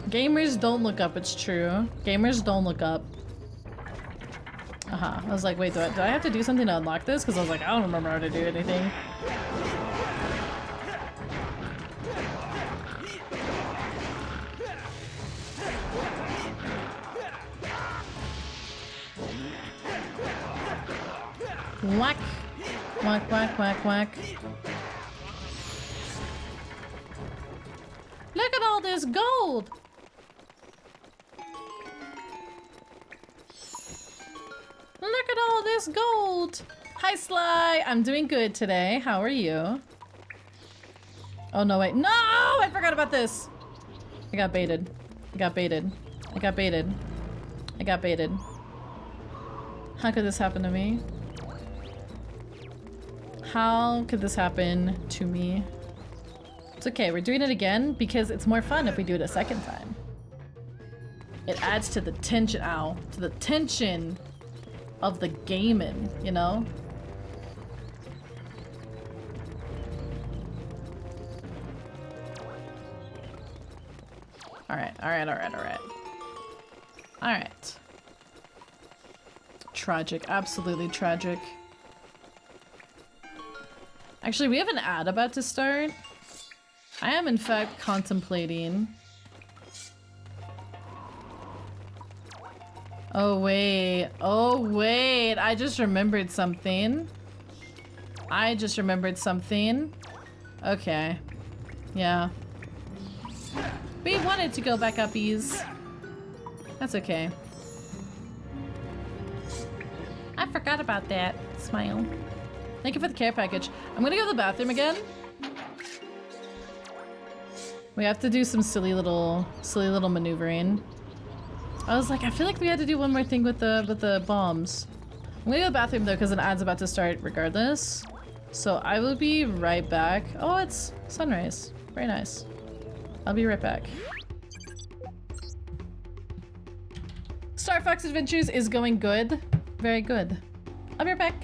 Speaker 1: Gamers don't look up, it's true. Gamers don't look up. I was like, wait, do I have to do something to unlock this? Because I was like, I don't remember how to do anything. Whack! Whack, whack, whack, whack. Look at all this gold! Look at all this gold! Hi, Sly! I'm doing good today. How are you? Oh, no, wait. No! I forgot about this! I got baited. I got baited. I got baited. I got baited. How could this happen to me? How could this happen to me? It's okay, we're doing it again because it's more fun if we do it a second time. It adds to the tension, to the tension of the gaming, you know? Alright. Alright. Tragic, absolutely tragic. Actually, we have an ad about to start. I am in fact contemplating. Oh wait, I just remembered something. Okay. Yeah. We wanted to go back uppies. That's okay. I forgot about that. Smile. Thank you for the care package. I'm gonna go to the bathroom again. We have to do some silly little maneuvering. I was like, I feel like we had to do one more thing with the bombs. I'm gonna go to the bathroom though, because an ad's about to start regardless. So I will be right back. Oh, it's sunrise. Very nice. I'll be right back. Star Fox Adventures is going good. Very good. I'll be right back.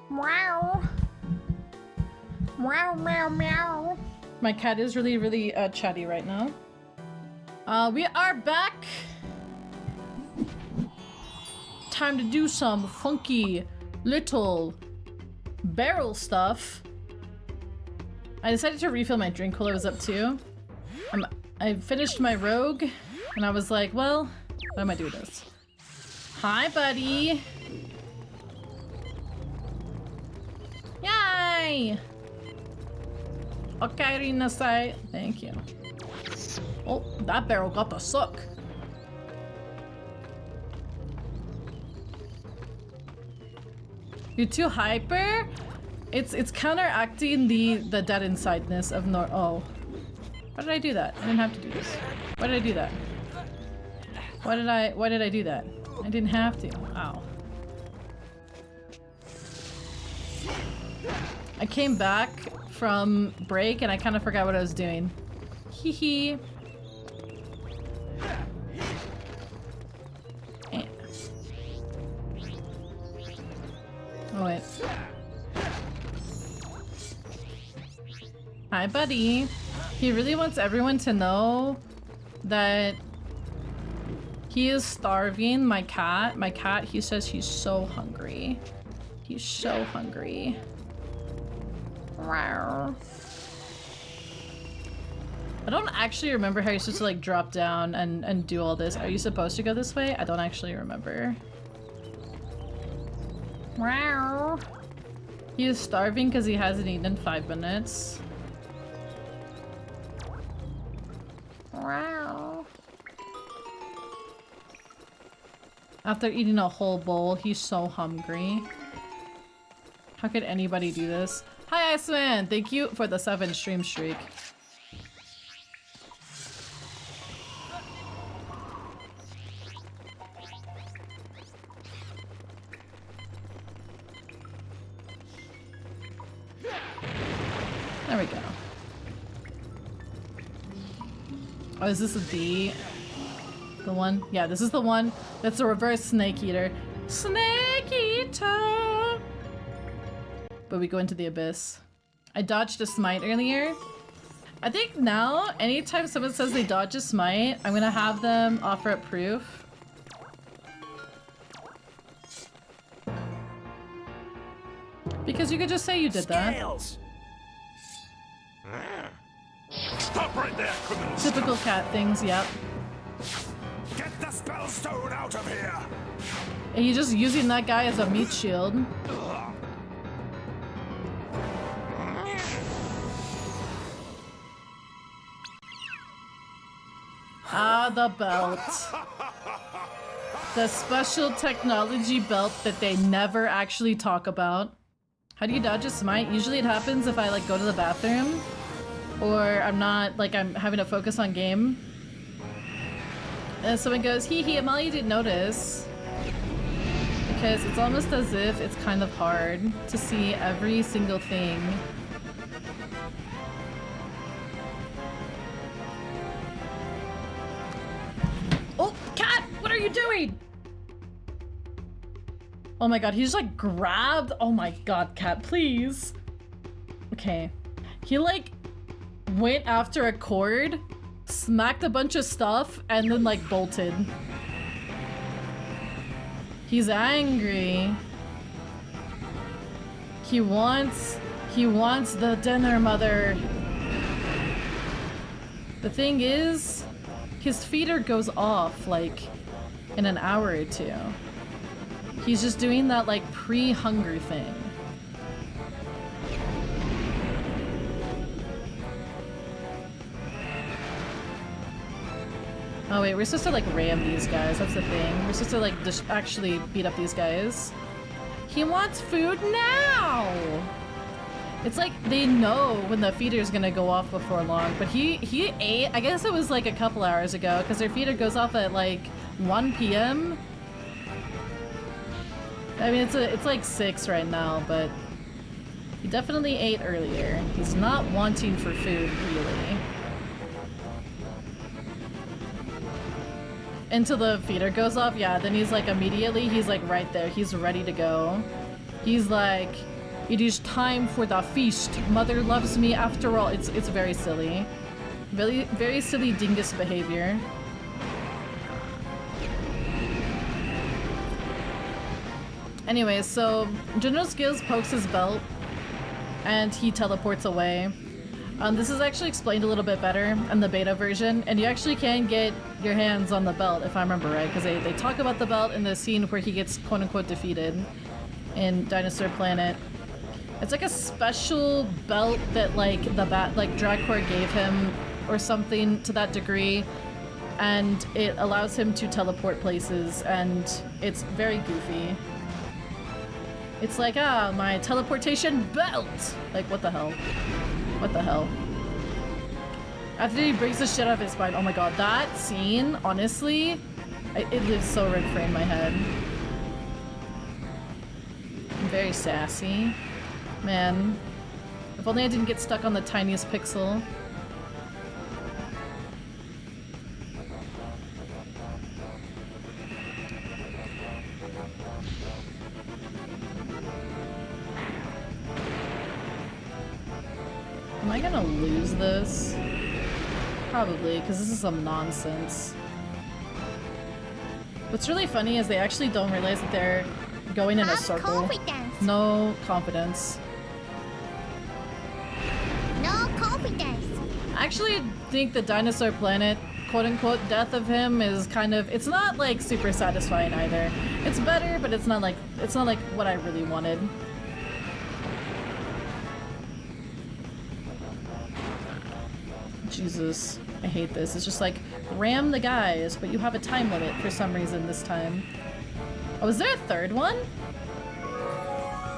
Speaker 1: Meow. Meow, meow, meow. My cat is really chatty right now. We are back. Time to do some funky little barrel stuff. I decided to refill my drink while I was up too. I finished my rogue and I was like, well, what am I doing this? Hi, buddy. Yay! Okay, Rinasai. Thank you. Oh, that barrel got the suck. You're too hyper? It's counteracting the dead insideness of oh. Why did I do that? I didn't have to do this. Why did I do that? Why did I do that? I didn't have to. Ow. I came back from break and I kind of forgot what I was doing. Hee hee. Oh wait. Hi, buddy. He really wants everyone to know that he is starving. My cat, he says he's so hungry. He's so hungry. I don't actually remember how you're supposed to like drop down and do all this. Are you supposed to go this way? I don't actually remember. He is starving because he hasn't eaten in 5 minutes. After eating a whole bowl, he's so hungry. How could anybody do this? Hi, Iceman! Thank you for the 7 stream streak. There we go. Oh, is this a D? The one? Yeah, this is the one. That's a reverse snake eater. Snake eater! But we go into the abyss. I dodged a smite earlier. I think now, anytime someone says they dodge a smite, I'm gonna have them offer up proof. Because you could just say you did that.
Speaker 9: Stop right there, criminal.
Speaker 1: Typical cat things, yep.
Speaker 9: Get the spellstone out of here!
Speaker 1: And you're just using that guy as a meat shield. Ah, the belt. The special technology belt that they never actually talk about. How do you dodge a smite? Usually it happens if I like go to the bathroom or I'm not, like I'm having to focus on game. And someone goes, hee hee, Amalia, you didn't notice. Because it's almost as if it's kind of hard to see every single thing. Oh, cat! What are you doing? Oh my god, he just like grabbed. Oh my god, cat, please. Okay. He like went after a cord, smacked a bunch of stuff, and then like bolted. He's angry. He wants the dinner, mother. The thing is, his feeder goes off like in an hour or two. He's just doing that like pre-hunger thing. Oh wait, we're supposed to like ram these guys, that's the thing. We're supposed to like just actually beat up these guys. He wants food now! It's like they know when the feeder's gonna go off before long, but he ate, I guess it was like a couple hours ago, because their feeder goes off at like 1 p.m. I mean, it's like 6 right now, but he definitely ate earlier. He's not wanting for food, really. Until the feeder goes off, yeah, then he's like immediately, he's like right there. He's ready to go. He's like, It is time for the feast. Mother loves me after all. It's very silly. Very silly dingus behavior. Anyway, so General Skills pokes his belt and he teleports away. This is actually explained a little bit better in the beta version, and you actually can get your hands on the belt if I remember right, because they talk about the belt in the scene where he gets quote-unquote defeated in Dinosaur Planet. It's like a special belt that like Dragcore gave him or something to that degree, and it allows him to teleport places, and it's very goofy. It's like, ah, my teleportation belt! Like, what the hell? What the hell? After he breaks the shit out of his spine, oh my god, that scene, honestly, it lives so rent-free in my head. Very sassy. Man. If only I didn't get stuck on the tiniest pixel. Am I gonna lose this? Probably, because this is some nonsense. What's really funny is they actually don't realize that they're going in a circle.
Speaker 13: Confidence.
Speaker 1: No confidence.
Speaker 13: No confidence.
Speaker 1: I actually think the Dinosaur Planet quote-unquote death of him is kind of, it's not like super satisfying either. It's better, but it's not like what I really wanted. Jesus, I hate this. It's just like, ram the guys, but you have a time limit for some reason this time. Oh, is there a third one?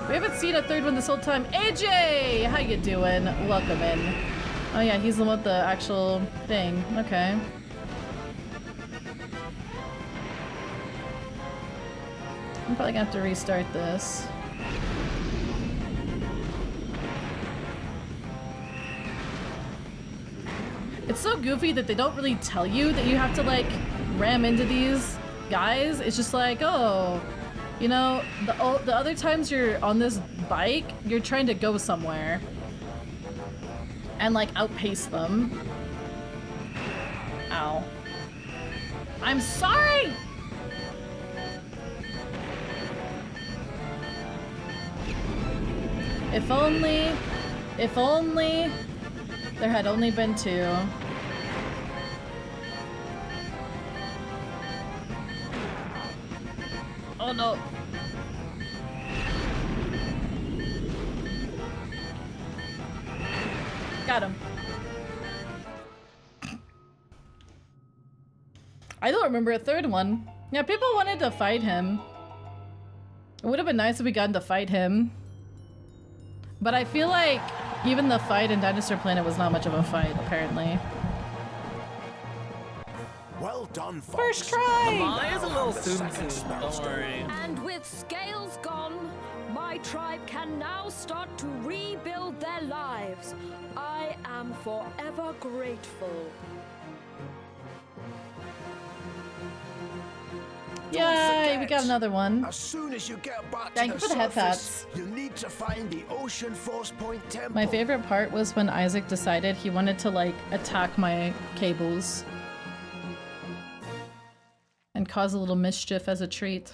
Speaker 1: We haven't seen a third one this whole time. AJ! How you doing? Welcome in. Oh yeah, he's the one with the actual thing. Okay. I'm probably gonna have to restart this. It's so goofy that they don't really tell you that you have to like ram into these guys. It's just like, oh, you know, the other times you're on this bike, you're trying to go somewhere and like outpace them. Ow. I'm sorry! If only there had only been two. Oh no. Got him. I don't remember a third one. Yeah, people wanted to fight him. It would have been nice if we gotten to fight him. But I feel like even the fight in Dinosaur Planet was not much of a fight, apparently.
Speaker 12: Well done, Fox.
Speaker 1: First try!
Speaker 10: Mine is a little soon. Don't worry.
Speaker 11: And with scales gone, my tribe can now start to rebuild their lives. I am forever grateful.
Speaker 1: Yay, we got another one.
Speaker 12: As soon as you get back
Speaker 1: Thank
Speaker 12: to
Speaker 1: you
Speaker 12: the
Speaker 1: for the head
Speaker 12: surface,
Speaker 1: pats.
Speaker 12: you'll need to find the Ocean Force Point Temple.
Speaker 1: My favorite part was when Isaac decided he wanted to like attack my cables and cause a little mischief as a treat.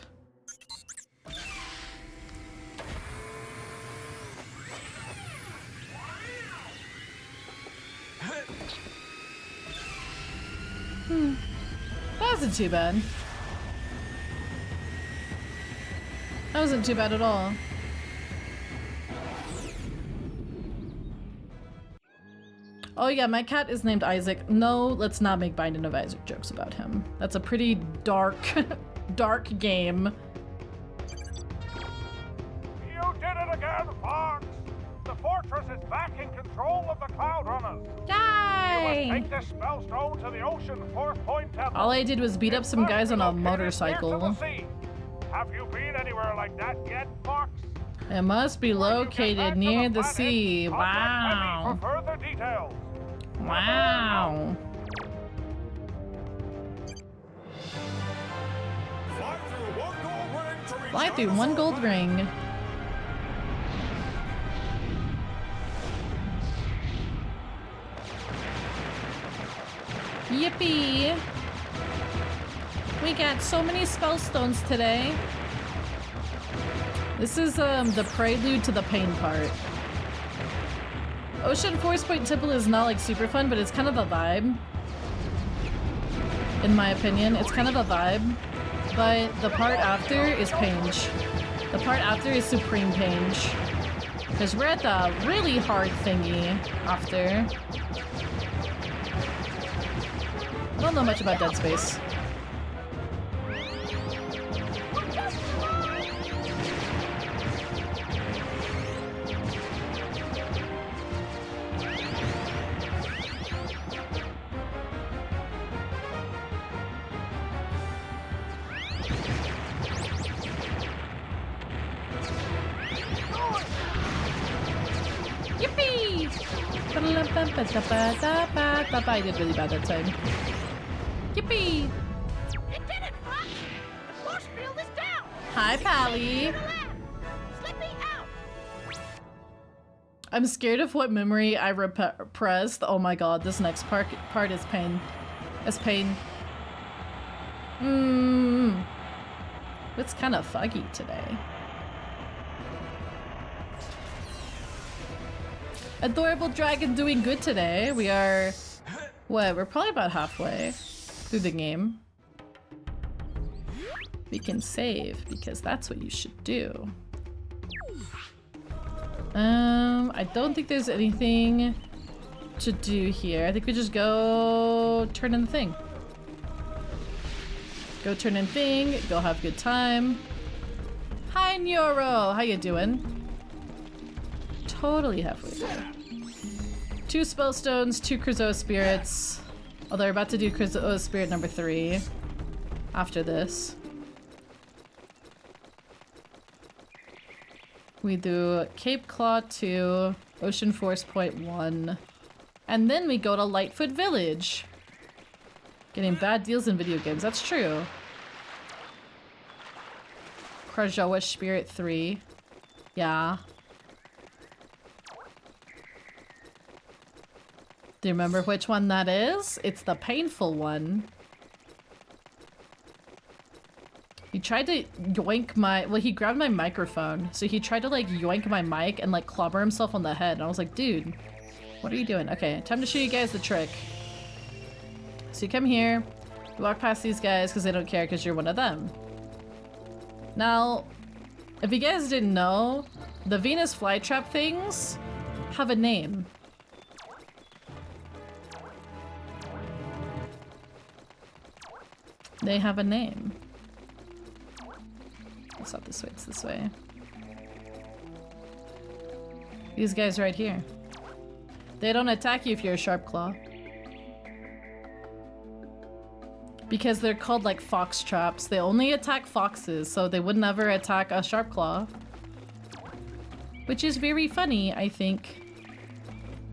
Speaker 1: That wasn't too bad. That wasn't too bad at all. Oh yeah, my cat is named Isaac. No, let's not make Binding of Isaac jokes about him. That's a pretty dark, dark game.
Speaker 8: You did it again, Fox! The fortress is back in control of the Cloud Runners.
Speaker 1: Yay!
Speaker 8: You must take the Spellstone to the Ocean Force Point Temple.
Speaker 1: All I did was beat up some guys on a motorcycle.
Speaker 8: Have you been anywhere like that yet, Fox?
Speaker 1: It must be located near the sea. Wow.
Speaker 8: For further details.
Speaker 1: Wow.
Speaker 9: Fly through one gold ring.
Speaker 1: Yippee! We got so many spellstones today. This is the prelude to the pain part. Ocean Force Point Temple is not like super fun, but it's kind of a vibe. In my opinion, it's kind of a vibe. But the part after is Pange. The part after is Supreme Pange. Because we're at the really hard thingy after. I don't know much about Dead Space. Yippee! I did really bad that time. Yippee!
Speaker 2: It did it, Buck! The force field is down!
Speaker 1: Hi, Pally!
Speaker 2: Slipping out!
Speaker 1: I'm scared of what memory I repressed. Oh my god, this next part is pain. It's pain. It's kind of foggy today. Adorable dragon doing good today. We are... what? We're probably about halfway through the game. We can save, because that's what you should do. I don't think there's anything to do here. I think we just go turn in the thing. Go turn in thing, go have a good time. Hi, Neuro! How you doing? Totally halfway there. 2 spellstones, 2 Krazoa spirits. Although we're about to do Krazoa spirit number 3 after this. We do Cape Claw 2, Ocean Force Point 1, and then we go to Lightfoot Village. Getting bad deals in video games, that's true. Krazoa Spirit 3. Yeah. Do you remember which one that is? It's the painful one. He tried to yoink my... well, he grabbed my microphone. So he tried to like yoink my mic and like clobber himself on the head. And I was like, dude, what are you doing? Okay, time to show you guys the trick. So you come here, you walk past these guys because they don't care because you're one of them. Now, if you guys didn't know, the Venus flytrap things have a name. They have a name. It's not this way, it's this way. These guys right here. They don't attack you if you're a sharp claw. Because they're called like fox traps. They only attack foxes, so they would never attack a sharp claw. Which is very funny, I think.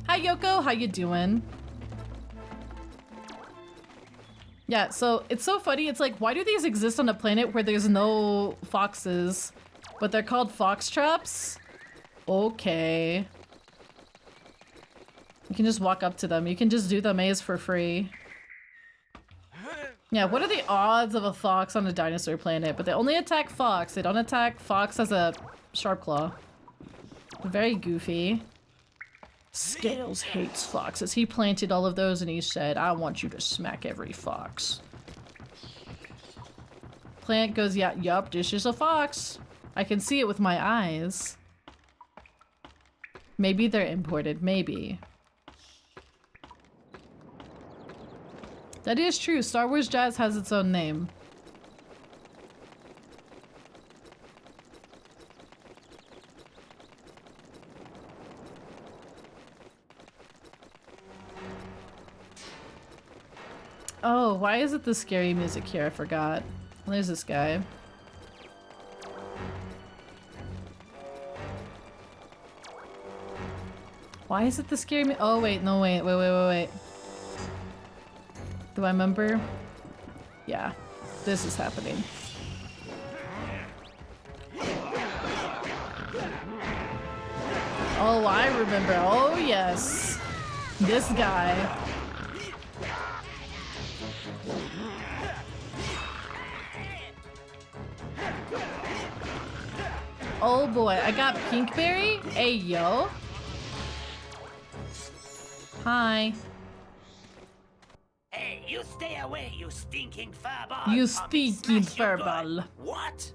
Speaker 1: Hi Yoko, how you doing? Yeah, so it's so funny. It's like, why do these exist on a planet where there's no foxes, but they're called fox traps? Okay. You can just walk up to them. You can just do the maze for free. Yeah, what are the odds of a fox on a dinosaur planet? But they only attack fox. They don't attack fox as a sharp claw. Very goofy. Scales hates foxes. He planted all of those and he said, I want you to smack every fox. Plant goes, yeah, yup, this is a fox. I can see it with my eyes. Maybe they're imported, maybe. That is true. Star Wars Jazz has its own name. Oh, why is it the scary music here? I forgot. There's this guy. Why is it the scary music? Oh, wait, no, wait. Do I remember? Yeah, this is happening. Oh, I remember. Oh, yes. This guy. Oh boy, I got Pinkberry. Hey yo. Hi.
Speaker 7: Hey, you stay away, you stinking furball.
Speaker 1: You stinking furball.
Speaker 4: What?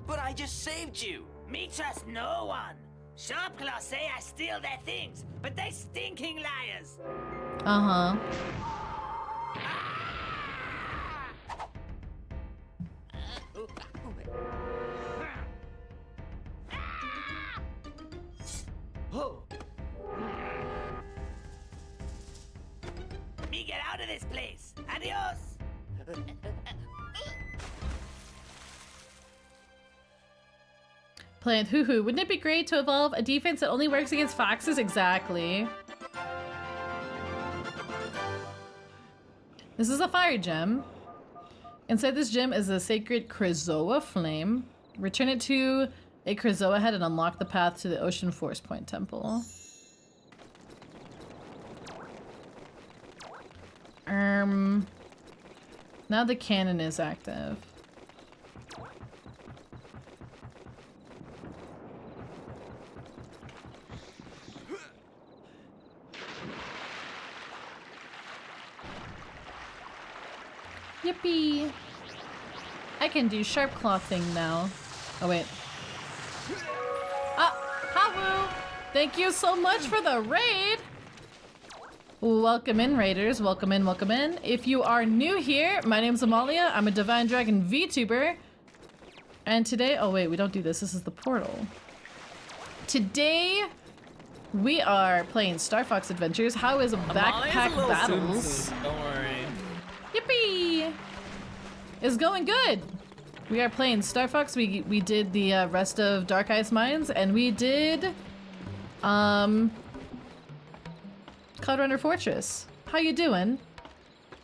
Speaker 4: But I just saved you.
Speaker 7: Me trust no one. Sharpclaws say I steal their things, but they stinking liars.
Speaker 1: Uh-huh.
Speaker 7: Oh. Me get out of this place. Adios.
Speaker 1: Plant hoo-hoo. Wouldn't it be great to evolve a defense that only works against foxes? Exactly. This is a fire gem. Inside this gem is a sacred Krazoa flame. Return it to a Krazoa head and unlock the path to the Ocean Force Point Temple. Now the cannon is active. Yippee! I can do sharp claw thing now. Oh wait. Ah! Hawu! Thank you so much for the raid! Welcome in, raiders. Welcome in, welcome in. If you are new here, my name's Amalia. I'm a Divine Dragon VTuber. And today... Oh wait, we don't do this. This is the portal. Today, we are playing Star Fox Adventures. How is Backpack Battles?
Speaker 10: Don't worry.
Speaker 1: Yippee! It's going good. We are playing Star Fox. We did the rest of Dark Ice Mines, and we did Cloud Runner Fortress. How you doing?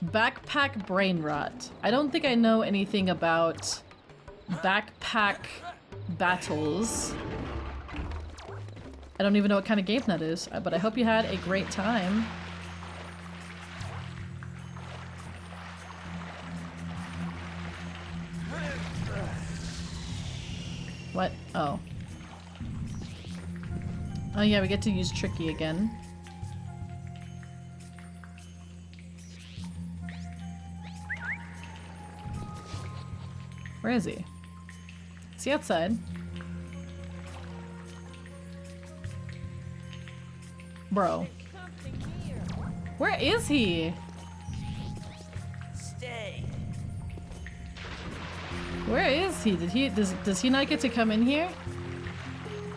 Speaker 1: Backpack Brain Rot. I don't think I know anything about Backpack Battles. I don't even know what kind of game that is, but I hope you had a great time. What? Oh. Oh yeah, we get to use Tricky again. Where is he? Is he outside? Bro. Where is he?
Speaker 7: Stay.
Speaker 1: Where is he? Does he not get to come in here?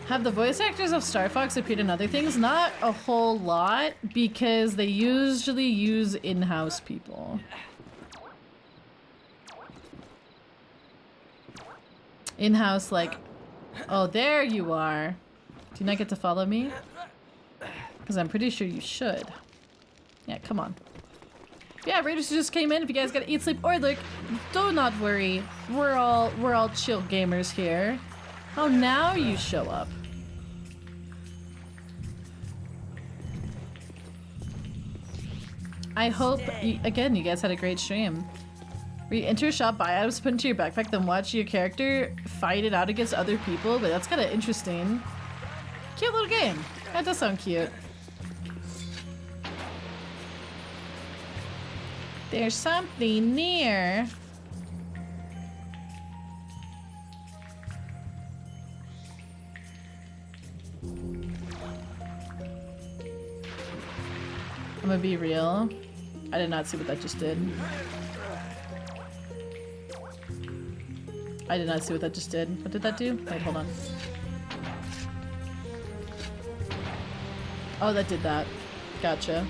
Speaker 1: Have the voice actors of Star Fox appeared in other things? Not a whole lot, because they usually use in-house people. In-house, like... Oh, there you are. Do you not get to follow me? Because I'm pretty sure you should. Yeah, come on. Yeah, Raiders just came in. If you guys gotta eat, sleep, or lurk, do not worry. We're all chill gamers here. Oh, now you show up. I hope, again, you guys had a great stream. Where you enter a shop, buy items, put into your backpack, then watch your character fight it out against other people, but that's kind of interesting. Cute little game. That does sound cute. There's something near. I'm gonna be real. I did not see what that just did. I did not see what that just did. What did that do? Wait, hold on. Oh, that did that. Gotcha.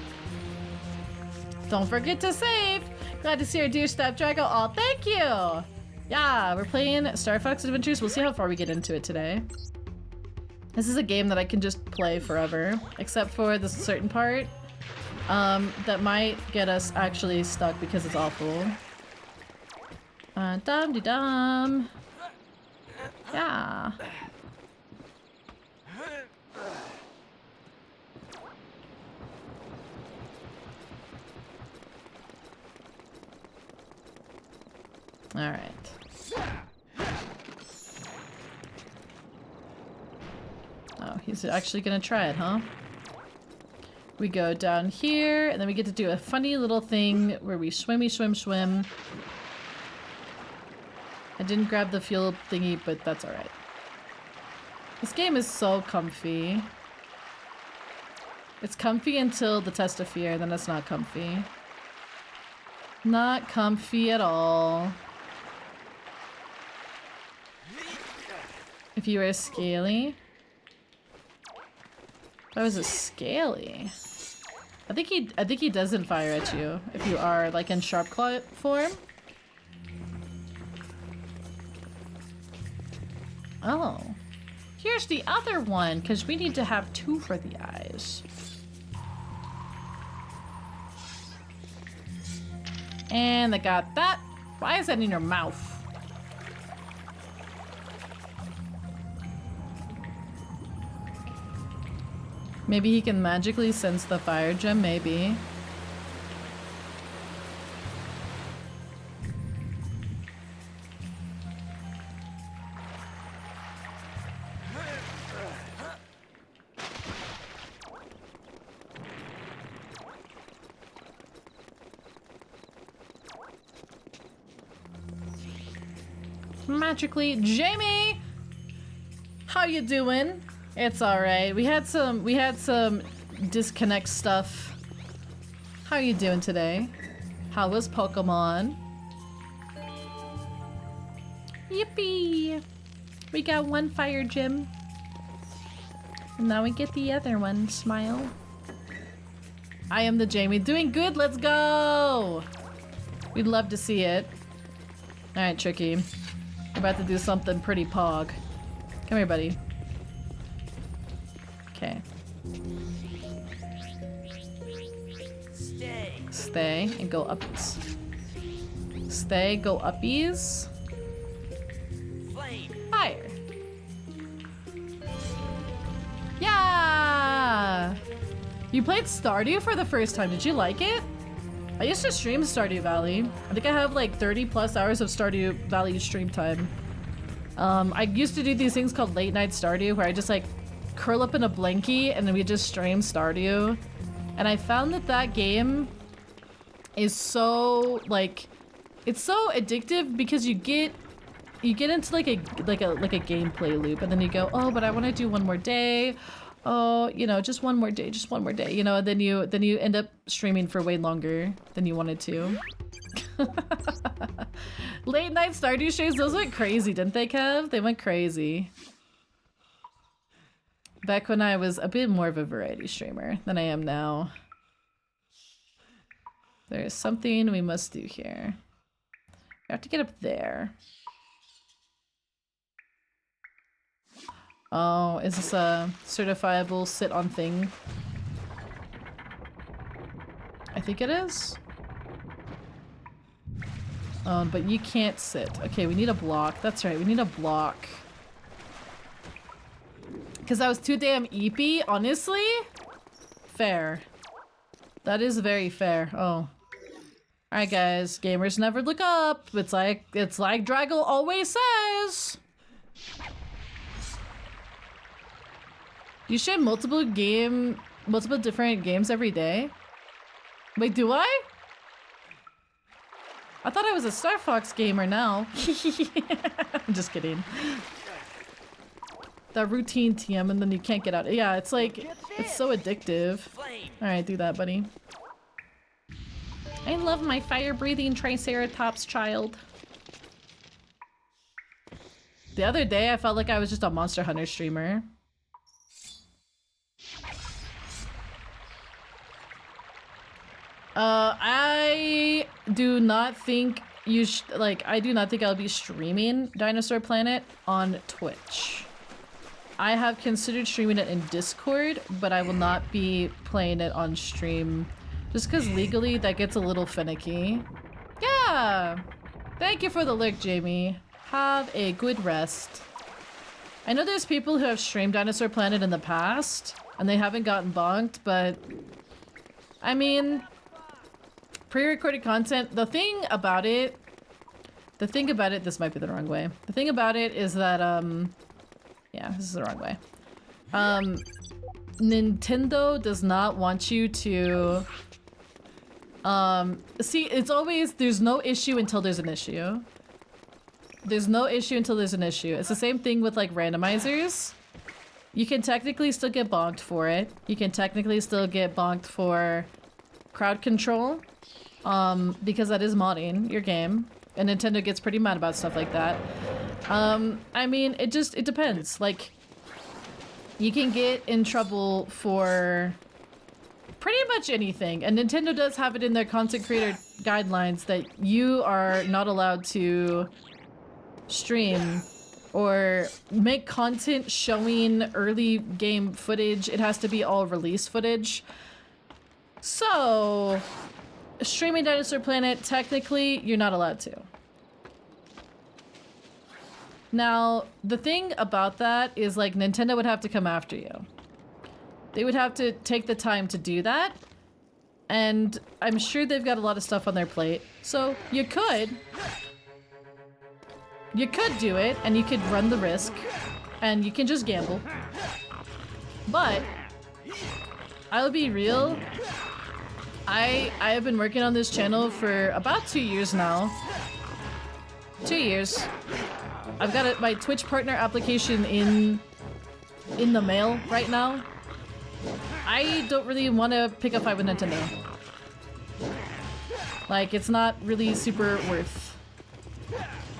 Speaker 1: Don't forget to save! Glad to see our dear Snapdragon. Oh, thank you! Yeah, we're playing Star Fox Adventures. We'll see how far we get into it today. This is a game that I can just play forever, except for this certain part that might get us actually stuck because it's awful. Dum-de-dum. Yeah. All right. Oh, he's actually gonna try it, huh? We go down here, and then we get to do a funny little thing where we swimmy, swim, swim. I didn't grab the fuel thingy, but that's alright. This game is so comfy. It's comfy until the test of fear, then it's not comfy. Not comfy at all. If you were scaly. If I was a scaly. I think he doesn't fire at you if you are like in sharp claw form. Oh. Here's the other one, because we need to have 2 for the eyes. And I got that. Why is that in your mouth? Maybe he can magically sense the fire gem, maybe. Magically, Jamie! How you doing? It's alright. We had some disconnect stuff. How are you doing today? How was Pokemon? Yippee! We got 1 fire gem. And now we get the other one. Smile. I am the Jamie. Doing good, let's go! We'd love to see it. Alright, Tricky. We're about to do something pretty pog. Come here, buddy. Okay. Stay and go uppies. Stay, go uppies. Fire. Yeah! You played Stardew for the first time. Did you like it? I used to stream Stardew Valley. I think I have like 30 plus hours of Stardew Valley stream time. I used to do these things called late night Stardew where I just like curl up in a blankie and then we just stream Stardew. And I found that that game is so like, it's so addictive because you get into like a gameplay loop and then you go, oh, but I want to do one more day. Oh, you know, just one more day, you know, and then you end up streaming for way longer than you wanted to. Late night Stardew streams, those went crazy, didn't they, Kev? They went crazy. Back when I was a bit more of a variety streamer than I am now. There is something we must do here. I have to get up there. Oh, is this a certifiable sit-on thing? I think it is. But you can't sit. Okay, we need a block. That's right, we need a block. Because I was too damn eepy, honestly? Fair. That is very fair. Oh. Alright guys, gamers never look up. It's like Draggle always says. You stream multiple different games every day? Wait, do I? I thought I was a Star Fox gamer now. I'm just kidding. That routine TM and then you can't get out. Yeah, it's like, it's so addictive. Alright, do that, buddy. I love my fire-breathing Triceratops child. The other day, I felt like I was just a Monster Hunter streamer. I do not think you I do not think I'll be streaming Dinosaur Planet on Twitch. I have considered streaming it in Discord, but I will not be playing it on stream just because legally that gets a little finicky. Yeah! Thank you for the lurk, Jamie. Have a good rest. I know there's people who have streamed Dinosaur Planet in the past and they haven't gotten bonked, but I mean, pre-recorded content, the thing about it, this might be the wrong way. The thing about it is that, yeah, this is the wrong way. Nintendo does not want you to see, it's always there's no issue until there's an issue. There's no issue until there's an issue. It's the same thing with like randomizers. You can technically still get bonked for it. You can technically still get bonked for crowd control, because that is modding your game, and Nintendo gets pretty mad about stuff like that. I mean, it depends. Like, you can get in trouble for pretty much anything, and Nintendo does have it in their content creator guidelines that you are not allowed to stream or make content showing early game footage. It has to be all release footage. So, streaming Dinosaur Planet, technically, you're not allowed to. Now, the thing about that is, like, Nintendo would have to come after you. They would have to take the time to do that, and I'm sure they've got a lot of stuff on their plate. So, you could do it, and you could run the risk, and you can just gamble. But, I'll be real, I have been working on this channel for about 2 years now. 2 years. I've got my Twitch partner application in the mail right now. I don't really want to pick a fight with Nintendo. Like, it's not really super worth.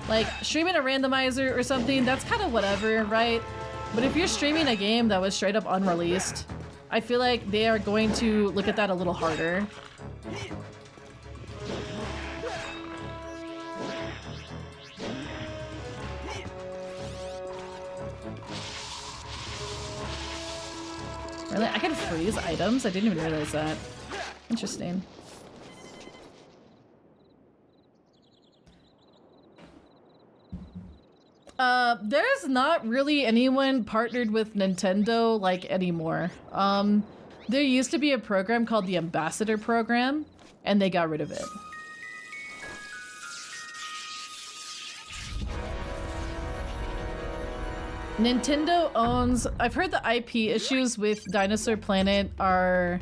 Speaker 1: Like, streaming a randomizer or something, that's kind of whatever, right? But if you're streaming a game that was straight up unreleased, I feel like they are going to look at that a little harder. Really? I can freeze items? I didn't even realize that. Interesting. There's not really anyone partnered with Nintendo, like, anymore. There used to be a program called the Ambassador Program, and they got rid of it. Nintendo owns... I've heard the IP issues with Dinosaur Planet are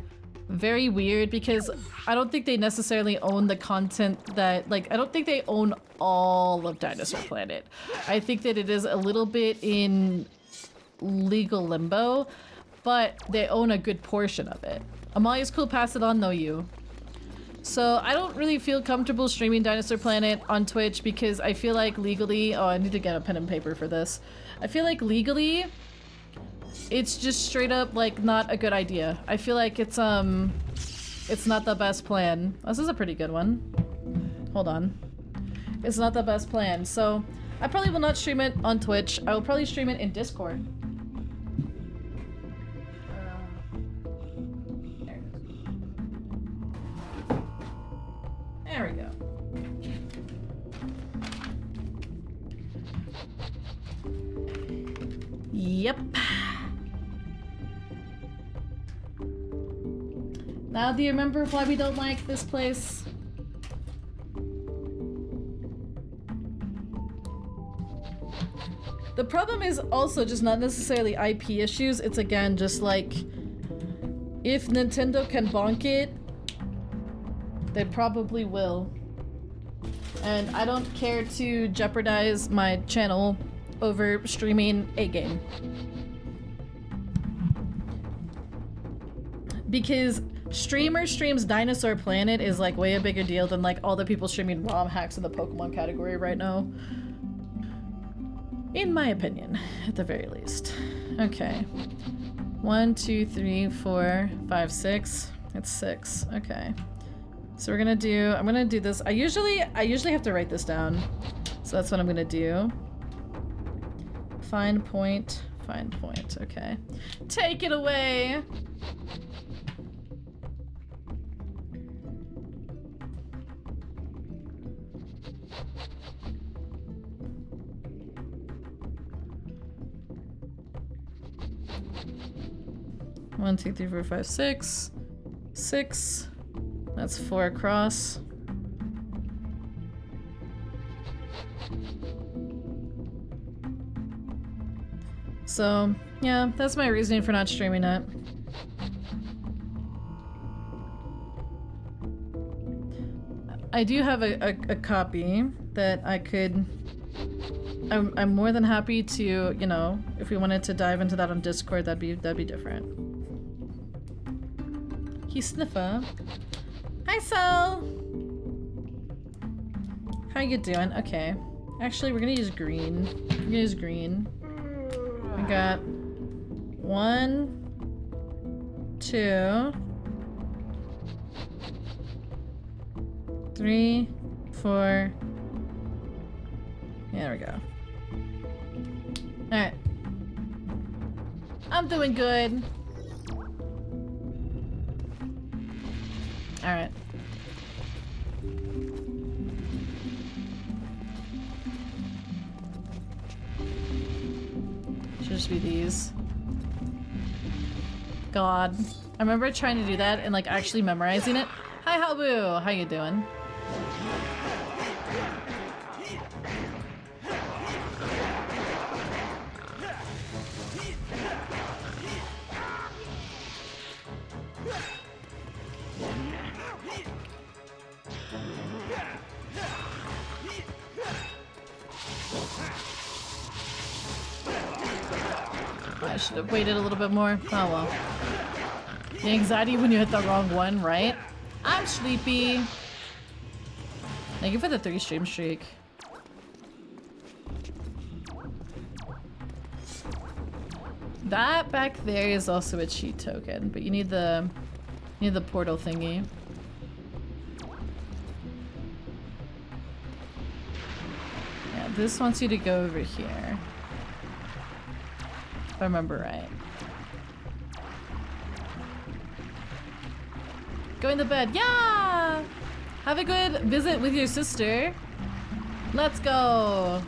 Speaker 1: very weird because I don't think they necessarily own the content that... Like, I don't think they own all of Dinosaur Planet. I think that it is a little bit in legal limbo, but they own a good portion of it. Amalia's cool, pass it on, no you. So I don't really feel comfortable streaming Dinosaur Planet on Twitch because I feel like legally... Oh, I need to get a pen and paper for this. I feel like legally, it's just straight up like not a good idea. I feel like it's not the best plan. This is a pretty good one. Hold on. It's not the best plan. So I probably will not stream it on Twitch. I will probably stream it in Discord. There we go. Yep. Now do you remember why we don't like this place? The problem is also just not necessarily IP issues, it's again just like, if Nintendo can bonk it, they probably will. And I don't care to jeopardize my channel over streaming a game. Because streamer streams Dinosaur Planet is like way a bigger deal than like all the people streaming ROM hacks in the Pokemon category right now. In my opinion, at the very least. Okay. 1, 2, 3, 4, 5, 6. It's 6. Okay. So we're gonna do, I'm gonna do this. I usually have to write this down. So that's what I'm gonna do. Find point, okay. Take it away! One, 2, 3, 4, 5, 6. 6. That's 4 across. So, yeah, that's my reasoning for not streaming it. I do have a copy that I could... I'm more than happy to, you know, if we wanted to dive into that on Discord, that'd be different. He's Sniffer. Hi, Sol! How you doing? Okay. Actually, we're gonna use green. We're gonna use green. We got 1, 2, 3, 4. There we go. Alright. I'm doing good. Alright. Should just be these. God. I remember trying to do that and like actually memorizing it. Hi Habu! How you doing? I should have waited a little bit more. Oh well. The anxiety when you hit the wrong one, right? I'm sleepy. Thank you for the 3 stream streak. That back there is also a cheat token, but you need the portal thingy. Yeah, this wants you to go over here. If I remember right. Going to bed. Yeah! Have a good visit with your sister. Let's go!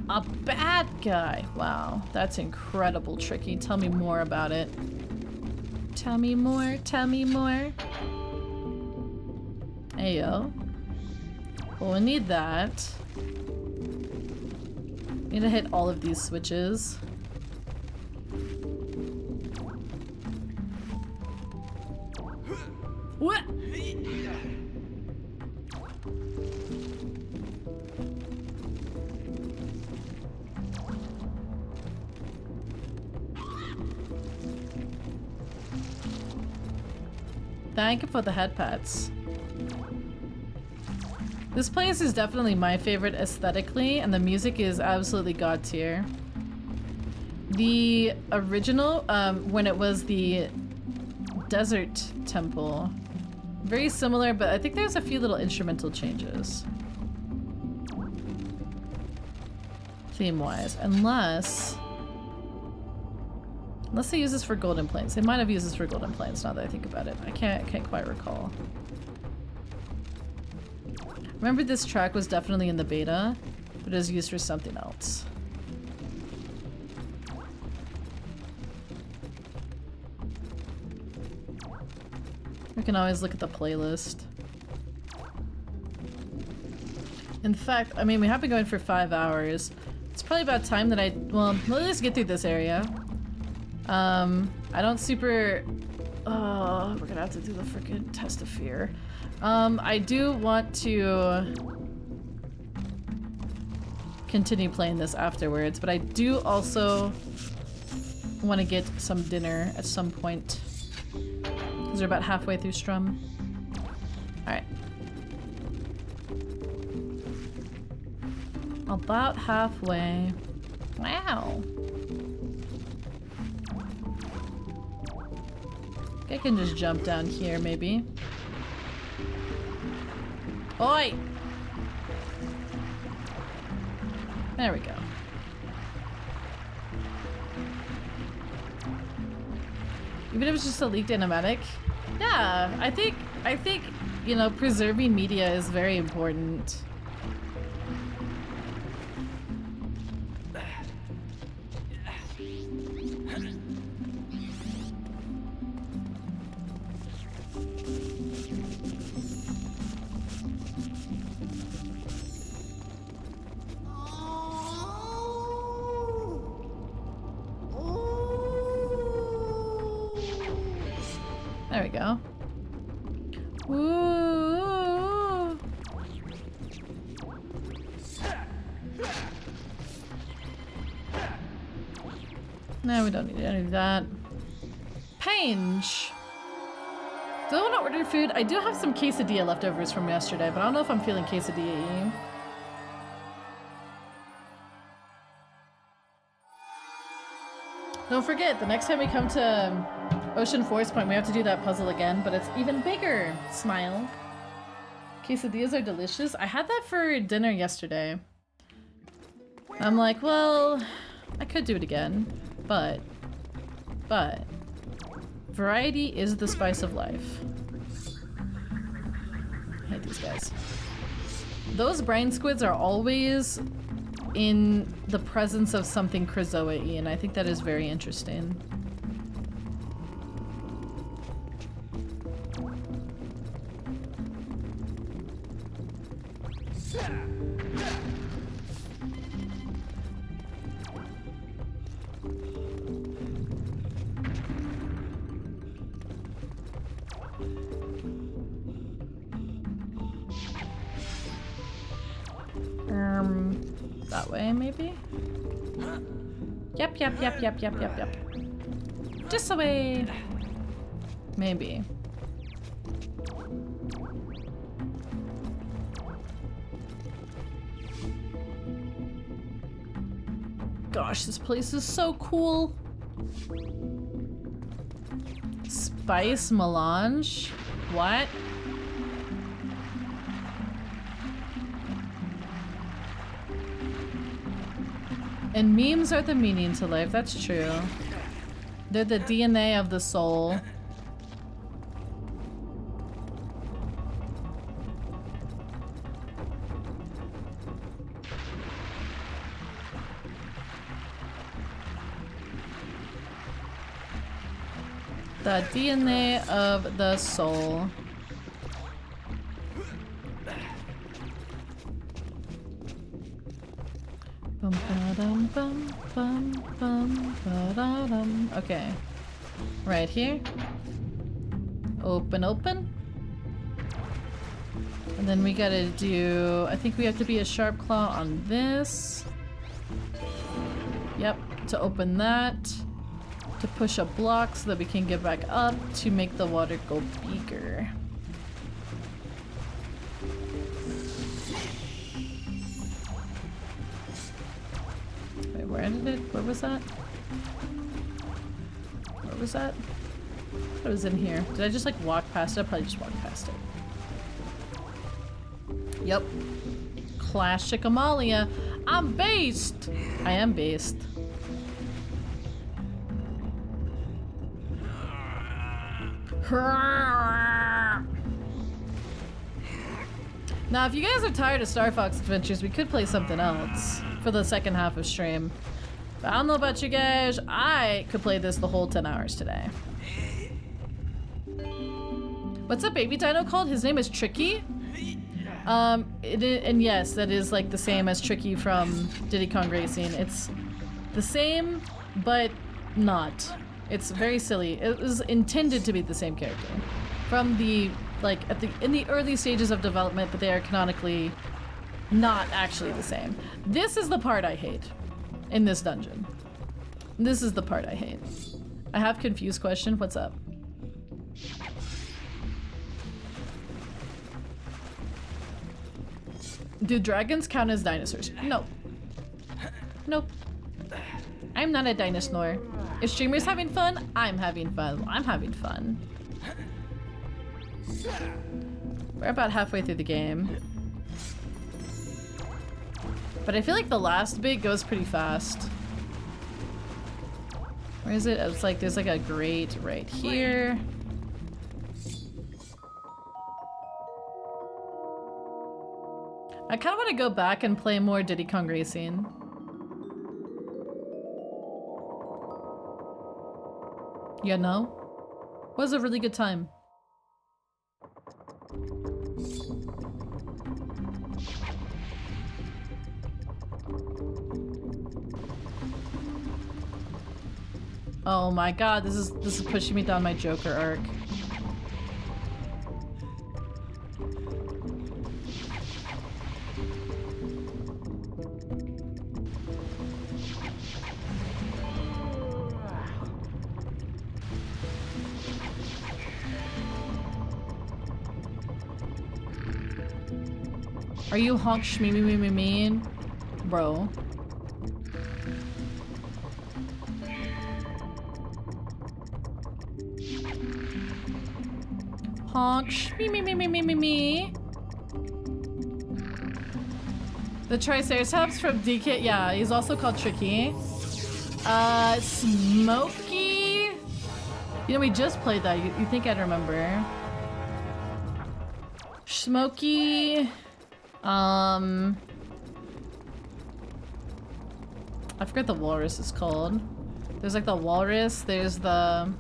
Speaker 1: A bad guy. Wow, that's incredible, Tricky. Tell me more about it. Tell me more, tell me more. Ayo. Well, we need that. Need to hit all of these switches. What? Thank you for the head pats. This place is definitely my favorite aesthetically, and the music is absolutely god tier. The original, when it was the desert temple, very similar, but I think there's a few little instrumental changes. Theme-wise, unless they use this for Golden Plains. They might have used this for Golden Plains now that I think about it. I can't quite recall. Remember this track was definitely in the beta, but it was used for something else. We can always look at the playlist. In fact, I mean, we have been going for 5 hours. It's probably about time that well, let's get through this area. I don't super... we're gonna have to do the freaking test of fear. I do want to continue playing this afterwards, but I do also want to get some dinner at some point. Because we're about halfway through Strum. Alright. About halfway. Wow. I can just jump down here, maybe. Oi! There we go. Even if it's just a leaked animatic. Yeah, I think, you know, preserving media is very important. go. Ooh. No, we don't need any of that. Pange. Do I want to order food? I do have some quesadilla leftovers from yesterday, but I don't know if I'm feeling quesadilla-y. Don't forget, the next time we come to Ocean Forest Point, we have to do that puzzle again, but it's even bigger. Smile. Quesadillas are delicious. I had that for dinner yesterday. I'm like, well, I could do it again, but variety is the spice of life. I hate these guys. Those brine squids are always in the presence of something Krizoa-y, and I think that is very interesting. That way, maybe? Yep. Just away. Maybe. Gosh, this place is so cool. Spice melange? What? And memes are the meaning to life, that's true. They're the DNA of the soul. The DNA of the soul. Okay. Right here. Open. And then we gotta do... I think we have to be a sharp claw on this. Yep, to open that. To push a block so that we can get back up to make the water go bigger. Wait, where was that? Where was that? It was in here. Did I just like walk past it? I probably just walked past it. Yep. Classic Amalia. I'm based! I am based. Now, if you guys are tired of Star Fox Adventures, we could play something else for the second half of stream. But I don't know about you guys. I could play this the whole 10 hours today. What's that baby dino called? His name is Tricky. And yes, that is like the same as Tricky from Diddy Kong Racing. It's the same, but not. It's very silly. It was intended to be the same character from the in the early stages of development, but they are canonically not actually the same. This is the part I hate in this dungeon. This is the part I hate. I have confused question. What's up? Do dragons count as dinosaurs? No. Nope. I'm not a dinosaur. If streamers having fun, I'm having fun. I'm having fun. We're about halfway through the game. But I feel like the last bit goes pretty fast. Where is it? It's like there's like a grate right here. I kind of want to go back and play more Diddy Kong Racing. You know? It was a really good time. Oh my god, this is pushing me down my Joker arc. Are you honk shmee me me me mean? Bro. Honk shmee me me me me me me. The Triceratops from DK, yeah, he's also called Tricky. Smokey. You know, we just played that. You think I'd remember? Smokey. I forget the walrus is called. There's like the walrus. There's the.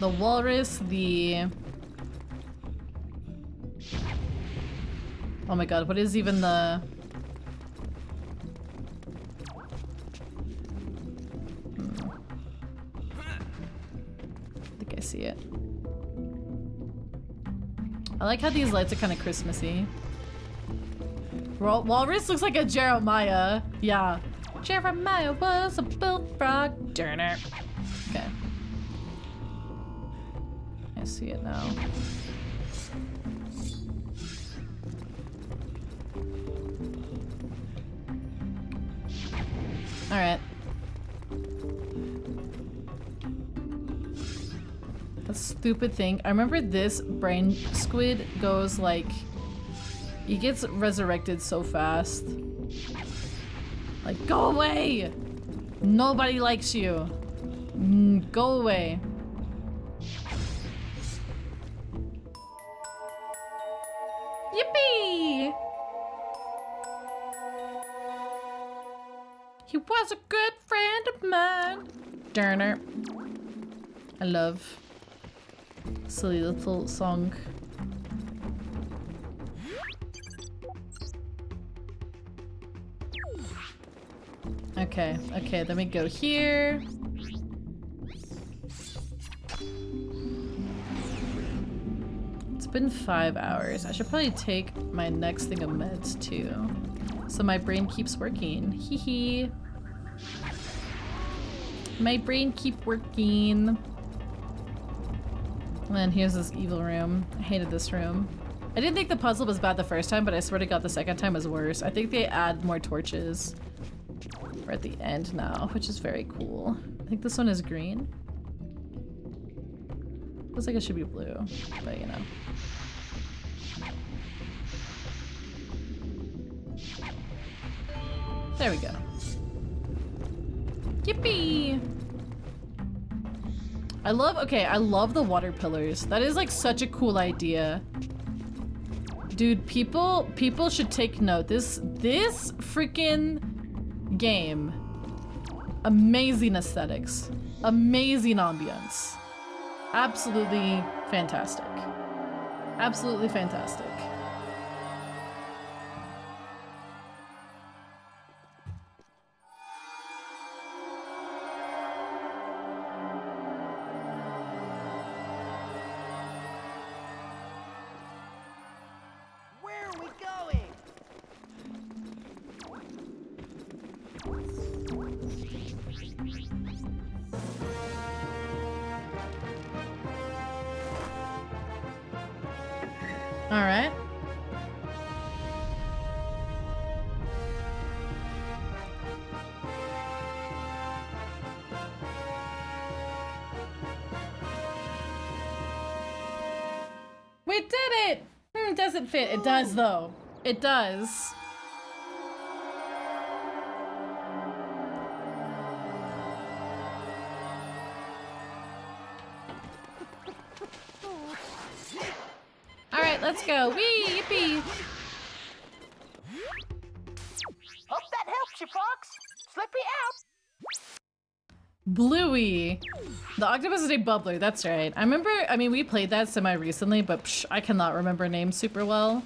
Speaker 1: The walrus, the... Oh my god, what is even the... I think I see it. I like how these lights are kind of Christmassy. Walrus looks like a Jeremiah. Yeah. Jeremiah was a bullfrog. Darn it. Okay. I see it now. All right. That stupid thing. I remember this brain squid goes like... He gets resurrected so fast. Like, go away! Nobody likes you. Go away. Yippee! He was a good friend of mine. Darner. I love silly little song. Okay, okay, let me go here. It's been 5 hours. I should probably take my next thing of meds too. So my brain keeps working. Hee hee. My brain keep working. And then here's this evil room. I hated this room. I didn't think the puzzle was bad the first time, but I swear to god the second time was worse. I think they add more torches. We're at the end now, which is very cool. I think this one is green. Looks like it should be blue, but you know. There we go. Yippee! I love the water pillars. That is like such a cool idea. Dude, people should take note. This freaking game. Amazing aesthetics. Amazing ambience. Absolutely fantastic. Absolutely fantastic. Alright. We did it! It doesn't fit. It does though. It does. Alright, let's go. Whee! Yippee!
Speaker 6: Hope that helps you, Fox. Slippy out.
Speaker 1: Bluey. The octopus is a bubbler, that's right. I mean, we played that semi-recently, but I cannot remember names super well.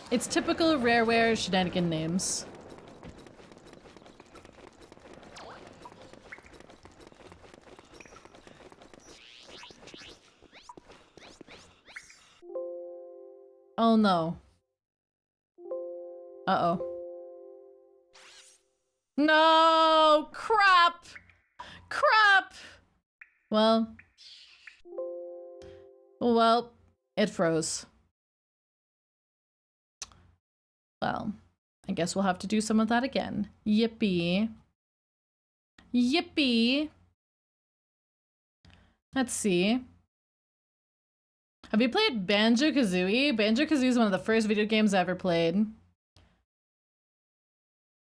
Speaker 1: It's typical Rareware shenanigan names. Oh no. Uh-oh. No! Crap! Crap! Well, Well, it froze. Well, I guess we'll have to do some of that again. Yippee. Yippee. Let's see. Have you played Banjo-Kazooie? Banjo-Kazooie is one of the first video games I ever played.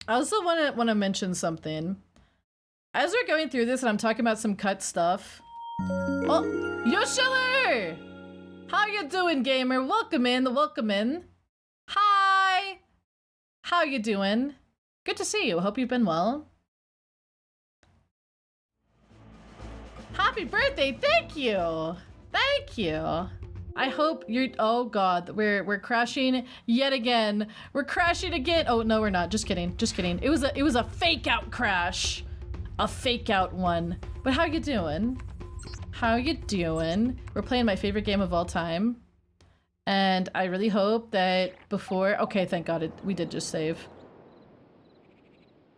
Speaker 1: I also want to mention something. As we're going through this and I'm talking about some cut stuff. Oh, Yoshiller! How you doing, gamer? Welcome in, welcome in. Hi! How you doing? Good to see you. Hope you've been well. Happy birthday! Thank you! Thank you! I hope you're- oh god, we're crashing yet again. We're crashing again! Oh, no we're not. Just kidding. Just kidding. It was a fake out crash. A fake out one. But how you doing? How you doing? We're playing my favorite game of all time. And I really hope that before- okay, thank god we did just save.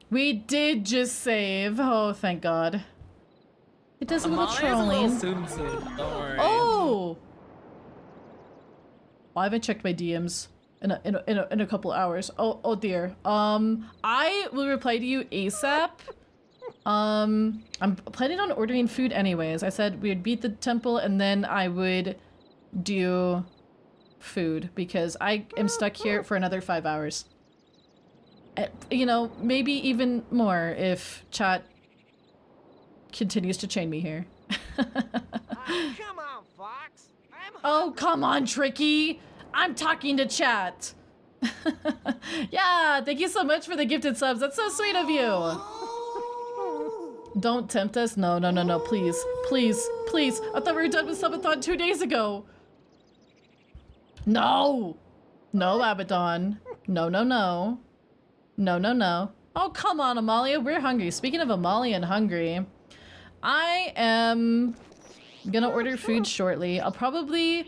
Speaker 1: We did just save. Oh, thank god. It does a little trolling.
Speaker 10: Soon, don't worry.
Speaker 1: Oh! Well, I haven't checked my DMs in a couple hours. Oh dear. I will reply to you ASAP. I'm planning on ordering food anyways. I said we would beat the temple and then I would do food because I am stuck here for another 5 hours. You know, maybe even more if chat continues to chain me here.
Speaker 8: Come on, Fox.
Speaker 1: Oh, come on, Tricky. I'm talking to chat. Yeah, thank you so much for the gifted subs. That's so sweet of you. Don't tempt us. No, no, no, no, please. Please, please. I thought we were done with Subathon 2 days ago. No. No, Abaddon. No, no, no. No, no, no. Oh, come on, Amalia. We're hungry. Speaking of Amalia and hungry, I am gonna order food shortly. I'll probably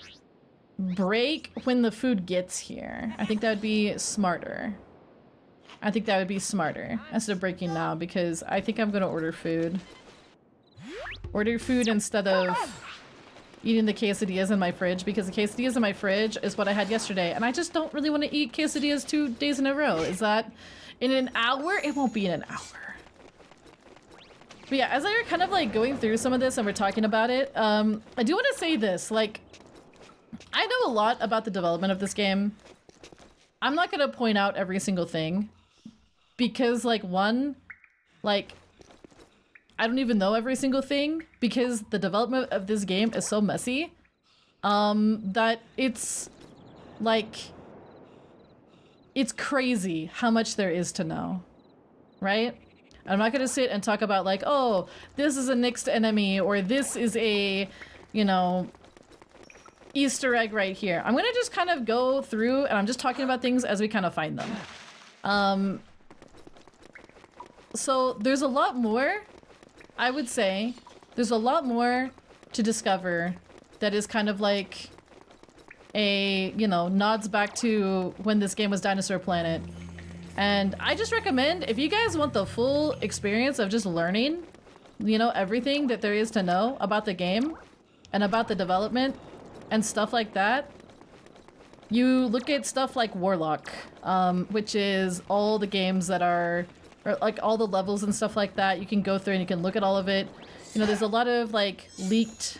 Speaker 1: break when the food gets here. I think that would be smarter. I think that would be smarter instead of breaking now because I think I'm gonna order food. Order food instead of eating the quesadillas in my fridge because the quesadillas in my fridge is what I had yesterday and I just don't really want to eat quesadillas 2 days in a row. Is that in an hour? It won't be in an hour. But yeah, as I were kind of like going through some of this and we're talking about it, I do want to say this, like, I know a lot about the development of this game. I'm not gonna point out every single thing because like one, like, I don't even know every single thing because the development of this game is so messy, that it's like, it's crazy how much there is to know, right? I'm not gonna sit and talk about like, oh, this is a nixed enemy or this is a, you know, Easter egg right here. I'm gonna just kind of go through and I'm just talking about things as we kind of find them. So there's a lot more, I would say, there's a lot more to discover that is kind of like a, you know, nods back to when this game was Dinosaur Planet. And I just recommend, if you guys want the full experience of just learning, you know, everything that there is to know about the game and about the development and stuff like that, you look at stuff like Warlock, which is all the games that are, or like all the levels and stuff like that. You can go through and you can look at all of it. You know, there's a lot of like leaked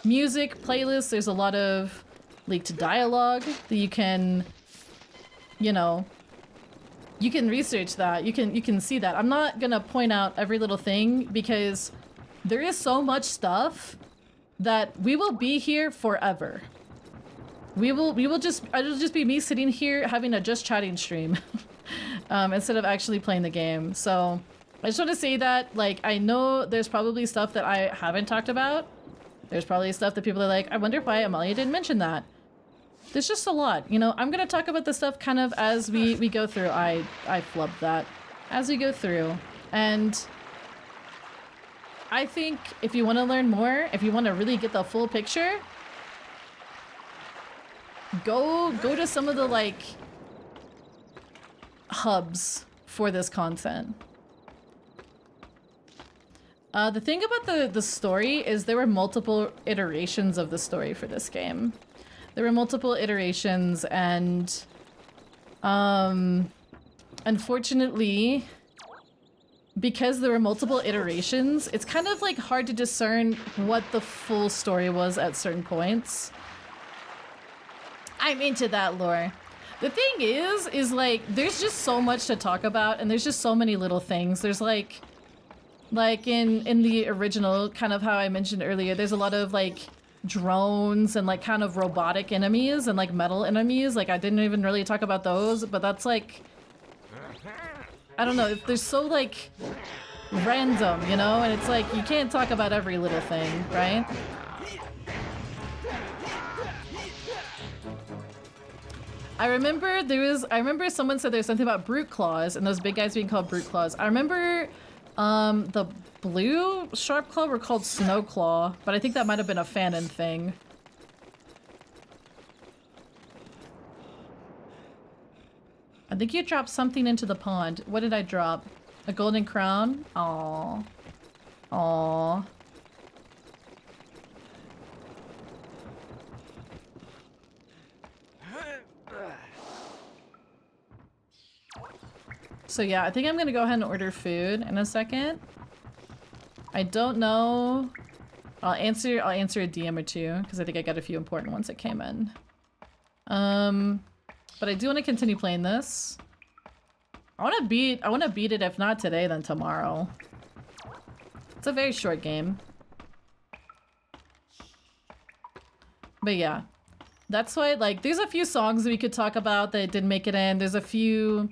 Speaker 1: music playlists. There's a lot of leaked dialogue that you can, you know, you can research that. You can see that. I'm not gonna point out every little thing because there is so much stuff that we will be here forever. It'll just be me sitting here having a just chatting stream instead of actually playing the game. So I just want to say that, like, I know there's probably stuff that I haven't talked about. There's probably stuff that people are like, I wonder why Amalia didn't mention that. There's just a lot, you know. I'm gonna talk about this stuff kind of as we go through. I flubbed that. As we go through. And I think if you want to learn more, if you want to really get the full picture, go to some of the like hubs for this content. The thing about the story is there were multiple iterations of the story for this game. There were multiple iterations, and unfortunately, because there were multiple iterations, it's kind of like hard to discern what the full story was at certain points. I'm into that lore. The thing is like, there's just so much to talk about, and there's just so many little things. There's like in the original, kind of how I mentioned earlier, there's a lot of like drones and like kind of robotic enemies and like metal enemies. Like I didn't even really talk about those, but that's like, I don't know, they're so like random, you know? And it's like, you can't talk about every little thing, right? I remember someone said there's something about brute claws and those big guys being called brute claws. I remember the blue sharp claw were called snow claw, but I think that might have been a fanon thing. I think you dropped something into the pond. What did I drop? A golden crown? Aww. Aww. So yeah, I think I'm gonna go ahead and order food in a second. I don't know. I'll answer a DM or two because I think I got a few important ones that came in. But I do want to continue playing this. I want to beat it, if not today, then tomorrow. It's a very short game. But yeah, that's why, like, there's a few songs we could talk about that didn't make it in. There's a few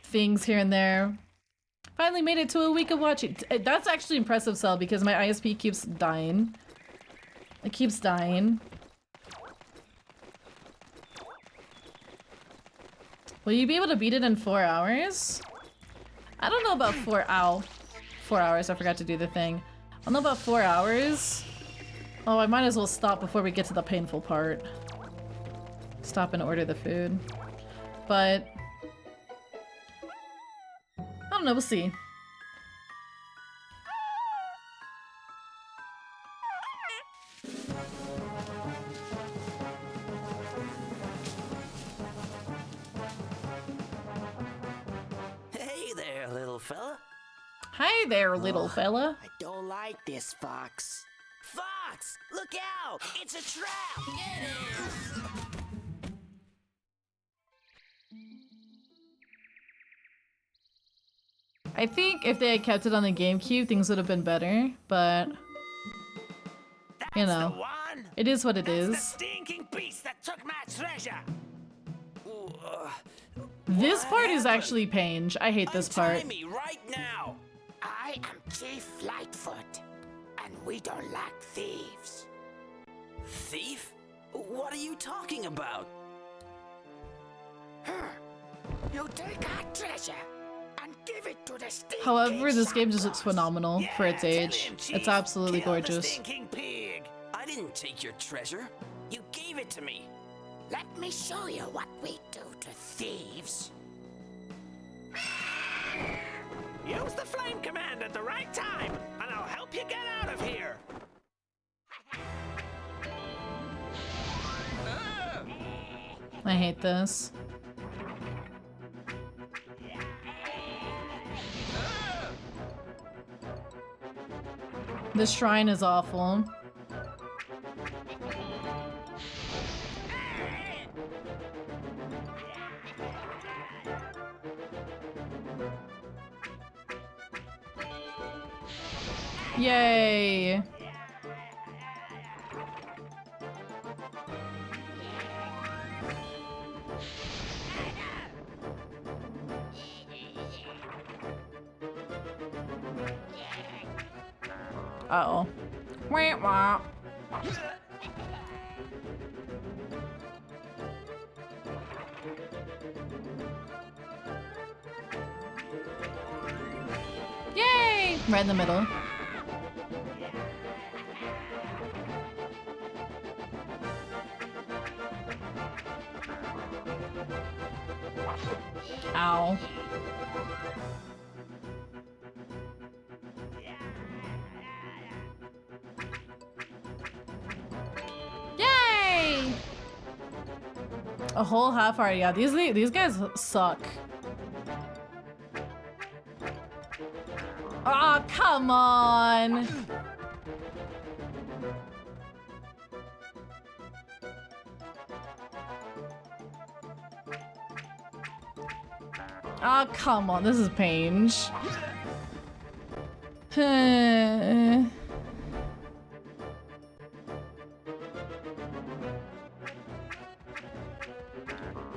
Speaker 1: things here and there. Finally made it to a week of watching. That's actually impressive, Cell, because my ISP keeps dying. It keeps dying. Will you be able to beat it in 4 hours? I don't know about 4 hours. I forgot to do the thing. I don't know about 4 hours. Oh, I might as well stop before we get to the painful part. Stop and order the food. But I don't know, we'll see.
Speaker 4: Hey there, little fella.
Speaker 1: Hi there, little fella.
Speaker 7: I don't like this, Fox.
Speaker 4: Fox, look out! It's a trap! Get it!
Speaker 1: I think if they had kept it on the GameCube, things would have been better, but you know, it is what it is.
Speaker 9: The stinking beast that took my treasure.
Speaker 1: This part is actually Pange. I hate this part.
Speaker 4: Untie me right now.
Speaker 2: I am Chief Lightfoot, and we don't like thieves.
Speaker 4: Thief? What are you talking about?
Speaker 2: You take our treasure and give it to the stinking
Speaker 1: However, this game just
Speaker 2: Santa
Speaker 1: looks phenomenal for its age. It's absolutely gorgeous.
Speaker 4: Pig. I didn't take your treasure. You gave it to me.
Speaker 2: Let me show you what we do to thieves.
Speaker 9: Use the flame command at the right time, and I'll help you get out of here.
Speaker 1: I hate this. This shrine is awful. Yay! Uh-oh. Wah, wah. Yay! Right in the middle. Ow. A whole half hour. Yeah, these guys suck. Ah, come on. Ah, come on. This is Paige.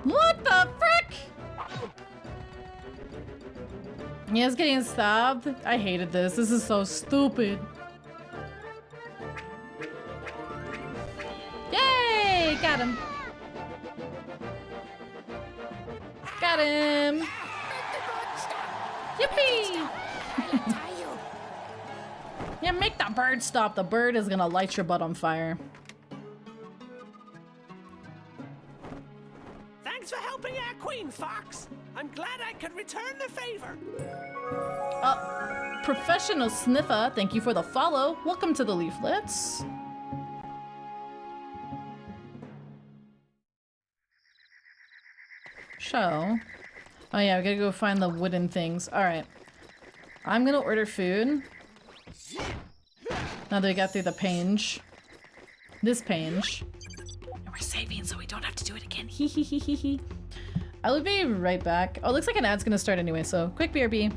Speaker 1: What the frick? He is getting stabbed. I hated this. This is so stupid. Yay! Got him. Got him. Yippee! Yeah, make the bird stop. The bird is gonna light your butt on fire.
Speaker 14: Thanks for helping our queen, Fox. I'm glad I could return the favor.
Speaker 1: Professional Sniffer, thank you for the follow. Welcome to the leaflets. Show. Oh yeah, we gotta go find the wooden things. Alright. I'm gonna order food. Now that we got through the page. This page. And we're saving so we don't have to do it again. Hee hee hee hee hee. I will be right back. Oh, it looks like an ad's gonna start anyway, so quick BRB.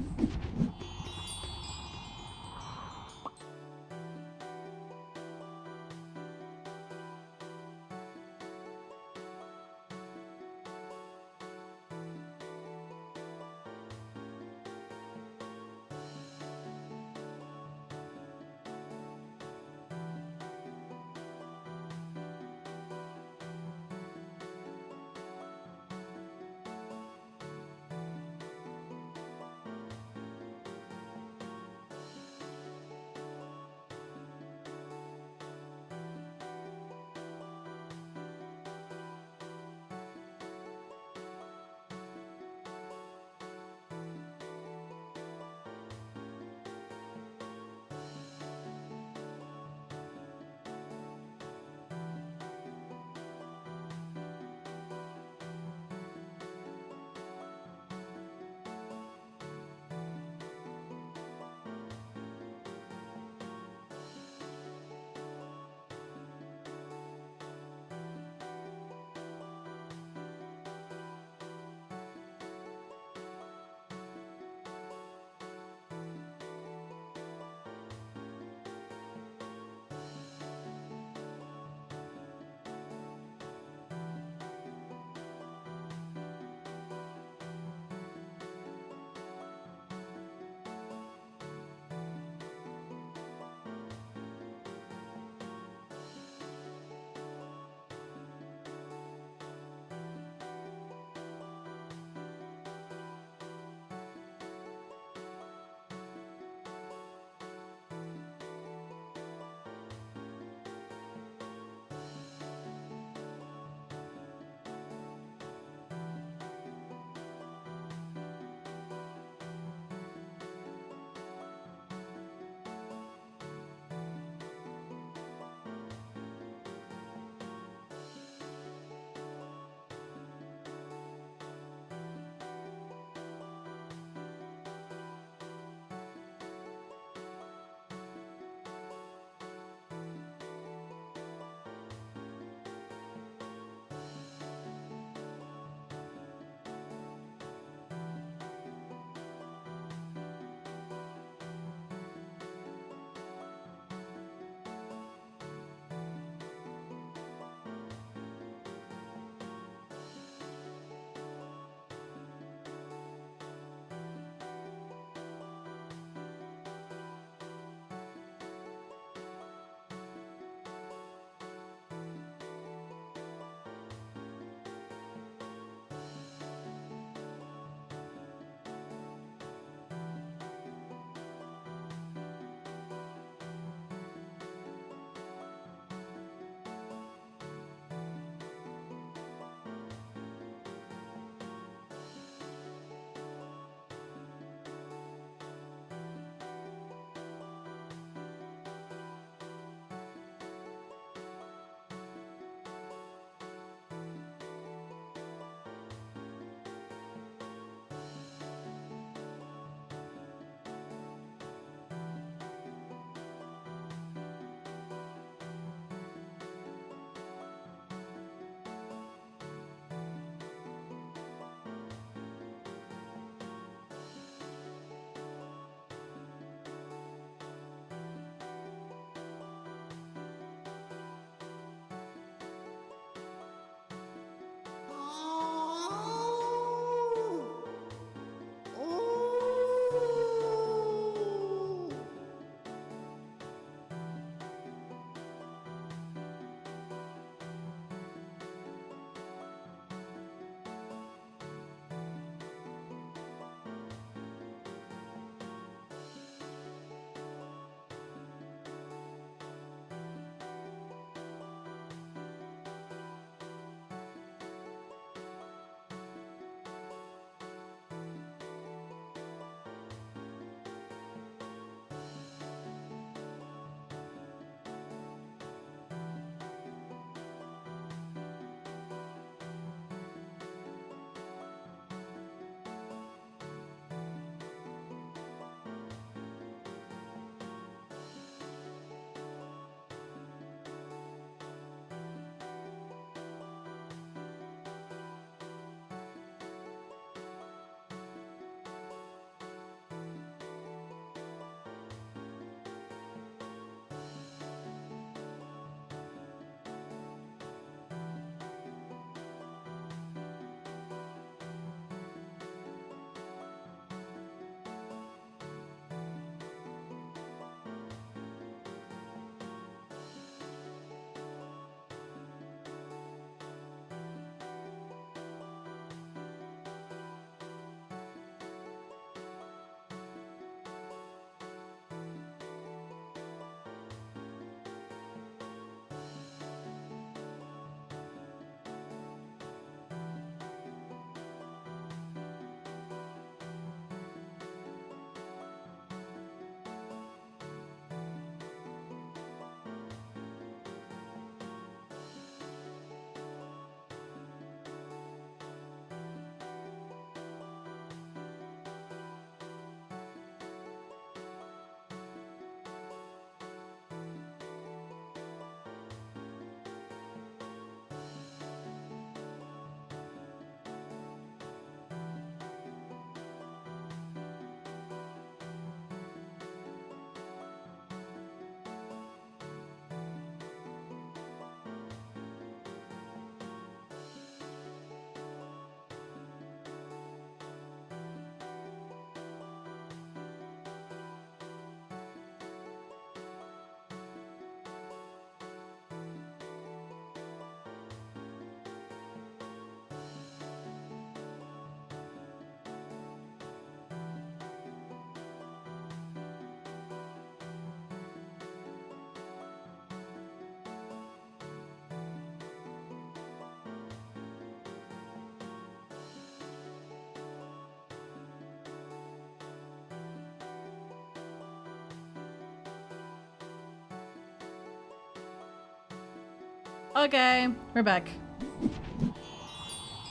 Speaker 1: Okay, we're back.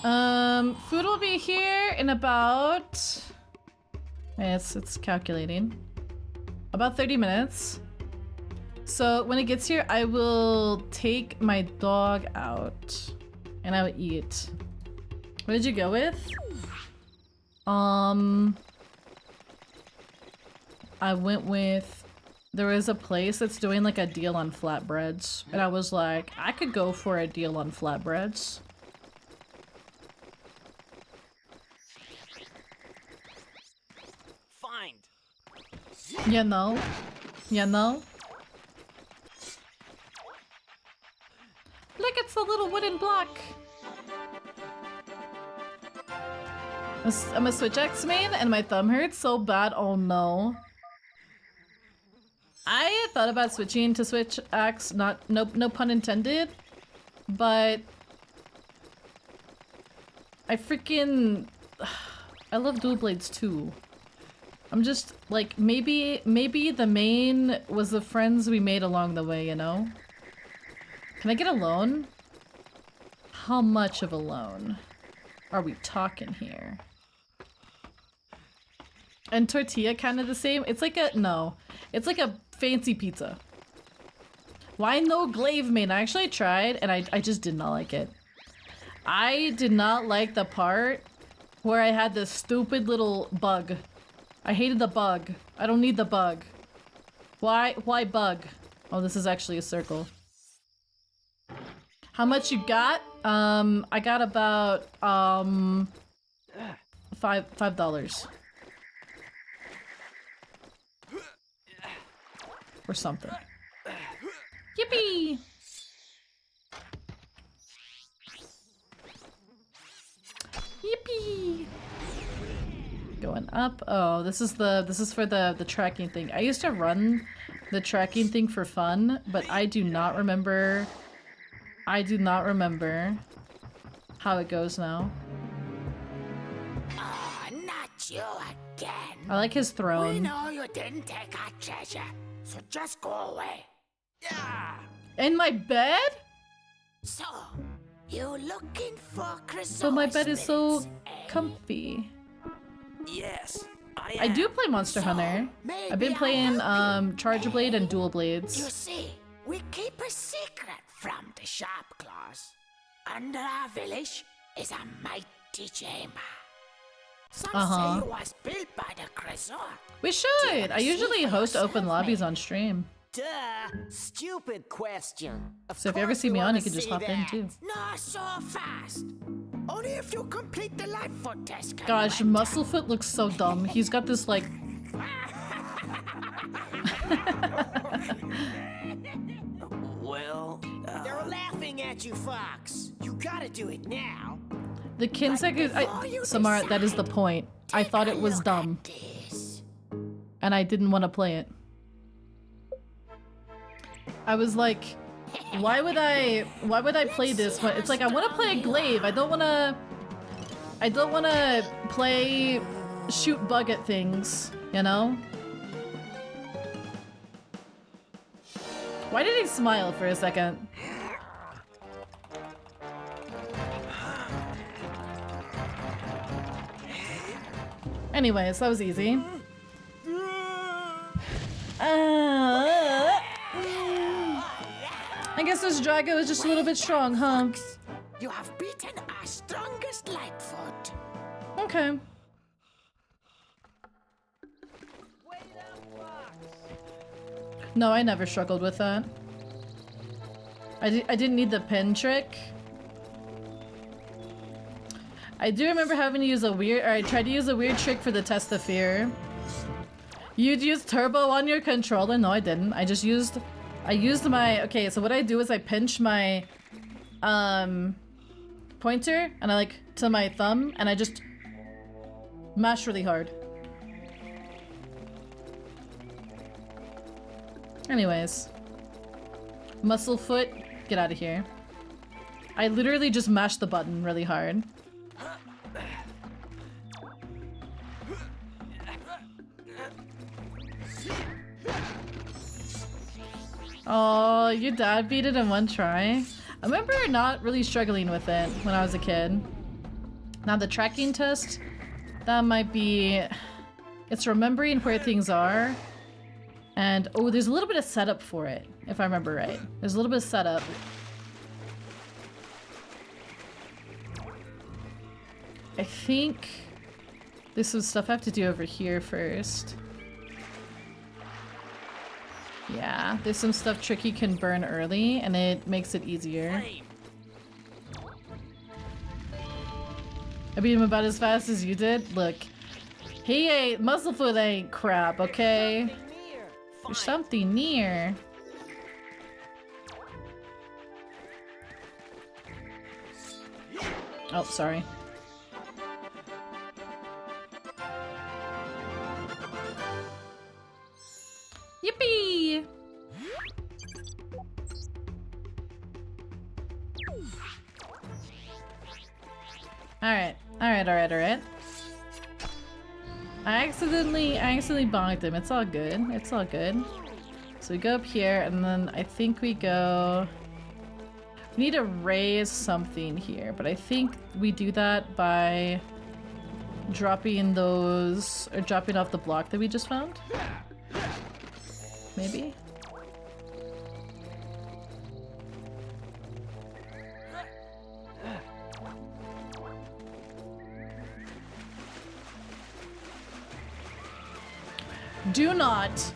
Speaker 1: Food will be here in about... It's calculating. About 30 minutes. So when it gets here, I will take my dog out and I will eat. What did you go with? I went with... There was a place that's doing like a deal on flatbreads. And I was like, I could go for a deal on flatbreads. You know? You know? Look, it's the little wooden block! I'm a Switch X main and my thumb hurts so bad, oh no. I thought about switching to Switch X, no pun intended, but... I love dual blades too. I'm just like, maybe the main was the friends we made along the way, you know? Can I get a loan? How much of a loan are we talking here? And tortilla kind of the same? It's like a, no. It's like a fancy pizza. Why no glaive main? I actually tried and I just did not like it. I did not like the part where I had this stupid little bug. I hated the bug. I don't need the bug. Why bug? Oh, this is actually a circle. How much you got? I got about $5. Or something. Yippee! Yippee! Going up. Oh, this is for the tracking thing. I used to run the tracking thing for fun, but I do not remember how it goes now.
Speaker 2: Oh, not you again.
Speaker 1: I like his throne.
Speaker 2: We know you didn't take our treasure, so just go away. Yeah.
Speaker 1: In my bed?
Speaker 2: So, you looking for Chrysalis?
Speaker 1: But my bed is so comfy.
Speaker 4: Yes,
Speaker 1: I do play Monster Hunter. I've been playing Charge Blade and Dual Blades.
Speaker 2: You see, we keep a secret from the Sharp Claws. Under our village is a mighty chamber. Some say it was built by the Cresor.
Speaker 1: We should! I usually host open lobbies on stream.
Speaker 7: Duh! Stupid question.
Speaker 1: So if you ever see me on, you can just hop in too.
Speaker 2: Not so fast. Only if you complete the Lightfoot test.
Speaker 1: Gosh, Musclefoot looks so dumb. He's got this like...
Speaker 7: Well, they're laughing at you, Fox. You gotta do it now.
Speaker 1: The Kinsek is... Samara, that is the point. I thought it was dumb. And I didn't want to play it. I was like, why would I play this one? It's like, I want to play a glaive. I don't want to play shoot bug at things, you know? Why did he smile for a second? Anyways, that was easy. I guess this Drago is just a little bit strong, huh?
Speaker 2: You have beaten our strongest Lightfoot.
Speaker 1: Okay. No, I never struggled with that. I didn't need the pin trick. I do remember having to use a weird, or I tried to use a weird trick for the test of fear. You'd use turbo on your controller? No, I didn't. I used my, okay, so what I do is I pinch my pointer and I like to my thumb and I just mash really hard. Anyways. Musclefoot, get out of here. I literally just mashed the button really hard. Oh, your dad beat it in one try? I remember not really struggling with it when I was a kid. Now the tracking test, that might be... It's remembering where things are. And, oh, there's a little bit of setup for it, if I remember right. There's a little bit of setup. I think there's some stuff I have to do over here first. Yeah, there's some stuff Tricky can burn early, and it makes it easier. I beat him about as fast as you did? Look, he ain't- Musclefoot ain't crap, okay? There's something near. Oh, sorry. Yippee! Alright. I accidentally bonked him. It's all good. It's all good. So we go up here, and then I think we go... We need to raise something here, but I think we do that by dropping those... or dropping off the block that we just found? Maybe? Do not.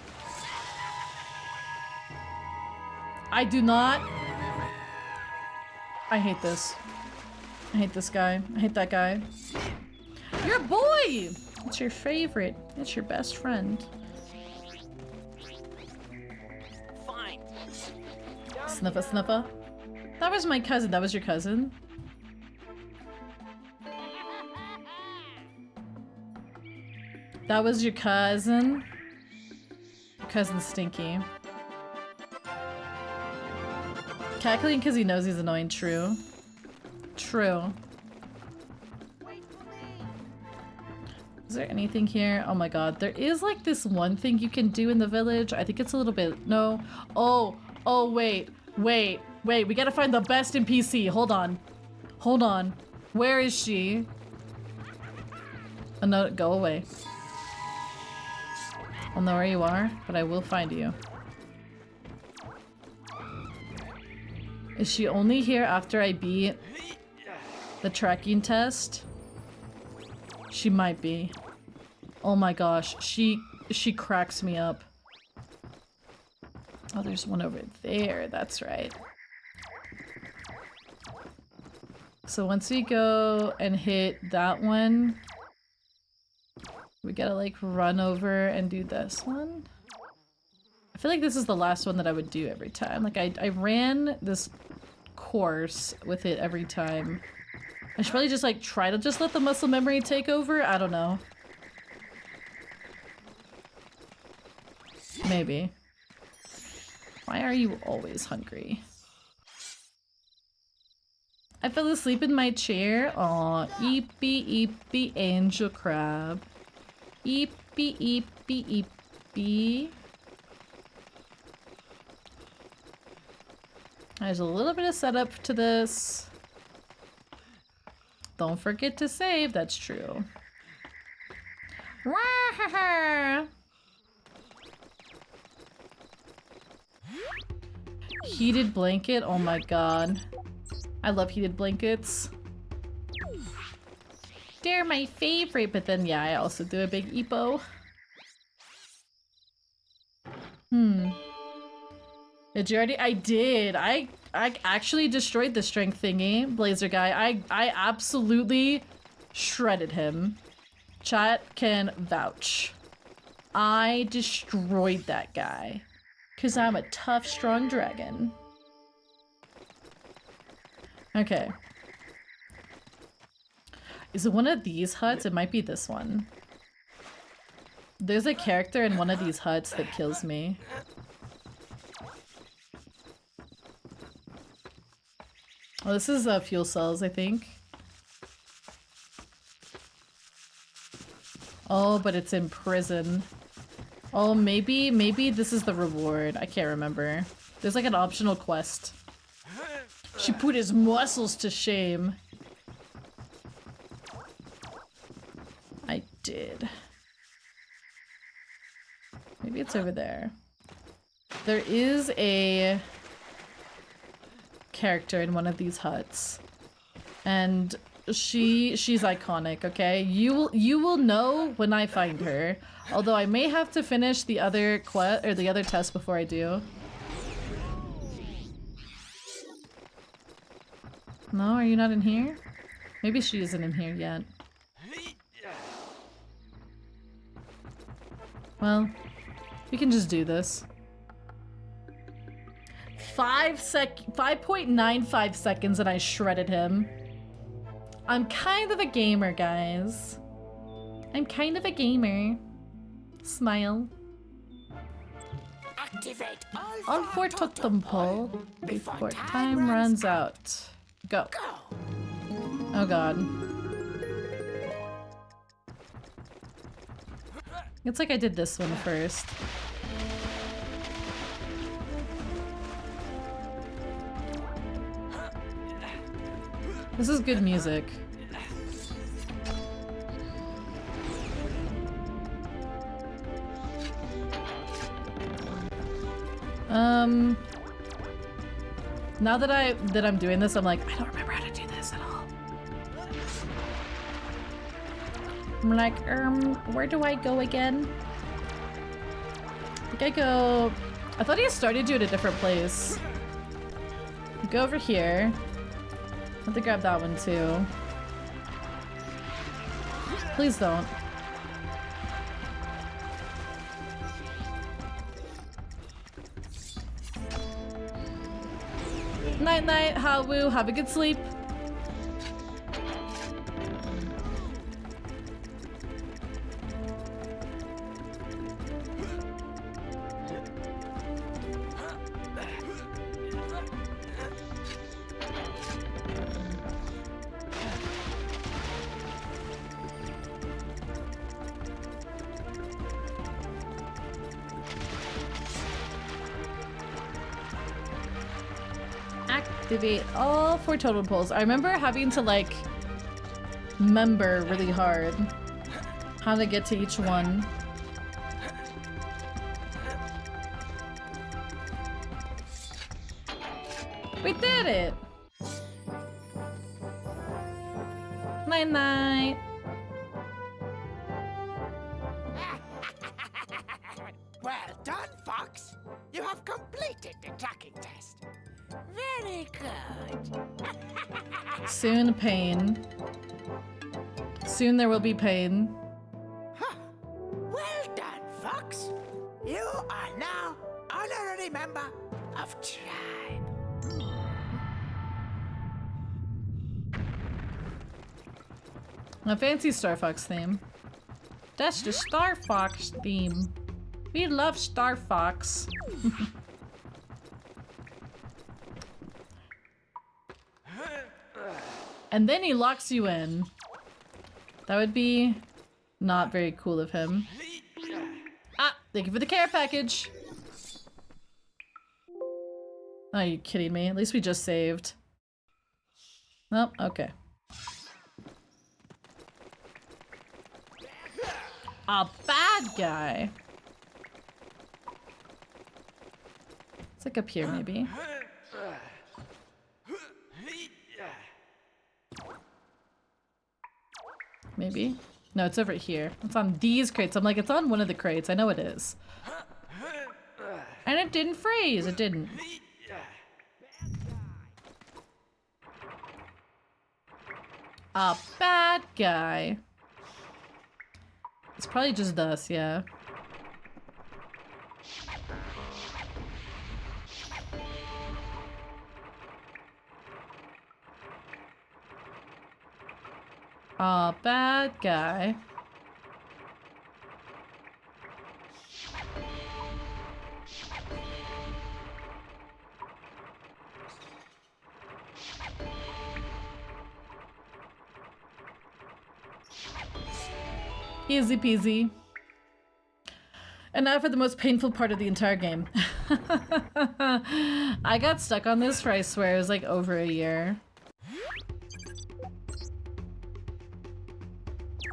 Speaker 1: I do not. I hate this. I hate this guy. I hate that guy. You're a boy! It's your favorite. It's your best friend.
Speaker 7: Fine.
Speaker 1: Snuffa snuffa. That was my cousin. That was your cousin? That was your cousin? Your cousin's stinky. Cackling because he knows he's annoying. True. True. Is there anything here? Oh my god. There is like this one thing you can do in the village. I think it's a little bit... No. Oh, wait. We gotta find the best NPC. Hold on. Hold on. Where is she? Oh no, go away. I'll know where you are, but I will find you. Is she only here after I beat the tracking test? She might be. Oh my gosh, she cracks me up. Oh, there's one over there, that's right. So once we go and hit that one, we gotta like run over and do this one. I feel like this is the last one that I would do every time. Like I ran this course with it every time. I should probably just like try to just let the muscle memory take over. I don't know. Maybe. Why are you always hungry? I fell asleep in my chair. Aw, eepy eepy angel crab. Eepy eepy eepy. There's a little bit of setup to this. Don't forget to save, that's true. Heated blanket, oh my god. I love heated blankets. They're my favorite, but then yeah, I also do a big Epo. Did you already? I did. I actually destroyed the strength thingy, Blazer guy. I absolutely shredded him. Chat can vouch. I destroyed that guy. 'Cause I'm a tough, strong dragon. Okay. Is it one of these huts? It might be this one. There's a character in one of these huts that kills me. Oh, this is fuel cells, I think. Oh, but it's in prison. Oh, maybe this is the reward. I can't remember. There's like an optional quest. She put his muscles to shame. I did. Maybe it's over there. There is a character in one of these huts. And she's iconic, okay? You will know when I find her. Although I may have to finish the other quest or the other test before I do. No, are you not in here? Maybe she isn't in here yet. Well, we can just do this. 5.95 seconds and I shredded him. I'm kind of a gamer, guys. I'm kind of a gamer. Smile.
Speaker 2: Activate
Speaker 1: all four totem pole before time runs out. Go. Oh god. It's like I did this one first. This is good music. Now that I'm doing this, I'm like, I don't remember how to do this at all. I'm like, where do I go again? I think I thought he started you at a different place. Go over here. I have to grab that one too. Please don't. Night night, Hawu. Have a good sleep. Activate all four totem poles. I remember having to like remember really hard how to get to each one. We did it! Night night.
Speaker 2: Well done, Fox. You have completed the tracking test. Very good.
Speaker 1: Soon pain. Soon there will be pain.
Speaker 2: Huh. Well done, Fox. You are now honorary member of Tribe.
Speaker 1: A fancy Star Fox theme. That's the Star Fox theme. We love Star Fox. And then he locks you in. That would be not very cool of him. Ah, thank you for the care package. Are you kidding me? At least we just saved. Nope, okay. A bad guy. It's like up here, maybe. Maybe? No, it's over here. It's on these crates. I'm like, it's on one of the crates. I know it is. And it didn't freeze. It didn't. A bad guy. It's probably just us, yeah. A bad guy. Easy peasy. And now for the most painful part of the entire game. I got stuck on this for, I swear, it was like over a year.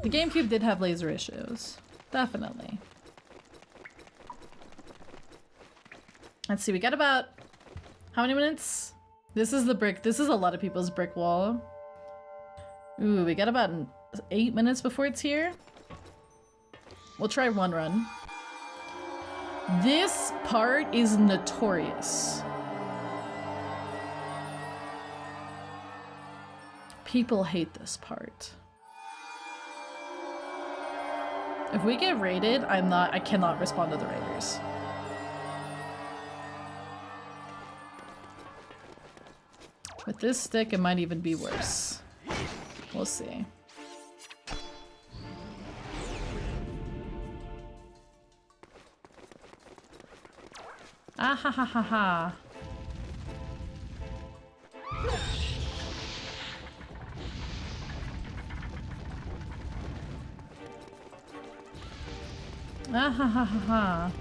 Speaker 1: The GameCube did have laser issues. Definitely. Let's see, we got about... how many minutes? This is the brick. This is a lot of people's brick wall. Ooh, we got about 8 minutes before it's here. We'll try one run. This part is notorious. People hate this part. If we get raided, I cannot respond to the raiders. With this stick, it might even be worse. We'll see. Ah ha ha ha ha. Ah ha ha ha ha.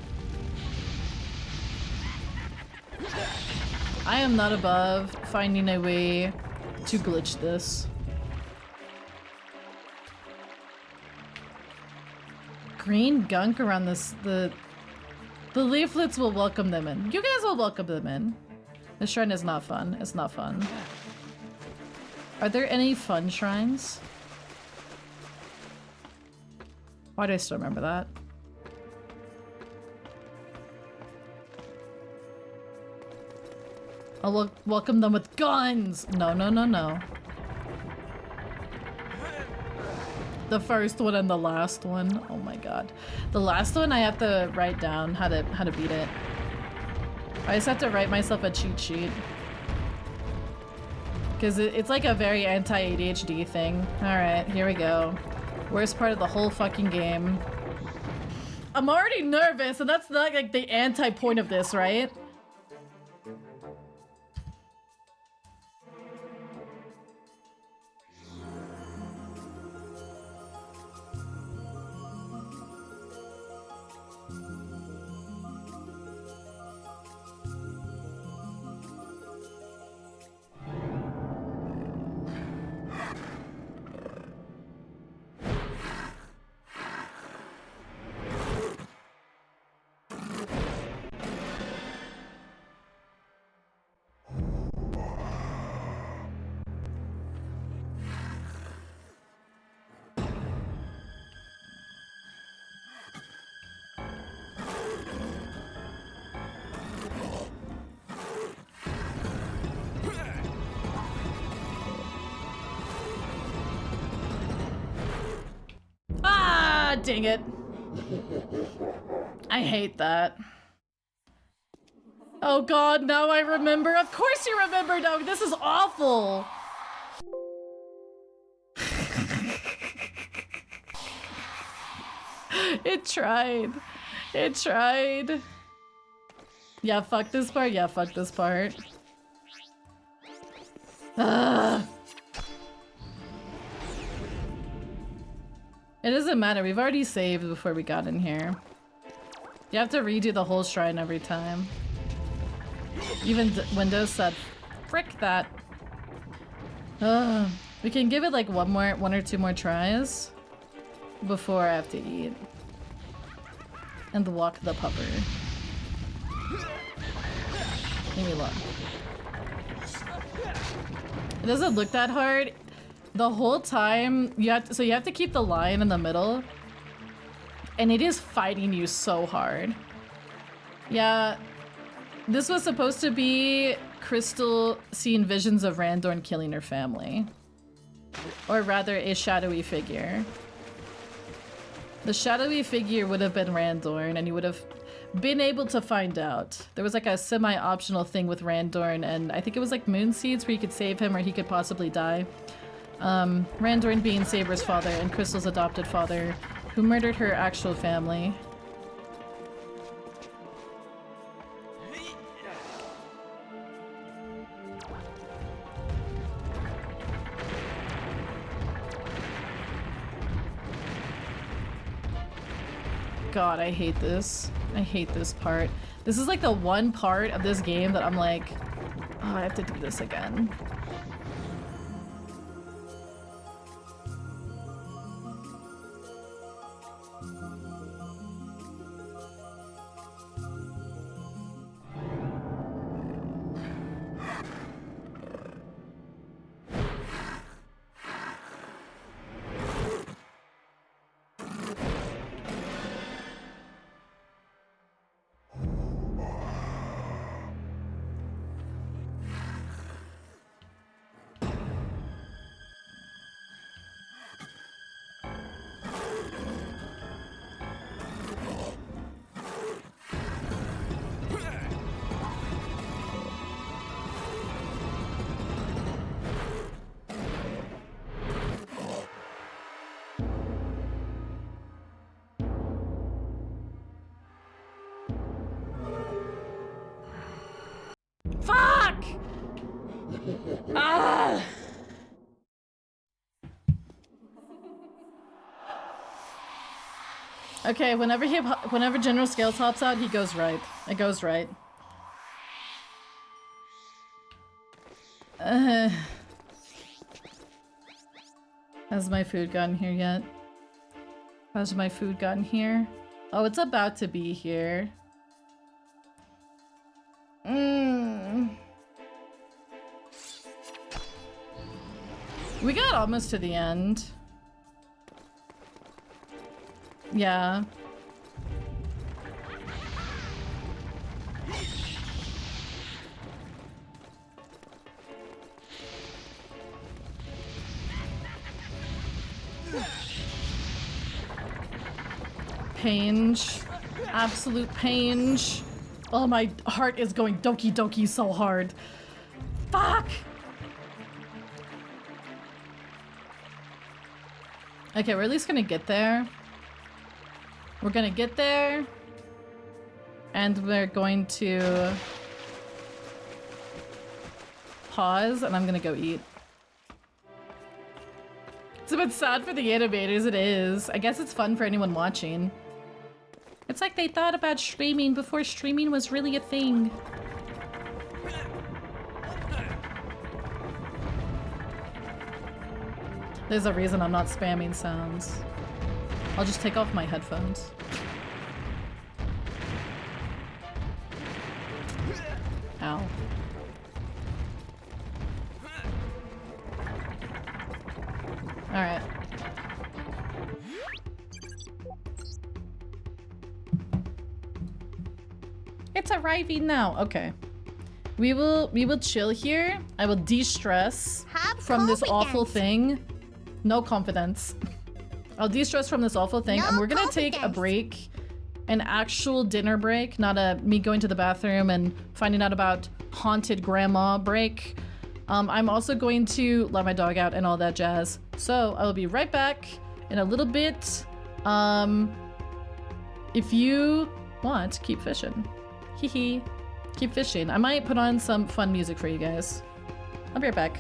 Speaker 1: I am not above finding a way to glitch this. Green gunk around this, the leaflets will welcome them in. You guys will welcome them in. The shrine is not fun. It's not fun. Are there any fun shrines? Why do I still remember that? I'll welcome them with guns! No, no, no, no. The first one and the last one. Oh my god. The last one I have to write down how to beat it. I just have to write myself a cheat sheet. Because it's like a very anti-ADHD thing. Alright, here we go. Worst part of the whole fucking game. I'm already nervous, and that's not like the anti-point of this, right? Dang it. I hate that. Oh god, now I remember. Of course you remember now. This is awful. It tried. It tried. Yeah, fuck this part. Yeah, fuck this part. Ugh. It doesn't matter, we've already saved before we got in here. You have to redo the whole shrine every time. Even Windows said, frick that. We can give it like one or two more tries before I have to eat. And walk the pupper. Leave me alone. It doesn't look that hard. The whole time, you have to keep the lion in the middle, and it is fighting you so hard. Yeah, this was supposed to be Crystal seeing visions of Randorn killing her family, or rather, a shadowy figure. The shadowy figure would have been Randorn, and you would have been able to find out. There was like a semi-optional thing with Randorn, and I think it was like moon seeds where you could save him or he could possibly die. Randorn being Saber's father and Crystal's adopted father, who murdered her actual family. God, I hate this. I hate this part. This is like the one part of this game that I'm like, oh, I have to do this again. Fuck! Ah! Okay, whenever General Scales hops out, he goes right. It goes right. Has my food gotten here yet? Has my food gotten here? Oh, it's about to be here. We got almost to the end. Yeah. Pange. Absolute pange. Oh, my heart is going doki doki so hard. Fuck! Okay, we're at least gonna get there. We're gonna get there. And we're going to pause, and I'm gonna go eat. It's a bit sad for the animators, it is. I guess it's fun for anyone watching. It's like they thought about streaming before streaming was really a thing. There's a reason I'm not spamming sounds. I'll just take off my headphones. Ow. Alright. It's arriving now. Okay. We will chill here. I will de-stress from this awful thing. No confidence. I'll de-stress from this awful thing, and we're gonna take a break. An actual dinner break, not a me going to the bathroom and finding out about haunted grandma break. I'm also going to let my dog out and all that jazz. So I will be right back in a little bit. If you want, keep fishing. Hee hee. Keep fishing. I might put on some fun music for you guys. I'll be right back.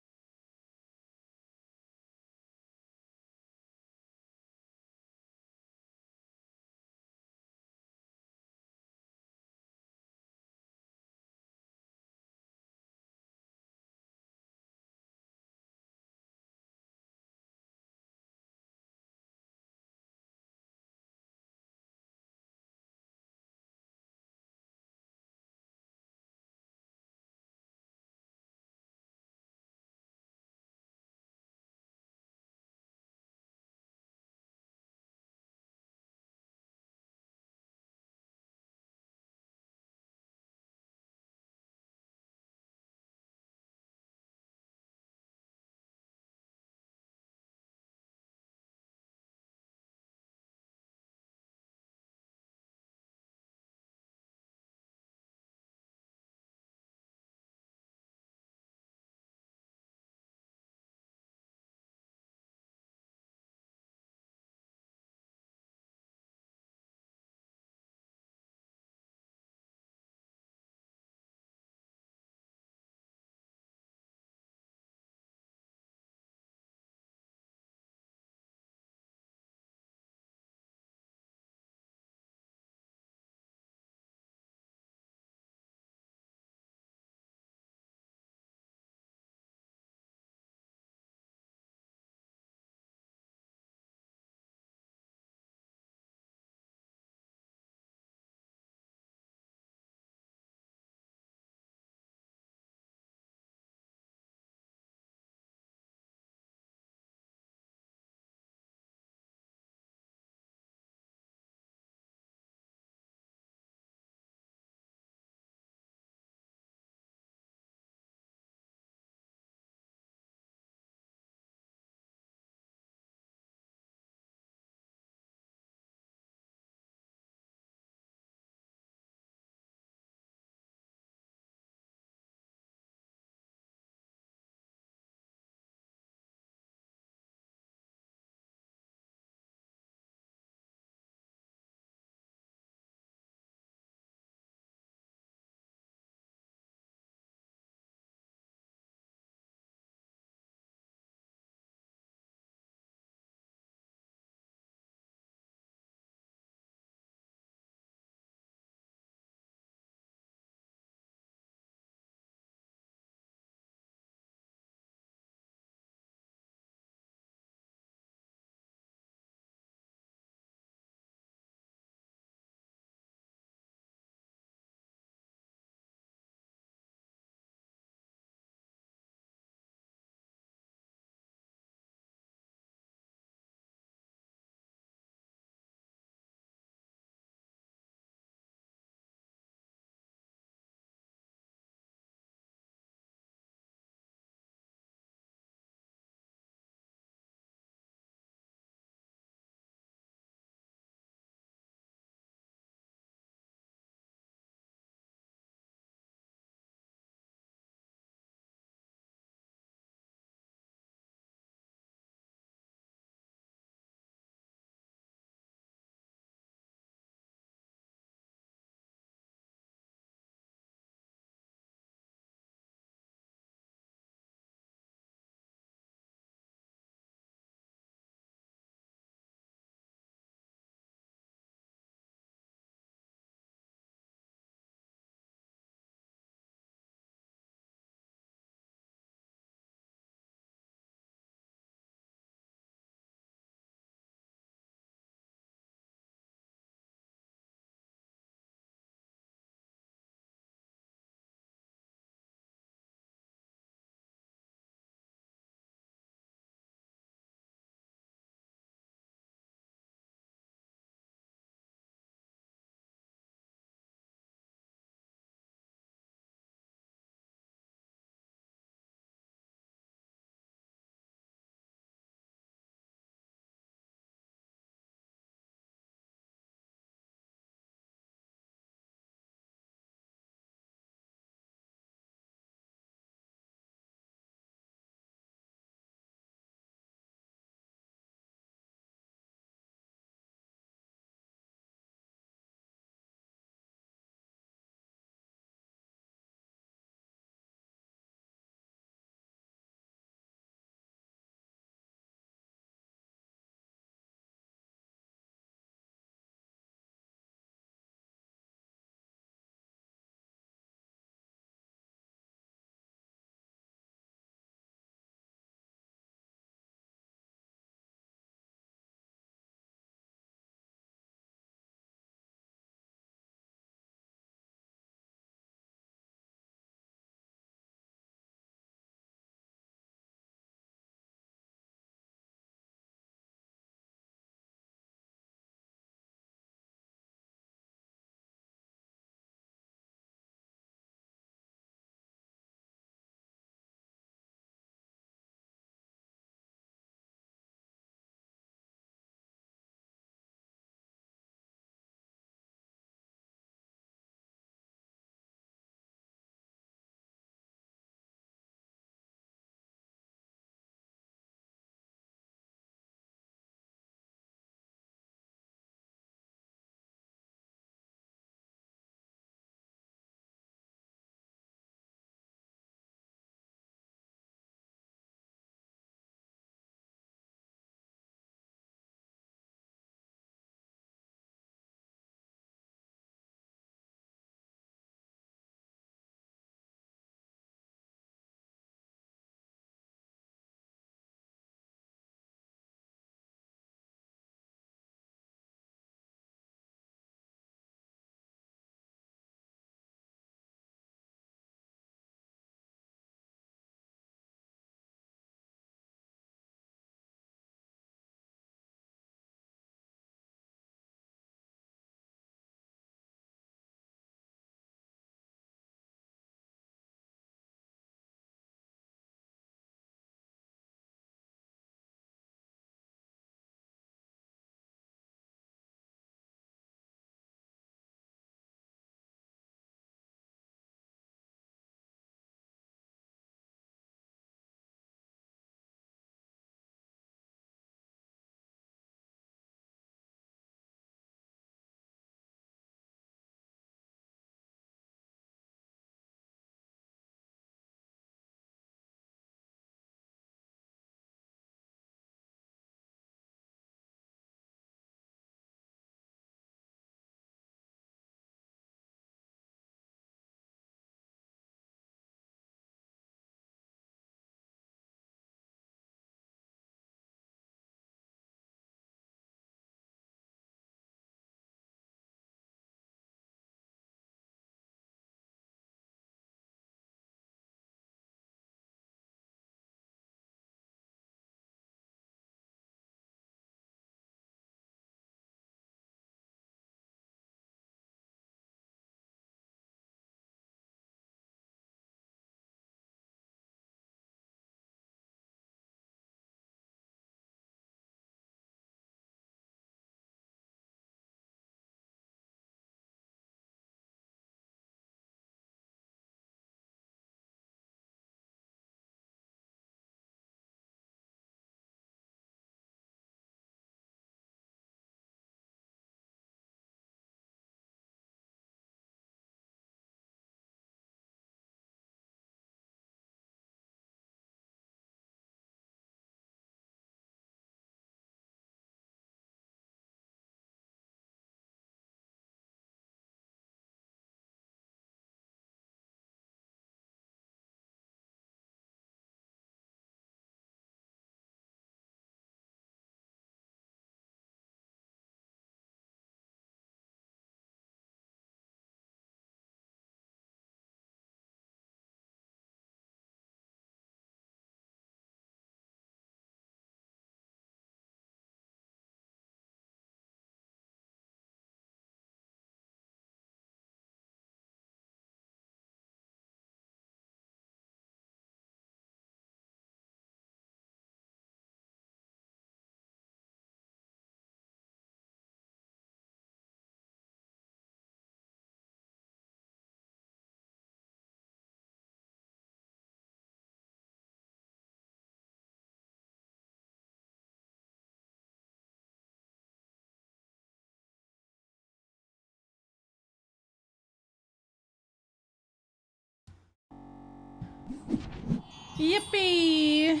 Speaker 1: Yippee!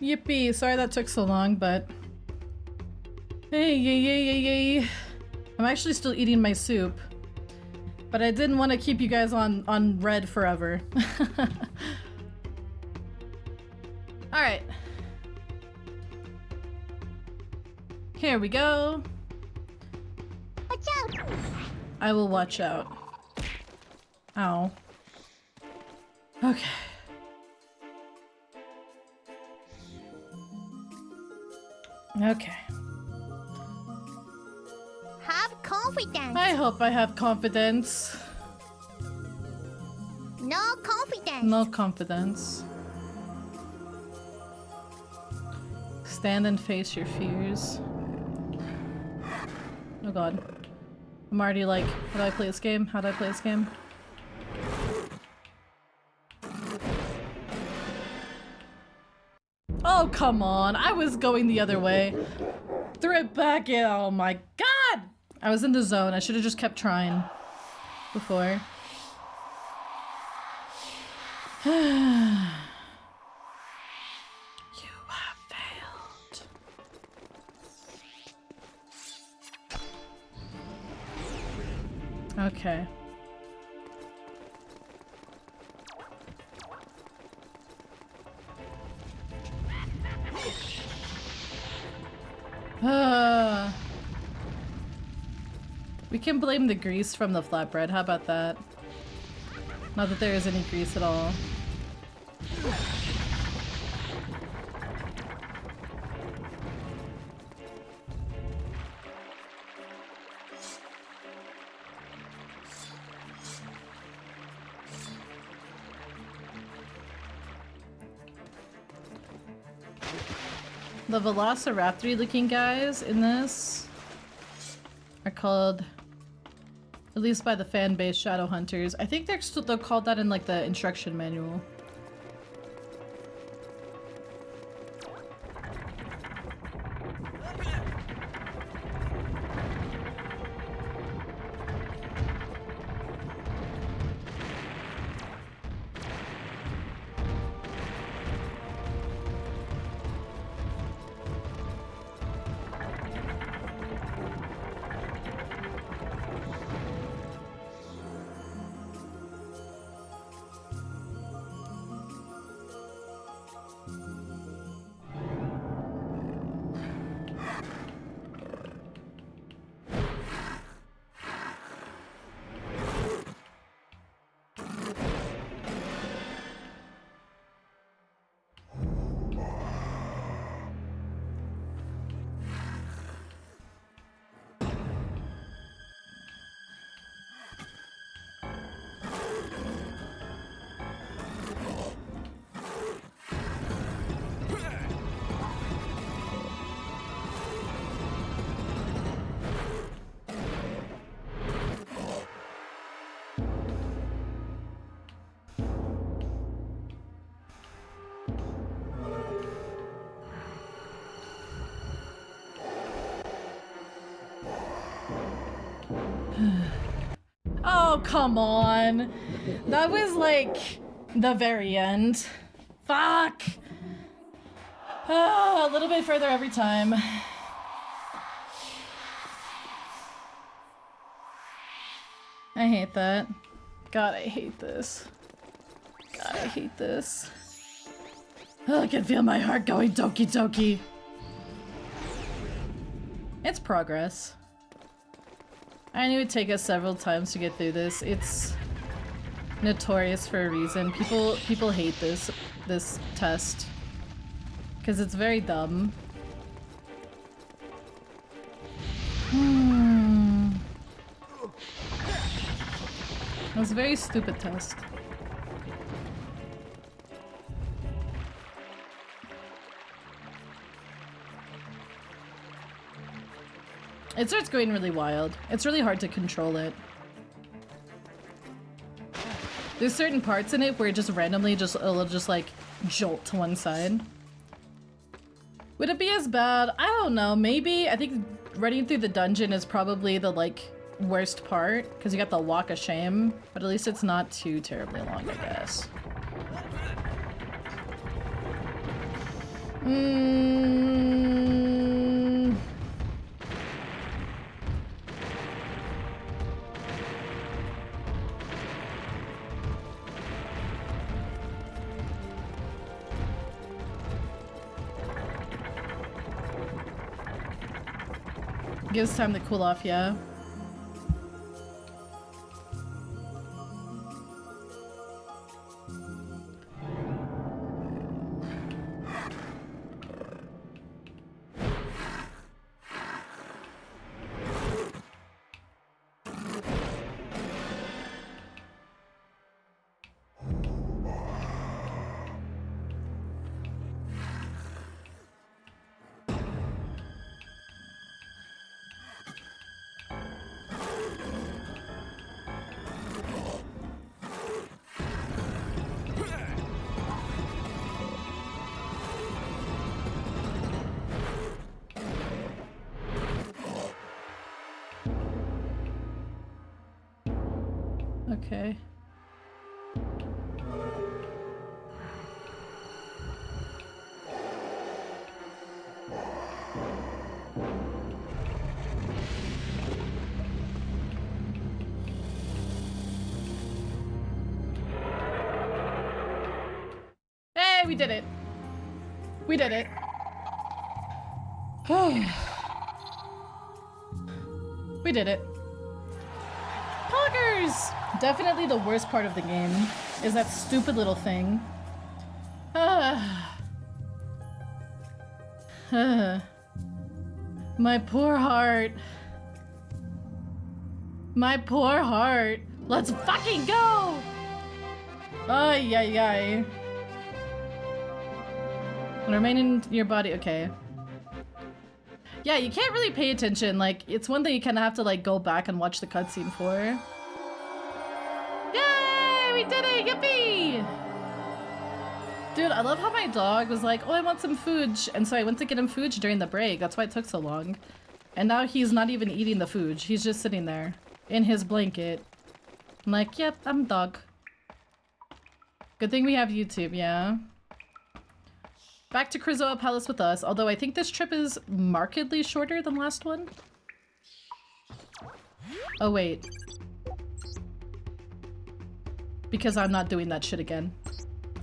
Speaker 1: Yippee! Sorry that took so long, but... Hey, yay, yay, yay, yay. I'm actually still eating my soup. But I didn't want to keep you guys on red forever. Alright. Here we go.
Speaker 13: Watch out!
Speaker 1: I will watch out. Ow. Okay. Okay.
Speaker 13: Have confidence.
Speaker 1: I hope I have confidence.
Speaker 13: No confidence.
Speaker 1: No confidence. Stand and face your fears. Oh god. I'm already like, how do I play this game? How do I play this game? Oh, come on. I was going the other way. Threw it back in. Oh my god! I was in the zone. I should have just kept trying before. You have failed. Okay. We can blame the grease from the flatbread. How about that? Not that there is any grease at all. The velociraptor looking guys in this are called, at least by the fan base, shadow hunters. I think they're called that in like the instruction manual. Oh, come on. That was like the very end. Fuck. Oh, a little bit further every time. I hate that. God, I hate this. God, I hate this. Oh, I can feel my heart going doki doki. It's progress. I knew it would take us several times to get through this. It's notorious for a reason. People hate this test because it's very dumb. It was a very stupid test. It starts going really wild. It's really hard to control it. There's certain parts in it where it just randomly it'll just like jolt to one side. Would it be as bad? I don't know, maybe. I think running through the dungeon is probably the like worst part, because you got the walk of shame, but at least it's not too terribly long, I guess. Gives time to cool off, yeah. Okay. Hey, we did it. We did it. We did it. Poggers! Definitely the worst part of the game is that stupid little thing. My poor heart. My poor heart. Let's fucking go! Ay, ay, ay. Remain in your body. Okay. Yeah, you can't really pay attention. Like, it's one thing you kind of have to, like, go back and watch the cutscene for. Yay! We did it! Yippee! Dude, I love how my dog was like, oh, I want some food. And so I went to get him food during the break. That's why it took so long. And now he's not even eating the food. He's just sitting there in his blanket. I'm like, yep, I'm a dog. Good thing we have YouTube, yeah. Back to Krizoa Palace with us, although I think this trip is markedly shorter than last one. Oh wait. Because I'm not doing that shit again.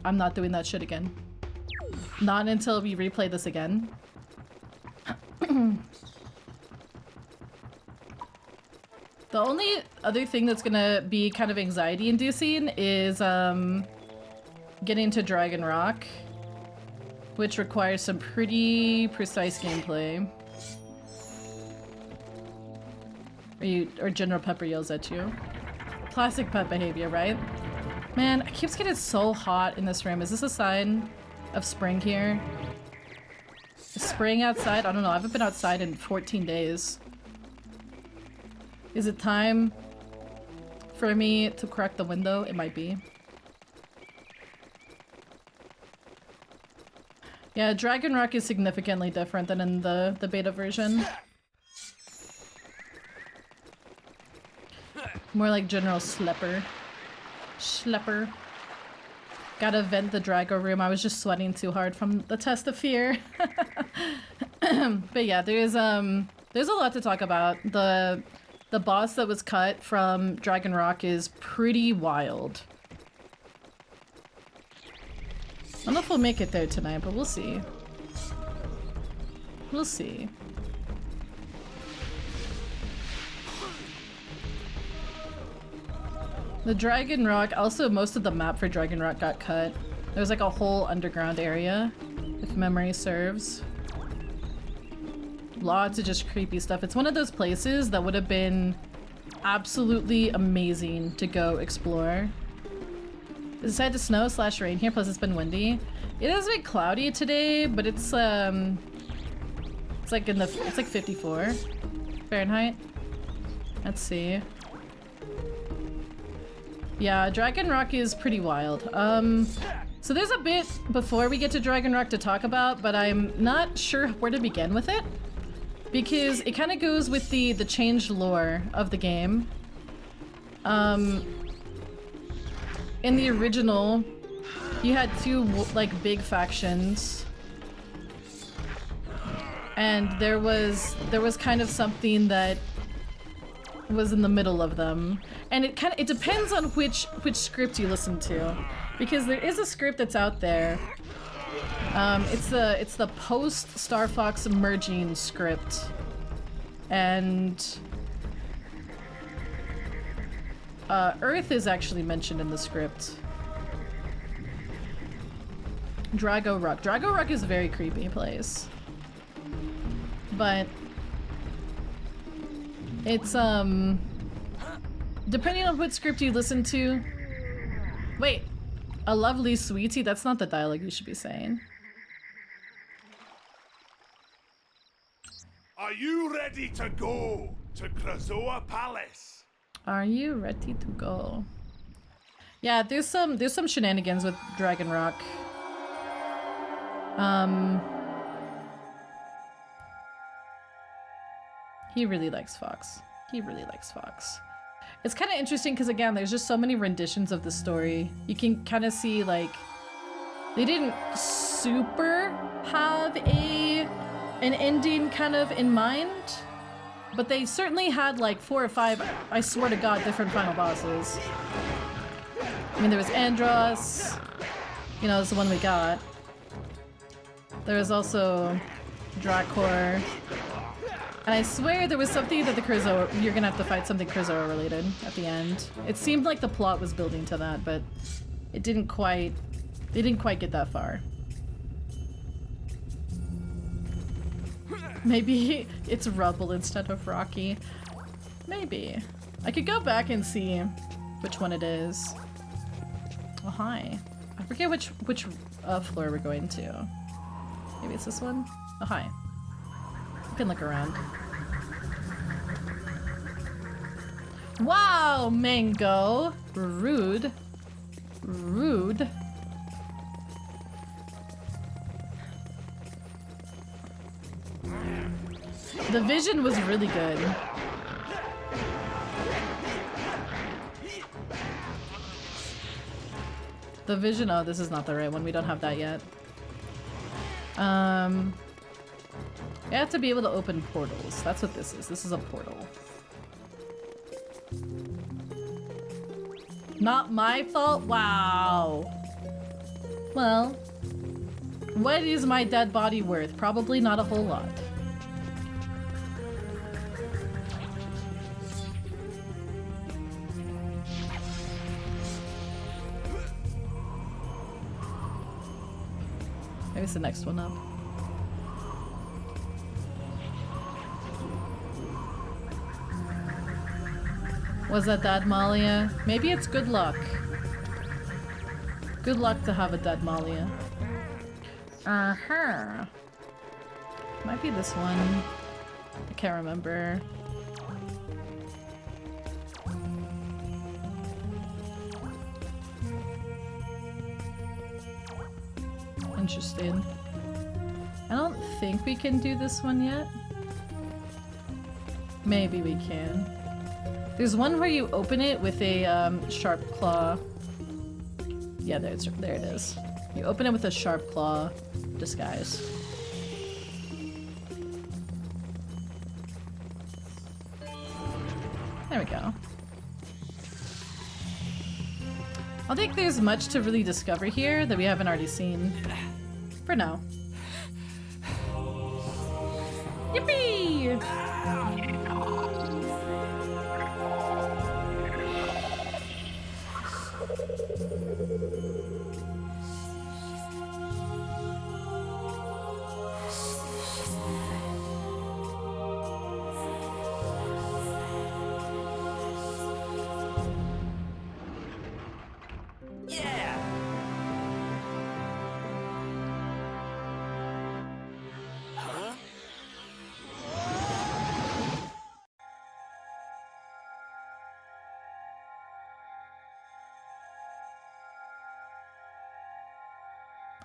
Speaker 1: I'm not doing that shit again. Not until we replay this again. The only other thing that's gonna be kind of anxiety inducing is getting to Dragon Rock, which requires some pretty precise gameplay. Or General Pepper yells at you. Classic pet behavior, right? Man, it keeps getting so hot in this room. Is this a sign of spring here? Is spring outside? I don't know. I haven't been outside in 14 days. Is it time for me to crack the window? It might be. Yeah, Dragon Rock is significantly different than in the beta version. More like General Schlepper. Schlepper. Gotta vent the Drago room. I was just sweating too hard from the test of fear. But yeah, there's a lot to talk about. The boss that was cut from Dragon Rock is pretty wild. I don't know if we'll make it there tonight, but we'll see. We'll see. The Dragon Rock, also most of the map for Dragon Rock got cut. There's like a whole underground area, if memory serves. Lots of just creepy stuff. It's one of those places that would have been absolutely amazing to go explore. It decided to snow / rain here, plus it's been windy. It is a bit cloudy today, but it's like it's like 54 Fahrenheit. Let's see. Yeah, Dragon Rock is pretty wild. So there's a bit before we get to Dragon Rock to talk about, but I'm not sure where to begin with it. because it kind of goes with the changed lore of the game. In the original, you had two like big factions, and there was kind of something that was in the middle of them, and it depends on which script you listen to, because there is a script that's out there. It's the post Star Fox merging script, and Earth is actually mentioned in the script. Drago Rock. Drago Rock is a very creepy place. But it's depending on what script you listen to. Wait, a lovely sweetie? That's not the dialogue you should be saying.
Speaker 9: Are you ready to go to Krazoa Palace?
Speaker 1: Are you ready to go? Yeah, there's some shenanigans with Dragon Rock. He really likes Fox. He really likes Fox. It's kind of interesting because, again, there's just so many renditions of the story. You can kind of see, like, they didn't super have an ending kind of in mind, but they certainly had like 4 or 5, I swear to God, different final bosses. I mean, there was Andros, you know, it's the one we got. There was also Drakor. And I swear there was something that the Krazoa, you're gonna have to fight something Krazoa related at the end. It seemed like the plot was building to that, but it didn't quite, they didn't quite get that far. Maybe it's Rubble instead of Rocky. Maybe. I could go back and see which one it is. Oh, hi. I forget which floor we're going to. Maybe it's this one? Oh, hi. You can look around. Wow, Mango! Rude. Rude. The vision was really good. The vision, oh, this is not the right one. We don't have that yet. You have to be able to open portals. That's what this is. This is a portal. Not my fault? Wow. Well, what is my dead body worth? Probably not a whole lot. Maybe it's the next one up. Was that Dad Malia? Maybe it's good luck. Good luck to have a Dad Malia. Uh-huh. Might be this one. I can't remember. Interesting. I don't think we can do this one yet. Maybe we can. There's one where you open it with a sharp claw. Yeah, there it is. You open it with a sharp claw disguise. There we go. I don't think there's much to really discover here that we haven't already seen. For now. Yippee!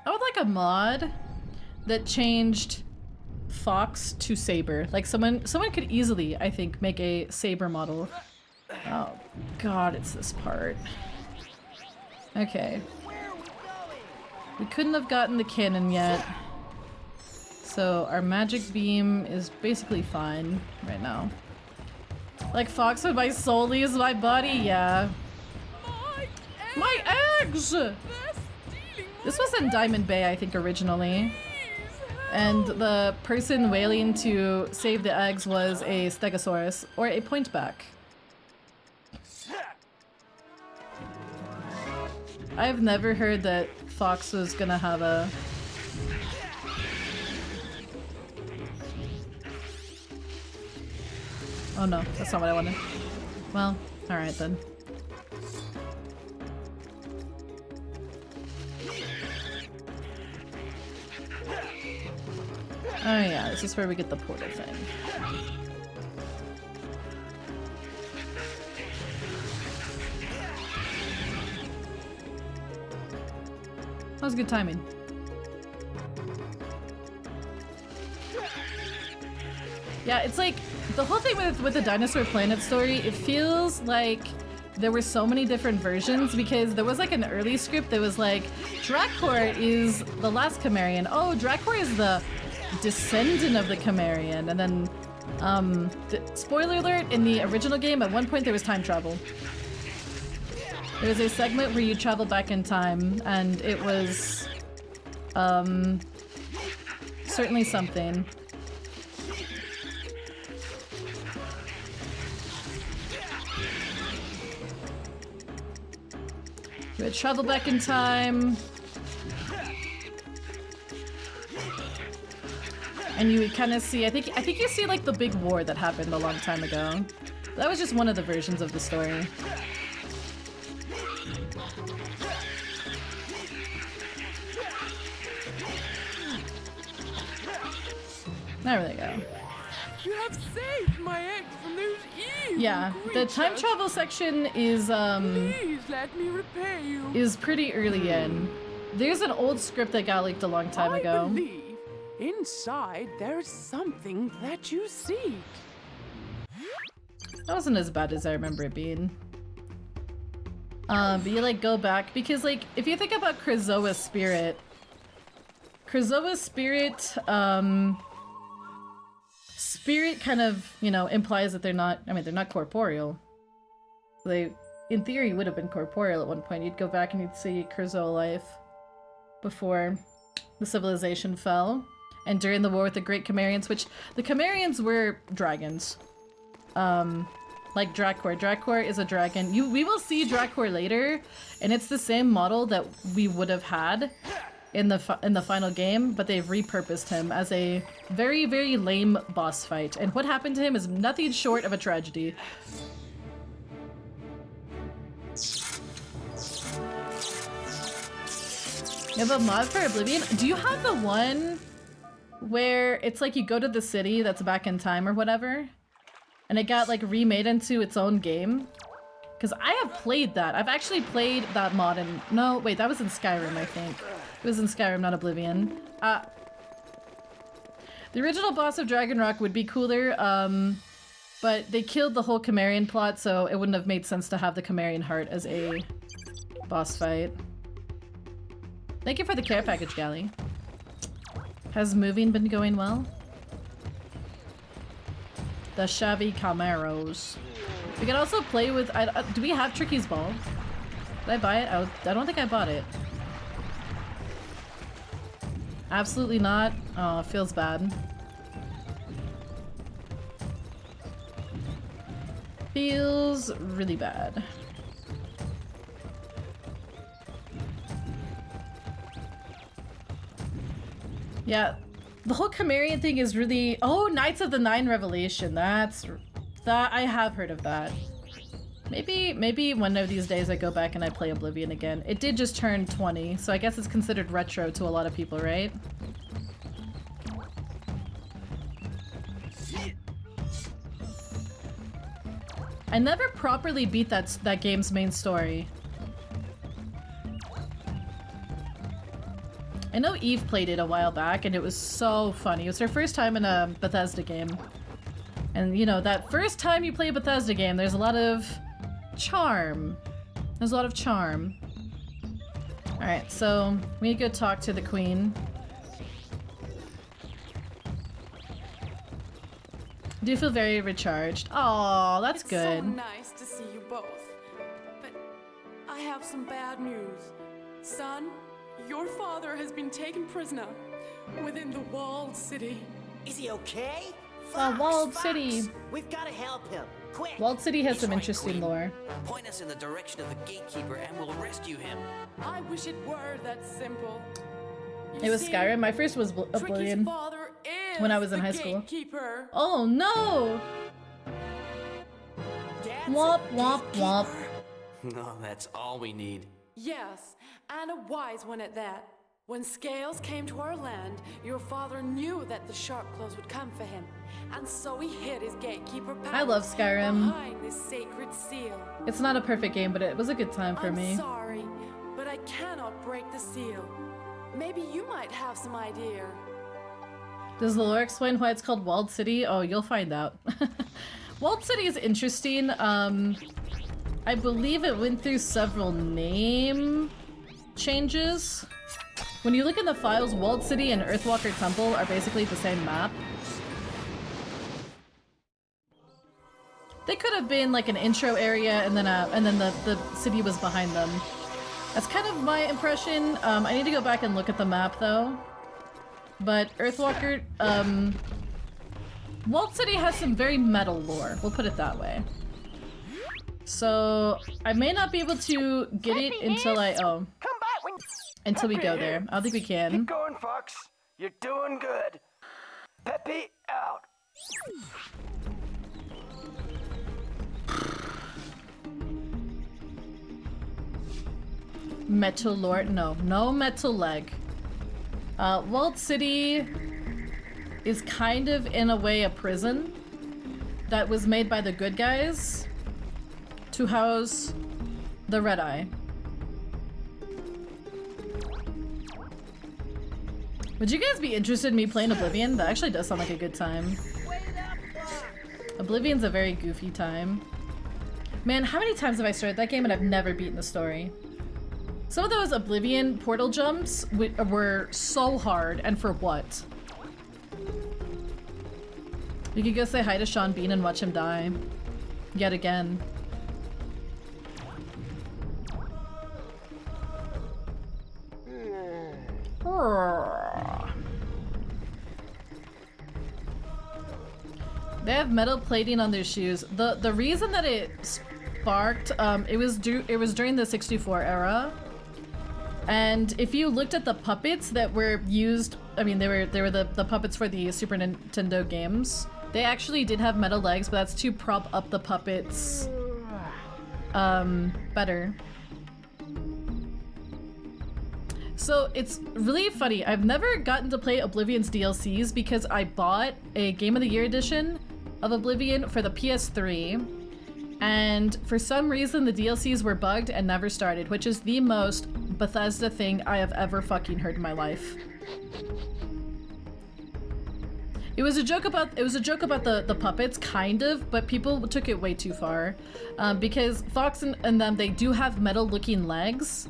Speaker 1: I would like a mod that changed Fox to Saber. Like someone could easily, I think, make a Saber model. Oh god, it's this part. Okay. We couldn't have gotten the cannon yet. So our magic beam is basically fine right now. Like Fox with my soul leaves my body, yeah. My eggs! This was in Diamond Bay, I think, originally. And the person wailing to save the eggs was a Stegosaurus, or a pointback. I've never heard that Fox was gonna have a... Oh no, that's not what I wanted. Well, alright then. Oh yeah, this is where we get the portal thing. That was good timing. Yeah, it's like the whole thing with the Dinosaur Planet story, it feels like there were so many different versions because there was like an early script that was like, Dracor is the last Chimerian. Oh, Dracor is the descendant of the Chimerian. And then, spoiler alert, in the original game, at one point there was time travel. There was a segment where you travel back in time, and it was, certainly something. We would travel back in time. And you would kind of see, I think you see like the big war that happened a long time ago. That was just one of the versions of the story. There we go.
Speaker 14: You have saved my eggs from those evil
Speaker 1: Yeah, the time travel section is
Speaker 14: Please let me repay you.
Speaker 1: is pretty early in. There's an old script that got leaked a long time ago.
Speaker 14: I believe inside there is something that you seek.
Speaker 1: That wasn't as bad as I remember it being. But you like go back because like if you think about Krazoa's spirit, spirit kind of, you know, implies that they're not, I mean, they're not corporeal. They, in theory, would have been corporeal at one point. You'd go back and you'd see Krazoa life before the civilization fell. And during the war with the Great Chimerians, which the Chimerians were dragons. Like Dracor. Dracor is a dragon. We will see Dracor later, and it's the same model that we would have had in the final game, but they've repurposed him as a very, very lame boss fight. And what happened to him is nothing short of a tragedy. You have a mod for Oblivion? Do you have the one where it's like you go to the city that's back in time or whatever, and it got like remade into its own game? Because I have played that. I've actually played that mod in... No, wait, that was in Skyrim, I think. It was in Skyrim, not Oblivion. The original boss of Dragon Rock would be cooler, but they killed the whole Chimerian plot, so it wouldn't have made sense to have the Chimerian heart as a boss fight. Thank you for the care package, Gally. Has moving been going well? The Shabby Camaros. We can also play with... do we have Tricky's Ball? Did I buy it? I don't think I bought it. Absolutely not. Oh, it feels bad. Feels really bad. Yeah, the whole Chimerian thing is really... Oh, Knights of the Nine Revelation. That I have heard of that. Maybe one of these days I go back and I play Oblivion again. It did just turn 20, so I guess it's considered retro to a lot of people, right? I never properly beat that game's main story. I know Eve played it a while back and it was so funny. It was her first time in a Bethesda game. And you know, that first time you play a Bethesda game, there's a lot of charm. There's a lot of charm. Alright, so we need to go talk to the queen. I do feel very recharged. Oh, that's good.
Speaker 15: It's so nice to see you both. But I have some bad news. Son, your father has been taken prisoner within the walled city.
Speaker 7: Is he okay?
Speaker 1: Walled City.
Speaker 7: We've got to help him. Quick.
Speaker 1: Walled City has some
Speaker 4: right,
Speaker 1: interesting
Speaker 4: Queen.
Speaker 1: lore.
Speaker 4: Point us in the direction of the gatekeeper and we'll rescue him.
Speaker 15: I wish it were that simple.
Speaker 1: It was Skyrim. My first was Oblivion
Speaker 15: Father is
Speaker 1: when I was in
Speaker 15: the
Speaker 1: high school.
Speaker 15: gatekeeper.
Speaker 1: Oh no! Womp womp womp.
Speaker 4: No, that's all we need.
Speaker 15: Yes, and a wise one at that. When Scales came to our land, your father knew that the Sharpclaws would come for him, and so he hid his gatekeeper powers
Speaker 1: I love Skyrim.
Speaker 15: behind this sacred seal.
Speaker 1: It's not a perfect game, but it was a good time for me.
Speaker 15: I'm sorry, but I cannot break the seal. Maybe you might have some idea.
Speaker 1: Does the lore explain why it's called Walled City? Oh, you'll find out. Walled City is interesting. I believe it went through several name changes. When you look in the files, Walled City and Earthwalker Temple are basically the same map. They could have been like an intro area and then the city was behind them. That's kind of my impression. I need to go back and look at the map though. But Earthwalker, Walled City has some very metal lore, we'll put it that way. So I may not be able to get it until until we go there. I don't think we can.
Speaker 8: Keep going, Fox. You're doing good. Peppy out.
Speaker 1: Metal lore? No, no metal leg. Walled City is kind of in a way a prison that was made by the good guys to house the Red Eye. Would you guys be interested in me playing Oblivion? That actually does sound like a good time. Oblivion's a very goofy time. Man, how many times have I started that game and I've never beaten the story? Some of those Oblivion portal jumps were so hard, and for what? You could go say hi to Sean Bean and watch him die. Yet again. They have metal plating on their shoes. The reason that it sparked, it was during the 64 era. And if you looked at the puppets that were used, I mean, they were the puppets for the Super Nintendo games. They actually did have metal legs, but that's to prop up the puppets better. So it's really funny. I've never gotten to play Oblivion's DLCs because I bought a Game of the Year edition of Oblivion for the PS3. And for some reason the DLCs were bugged and never started, which is the most Bethesda thing I have ever fucking heard in my life. It was a joke about the puppets, kind of, but people took it way too far. Because Fox and them, they do have metal looking legs,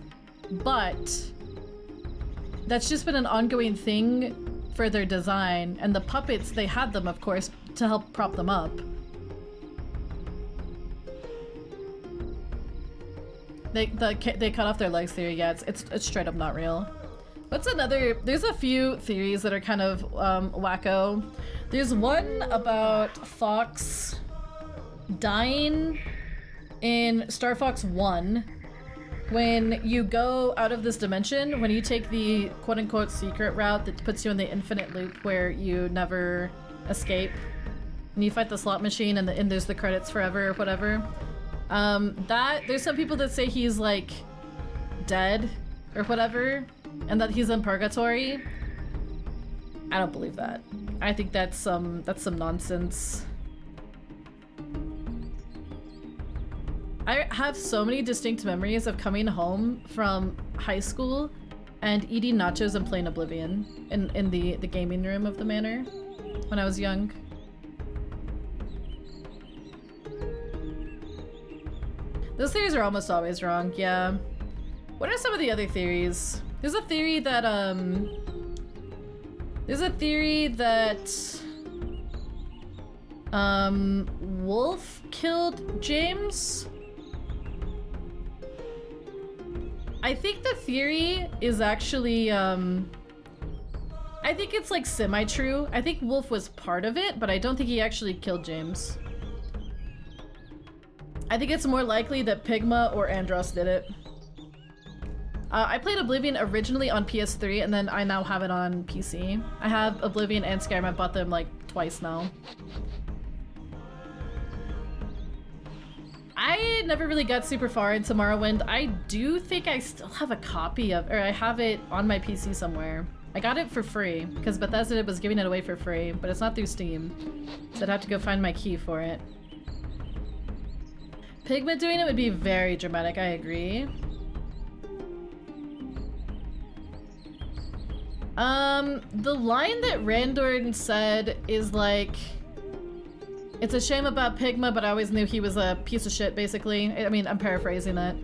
Speaker 1: but that's just been an ongoing thing for their design. And the puppets, they had them, of course, to help prop them up. They cut off their legs theory. Yeah, it's straight up not real. What's another? There's a few theories that are kind of wacko. There's one about Fox dying in Star Fox 1. When you go out of this dimension, when you take the quote-unquote secret route that puts you in the infinite loop where you never escape, and you fight the slot machine and there's the credits forever or whatever. There's some people that say he's like dead or whatever, and that he's in purgatory. I don't believe that. I think that's some nonsense. I have so many distinct memories of coming home from high school and eating nachos and playing Oblivion in the gaming room of the manor when I was young. Those theories are almost always wrong, yeah. What are some of the other theories? There's a theory that, Wolf killed James? I think the theory is actually, I think it's like semi-true. I think Wolf was part of it, but I don't think he actually killed James. I think it's more likely that Pigma or Andros did it. I played Oblivion originally on PS3, and then I now have it on PC. I have Oblivion and Skyrim. I bought them like twice now. I never really got super far into Morrowind. I do think I still have a copy of, or I have it on my PC somewhere. I got it for free, because Bethesda was giving it away for free, but it's not through Steam. So I'd have to go find my key for it. Pigma doing it would be very dramatic, I agree. The line that Randorn said is like, it's a shame about Pigma, but I always knew he was a piece of shit, basically. I mean, I'm paraphrasing that.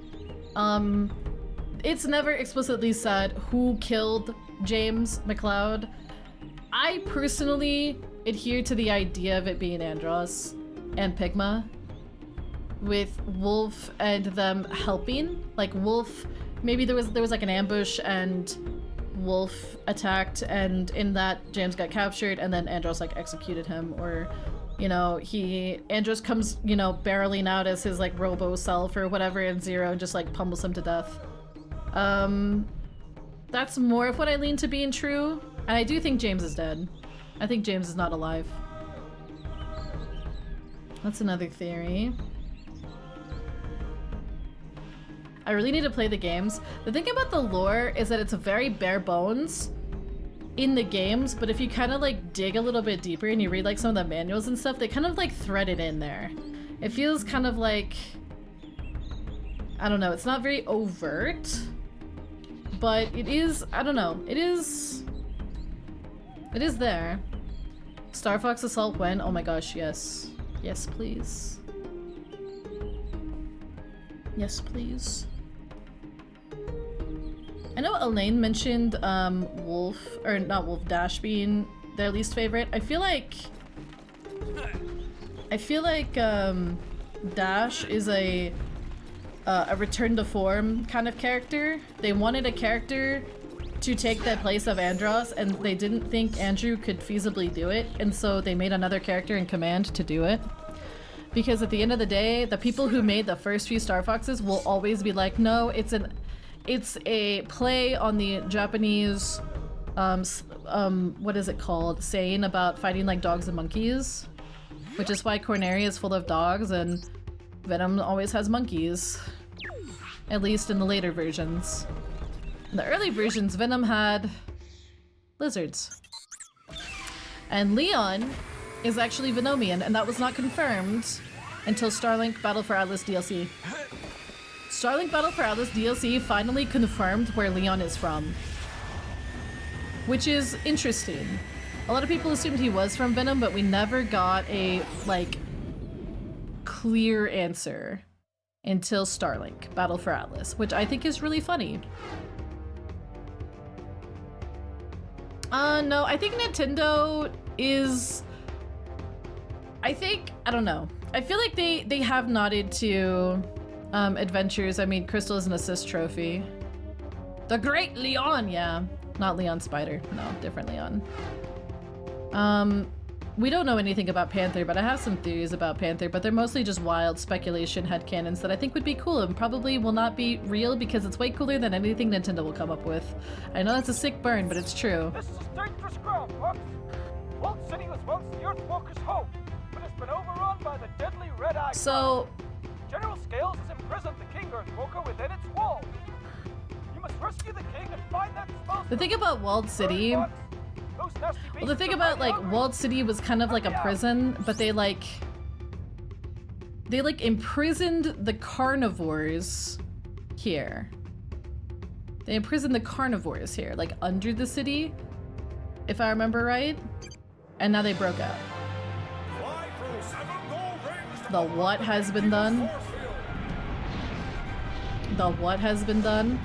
Speaker 1: It's never explicitly said who killed James McLeod. I personally adhere to the idea of it being Andros and Pigma, with Wolf and them helping. Like Wolf, maybe there was like an ambush and Wolf attacked, and in that James got captured, and then Andros like executed him, or you know, Andros comes, you know, barreling out as his like robo self or whatever in Zero and just like pummels him to death. That's more of what I lean to being true, and I do think James is dead. I think James is not alive. That's another theory. I really need to play the games. The thing about the lore is that it's very bare bones in the games, but if you kind of like dig a little bit deeper and you read like some of the manuals and stuff, they kind of like thread it in there. It feels kind of like, I don't know, it's not very overt, but it is, I don't know, it is there. Star Fox Assault when? Oh my gosh, yes. Yes, please. Yes, please. I know Elaine mentioned Wolf, or not Wolf, Dash being their least favorite. I feel like Dash is a return to form kind of character. They wanted a character to take the place of Andros, and they didn't think Andrew could feasibly do it, and so they made another character in command to do it. Because at the end of the day, the people who made the first few Star Foxes will always be like, no, it's a play on the Japanese, what is it called? Saying about fighting like dogs and monkeys. Which is why Corneria is full of dogs and Venom always has monkeys. At least in the later versions. In the early versions, Venom had lizards. And Leon is actually Venomian, and that was not confirmed until Starlink Battle for Atlas DLC. Starlink Battle for Atlas DLC finally confirmed where Leon is from. Which is interesting. A lot of people assumed he was from Venom, but we never got a, like, clear answer until Starlink Battle for Atlas, which I think is really funny. No, I think Nintendo is... I don't know. I feel like they have nodded to adventures. I mean, Crystal is an assist trophy. The Great Leon, yeah. Not Leon Spider. No, different Leon. We don't know anything about Panther, but I have some theories about Panther, but they're mostly just wild speculation headcanons that I think would be cool and probably will not be real because it's way cooler than anything Nintendo will come up with. I know that's a sick burn, but it's true.
Speaker 8: This is dangerous ground, Fox. Walled City was once the Earthwalkers' home, but it's been overrun by the deadly red-eye.
Speaker 1: So...
Speaker 8: General Scales has imprisoned the King Earthwalker within its walls. You must rescue the King and find that spell.
Speaker 1: The thing about Walled City... Well, the thing about, like, Walled City was kind of like a prison, but they imprisoned the carnivores here. They imprisoned the carnivores here, like under the city, if I remember right. And now they broke out. The what has been done? The what has been done?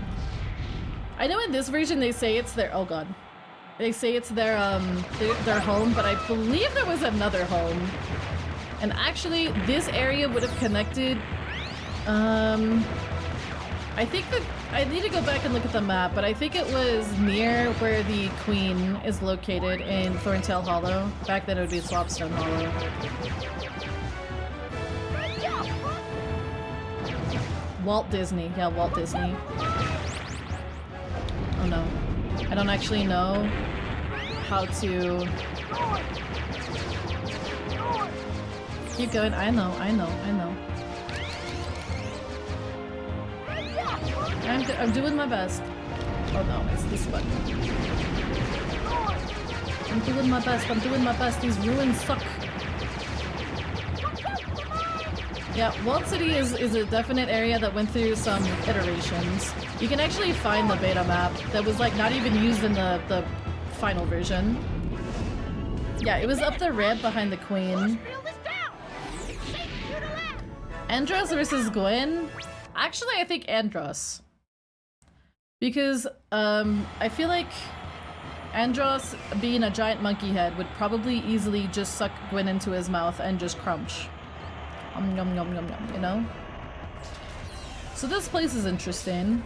Speaker 1: I know in this version they say it's their, oh god. They say it's their home, but I believe there was another home. And actually, this area would have connected, I think that, I need to go back and look at the map, but I think it was near where the Queen is located in Thorntail Hollow. Back then it would be Swapstone Hollow. Walt Disney, yeah, Walt Disney. Oh no. I don't actually know how to... Keep going, I know. I'm doing my best. Oh no, it's this button. I'm doing my best, these ruins suck. Yeah, Walt City is a definite area that went through some iterations. You can actually find the beta map that was like not even used in the final version. Yeah, it was up the ramp behind the Queen. Andros versus Gwen? Actually, I think Andros. Because, I feel like Andros, being a giant monkey head, would probably easily just suck Gwen into his mouth and just crunch. Yum yum yum yum yum, you know? So this place is interesting.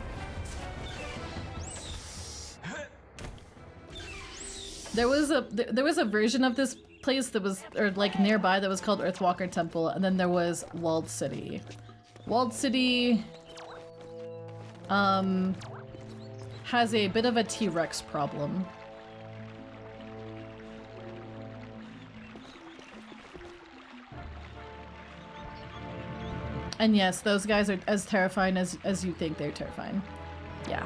Speaker 1: There was a version of this place that was, or like nearby, that was called Earthwalker Temple, and then there was Walled City. Walled City has a bit of a T-Rex problem. And yes, those guys are as terrifying as you think they're terrifying. Yeah.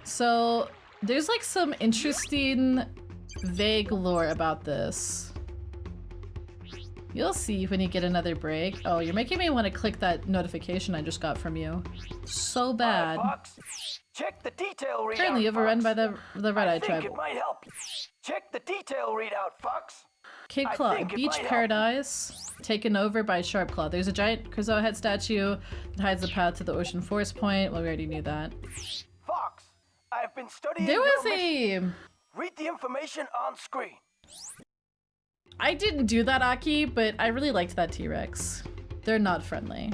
Speaker 1: So there's like some interesting vague lore about this. You'll see when you get another break. Oh, you're making me want to click that notification I just got from you. So bad.
Speaker 8: Check the detail readout.
Speaker 1: Currently overrun by the Red-Eye
Speaker 8: I
Speaker 1: tribe.
Speaker 8: think it might help. Check the detail readout, Fox.
Speaker 1: Cape Claw, Beach Paradise, taken over by Sharpclaw. There's a giant Krazoa head statue that hides the path to the Ocean Forest Point. Well, we already knew that.
Speaker 8: Fox, I've been studying.
Speaker 1: There was a...
Speaker 8: Read the information on screen.
Speaker 1: I didn't do that, Aki, but I really liked that T-Rex. They're not friendly.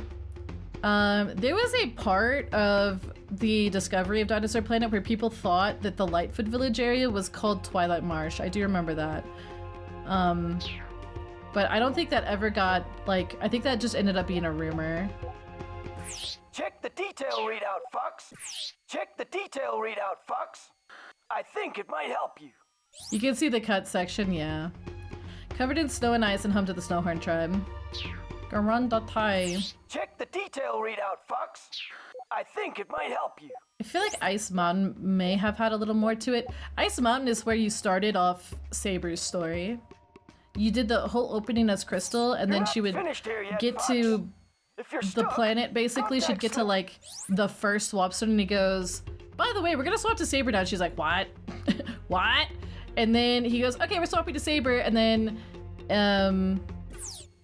Speaker 1: There was a part of the discovery of Dinosaur Planet where people thought that the Lightfoot Village area was called Twilight Marsh. I do remember that. But I don't think that ever got, like, I think that just ended up being a rumor.
Speaker 8: Check the detail readout, Fox. Check the detail readout, Fox. I think it might help you.
Speaker 1: You can see the cut section, yeah. Covered in snow and ice and home to the Snowhorn tribe. Garandatai.
Speaker 8: Check the detail readout, Fox. I think it might help you.
Speaker 1: I feel like Ice Mountain may have had a little more to it. Ice Mountain is where you started off Saber's story. You did the whole opening as Crystal, and then she would get to the planet, basically. She'd get to, like, the first Swapstone, and he goes, by the way, we're gonna swap to Saber now. She's like, what? What? And then he goes, okay, we're swapping to Saber, and then,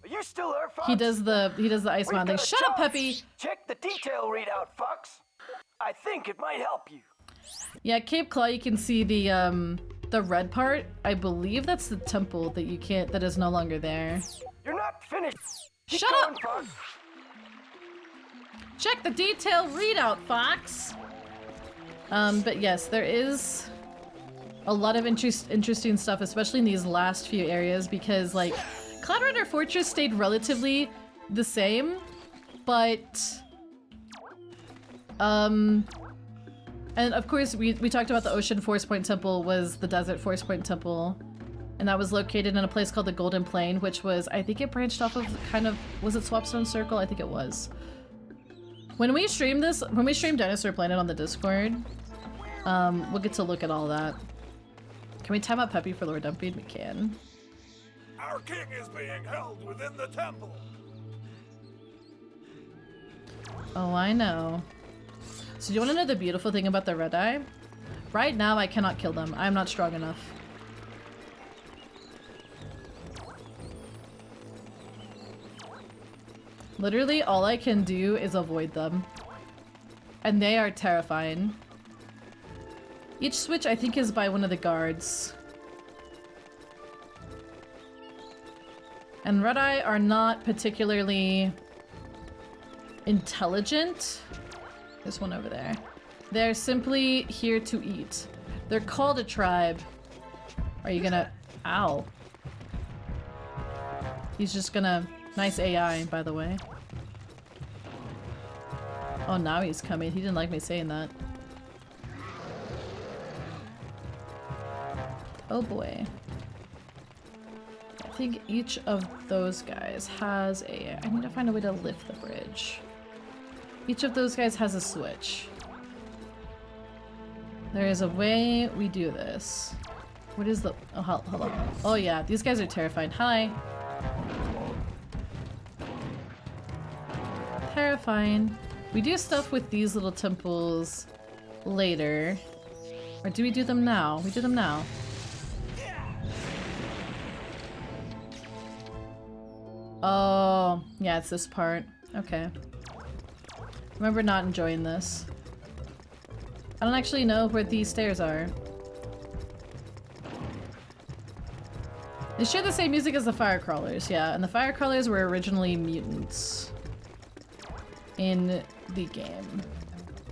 Speaker 8: you still there, Fox?
Speaker 1: he does the Ice Mountain thing. Shut up, Peppy!
Speaker 8: Check the detail readout, Fox. I think it might help you.
Speaker 1: Yeah, Cape Claw, you can see the red part. I believe that's the temple that you can't, that is no longer there.
Speaker 8: You're not finished.
Speaker 1: Shut up!
Speaker 8: Fox.
Speaker 1: Check the detail readout, Fox! But yes, there is a lot of interesting stuff, especially in these last few areas, because, like, Cloud Runner Fortress stayed relatively the same, but... And of course, we talked about the Ocean Forest Point Temple was the Desert Forest Point Temple. And that was located in a place called the Golden Plain, which was, I think it branched off of kind of, was it Swapstone Circle? I think it was. When we stream Dinosaur Planet on the Discord, we'll get to look at all that. Can we time out Peppy for lore dumping? We can.
Speaker 9: Our king is being held within the temple.
Speaker 1: Oh, I know. So do you want to know the beautiful thing about the red eye? Right now, I cannot kill them. I'm not strong enough. Literally, all I can do is avoid them. And they are terrifying. Each switch, I think, is by one of the guards. And red eye are not particularly intelligent. There's one over there. They're simply here to eat. They're called a tribe. Are you gonna... Ow. He's just gonna... Nice AI, by the way. Oh, now he's coming. He didn't like me saying that. Oh boy. I think each of those guys has a... I need to find a way to lift the bridge. Each of those guys has a switch. There is a way we do this. What is the... Oh, hello. Oh yeah, these guys are terrifying. Hi. Terrifying. We do stuff with these little temples later. Or do we do them now? We do them now. Oh, yeah, it's this part. Okay. Remember not enjoying this. I don't actually know where these stairs are. They share the same music as the fire crawlers, yeah, and the fire crawlers were originally mutants in the game.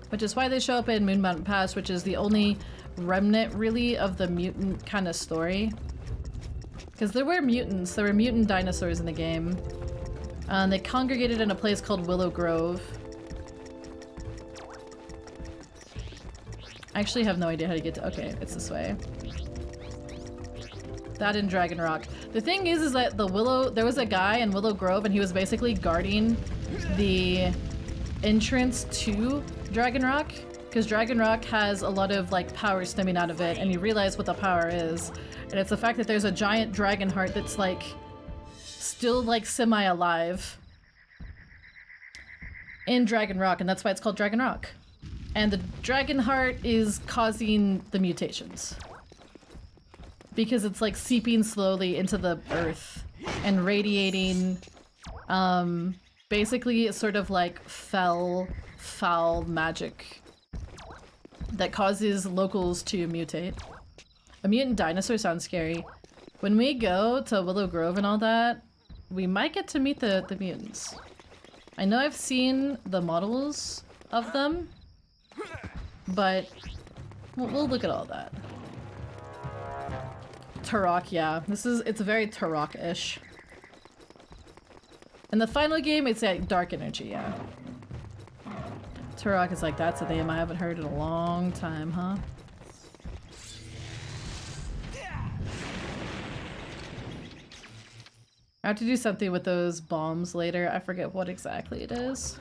Speaker 1: Which is why they show up in Moon Mountain Pass, which is the only remnant, really, of the mutant kind of story. Because there were mutants, there were mutant dinosaurs in the game. And they congregated in a place called Willow Grove. I actually have no idea how to get to- okay, it's this way. That in Dragon Rock. The thing is that the Willow- there was a guy in Willow Grove and he was basically guarding the entrance to Dragon Rock. Because Dragon Rock has a lot of like power stemming out of it, and you realize what the power is. And it's the fact that there's a giant dragon heart that's like still like semi-alive in Dragon Rock, and that's why it's called Dragon Rock. And the dragon heart is causing the mutations. Because it's like seeping slowly into the earth and radiating basically sort of like foul magic that causes locals to mutate. A mutant dinosaur sounds scary. When we go to Willow Grove and all that, we might get to meet the mutants. I know I've seen the models of them, but we'll look at all that. Turok, yeah. It's very Turok-ish. In the final game, it's like dark energy, yeah. Turok is like, that's a name I haven't heard in a long time, huh? I have to do something with those bombs later. I forget what exactly it is.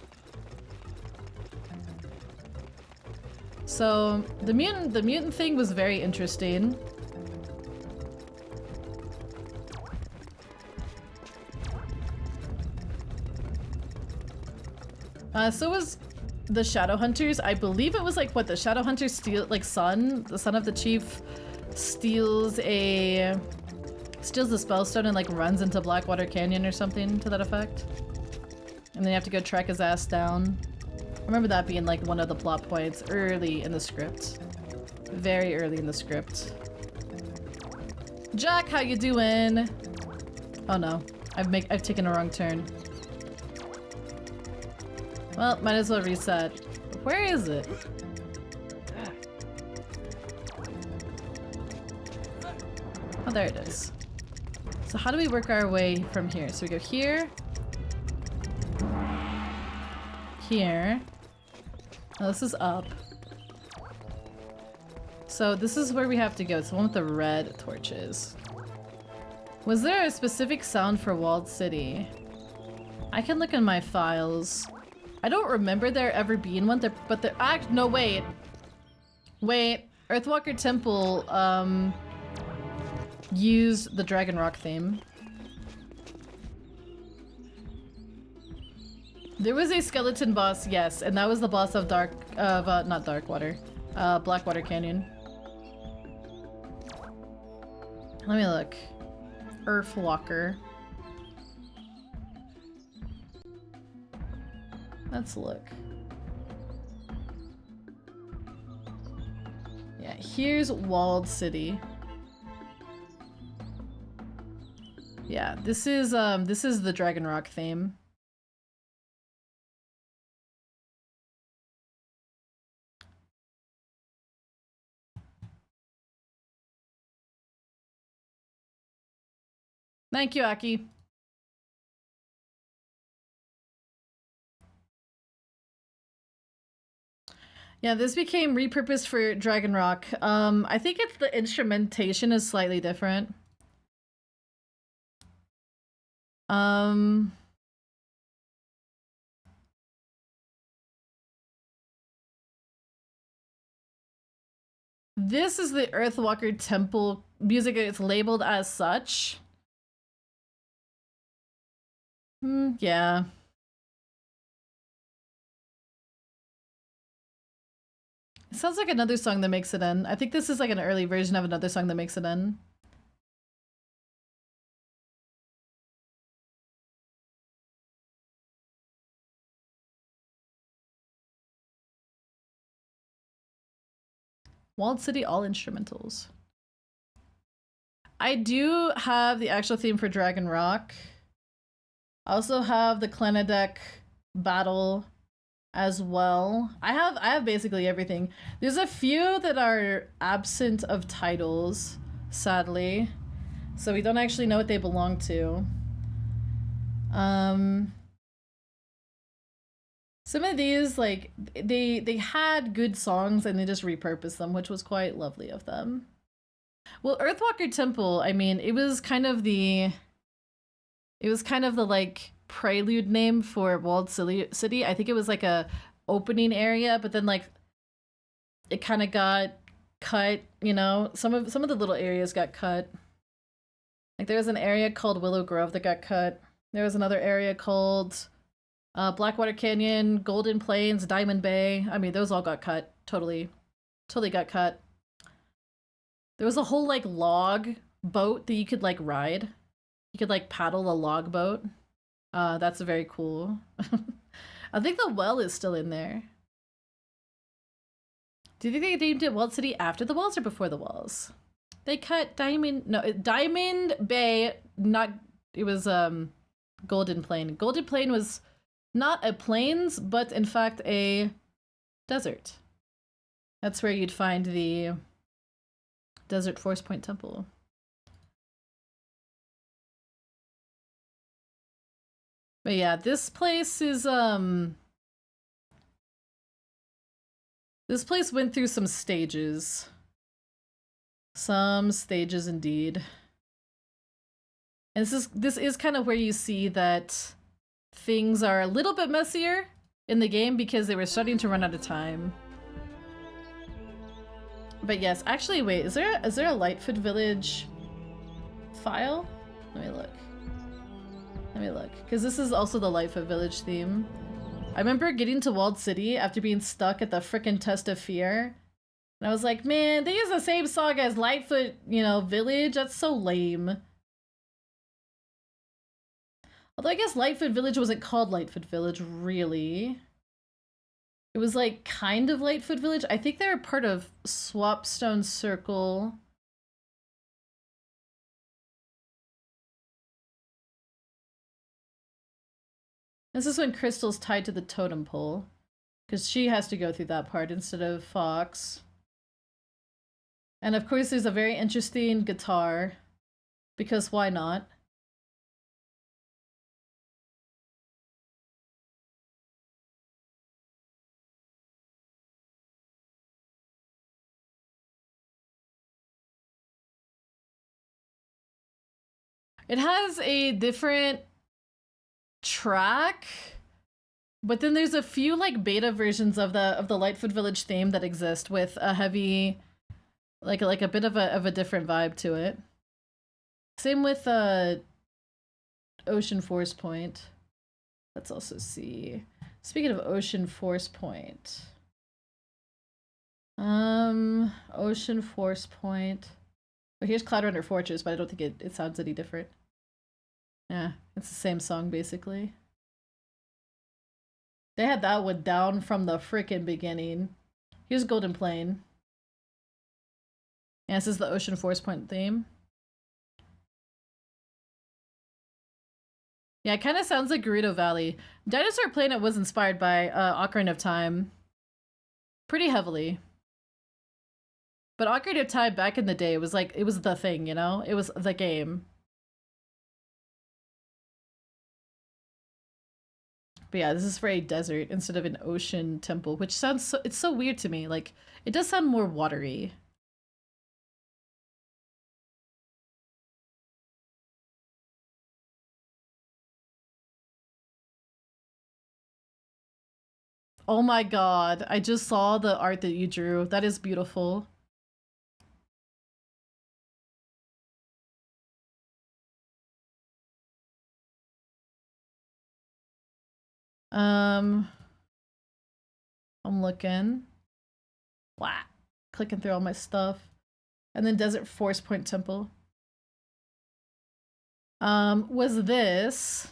Speaker 1: So the mutant thing was very interesting. So was the Shadowhunters. I believe it was like what the Shadowhunters steal, like the son of the chief steals the spellstone and like runs into Blackwater Canyon or something to that effect. And then you have to go track his ass down. I remember that being like one of the plot points early in the script. Very early in the script. Jack, how you doing? Oh no, I've taken a wrong turn. Well, might as well reset. Where is it? Oh, there it is. So how do we work our way from here? So we go here. Here. Oh, this is up. So this is where we have to go. It's the one with the red torches. Was there a specific sound for Walled City? I can look in my files. I don't remember there ever being one, but there no, wait. Wait, Earthwalker Temple, used the Dragon Rock theme. There was a skeleton boss, yes, and that was the boss of not Darkwater, Blackwater Canyon. Let me look. Earthwalker. Let's look. Yeah, here's Walled City. Yeah, this is the Dragon Rock theme. Thank you, Aki. Yeah, this became repurposed for Dragon Rock. I think it's the instrumentation is slightly different. This is the Earthwalker Temple music. It's labeled as such. Yeah. It sounds like another song that makes it in. I think this is like an early version of another song that makes it in. Walled City, all instrumentals. I do have the actual theme for Dragon Rock. I also have the Clanadec battle as well. I have basically everything. There's a few that are absent of titles, sadly. So we don't actually know what they belong to. Some of these, like, they had good songs and they just repurposed them, which was quite lovely of them. Well, Earthwalker Temple, I mean, it was kind of the like prelude name for Walled City. I think it was like a opening area, but then like it kind of got cut, you know. Some of the little areas got cut. Like there was an area called Willow Grove that got cut. There was another area called Blackwater Canyon, Golden Plains, Diamond Bay. I mean, those all got cut. Totally got cut. There was a whole like log boat that you could like ride. You could like paddle a log boat. That's very cool. I think the well is still in there. Do you think they named it Walled City after the walls or before the walls? They cut Diamond Bay, it was Golden Plain. Golden Plain was not a plains, but in fact a desert. That's where you'd find the Desert Force Point Temple. But yeah, this place is this place went through some stages. Some stages indeed. And this is kind of where you see that things are a little bit messier in the game because they were starting to run out of time. But yes, actually wait, is there a Lightfoot Village file? Let me look, because this is also the Lightfoot Village theme. I remember getting to Walled City after being stuck at the frickin' Test of Fear. And I was like, man, they use the same song as Lightfoot, you know, Village? That's so lame. Although I guess Lightfoot Village wasn't called Lightfoot Village, really. It was like kind of Lightfoot Village. I think they were part of Swapstone Circle. This is when Crystal's tied to the totem pole, because she has to go through that part instead of Fox. And of course there's a very interesting guitar, because why not? It has a different track, but then there's a few like beta versions of the Lightfoot Village theme that exist with a heavy, like a bit of a different vibe to it. Same with Ocean Force Point. Let's also see. Speaking of Ocean Force Point. Ocean Force Point. Oh, here's Cloud Runner Fortress, but I don't think it sounds any different. Yeah, it's the same song basically. They had that one down from the frickin' beginning. Here's Golden Plain. Yeah, this is the Ocean Force Point theme. Yeah, it kind of sounds like Gerudo Valley. Dinosaur Planet was inspired by Ocarina of Time. Pretty heavily. But Ocarina of Time back in the day, it was like, it was the thing, you know? It was the game. But yeah, this is for a desert instead of an ocean temple, which sounds so, it's so weird to me. Like, it does sound more watery. Oh my god, I just saw the art that you drew. That is beautiful. I'm looking. Wow. Clicking through all my stuff. And then Desert Force Point Temple. Was this...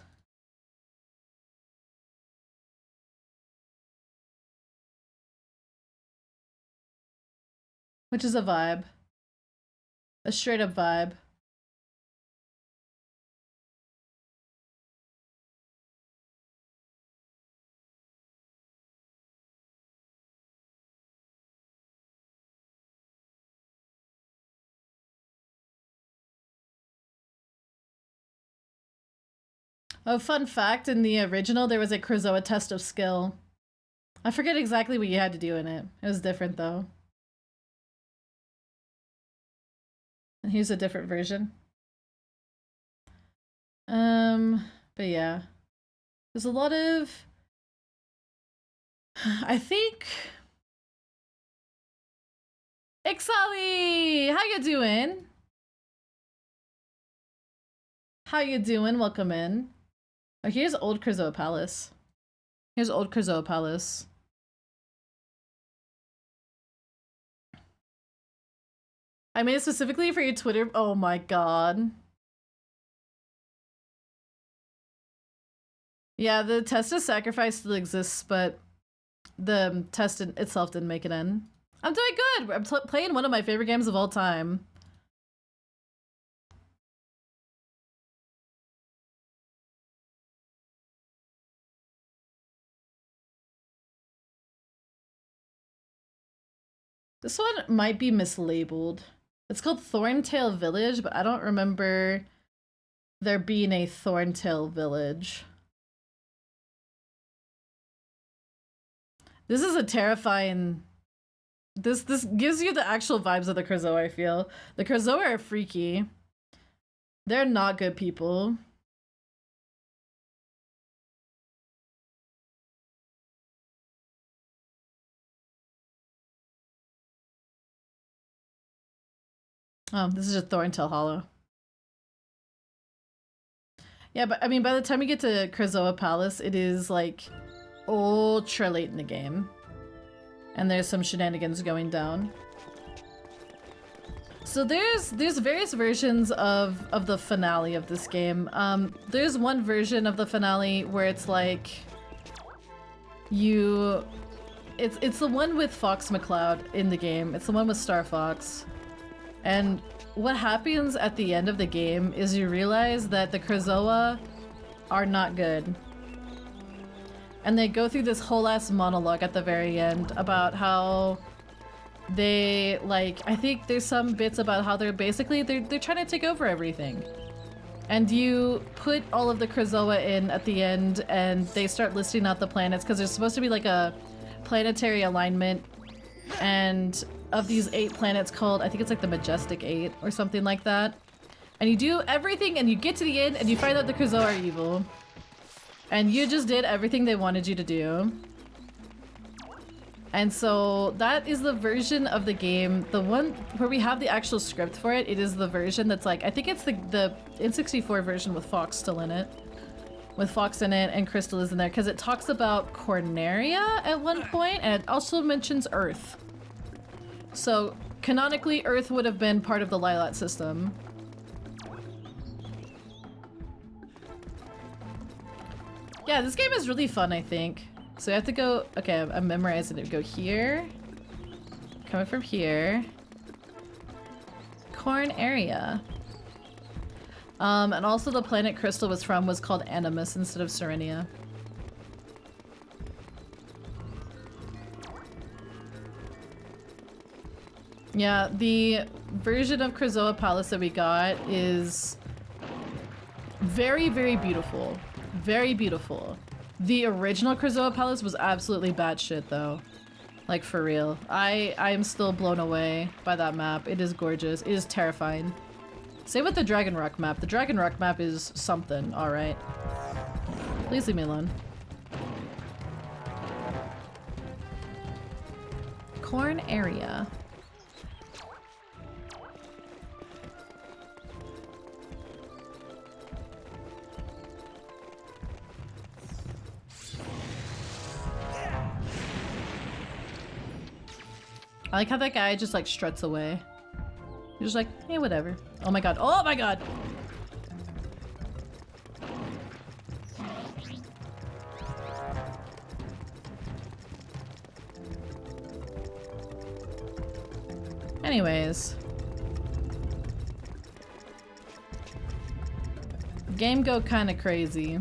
Speaker 1: Which is a vibe. A straight up vibe. Oh, fun fact, in the original there was a Krazoa test of skill. I forget exactly what you had to do in it. It was different though. And here's a different version. But yeah. There's a lot of... I think... Ixali! How you doing? How you doing? Welcome in. Oh, here's Old Krazoa Palace. Here's Old Krazoa Palace. I made it specifically for your Twitter. Oh my god. Yeah, the test of sacrifice still exists, but the test itself didn't make it in. I'm doing good. I'm playing one of my favorite games of all time. This one might be mislabeled. It's called Thorntail Village, but I don't remember there being a Thorntail Village. This is a terrifying... This gives you the actual vibes of the Krazoa, I feel. The Krazoa are freaky. They're not good people. Oh, this is just Thorntail Hollow. Yeah, but I mean, by the time you get to Krazoa Palace, it is like ultra late in the game. And there's some shenanigans going down. So there's various versions of the finale of this game. There's one version of the finale where it's like it's the one with Fox McCloud in the game. It's the one with Star Fox. And what happens at the end of the game is you realize that the Krazoa are not good. And they go through this whole ass monologue at the very end about how they, like, I think there's some bits about how they're basically, they're trying to take over everything. And you put all of the Krazoa in at the end and they start listing out the planets because there's supposed to be like a planetary alignment, and of these 8 planets called, I think it's like the Majestic 8 or something like that. And you do everything and you get to the end and you find out the Krazoa are evil. And you just did everything they wanted you to do. And so that is the version of the game, the one where we have the actual script for it. It is the version that's like, I think it's the N64 version with Fox still in it. with Fox in it, and Crystal is in there because it talks about Corneria at one point, and it also mentions Earth. So canonically, Earth would have been part of the Lilat system. Yeah, this game is really fun, I think. So I have to go, okay, I'm memorizing it. Go here, coming from here, Corneria. And also the planet Crystal was from was called Animus instead of Serenia. Yeah, the version of Krazoa Palace that we got is very, very beautiful. Very beautiful. The original Krazoa Palace was absolutely batshit though. Like for real. I am still blown away by that map. It is gorgeous. It is terrifying. Same with the Dragon Rock map. The Dragon Rock map is something, alright. Please leave me alone. Corneria. I like how that guy just like struts away. He's just like, hey, whatever. Oh my god. Oh my god! Anyways. Game go kind of crazy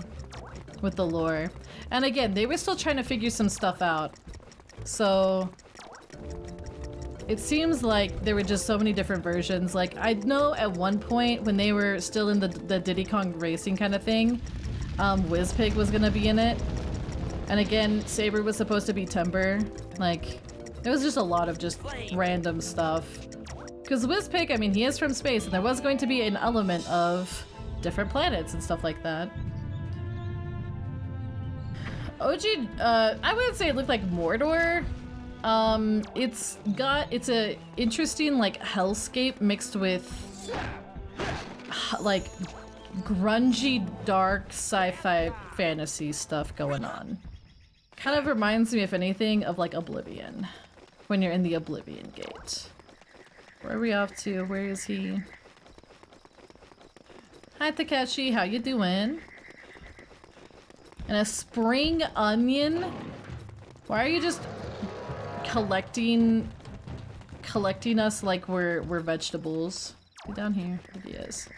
Speaker 1: with the lore. And again, they were still trying to figure some stuff out. So it seems like there were just so many different versions. Like, I know at one point when they were still in the Diddy Kong racing kind of thing, Wizpig was gonna be in it. And again, Saber was supposed to be Timber. Like, it was just a lot of just random stuff. Because Wizpig, I mean, he is from space, and there was going to be an element of different planets and stuff like that. OG, I wouldn't say it looked like Mordor. It's a interesting like hellscape mixed with like grungy dark sci-fi fantasy stuff going on. Kind of reminds me, if anything, of like Oblivion, when you're in the Oblivion Gate. Where are we off to? Where is he? Hi Takeshi, how you doing? And a spring onion? Why are you just collecting us like we're vegetables? Get down here. There he is.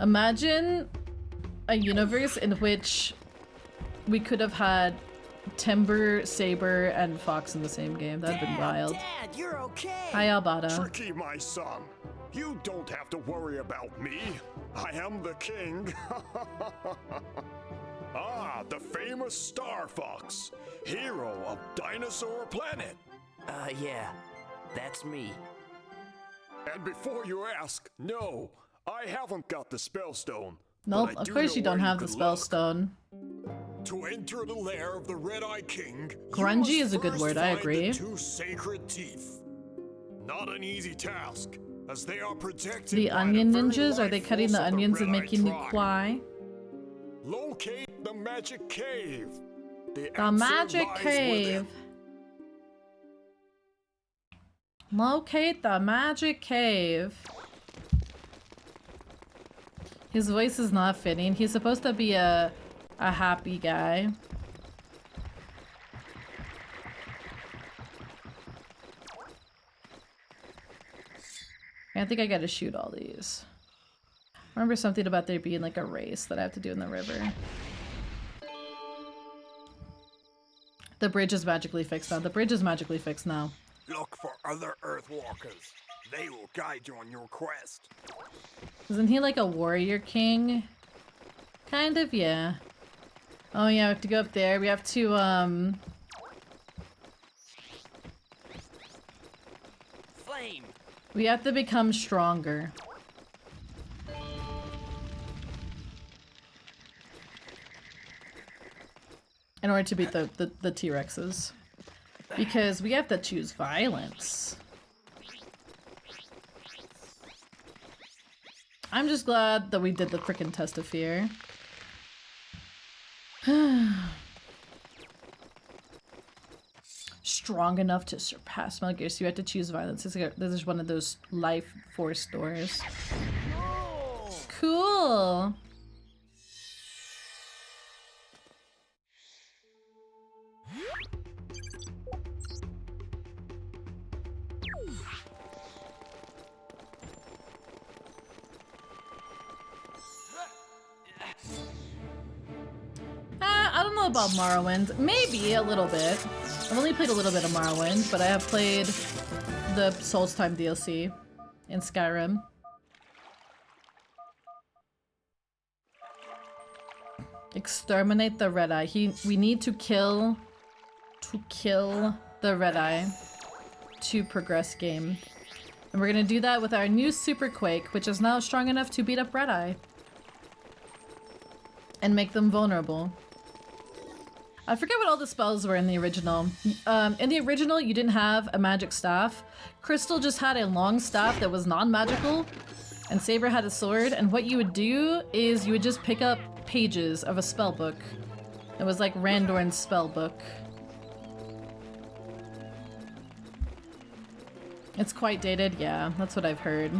Speaker 1: Imagine a universe in which we could have had Timber, Saber, and Fox in the same game. That'd been wild.
Speaker 16: Dad, you're okay.
Speaker 1: Hi, Albada.
Speaker 17: Tricky, my son. You don't have to worry about me. I am the king. Ah, the famous Star Fox, hero of Dinosaur Planet.
Speaker 4: Yeah, that's me.
Speaker 17: And before you ask, no, I haven't got the Spellstone.
Speaker 1: Nope, of course you don't have the Spellstone.
Speaker 17: To enter the lair of the Red-Eye King,
Speaker 1: grungy is a good word, I agree.
Speaker 17: The two sacred teeth. Not an easy task, as they are protected.
Speaker 1: The onion ninjas, are they cutting the onions and making you cry?
Speaker 17: Locate the magic cave.
Speaker 1: The magic cave. Locate the magic cave. His voice is not fitting. He's supposed to be a happy guy. I think I gotta shoot all these. Remember something about there being like a race that I have to do in the river. The bridge is magically fixed now. The bridge is magically fixed now.
Speaker 16: Look for other Earthwalkers. They will guide you on your quest.
Speaker 1: Isn't he like a warrior king? Kind of, yeah. Oh yeah, we have to go up there. We have to,
Speaker 4: Flame.
Speaker 1: we have to become stronger. In order to beat the T-Rexes. Because we have to choose violence. I'm just glad that we did the frickin' test of fear. Strong enough to surpass Metal Gear, so you have to choose violence. This is one of those life force doors. Cool. I don't know about Morrowind. Maybe a little bit. I've only played a little bit of Morrowind, but I have played the Souls Time DLC in Skyrim. Exterminate the Red Eye. We need to kill the Red Eye to progress game. And we're gonna do that with our new Super Quake, which is now strong enough to beat up Red Eye. And make them vulnerable. I forget what all the spells were in the original. In the original, you didn't have a magic staff. Crystal just had a long staff that was non-magical, and Saber had a sword, and what you would do is you would just pick up pages of a spell book. It was like Randorn's spell book. It's quite dated, yeah, that's what I've heard.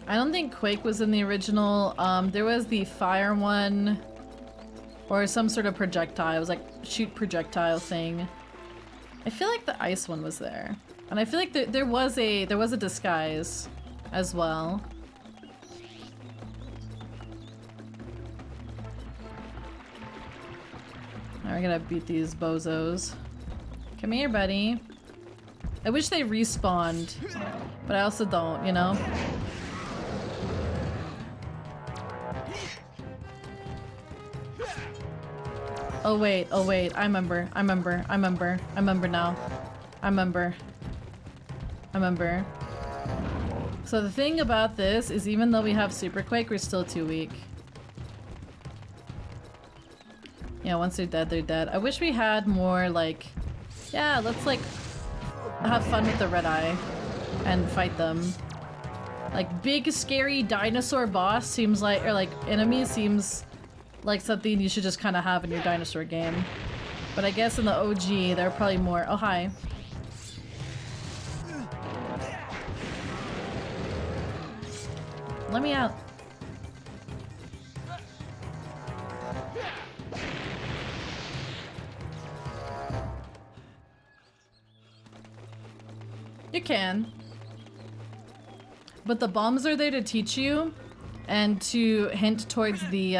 Speaker 1: I don't think Quake was in the original. There was the fire one, or some sort of projectile. It was like shoot projectile thing. I feel like the ice one was there, and I feel like there was a disguise as well. Alright, we're gonna beat these bozos. Come here, buddy. I wish they respawned, but I also don't, you know? Oh wait, I remember now. I remember. So the thing about this is even though we have Super Quake, we're still too weak. Yeah, once they're dead, they're dead. I wish we had more like, yeah, let's like have fun with the Red Eye and fight them. Like big scary dinosaur boss seems like, or like enemy seems like something you should just kind of have in your dinosaur game. But I guess in the OG, there are probably more. Oh, hi. Let me out. You can. But the bombs are there to teach you and to hint towards the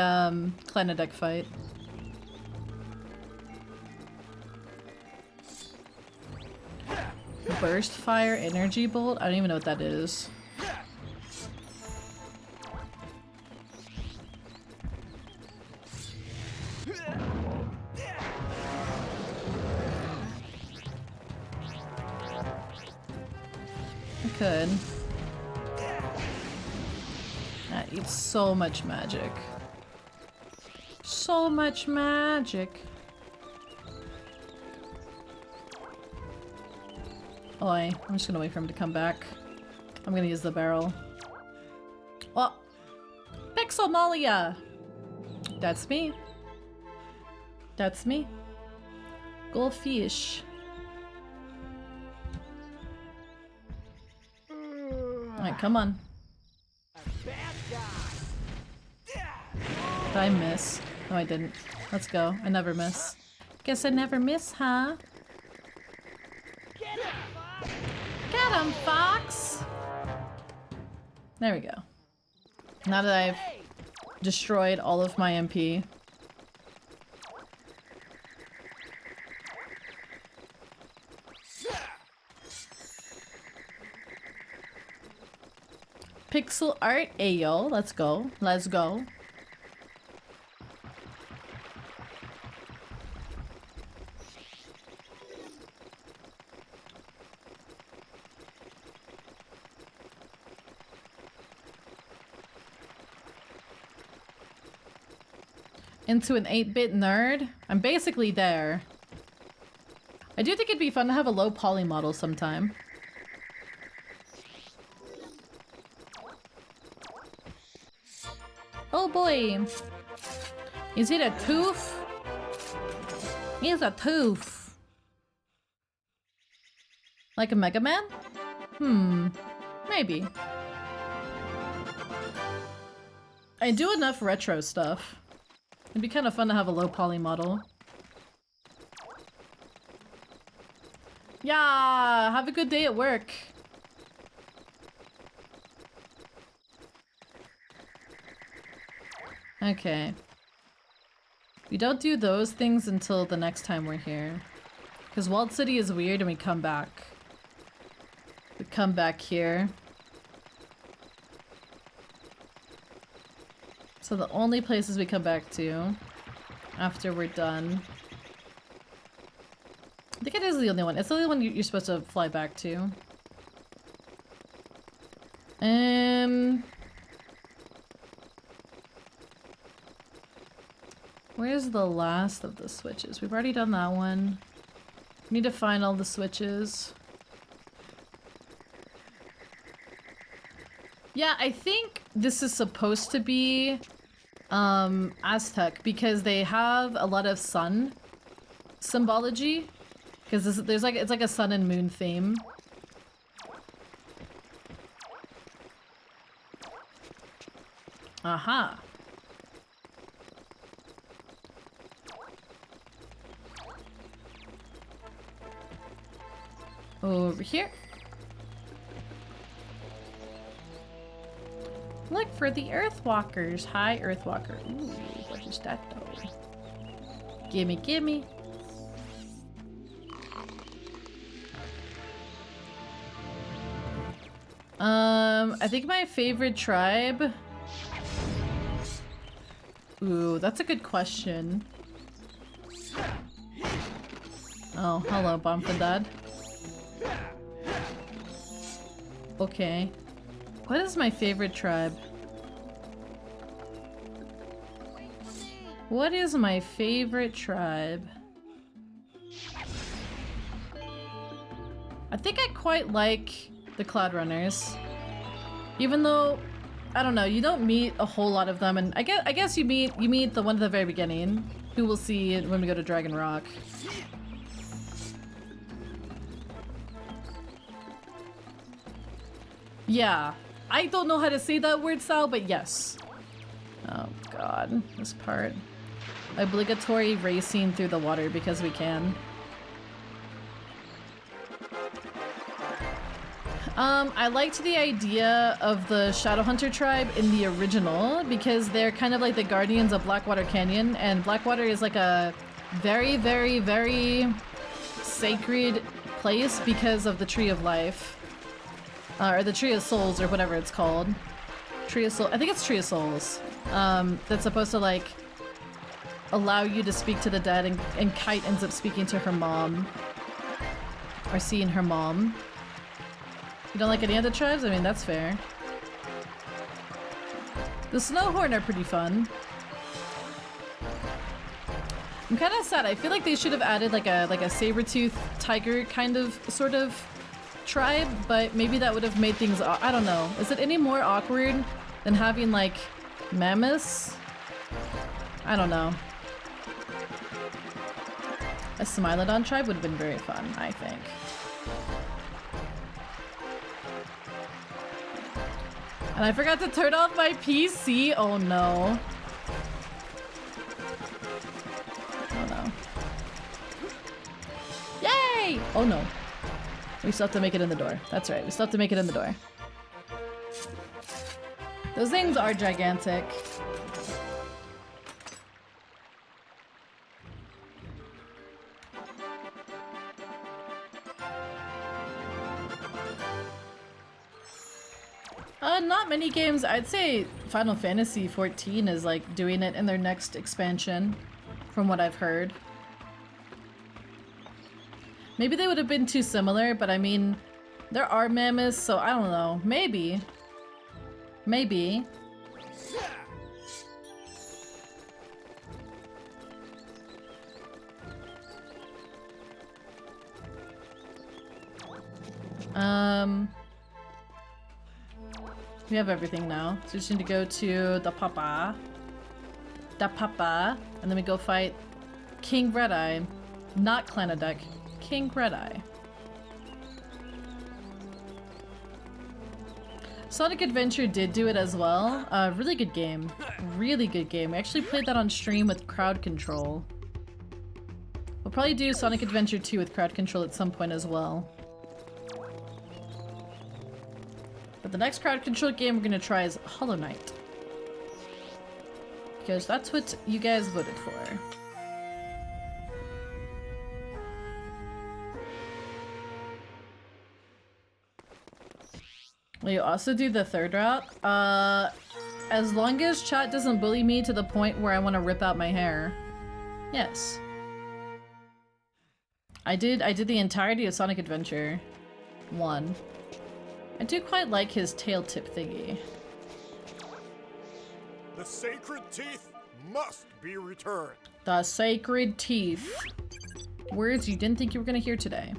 Speaker 1: Clenadec fight. Burst fire energy bolt? I don't even know what that is. I could. That eats so much magic. So much magic. Oi, I'm just gonna wait for him to come back. I'm gonna use the barrel. Oh! Pixelmalia! That's me. That's me. Goldfish. Alright, come on. Did I miss? No, I didn't. Let's go. I never miss. Guess I never miss, huh? Get him, Fox! There we go. Now that I've destroyed all of my MP. Pixel art, ayo. Let's go. Let's go. into an 8-bit nerd. I'm basically there. I do think it'd be fun to have a low poly model sometime. Oh boy! Is it a tooth? It's a tooth. Like a Mega Man? Maybe. I do enough retro stuff. It'd be kind of fun to have a low poly model. Yeah, have a good day at work. Okay. We don't do those things until the next time we're here. Because Walled City is weird and we come back. We come back here. So the only places we come back to after we're done. I think it is the only one. It's the only one you're supposed to fly back to. Where's the last of the switches? We've already done that one. We need to find all the switches. Yeah, I think this is supposed to be Aztec because they have a lot of sun symbology. Because it's like a sun and moon theme. Aha. Over here. Look for the Earthwalkers. Hi, Earthwalker. Ooh, what is that though? Gimme, gimme. I think my favorite tribe... Ooh, that's a good question. Oh, hello, Bomfadad. Okay. What is my favorite tribe? What is my favorite tribe? I think I quite like the Cloud Runners. Even though, I don't know, you don't meet a whole lot of them, and I guess you meet the one at the very beginning, who we'll see when we go to Dragon Rock. Yeah, I don't know how to say that word, Sal, but yes. Oh god, this part. Obligatory racing through the water because we can. I liked the idea of the Shadowhunter tribe in the original because they're kind of like the guardians of Blackwater Canyon, and Blackwater is like a very, very, very sacred place because of the Tree of Life. Or the Tree of Souls, or whatever it's called. Tree of Souls. I think it's Tree of Souls. That's supposed to, like, allow you to speak to the dead, and Kite ends up speaking to her mom. Or seeing her mom. You don't like any other tribes? I mean, that's fair. The Snowhorn are pretty fun. I'm kind of sad. I feel like they should have added like a saber-tooth tiger kind of, sort of tribe, but maybe that would have made things, I don't know. Is it any more awkward than having like mammoths? I don't know. A Smilodon tribe would have been very fun, I think. And I forgot to turn off my PC. Oh no. Oh no. Yay! Oh no. We still have to make it in the door. That's right, we still have to make it in the door. Those things are gigantic. Not many games. I'd say Final Fantasy XIV is like doing it in their next expansion, from what I've heard. Maybe they would have been too similar, but I mean, there are mammoths, so I don't know. Maybe. Maybe. We have everything now. So we just need to go to the Papa. And then we go fight King Red-Eye. Not Clanadek. King Red-Eye. Sonic Adventure did do it as well. Really good game. Really good game. We actually played that on stream with crowd control. We'll probably do Sonic Adventure 2 with crowd control at some point as well. But the next crowd control game we're gonna try is Hollow Knight. Because that's what you guys voted for. Will you also do the third route? As long as chat doesn't bully me to the point where I want to rip out my hair. Yes. I did the entirety of Sonic Adventure 1. I do quite like his tail tip thingy.
Speaker 16: The sacred teeth must be returned.
Speaker 1: The sacred teeth. Words you didn't think you were gonna hear today.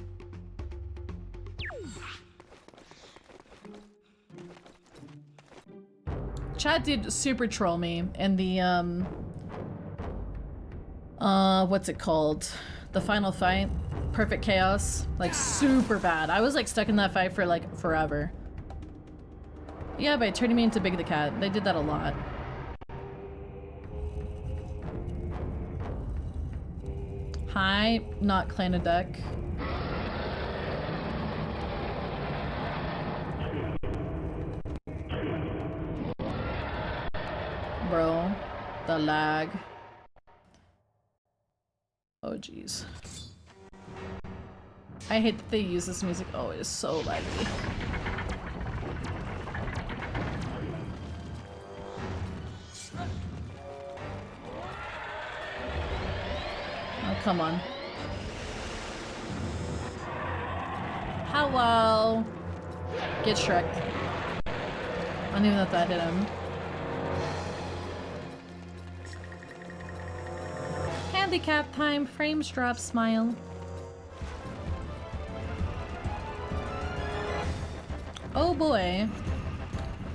Speaker 1: Chat did super troll me in the what's it called? The final fight. Perfect Chaos. Like super bad. I was like stuck in that fight for like forever. Yeah, by turning me into Big the Cat. They did that a lot. Hi, not Clanadek. Bro, the lag. Oh jeez. I hate that they use this music. Oh, it is so laggy. Oh, come on. Hello. Get Shrek. I don't even know if that hit him. Handicap time, frames drop, smile. Oh boy.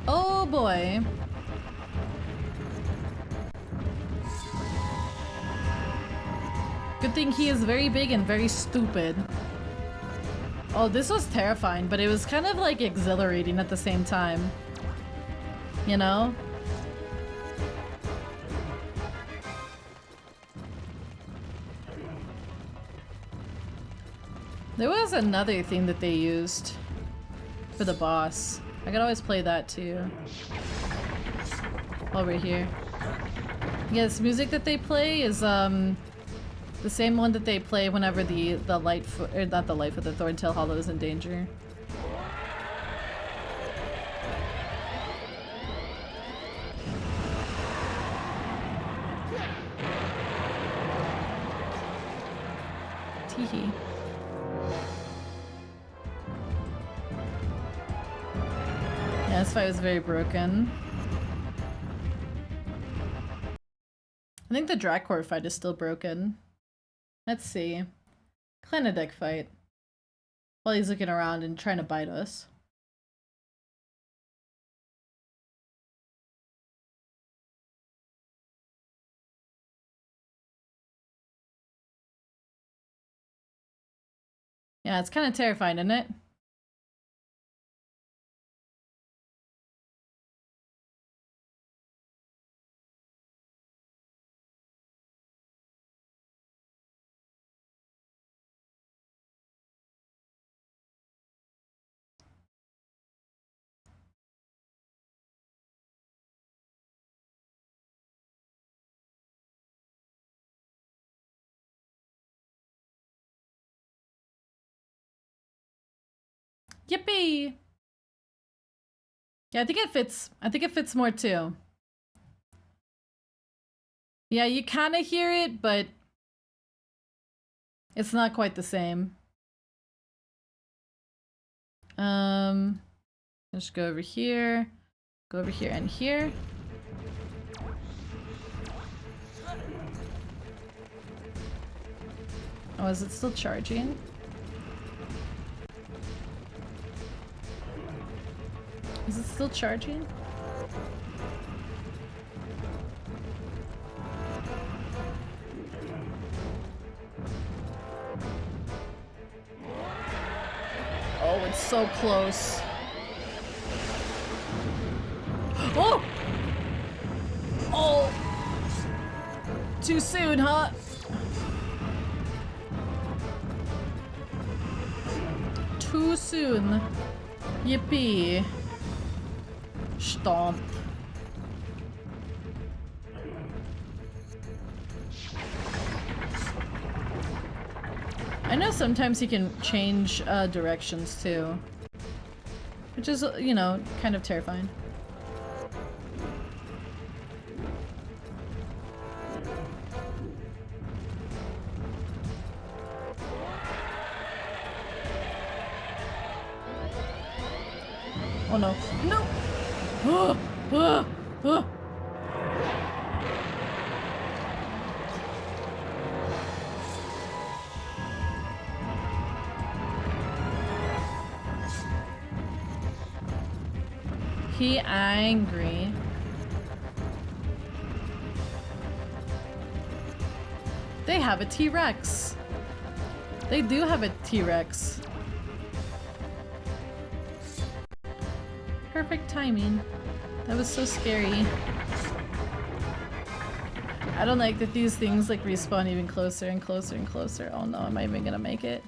Speaker 1: Oh boy. Good thing he is very big and very stupid. Oh, this was terrifying, but it was kind of like exhilarating at the same time. You know? There was another thing that they used for the boss. I could always play that too. Over here. Yes, music that they play is the same one that they play whenever the Lightfoot, or not the Lightfoot, the Thorntail Hollow is in danger. Teehee. Yeah, this fight was very broken. I think the Dracor fight is still broken. Let's see. Clanadek fight. While he's looking around and trying to bite us. Yeah, it's kind of terrifying, isn't it? Yippee! Yeah, I think it fits. I think it fits more too. Yeah, you kind of hear it, but it's not quite the same. Let's go over here and here. Oh, is it still charging? Is it still charging? Oh, it's so close. Oh! Oh! Too soon, huh? Too soon. Yippee. Stomp. I know sometimes you can change directions too, which is, you know, kind of terrifying. Oh no. No! Oh, oh, oh. He angry. They have a T-Rex. They do have a T-Rex. Perfect timing. That was so scary. I don't like that these things like respawn even closer and closer and closer. Oh no, am I even gonna make it?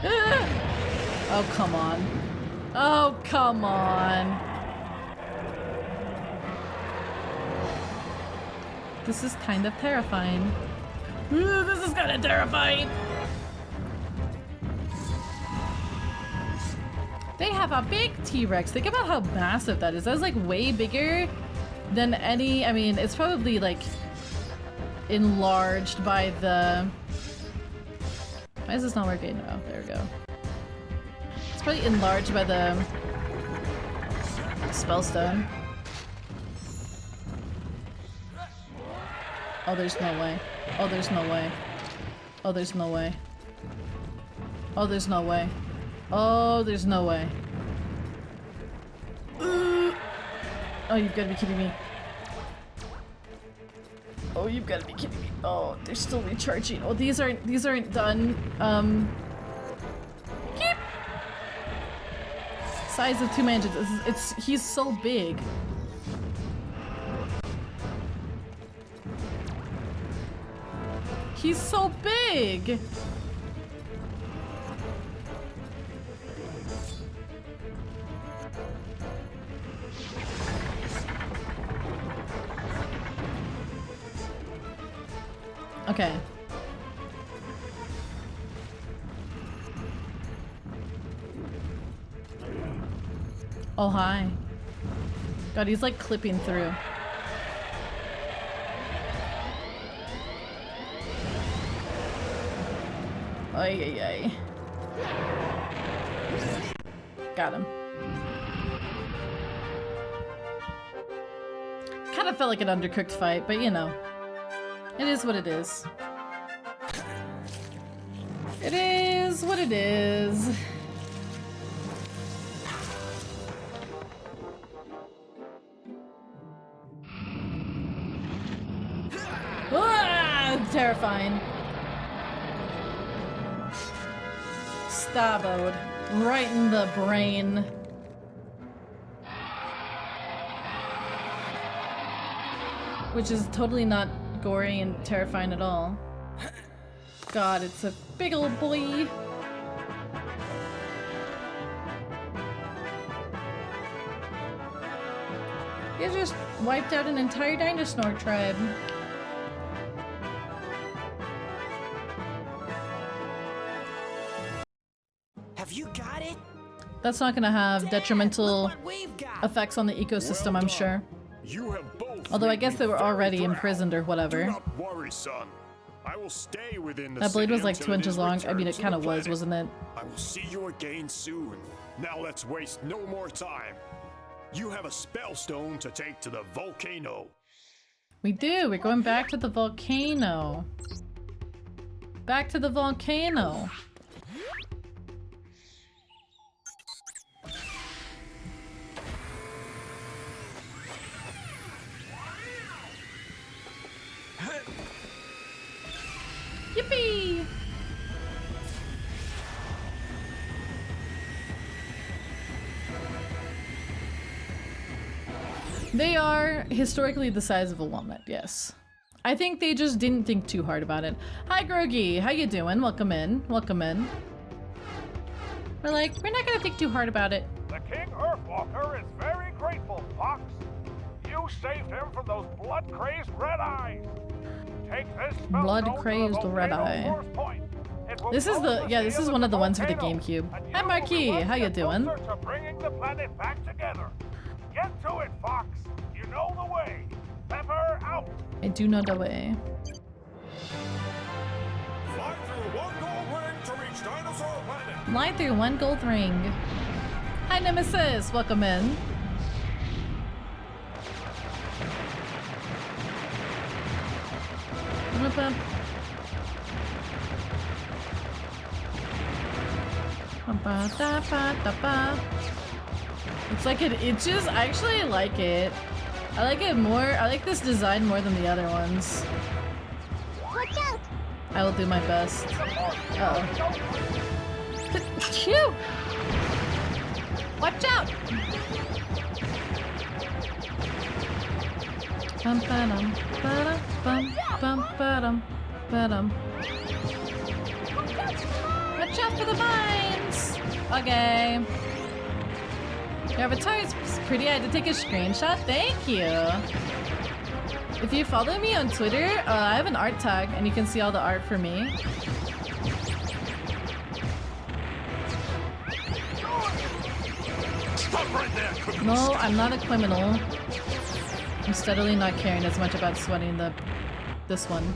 Speaker 1: Ah! Oh, come on. Oh, come on. This is kind of terrifying. Ooh, this is kind of terrifying. They have a big T-Rex. Think about how massive that is. That's like way bigger than any, I mean, it's probably like enlarged by the... Why is this not working? Oh, there we go. It's probably enlarged by the Spellstone. Oh, there's no way. Oh, there's no way. Oh, there's no way. Oh, there's no way. Oh, there's no way. Oh, you've got to be kidding me. Oh, you've got to be kidding me. Oh, they're still recharging. Oh, these aren't done. Keep. Size of 2 mansions. He's so big. He's so big. Okay. Oh, hi. God, he's like clipping through. Ay, ay, ay. Got him. Kind of felt like an undercooked fight, but you know. It is what it is. It is what it is. Ah, terrifying. Staboed. Right in the brain. Which is totally not gory and terrifying at all. God, it's a big old boy. You just wiped out an entire DINOSNORE tribe.
Speaker 7: Have you got it?
Speaker 1: That's not gonna have detrimental effects on the ecosystem, I'm sure.
Speaker 17: You have both.
Speaker 1: Although I guess they were already imprisoned or whatever.
Speaker 17: Do not worry, son. I will stay within the
Speaker 1: That blade
Speaker 17: city
Speaker 1: was like
Speaker 17: until
Speaker 1: 2
Speaker 17: it
Speaker 1: inches
Speaker 17: is
Speaker 1: long. I mean,
Speaker 17: returned
Speaker 1: it
Speaker 17: to
Speaker 1: kind
Speaker 17: the
Speaker 1: of was,
Speaker 17: planet.
Speaker 1: wasn't it?
Speaker 17: I will see you again soon. Now let's waste no more time. You have a spellstone to take to the volcano.
Speaker 1: We do. We're going back to the volcano. Back to the volcano. Yippee! They are historically the size of a walnut, yes. I think they just didn't think too hard about it. Hi Groggy, how you doing? Welcome in, welcome in. We're like, we're not gonna think too hard about it.
Speaker 18: The King Earthwalker is very grateful, Fox. You saved him from those blood-crazed red eyes. Take this
Speaker 1: Blood-crazed red eye. This is the, yeah, this is one of the ones for the GameCube. Hi Marquis, how you doing?
Speaker 18: To bringing the planet back together. Get to it, Fox. You know the way. Pepper out.
Speaker 1: I do know the way.
Speaker 18: Fly through one gold ring to reach Dinosaur Planet.
Speaker 1: Fly through one gold ring. Hi Nemesis, welcome in. It's like it itches. I actually like it. I like it more. I like this design more than the other ones.
Speaker 13: Watch out!
Speaker 1: I will do my best. Uh-oh. Phew! Watch out! Bum ba-dum, ba-dum, bum bum ba-dum, ba-dum. Watch out for the vines! Okay. Your avatar is pretty. I had to take a screenshot. Thank you. If you follow me on Twitter, I have an art tag and you can see all the art for me.
Speaker 18: Stop right there.
Speaker 1: No, I'm not a criminal. I'm steadily not caring as much about sweating this one.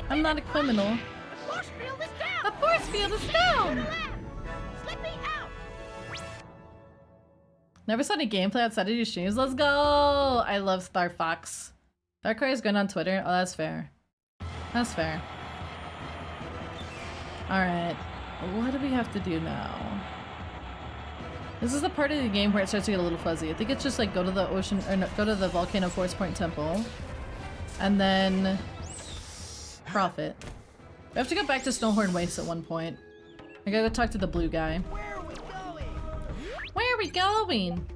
Speaker 1: I'm not a criminal. The force field is down! Never saw any gameplay outside of your streams. Let's go! I love Star Fox. Darkrai is good on Twitter. Oh, that's fair. That's fair. Alright. What do we have to do now? This is the part of the game where it starts to get a little fuzzy. I think it's just like go to the ocean, or no, go to the Volcano Force Point Temple. And then... profit. We have to go back to Snowhorn Waste at one point. I gotta go talk to the blue guy. Where are we going?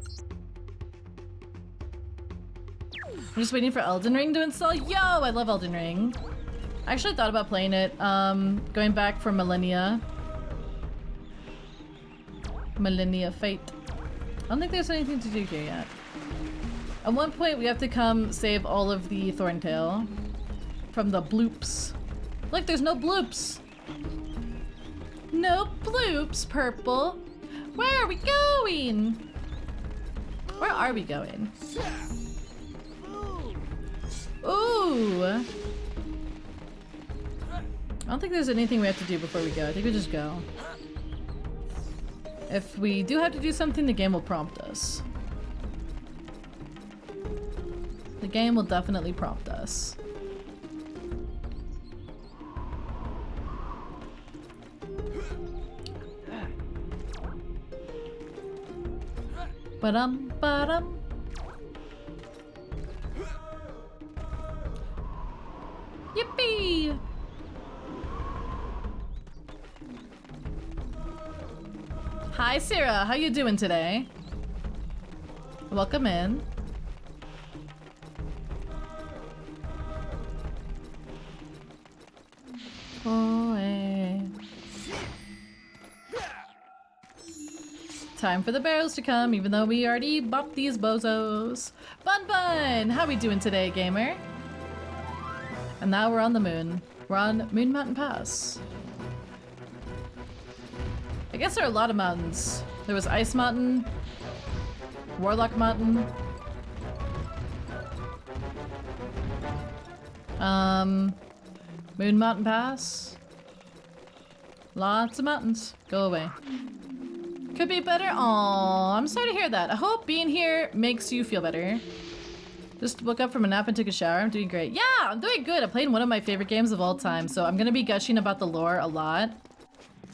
Speaker 1: I'm just waiting for Elden Ring to install. Yo, I love Elden Ring. I actually thought about playing it, going back for Millennia. Millennia Fate. I don't think there's anything to do here yet. At one point, we have to come save all of the Thorntail from the bloops. Look, there's no bloops. No bloops, Purple. Where are we going? Where are we going? Ooh. I don't think there's anything we have to do before we go. I think we just go. If we do have to do something, the game will prompt us. The game will definitely prompt us. Ba-dum, ba-dum. Yippee! Hi Sarah, how you doing today? Welcome in. Time for the barrels to come, even though we already bopped these bozos. Bun Bun! How we doing today, gamer? And now we're on the moon. We're on Moon Mountain Pass. I guess there are a lot of mountains. There was Ice Mountain, Warlock Mountain, Moon Mountain Pass. Lots of mountains. Go away. Could be better. Aw, I'm sorry to hear that. I hope being here makes you feel better. Just woke up from a nap and took a shower. I'm doing great. Yeah, I'm doing good. I played one of my favorite games of all time, so I'm gonna be gushing about the lore a lot.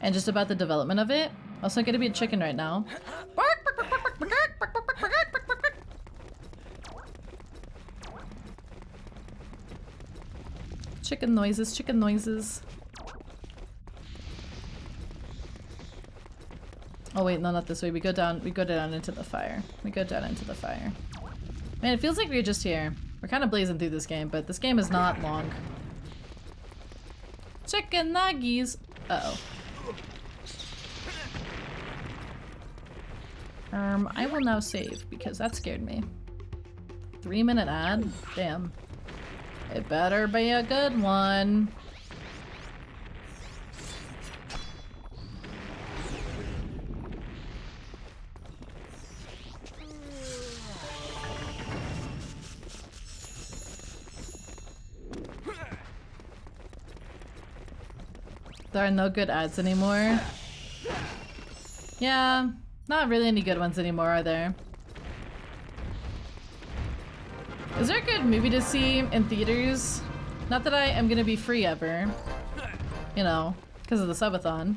Speaker 1: and just about the development of it. Also, I'm gonna be a chicken right now. Chicken noises, chicken noises. Oh wait, no, not this way. We go down into the fire. We go down into the fire. Man, it feels like we're just here. We're kind of blazing through this game, but this game is not long. Chicken nuggies. Uh-oh. I will now save because that scared me. 3-minute ad? Damn. It better be a good one. There are no good ads anymore. Yeah, not really any good ones anymore, are there? Is there a good movie to see in theaters? Not that I am gonna be free ever. You know, because of the subathon.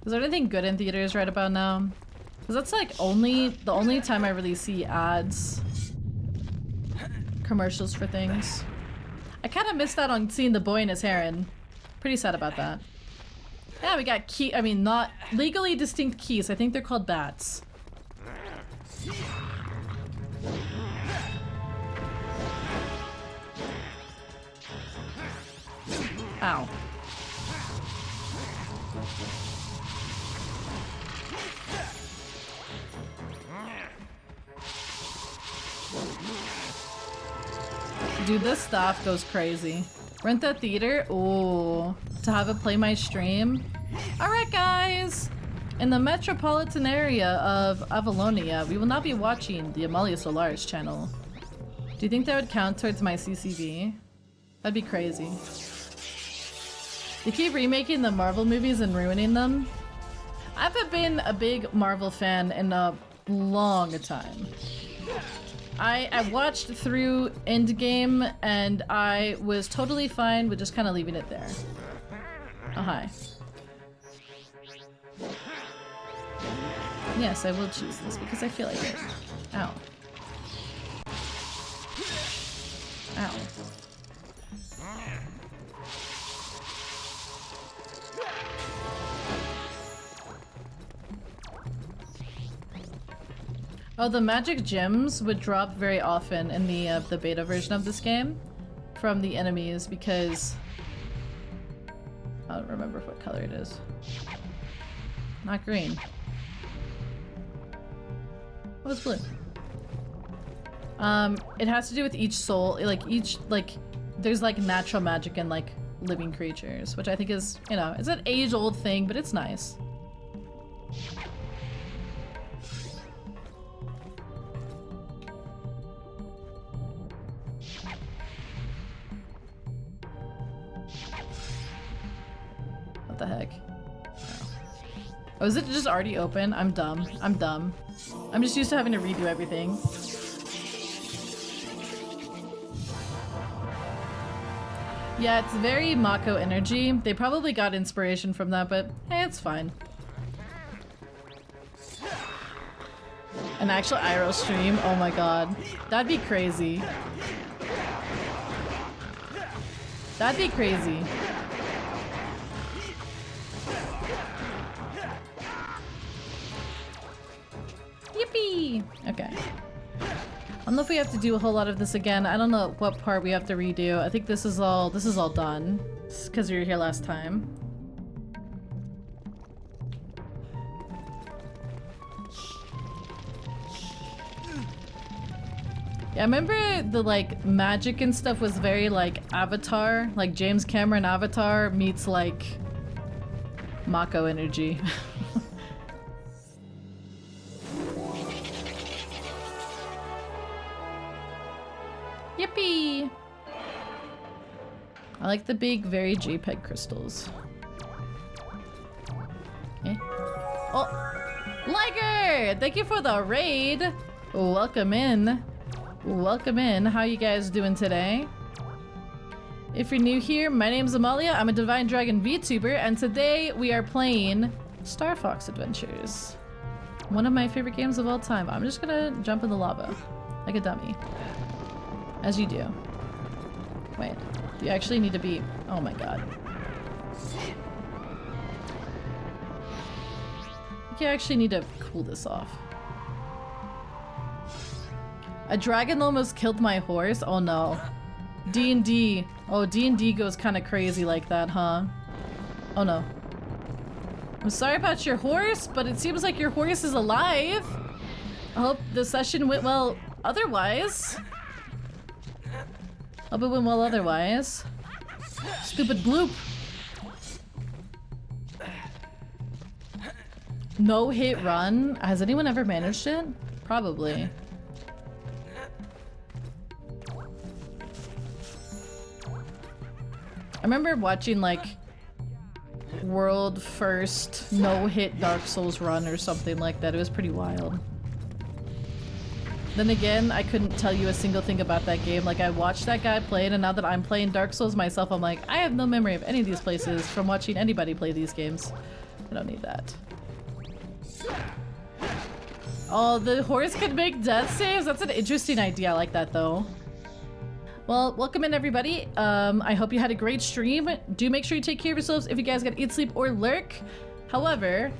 Speaker 1: Is there anything good in theaters right about now? Because that's like the only time I really see ads. Commercials for things. I kind of missed out on seeing The Boy and His Heron. Pretty sad about that. Yeah, we got not legally distinct keys. I think they're called bats. Ow. Dude, this staff goes crazy. Rent that theater? Ooh. To have it play my stream? Alright guys! In the metropolitan area of Avalonia, we will not be watching the Amalia Solaris channel. Do you think that would count towards my CCV? That'd be crazy. They keep remaking the Marvel movies and ruining them. I haven't been a big Marvel fan in a long time. I watched through Endgame and I was totally fine with just kind of leaving it there. Oh, hi. Yes, I will choose this because I feel like it. Ow. Ow. Oh, the magic gems would drop very often in the beta version of this game from the enemies because I don't remember what color it is. Not green. Oh, it's blue. It has to do with each soul, there's like natural magic and like living creatures, which I think is, you know, it's an age-old thing, but it's nice. What the heck? Oh, is it just already open? I'm dumb. I'm dumb. I'm just used to having to redo everything. Yeah, it's very Mako energy. They probably got inspiration from that, but hey, it's fine. An actual IRL stream? Oh my god. That'd be crazy. That'd be crazy. Yippee! Okay. I don't know if we have to do a whole lot of this again. I don't know what part we have to redo. I think this is all done. Because we were here last time. Yeah, I remember the like magic and stuff was very like Avatar, like James Cameron Avatar meets like Mako energy. Yippee! I like the big, very JPEG crystals. Okay. Oh! Liger! Thank you for the raid! Welcome in. Welcome in. How you guys doing today? If you're new here, my name's Amalia. I'm a Divine Dragon VTuber, and today we are playing Star Fox Adventures. One of my favorite games of all time. I'm just gonna jump in the lava like a dummy. As you do. Wait, you actually need to be... Oh my god. You actually need to cool this off. A dragon almost killed my horse? Oh no. D&D. Oh, D&D goes kind of crazy like that, huh? Oh no. I'm sorry about your horse, but it seems like your horse is alive. I hope the session went well otherwise. Hope it went well otherwise. Stupid bloop. No hit run? Has anyone ever managed it? Probably. I remember watching like world first no hit Dark Souls run or something like that. It was pretty wild. Then again, I couldn't tell you a single thing about that game. Like I watched that guy play it, and now that I'm playing Dark Souls myself, I'm like, I have no memory of any of these places from watching anybody play these games. I don't need that. Oh, the horse can make death saves? That's an interesting idea. I like that though. Well, welcome in everybody. I hope you had a great stream. Do make sure you take care of yourselves if you guys gotta eat, sleep, or lurk. However,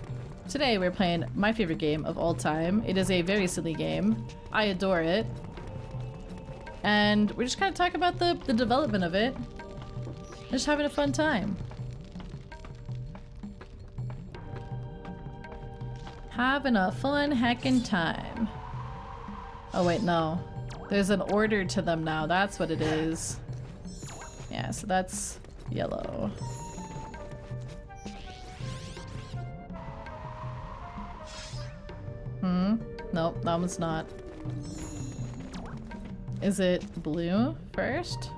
Speaker 1: today we're playing my favorite game of all time. It is a very silly game. I adore it. And we're just kind of talking about the development of it. Just having a fun time. Having a fun heckin' time. Oh wait, no. There's an order to them now. That's what it is. Yeah, so that's yellow. Nope, that one's not. Is it blue first?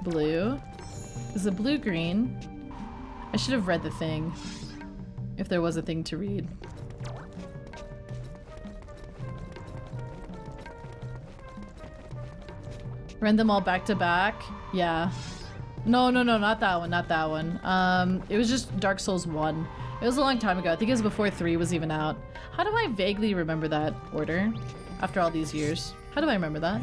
Speaker 1: Blue? Is it blue-green? I should have read the thing. If there was a thing to read. Run them all back to back? Yeah. No, not that one, not that one. It was just Dark Souls 1. It was a long time ago. I think it was before 3 was even out. How do I vaguely remember that order? After all these years. How do I remember that?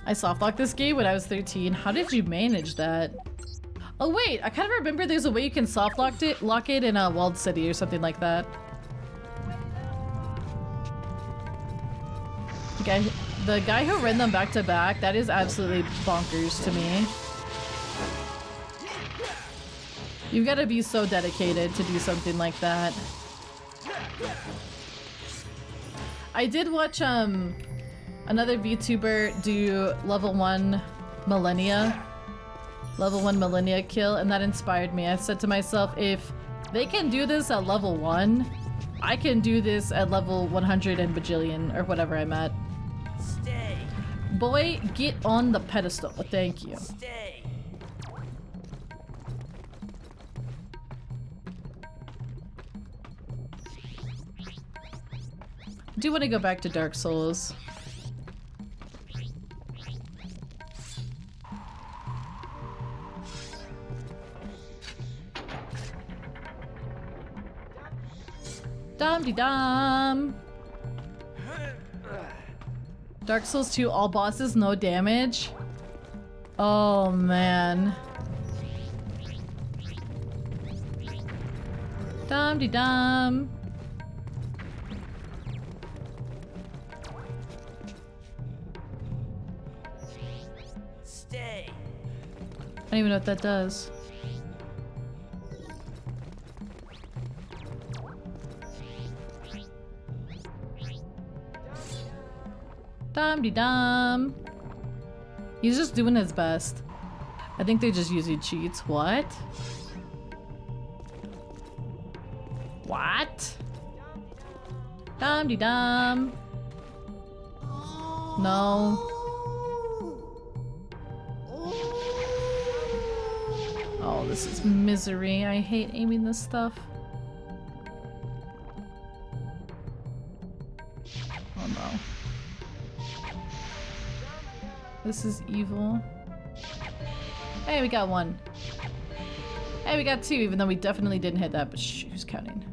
Speaker 1: I softlocked this game when I was 13. How did you manage that? Oh wait, I kind of remember there's a way you can lock it in a walled city or something like that. The guy who ran them back to back, that is absolutely bonkers to me. You've got to be so dedicated to do something like that. I did watch another VTuber do level 1 millennia kill, and that inspired me. I said to myself, if they can do this at level 1, I can do this at level 100 and bajillion, or whatever I'm at.
Speaker 7: Stay.
Speaker 1: Boy, get on the pedestal. Thank you.
Speaker 7: Stay.
Speaker 1: I do want to go back to Dark Souls. Dum-de-dum. Dark Souls 2, all bosses, no damage. Oh man. Dum-de-dum.
Speaker 7: Stay.
Speaker 1: I don't even know what that does. Dum-de-dum. He's just doing his best. I think they're just using cheats. What? What? Dum-de-dum. No. Oh, this is misery. I hate aiming this stuff. Oh no. This is evil. Hey, we got one. Hey, we got two, even though we definitely didn't hit that, but shh, who's counting?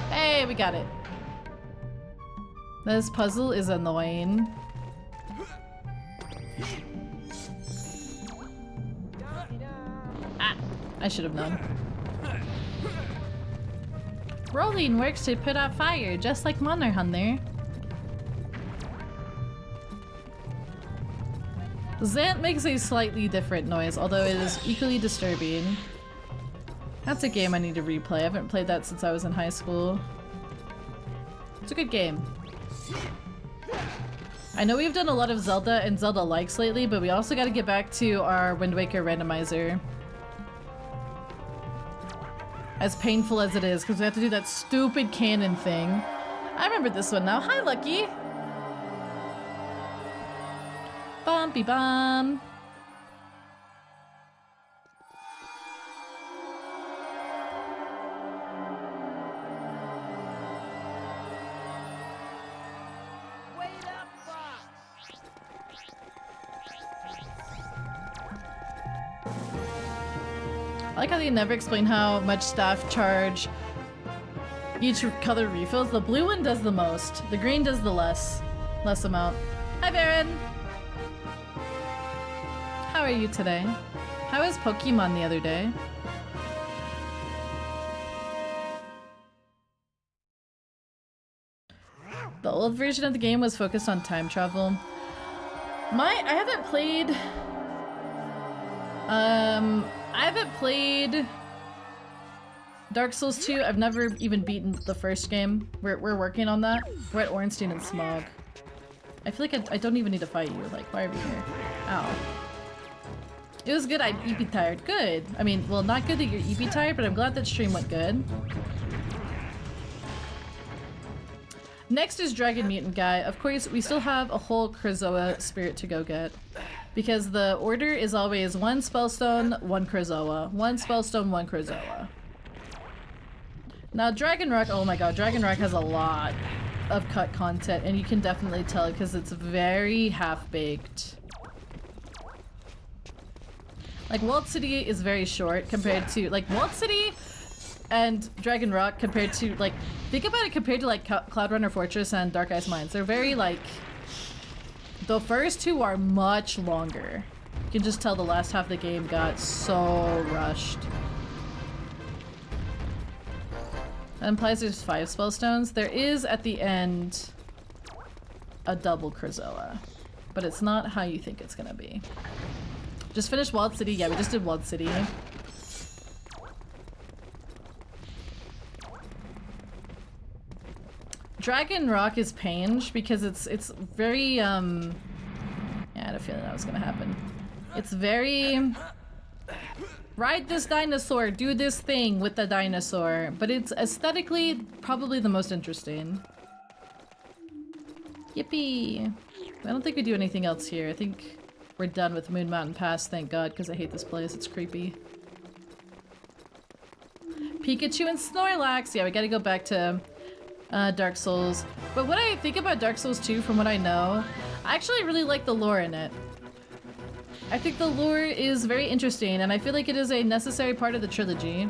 Speaker 1: Hey, we got it. This puzzle is annoying. Ah, I should have known. Rolling works to put out fire, just like Monster Hunter. Zant makes a slightly different noise, although it is equally disturbing. That's a game I need to replay. I haven't played that since I was in high school. It's a good game. I know we've done a lot of Zelda and Zelda likes lately, but we also gotta get back to our Wind Waker randomizer. As painful as it is, because we have to do that stupid cannon thing. I remember this one now. Hi, Lucky! Bumpy bum! I like how they never explain how much staff charge each color refills. The blue one does the most. The green does the less amount. Hi, Baron! How are you today? How was Pokemon the other day? The old version of the game was focused on time travel. I haven't played Dark Souls 2. I've never even beaten the first game. We're working on that. We're at Ornstein and Smog. I feel like I don't even need to fight you. Like, why are we here? Ow. It was good. I'm EP tired. Good. I mean, well, not good that you're EP tired, but I'm glad that stream went good. Next is Dragon Mutant Guy. Of course, we still have a whole Krazoa spirit to go get. Because the order is always 1 Spellstone, 1 Krazoa. 1 Spellstone, 1 Krazoa. Now, Dragon Rock, oh my god, Dragon Rock has a lot of cut content, and you can definitely tell because it's very half-baked. Like, Walled City is very short compared to, like, Walled City and Dragon Rock compared to, like, think about it compared to, like, Cloud Runner Fortress and Dark Ice Mines. They're very, like, the first two are much longer. You can just tell the last half of the game got so rushed. That implies there's 5 Spellstones. There is, at the end, a double Krazoa. But it's not how you think it's gonna be. Just finished Walled City. Yeah, we just did Walled City. Dragon Rock is Pange because it's very yeah, I had a feeling that was gonna happen. It's very ride this dinosaur, do this thing with the dinosaur, but it's aesthetically probably the most interesting. Yippee! I don't think we do anything else here. I think we're done with Moon Mountain Pass, thank god, because I hate this place. It's creepy. Pikachu and Snorlax! Yeah, we gotta go back to Dark Souls. But what I think about Dark Souls 2, from what I know, I actually really like the lore in it. I think the lore is very interesting, and I feel like it is a necessary part of the trilogy.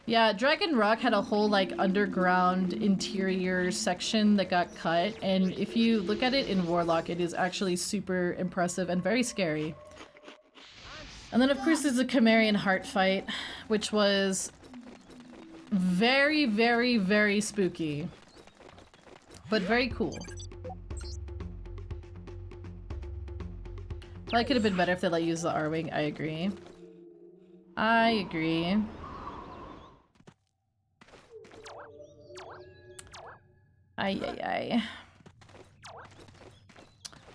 Speaker 1: Yeah, Dragon Rock had a whole, like, underground interior section that got cut, and if you look at it in Warlock, it is actually super impressive and very scary. And then, of course, there's the Chimerian Heart fight, which was very, very, very spooky. But very cool. Probably could have been better if they let you use the R-Wing, I agree. I agree. Ay. I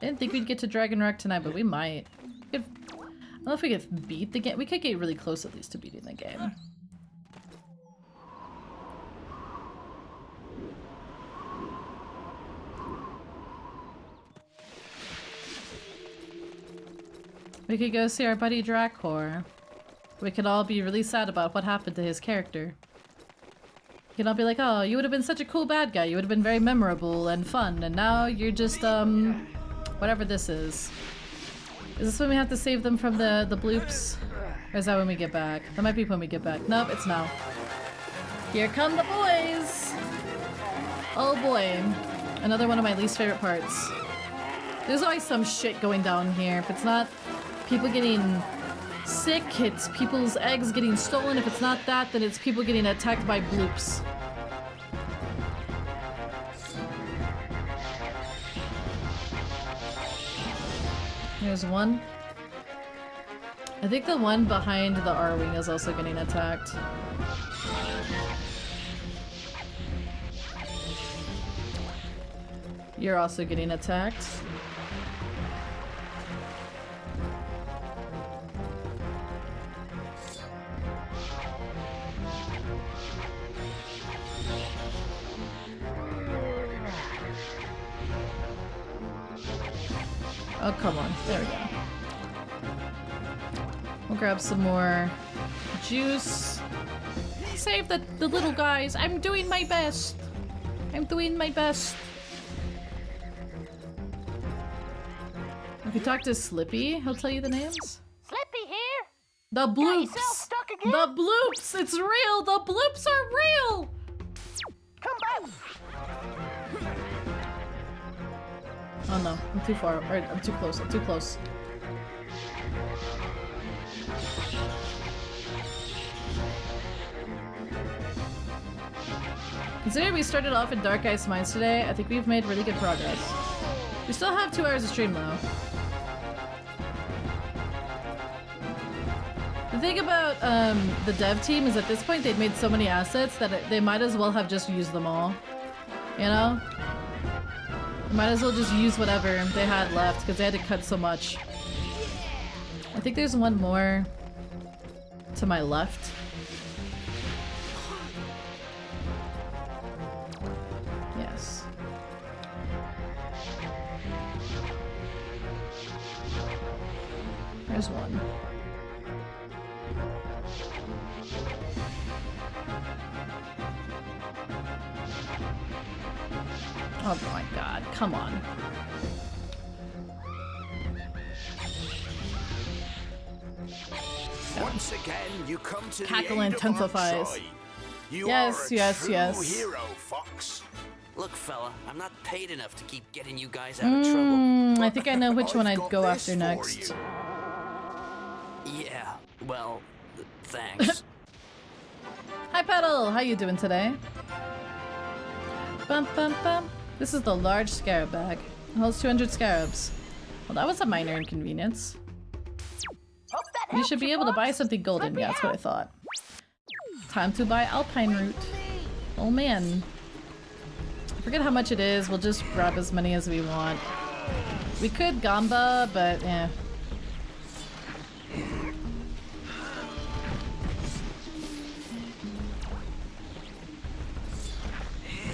Speaker 1: didn't think we'd get to Dragon Rock tonight, but we might. I don't know if we could beat the game. We could get really close at least to beating the game. We could go see our buddy Dracor. We could all be really sad about what happened to his character. You know, be like, oh, you would have been such a cool bad guy. You would have been very memorable and fun, and now you're just, whatever this is. Is this when we have to save them from the bloops? Or is that when we get back? That might be when we get back. Nope, it's now. Here come the boys! Oh boy. Another one of my least favorite parts. There's always some shit going down here. If it's not people getting sick, it's people's eggs getting stolen. If it's not that, then it's people getting attacked by bloops. There's one. I think the one behind the R-Wing is also getting attacked. You're also getting attacked. Oh, come on. There we go. We'll grab some more juice. Save the little guys. I'm doing my best. I'm doing my best. If you talk to Slippy, he'll tell you the names.
Speaker 2: Slippy here.
Speaker 1: The bloops. The bloops. It's real. The bloops are real.
Speaker 2: Come back.
Speaker 1: Oh no, I'm too far. Or, I'm too close. I'm too close. Considering we started off in Dark Ice Mines today, I think we've made really good progress. We still have 2 hours of stream though. The thing about the dev team is at this point they've made so many assets that they might as well have just used them all. You know? Might as well just use whatever they had left because they had to cut so much. I think there's one more to my left. Yes. There's one. Oh my god, come on.
Speaker 7: Once again, you come to
Speaker 1: Cackle
Speaker 7: the aid
Speaker 1: intensifies.
Speaker 7: of our tribe. You
Speaker 1: Yes,
Speaker 7: are a
Speaker 1: yes,
Speaker 7: true
Speaker 1: yes.
Speaker 7: hero, Fox.
Speaker 4: Look, fella, I'm not paid enough to keep getting you guys out of trouble.
Speaker 1: I think I know which one I'd go after next.
Speaker 4: Yeah, well, thanks.
Speaker 1: Hi Petal, how you doing today? Bum bum bum. This is the large scarab bag. It holds 200 scarabs. Well, that was a minor inconvenience. You should be able to buy something golden. Yeah, that's what I thought. Time to buy Alpine Root. Oh man. I forget how much it is. We'll just grab as many as we want. We could Gamba, but yeah.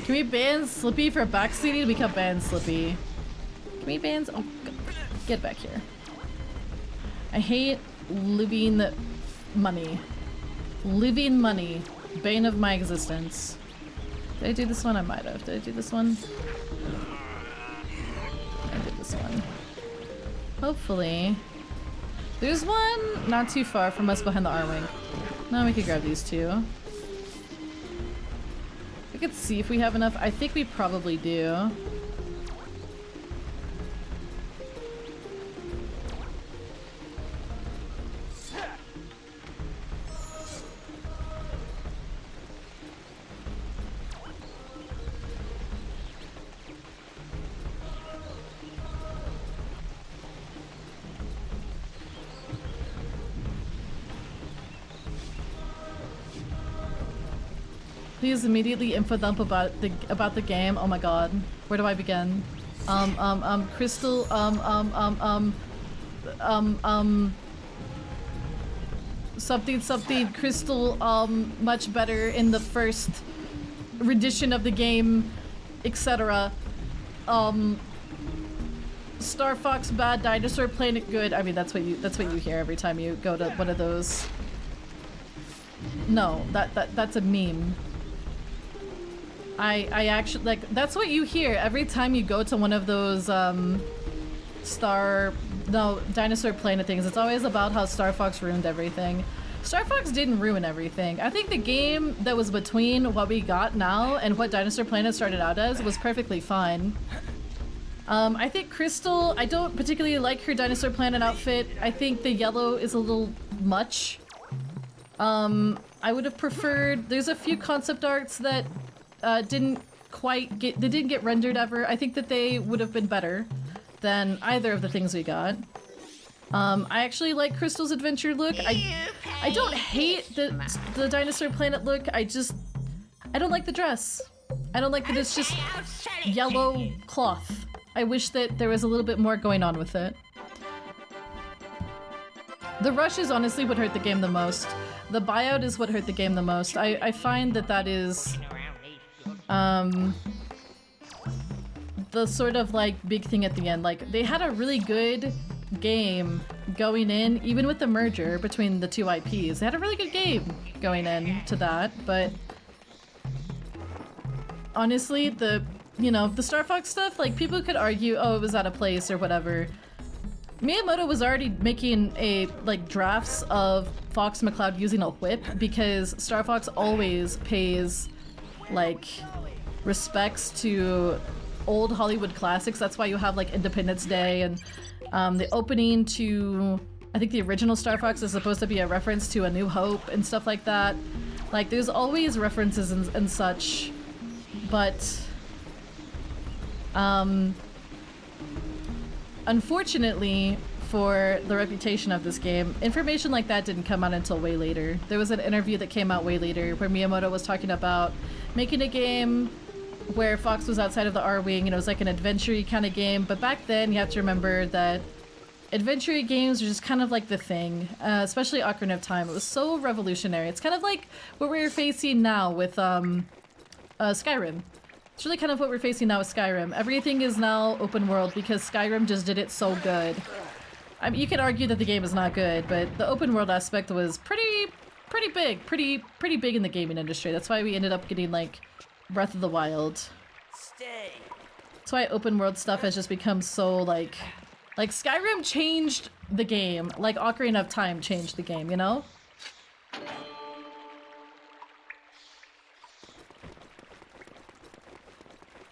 Speaker 1: Can we ban Slippy for backseating? We can ban Slippy. Can we ban? Oh, get back here. I hate living money. Living money. Bane of my existence. Did I do this one? I might have. Did I do this one? I did this one. Hopefully. There's one not too far from us behind the R-Wing. Now we could grab these two. We could see if we have enough. I think we probably do. Please immediately info dump about the game. Oh my god. Where do I begin? Crystal, something Crystal, much better in the first rendition of the game, etc. Star Fox bad, Dinosaur Planet good. I mean, that's what you hear every time you go to one of those. No, that's a meme. I actually, like, that's what you hear every time you go to one of those, Dinosaur Planet things. It's always about how Star Fox ruined everything. Star Fox didn't ruin everything. I think the game that was between what we got now and what Dinosaur Planet started out as was perfectly fine. I think Crystal, I don't particularly like her Dinosaur Planet outfit. I think the yellow is a little much. I would have preferred, there's a few concept arts that didn't get rendered ever. I think that they would have been better than either of the things we got. I actually like Crystal's adventure look. I don't hate the Dinosaur Planet look. I don't like the dress. I don't like that it's just yellow cloth. I wish that there was a little bit more going on with it. The rush is honestly what hurt the game the most. The buyout is what hurt the game the most. I find that is the sort of like big thing at the end. Like, they had a really good game going in, even with the merger between the two IPs. They had a really good game going in to that, but honestly, the Star Fox stuff, like, people could argue, oh, it was out of place or whatever. Miyamoto was already making drafts of Fox McCloud using a whip because Star Fox always pays respects to old Hollywood classics. That's why you have Independence Day and the opening to, I think the original Star Fox is supposed to be a reference to A New Hope and stuff like that. Like, there's always references and such, but unfortunately for the reputation of this game, information like that didn't come out until way later. There was an interview that came out way later where Miyamoto was talking about making a game where Fox was outside of the R-Wing, and it was like an adventure-y kind of game, but back then you have to remember that adventure-y games are just kind of like the thing, especially Ocarina of Time. It was so revolutionary. It's kind of like what we're facing now with Skyrim. It's really kind of what we're facing now with Skyrim. Everything is now open world because Skyrim just did it so good. I mean, you could argue that the game is not good, but the open world aspect was pretty big in the gaming industry. That's why we ended up getting Breath of the Wild.
Speaker 7: Stay.
Speaker 1: That's why open world stuff has just become so like Skyrim changed the game, like Ocarina of Time changed the game, you know?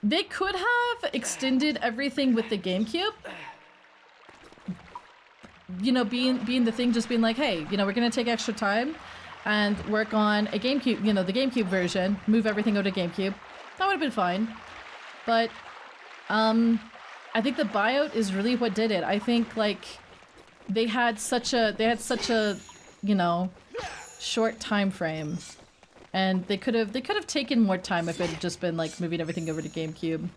Speaker 1: They could have extended everything with the GameCube. You know, being the thing, just being like, hey, you know, we're gonna take extra time and work on a GameCube, you know, the GameCube version, move everything over to GameCube. That would have been fine. But, I think the buyout is really what did it. I think, they had such a, you know, short time frame. And they could have taken more time if it had just been, moving everything over to GameCube.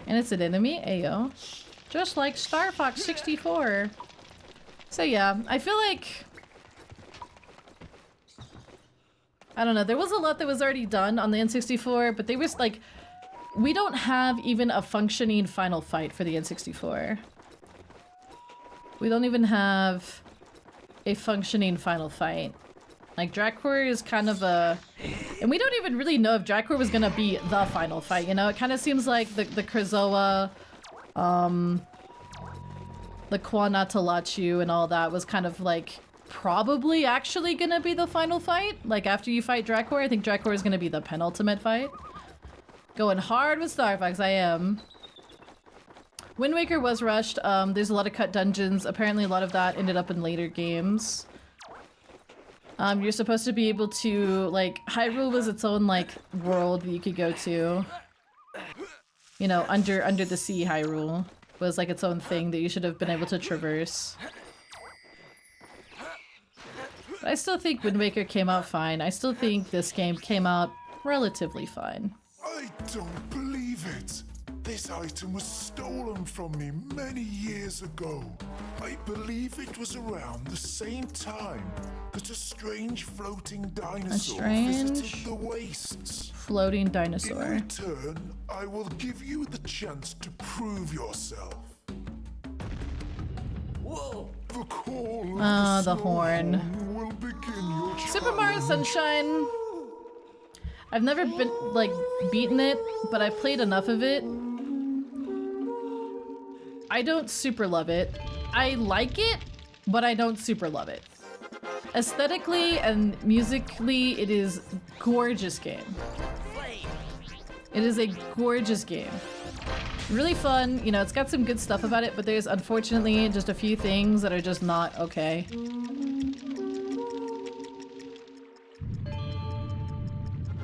Speaker 1: And it's an enemy? Ayo. Just like Star Fox 64. So yeah, I feel like, I don't know, there was a lot that was already done on the N64, but they was we don't have even a functioning final fight for the N64. We don't even have a functioning final fight. Dracor is kind of a, and we don't even really know if Dracor was gonna be the final fight, you know? It kind of seems like the Krazoa, the Quanatalachu and all that was kind of probably actually gonna be the final fight. After you fight Dracor, I think Dracor is gonna be the penultimate fight. Going hard with Star Fox, I am. Wind Waker was rushed. There's a lot of cut dungeons. Apparently a lot of that ended up in later games. You're supposed to be able to, Hyrule was its own, world that you could go to. You know, under the sea Hyrule was, its own thing that you should have been able to traverse. But I still think Wind Waker came out fine. I still think this game came out relatively fine.
Speaker 12: I don't believe it! This item was stolen from me many years ago. I believe it was around the same time that a strange floating dinosaur visited the wastes.
Speaker 1: Floating dinosaur.
Speaker 12: In return, I will give you the chance to prove yourself.
Speaker 7: Whoa!
Speaker 12: The call
Speaker 1: the horn.
Speaker 12: Will begin your
Speaker 1: Super Mario Sunshine. I've never been, like, beaten it, but I've played enough of it. I don't super love it. I like it, but I don't super love it. Aesthetically and musically, it is a gorgeous game. It is a gorgeous game. Really fun, you know, it's got some good stuff about it, but there's unfortunately just a few things that are just not okay.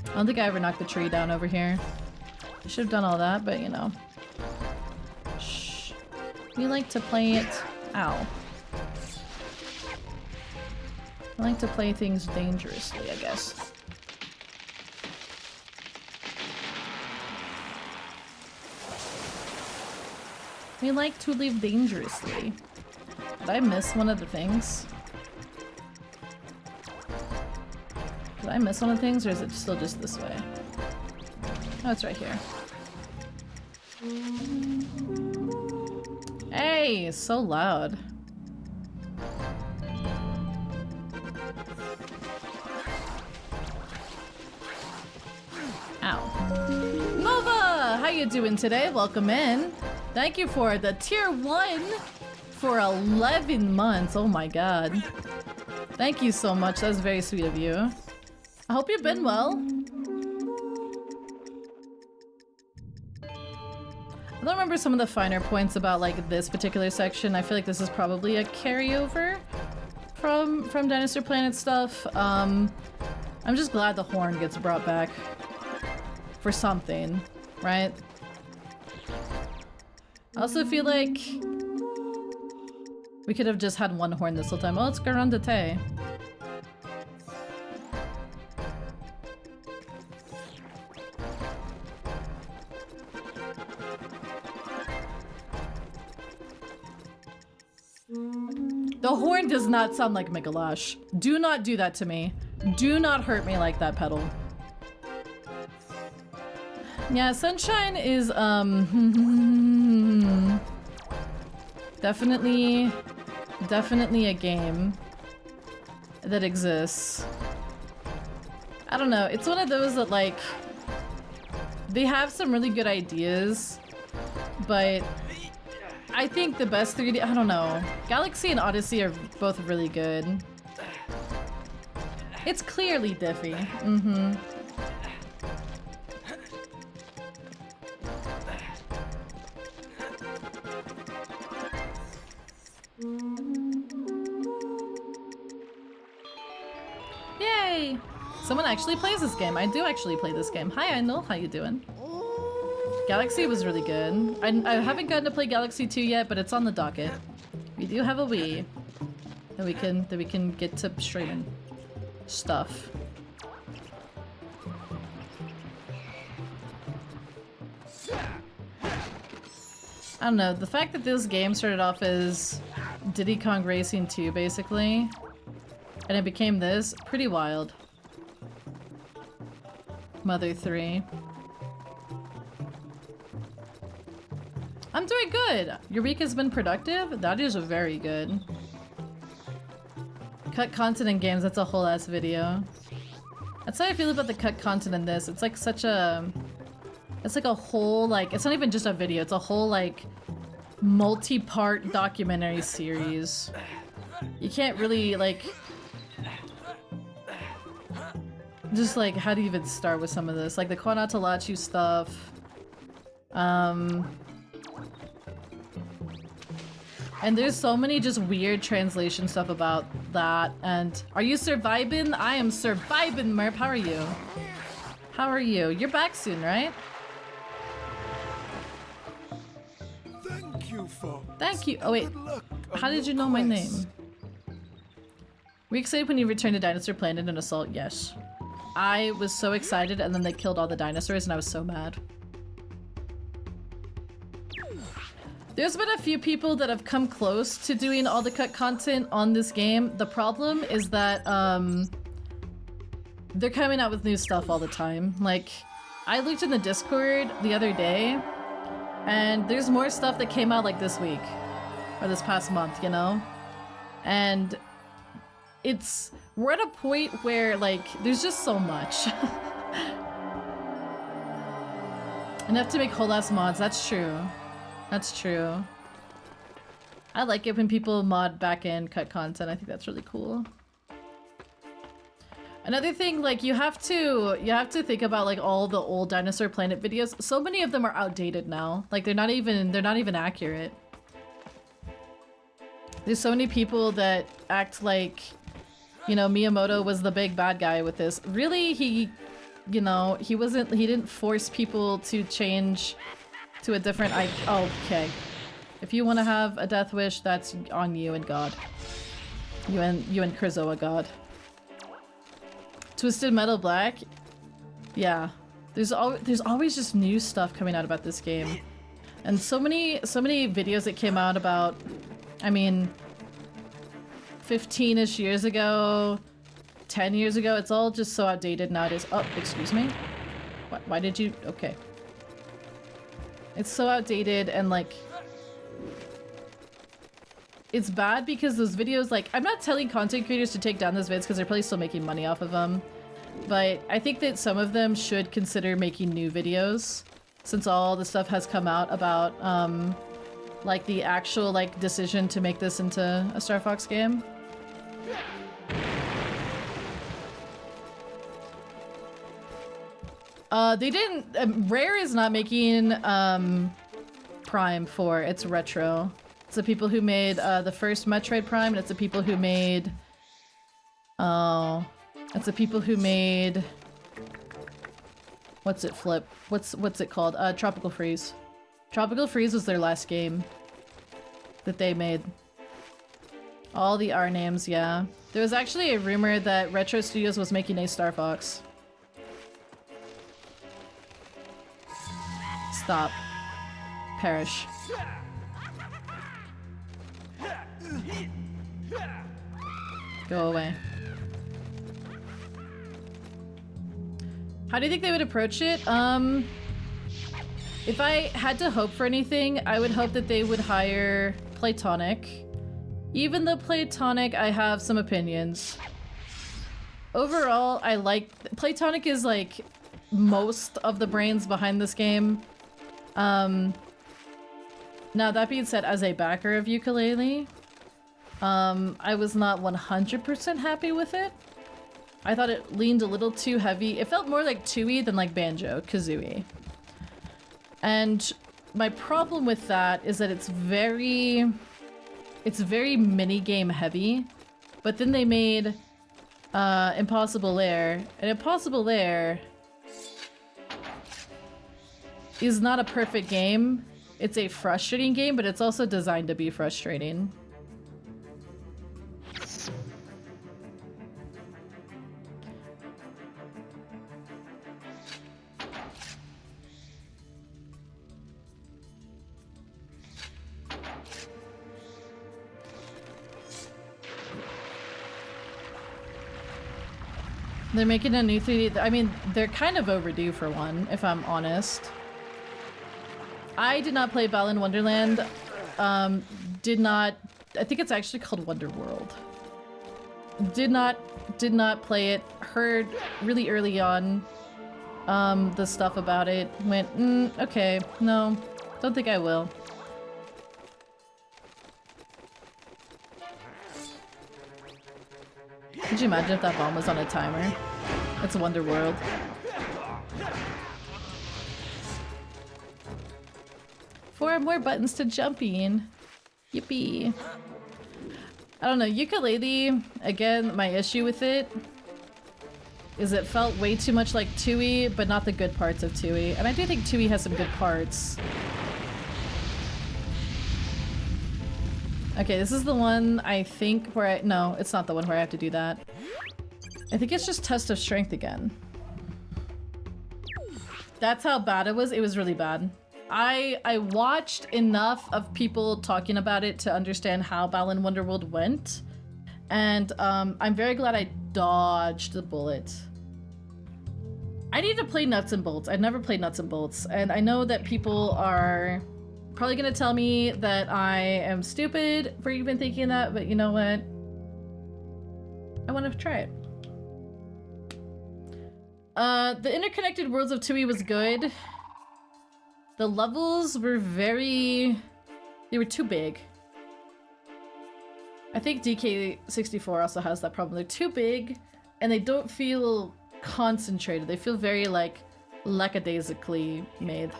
Speaker 1: I don't think I ever knocked the tree down over here. I should have done all that, but you know. Shh. We like to play it... Ow. I like to play things dangerously, I guess. We like to live dangerously. Did I miss one of the things? Did I miss one of the things, or is it still just this way? Oh, it's right here. Hey, so loud. Ow. Nova! How you doing today? Welcome in. Thank you for the tier 1 for 11 months. Oh my god. Thank you so much. That's very sweet of you. I hope you've been well. I don't remember some of the finer points about like this particular section. I feel like this is probably a carryover from Dinosaur Planet stuff. I'm just glad the horn gets brought back for something, right? I also feel like we could have just had one horn this whole time. Oh, it's Garandate. The horn does not sound like Migalash. Do not do that to me. Do not hurt me like that, Petal. Yeah, Sunshine is, definitely a game that exists. I don't know, it's one of those that, like, they have some really good ideas, but I think the best 3D, I don't know. Galaxy and Odyssey are both really good. It's clearly Diffy. Yay! Someone actually plays this game. I do actually play this game. Hi, I know. How you doing? Galaxy was really good. I haven't gotten to play Galaxy 2 yet, but it's on the docket. We do have a Wii that we can get to streaming stuff. I don't know, the fact that this game started off as Diddy Kong Racing 2 basically, and it became this, pretty wild. Mother 3. I'm doing good! Your week has been productive? That is very good. Cut content in games, that's a whole ass video. That's how I feel about the cut content in this. It's like such a... It's like a whole, like, it's not even just a video, it's a whole, like, multi-part documentary series. You can't really, like... Just, like, how do you even start with some of this? Like, the Kwanatalachu stuff. And there's so many just weird translation stuff about that, and... Are you surviving? I am surviving, Merp. How are you? How are you? You're back soon, right? Thank you. Oh wait, how did you know my name? Were you excited when you returned to Dinosaur Planet and Assault? Yes. I was so excited, and then they killed all the dinosaurs and I was so mad. There's been a few people that have come close to doing all the cut content on this game. The problem is that they're coming out with new stuff all the time. Like, I looked in the Discord the other day, and there's more stuff that came out like this week, or this past month, you know? And we're at a point where, like, there's just so much. Enough to make whole ass mods. That's true. That's true. I like it when people mod back end cut content. I think that's really cool. Another thing, like you have to think about like all the old Dinosaur Planet videos. So many of them are outdated now. Like they're not even accurate. There's so many people that act like, you know, Miyamoto was the big bad guy with this. Really, he didn't force people to change to a different oh, okay. If you want to have a death wish, that's on you and God. You and Krizoa God. Twisted Metal Black? Yeah. There's always just new stuff coming out about this game. And so many videos that came out about, I mean, 15-ish years ago, 10 years ago, it's all just so outdated nowadays. Oh, excuse me? Why did you? Okay. It's so outdated and like, it's bad because those videos, like, I'm not telling content creators to take down those vids because they're probably still making money off of them. But I think that some of them should consider making new videos since all the stuff has come out about, like the actual, like, decision to make this into a Star Fox game. They didn't, Rare is not making, Prime 4, it's Retro. It's the people who made, the first Metroid Prime, and it's the people who made, it's the people who made, what's it, Flip? What's it called? Tropical Freeze. Tropical Freeze was their last game that they made. All the R names, yeah. There was actually a rumor that Retro Studios was making a Star Fox. Stop. Perish. Go away. How do you think they would approach it? If I had to hope for anything, I would hope that they would hire Playtonic. Even though Playtonic, I have some opinions. Overall, I like... Playtonic is like most of the brains behind this game. Now that being said, as a backer of Yooka-Laylee, I was not 100% happy with it. I thought it leaned a little too heavy. It felt more like Tooie than like Banjo-Kazooie. And my problem with that is that it's very mini-game heavy. But then they made Impossible Lair, and Impossible Lair is not a perfect game. It's a frustrating game, but it's also designed to be frustrating. They're making a new 3D. I mean, they're kind of overdue for one, if I'm honest. I did not play Balan Wonderland. I think it's actually called Wonder World. Did not play it. Heard really early on the stuff about it. Went, okay, no, don't think I will. Could you imagine if that bomb was on a timer? It's Wonder World. 4 more buttons to jump in. Yippee. I don't know, Yooka-Laylee, again, my issue with it is it felt way too much like Tooie, but not the good parts of Tooie. And I do think Tooie has some good parts. Okay, this is the one I think where no, it's not the one where I have to do that. I think it's just Test of Strength again. That's how bad it was. It was really bad. I watched enough of people talking about it to understand how Balan Wonderworld went. And I'm very glad I dodged the bullet. I need to play Nuts and Bolts. I've never played Nuts and Bolts. And I know that people are probably gonna tell me that I am stupid for even thinking that, but you know what? I want to try it. The Interconnected Worlds of Tooie was good. The levels were they were too big. I think DK64 also has that problem. They're too big and they don't feel concentrated. They feel very like lackadaisically made.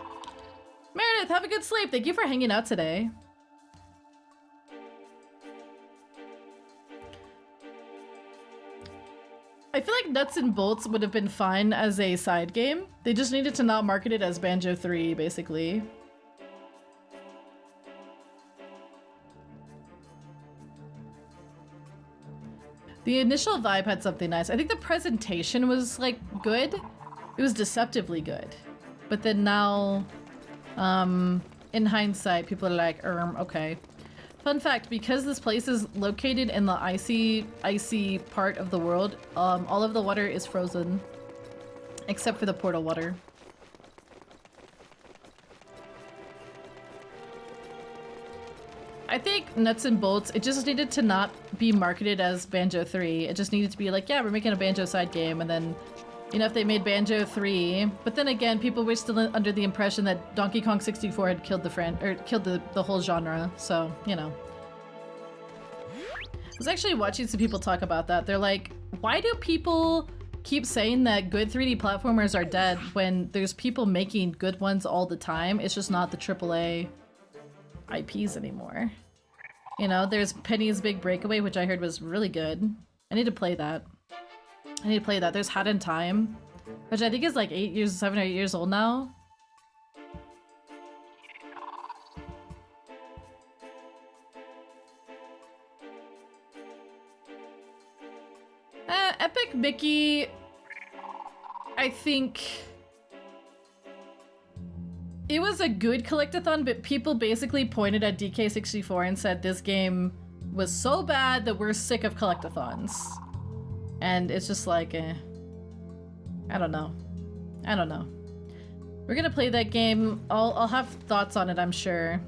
Speaker 1: Meredith, have a good sleep. Thank you for hanging out today. I feel like Nuts and Bolts would have been fine as a side game. They just needed to not market it as Banjo 3, basically. The initial vibe had something nice. I think the presentation was like good. It was deceptively good. But then now, in hindsight, people are like, okay. Fun fact, because this place is located in the icy part of the world, all of the water is frozen. Except for the portal water. I think Nuts and Bolts, it just needed to not be marketed as Banjo 3. It just needed to be like, yeah, we're making a Banjo side game, and then, you know, if they made Banjo 3, but then again, people were still under the impression that Donkey Kong 64 had killed the whole genre, so, you know. I was actually watching some people talk about that. They're like, why do people keep saying that good 3D platformers are dead when there's people making good ones all the time? It's just not the AAA IPs anymore. You know, there's Penny's Big Breakaway, which I heard was really good. I need to play that. There's Hat in Time, which I think is like 7 or 8 years old now. Epic Mickey, I think it was a good collectathon, but people basically pointed at DK64 and said this game was so bad that we're sick of collectathons. And it's just like, I don't know. We're gonna play that game. I'll have thoughts on it, I'm sure.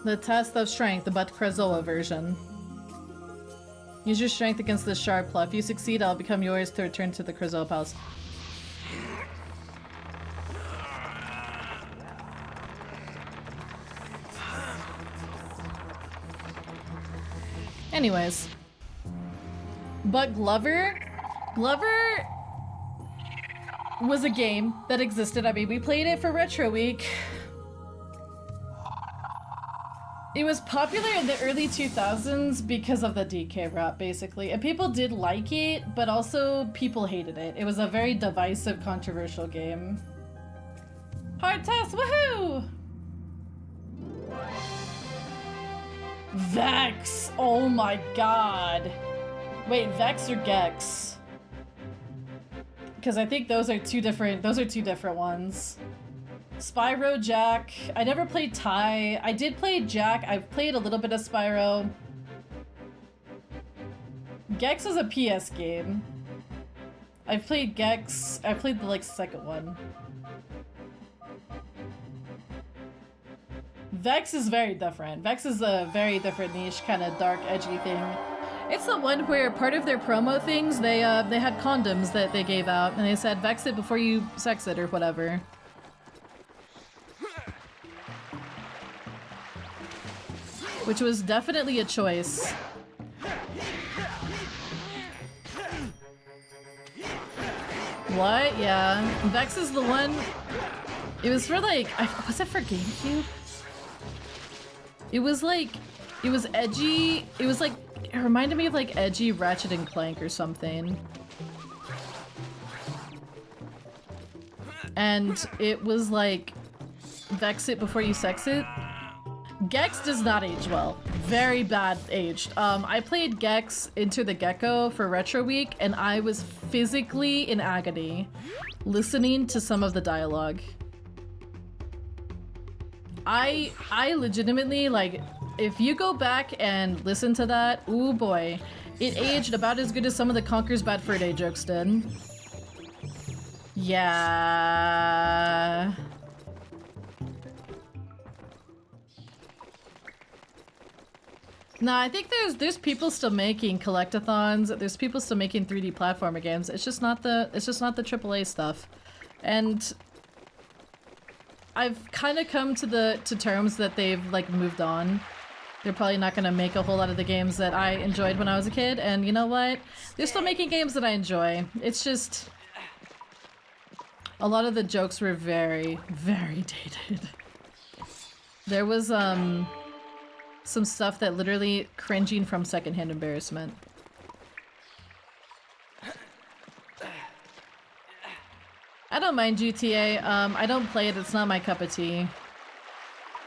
Speaker 1: The test of strength, the Butt Krazoa version. Use your strength against the sharp claw. If you succeed, I'll become yours to return to the Krazoa Palace. Anyways. But Glover was a game that existed. I mean, we played it for Retro Week. It was popular in the early 2000s because of the DK rap, basically. And people did like it, but also people hated it. It was a very divisive, controversial game. Hard test, woohoo! Vex! Oh my god. Wait, Vex or Gex? Because I think those are two different ones. Spyro, Jack. I never played Ty. I did play Jack. I've played a little bit of Spyro. Gex is a PS game. I've played Gex. I played the second one. Vex is very different. Vex is a very different niche, kind of dark, edgy thing. It's the one where part of their promo things, they had condoms that they gave out, and they said, Vex it before you sex it, or whatever. Which was definitely a choice. What? Yeah. Vex is the one... It was for was it for GameCube? It was edgy. It was it reminded me of edgy Ratchet and Clank or something. And it was Vex it before you sex it. Gex does not age well. Very bad aged. I played Gex Into the Gecko for Retro Week, and I was physically in agony listening to some of the dialogue. I legitimately, if you go back and listen to that, ooh boy, it aged about as good as some of the Conker's Bad Fur Day jokes did. Yeah... No, I think there's people still making collectathons. There's people still making 3D platformer games. It's just not the AAA stuff. And I've kind of come to terms that they've like moved on. They're probably not going to make a whole lot of the games that I enjoyed when I was a kid, and you know what? They're still making games that I enjoy. It's just a lot of the jokes were very, very dated. There was some stuff that literally cringing from secondhand embarrassment. I don't mind GTA. I don't play it. It's not my cup of tea.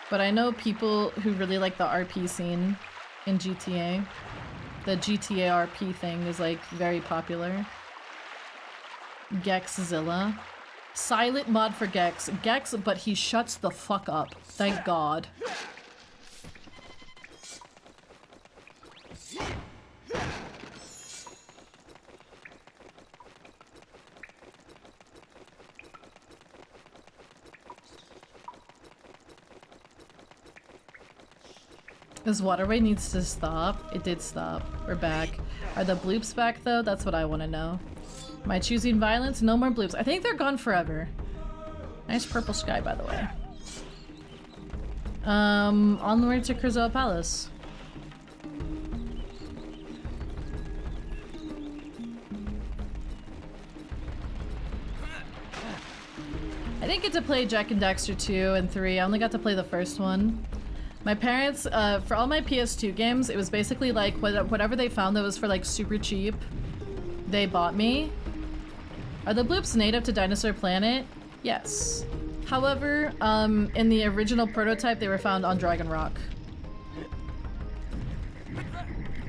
Speaker 1: But I know people who really like the RP scene in GTA. The GTA RP thing is like very popular. Gexzilla. Silent mod for Gex. Gex, but he shuts the fuck up. Thank God. This waterway needs to stop. It did stop. We're back. Are the bloops back though? That's what I want to know. Am I choosing violence? No more bloops. I think they're gone forever. Nice purple sky, by the way. Onward to Krazoa Palace. I didn't get to play Jak and Daxter 2 and 3. I only got to play the first one. My parents, for all my PS2 games, it was basically like whatever they found that was for like super cheap, they bought me. Are the bloops native to Dinosaur Planet? Yes. However, in the original prototype, they were found on Dragon Rock.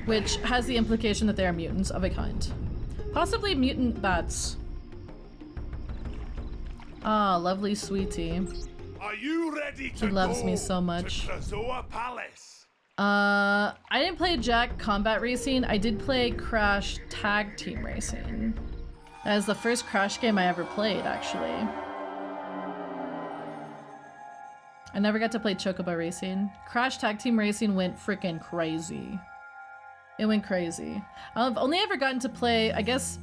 Speaker 1: Which has the implication that they are mutants of a kind. Possibly mutant bats. Ah, lovely sweetie.
Speaker 9: Are you ready to
Speaker 1: He loves me so much.
Speaker 9: to Krazoa Palace?
Speaker 1: I didn't play Jak Combat Racing. I did play Crash Tag Team Racing. That is the first Crash game I ever played, actually. I never got to play Chocobo Racing. Crash Tag Team Racing went freaking crazy. It went crazy. I've only ever gotten to play, I guess,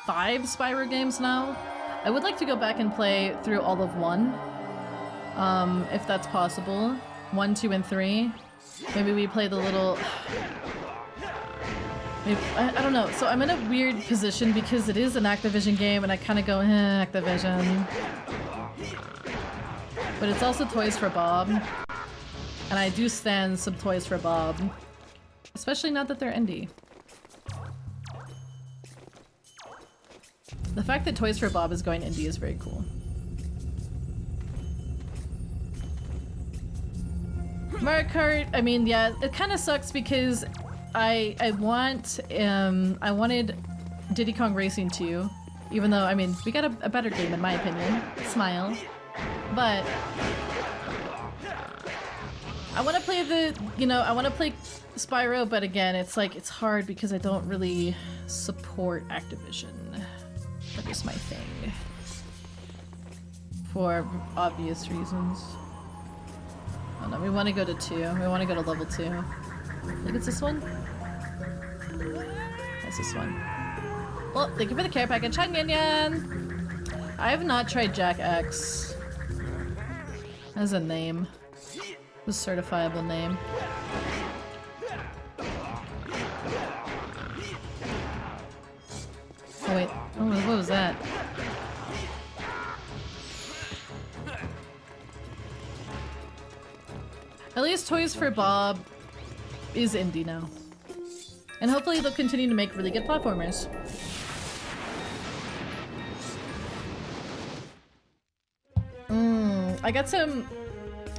Speaker 1: 5 Spyro games now. I would like to go back and play through all of 1. If that's possible. 1, 2, and 3. Maybe we play the little... Maybe, I don't know. So I'm in a weird position because it is an Activision game and I kind of go, Activision. But it's also Toys for Bob. And I do stand some Toys for Bob. Especially now that they're indie. The fact that Toys for Bob is going indie is very cool. Mario Kart, I mean, yeah, it kind of sucks because I wanted Diddy Kong Racing 2, even though, I mean, we got a better game in my opinion. Smile. But I want to play I want to play Spyro, but again, it's like, it's hard because I don't really support Activision. That is my thing. For obvious reasons. Oh no, we want to go to 2. We want to go to level 2. I think it's this one? That's this one. Well, thank you for the care package. Hi, Nyan! I have not tried Jak X. As a name. A certifiable name. Oh wait, oh, what was that? At least Toys for Bob is indie now. And hopefully they'll continue to make really good platformers. I got some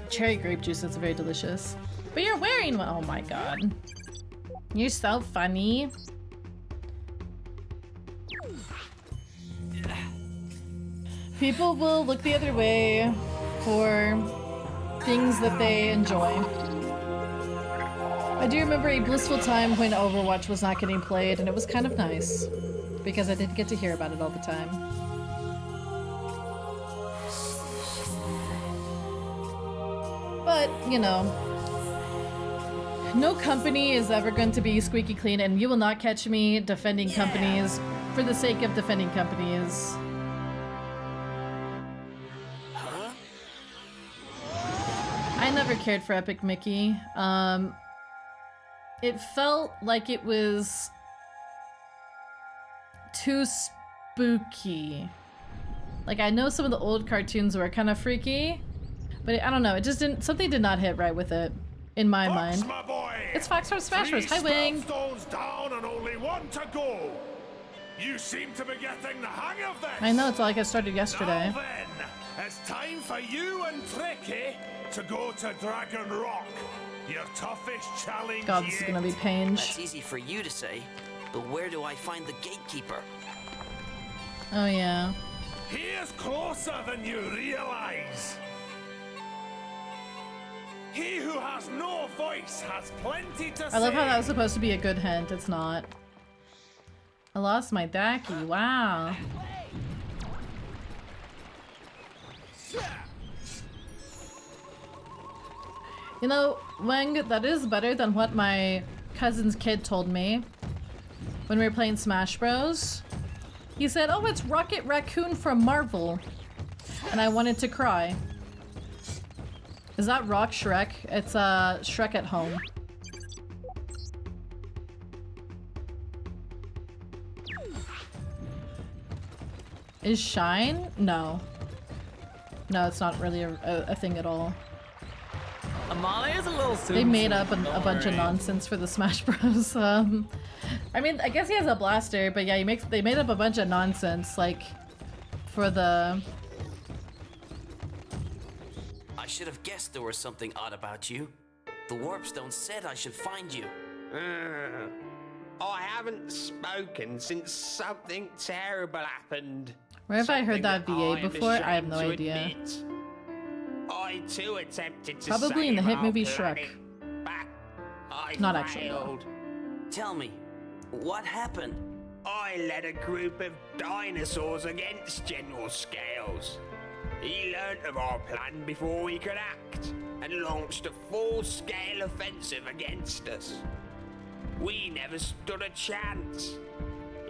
Speaker 1: cherry grape juice that's very delicious. But you're wearing one! Oh my god. You're so funny. People will look the other way for things that they enjoy. I do remember a blissful time when Overwatch was not getting played, and it was kind of nice because I didn't get to hear about it all the time. But, you know, No company is ever going to be squeaky clean, and you will not catch me defending companies for the sake of defending companies. I never cared for Epic Mickey. It felt like it was too spooky. Like, I know some of the old cartoons were kind of freaky, but I don't know, it just didn't, something did not hit right with it, in my mind.
Speaker 18: My boy.
Speaker 1: It's Fox from Smash Bros. Hi, Wing!
Speaker 18: Spellstones down and only one to go. You seem to be getting the hang of this.
Speaker 1: I know, it's like I started yesterday.
Speaker 18: Now then, it's time for you and Tricky to go to Dragon Rock. Your toughest challenge
Speaker 1: God, this is gonna be pain.
Speaker 4: That's easy for you to say, but where do I find the gatekeeper?
Speaker 1: Oh yeah.
Speaker 18: He is closer than you realize. He who has no voice has plenty to say.
Speaker 1: I love how that was supposed to be a good hint. It's not. I lost my Daki. Wow. You know, Wang, that is better than what my cousin's kid told me when we were playing Smash Bros. He said, "Oh, it's Rocket Raccoon from Marvel." And I wanted to cry. Is that Rock Shrek? It's Shrek at Home. Is Shine? No. No, it's not really a thing at all.
Speaker 10: Amalia is a little soon.
Speaker 1: They made up a bunch of nonsense for the Smash Bros. I mean, I guess he has a blaster, but yeah, they made up a bunch of nonsense, like, for the...
Speaker 4: I should have guessed there was something odd about you. The Warpstone said I should find you.
Speaker 14: I haven't spoken since something terrible happened.
Speaker 1: Where have I heard that VA
Speaker 14: I am
Speaker 1: before? I have
Speaker 14: ashamed
Speaker 1: no
Speaker 14: to
Speaker 1: idea.
Speaker 14: admit. I too attempted to
Speaker 1: Probably in the
Speaker 14: save
Speaker 1: hit
Speaker 14: our
Speaker 1: movie
Speaker 14: planet,
Speaker 1: Shrek.
Speaker 14: but I
Speaker 1: Not actually, though.
Speaker 14: failed.
Speaker 4: Tell me, what happened?
Speaker 14: I led a group of dinosaurs against General Scales. He learnt of our plan before we could act, and launched a full-scale offensive against us. We never stood a chance.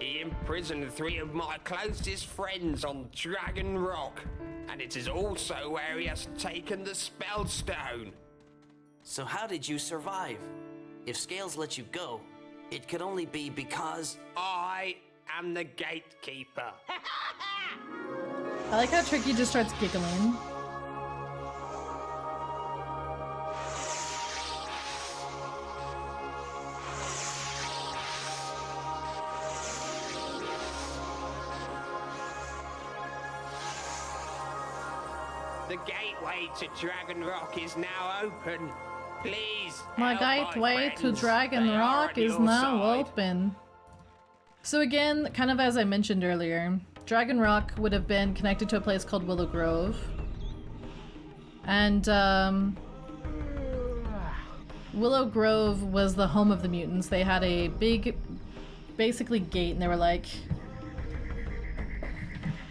Speaker 14: He imprisoned 3 of my closest friends on Dragon Rock, and it is also where he has taken the Spellstone.
Speaker 4: So how did you survive? If Scales let you go, it could only be because...
Speaker 14: I am the gatekeeper.
Speaker 1: I like how Tricky just starts giggling.
Speaker 14: The gateway to Dragon Rock is now open. Please.
Speaker 1: My
Speaker 14: help
Speaker 1: gateway to
Speaker 14: friends.
Speaker 1: Dragon
Speaker 14: They are
Speaker 1: Rock
Speaker 14: on
Speaker 1: is
Speaker 14: your
Speaker 1: now
Speaker 14: side.
Speaker 1: open. So again, kind of as I mentioned earlier, Dragon Rock would have been connected to a place called Willow Grove. And Willow Grove was the home of the mutants. They had a big, basically gate, and they were like,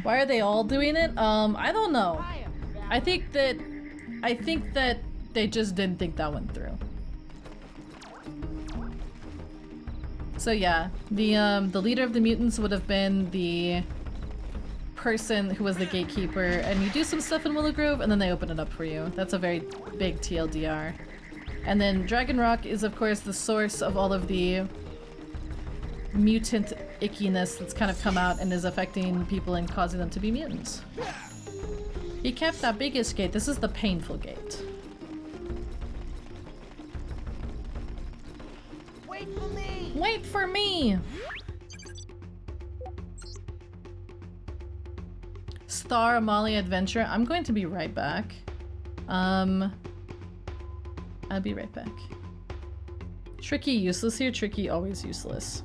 Speaker 1: why are they all doing it? I don't know. I think that they just didn't think that went through. So yeah, the leader of the mutants would have been the person who was the gatekeeper, and you do some stuff in Willow Grove and then they open it up for you. That's a very big TLDR. And then Dragon Rock is of course the source of all of the mutant ickiness that's kind of come out and is affecting people and causing them to be mutants. He kept that biggest gate. This is the painful gate.
Speaker 6: Wait for me!
Speaker 1: Wait for me! Star Amalia Adventure. I'm going to be right back. I'll be right back. Tricky useless here, Tricky always useless.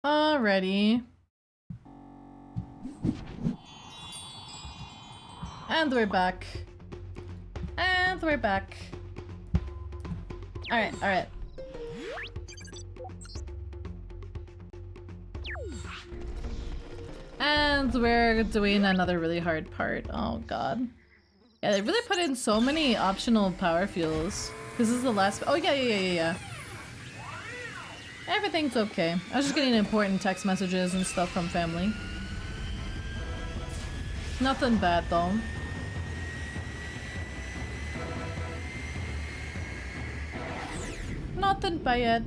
Speaker 1: Alrighty. And we're back. And we're back. Alright, alright. And we're doing another really hard part. Oh god. Yeah, they really put in so many optional power fuels. This is the last- oh yeah. Everything's okay. I was just getting important text messages and stuff from family. Nothing bad though. Nothing bad.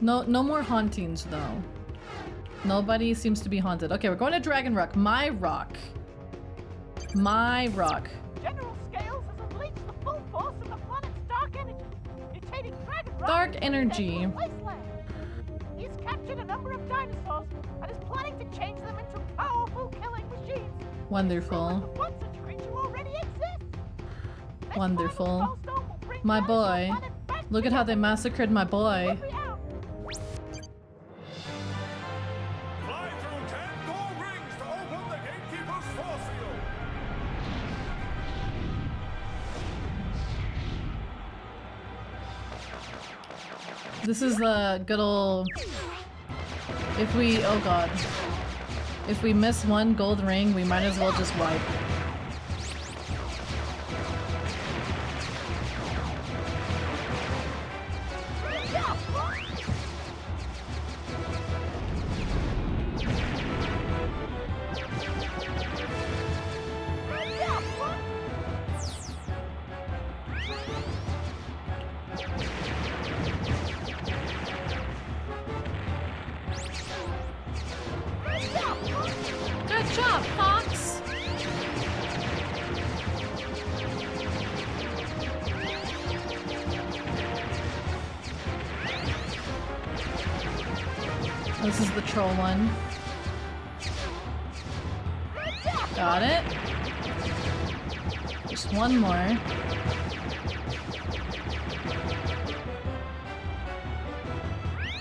Speaker 1: No more hauntings though. Nobody seems to be haunted. Okay, we're going to Dragon Rock. My rock. My rock.
Speaker 2: General Scales has unleashed the full force of the planet's dark energy, mutating Dragon Rock
Speaker 1: Dark
Speaker 2: into
Speaker 1: energy.
Speaker 2: a wasteland. He's captured a number of dinosaurs and is planning to change them into powerful killing machines.
Speaker 1: Wonderful.
Speaker 2: One such creature already exists.
Speaker 1: Wonderful. My boy. Look at how they massacred my boy. This is the good old... If we... oh god. If we miss one gold ring, we might as well just wipe. Good job, Fox! This is the troll one. Got it. Just one more.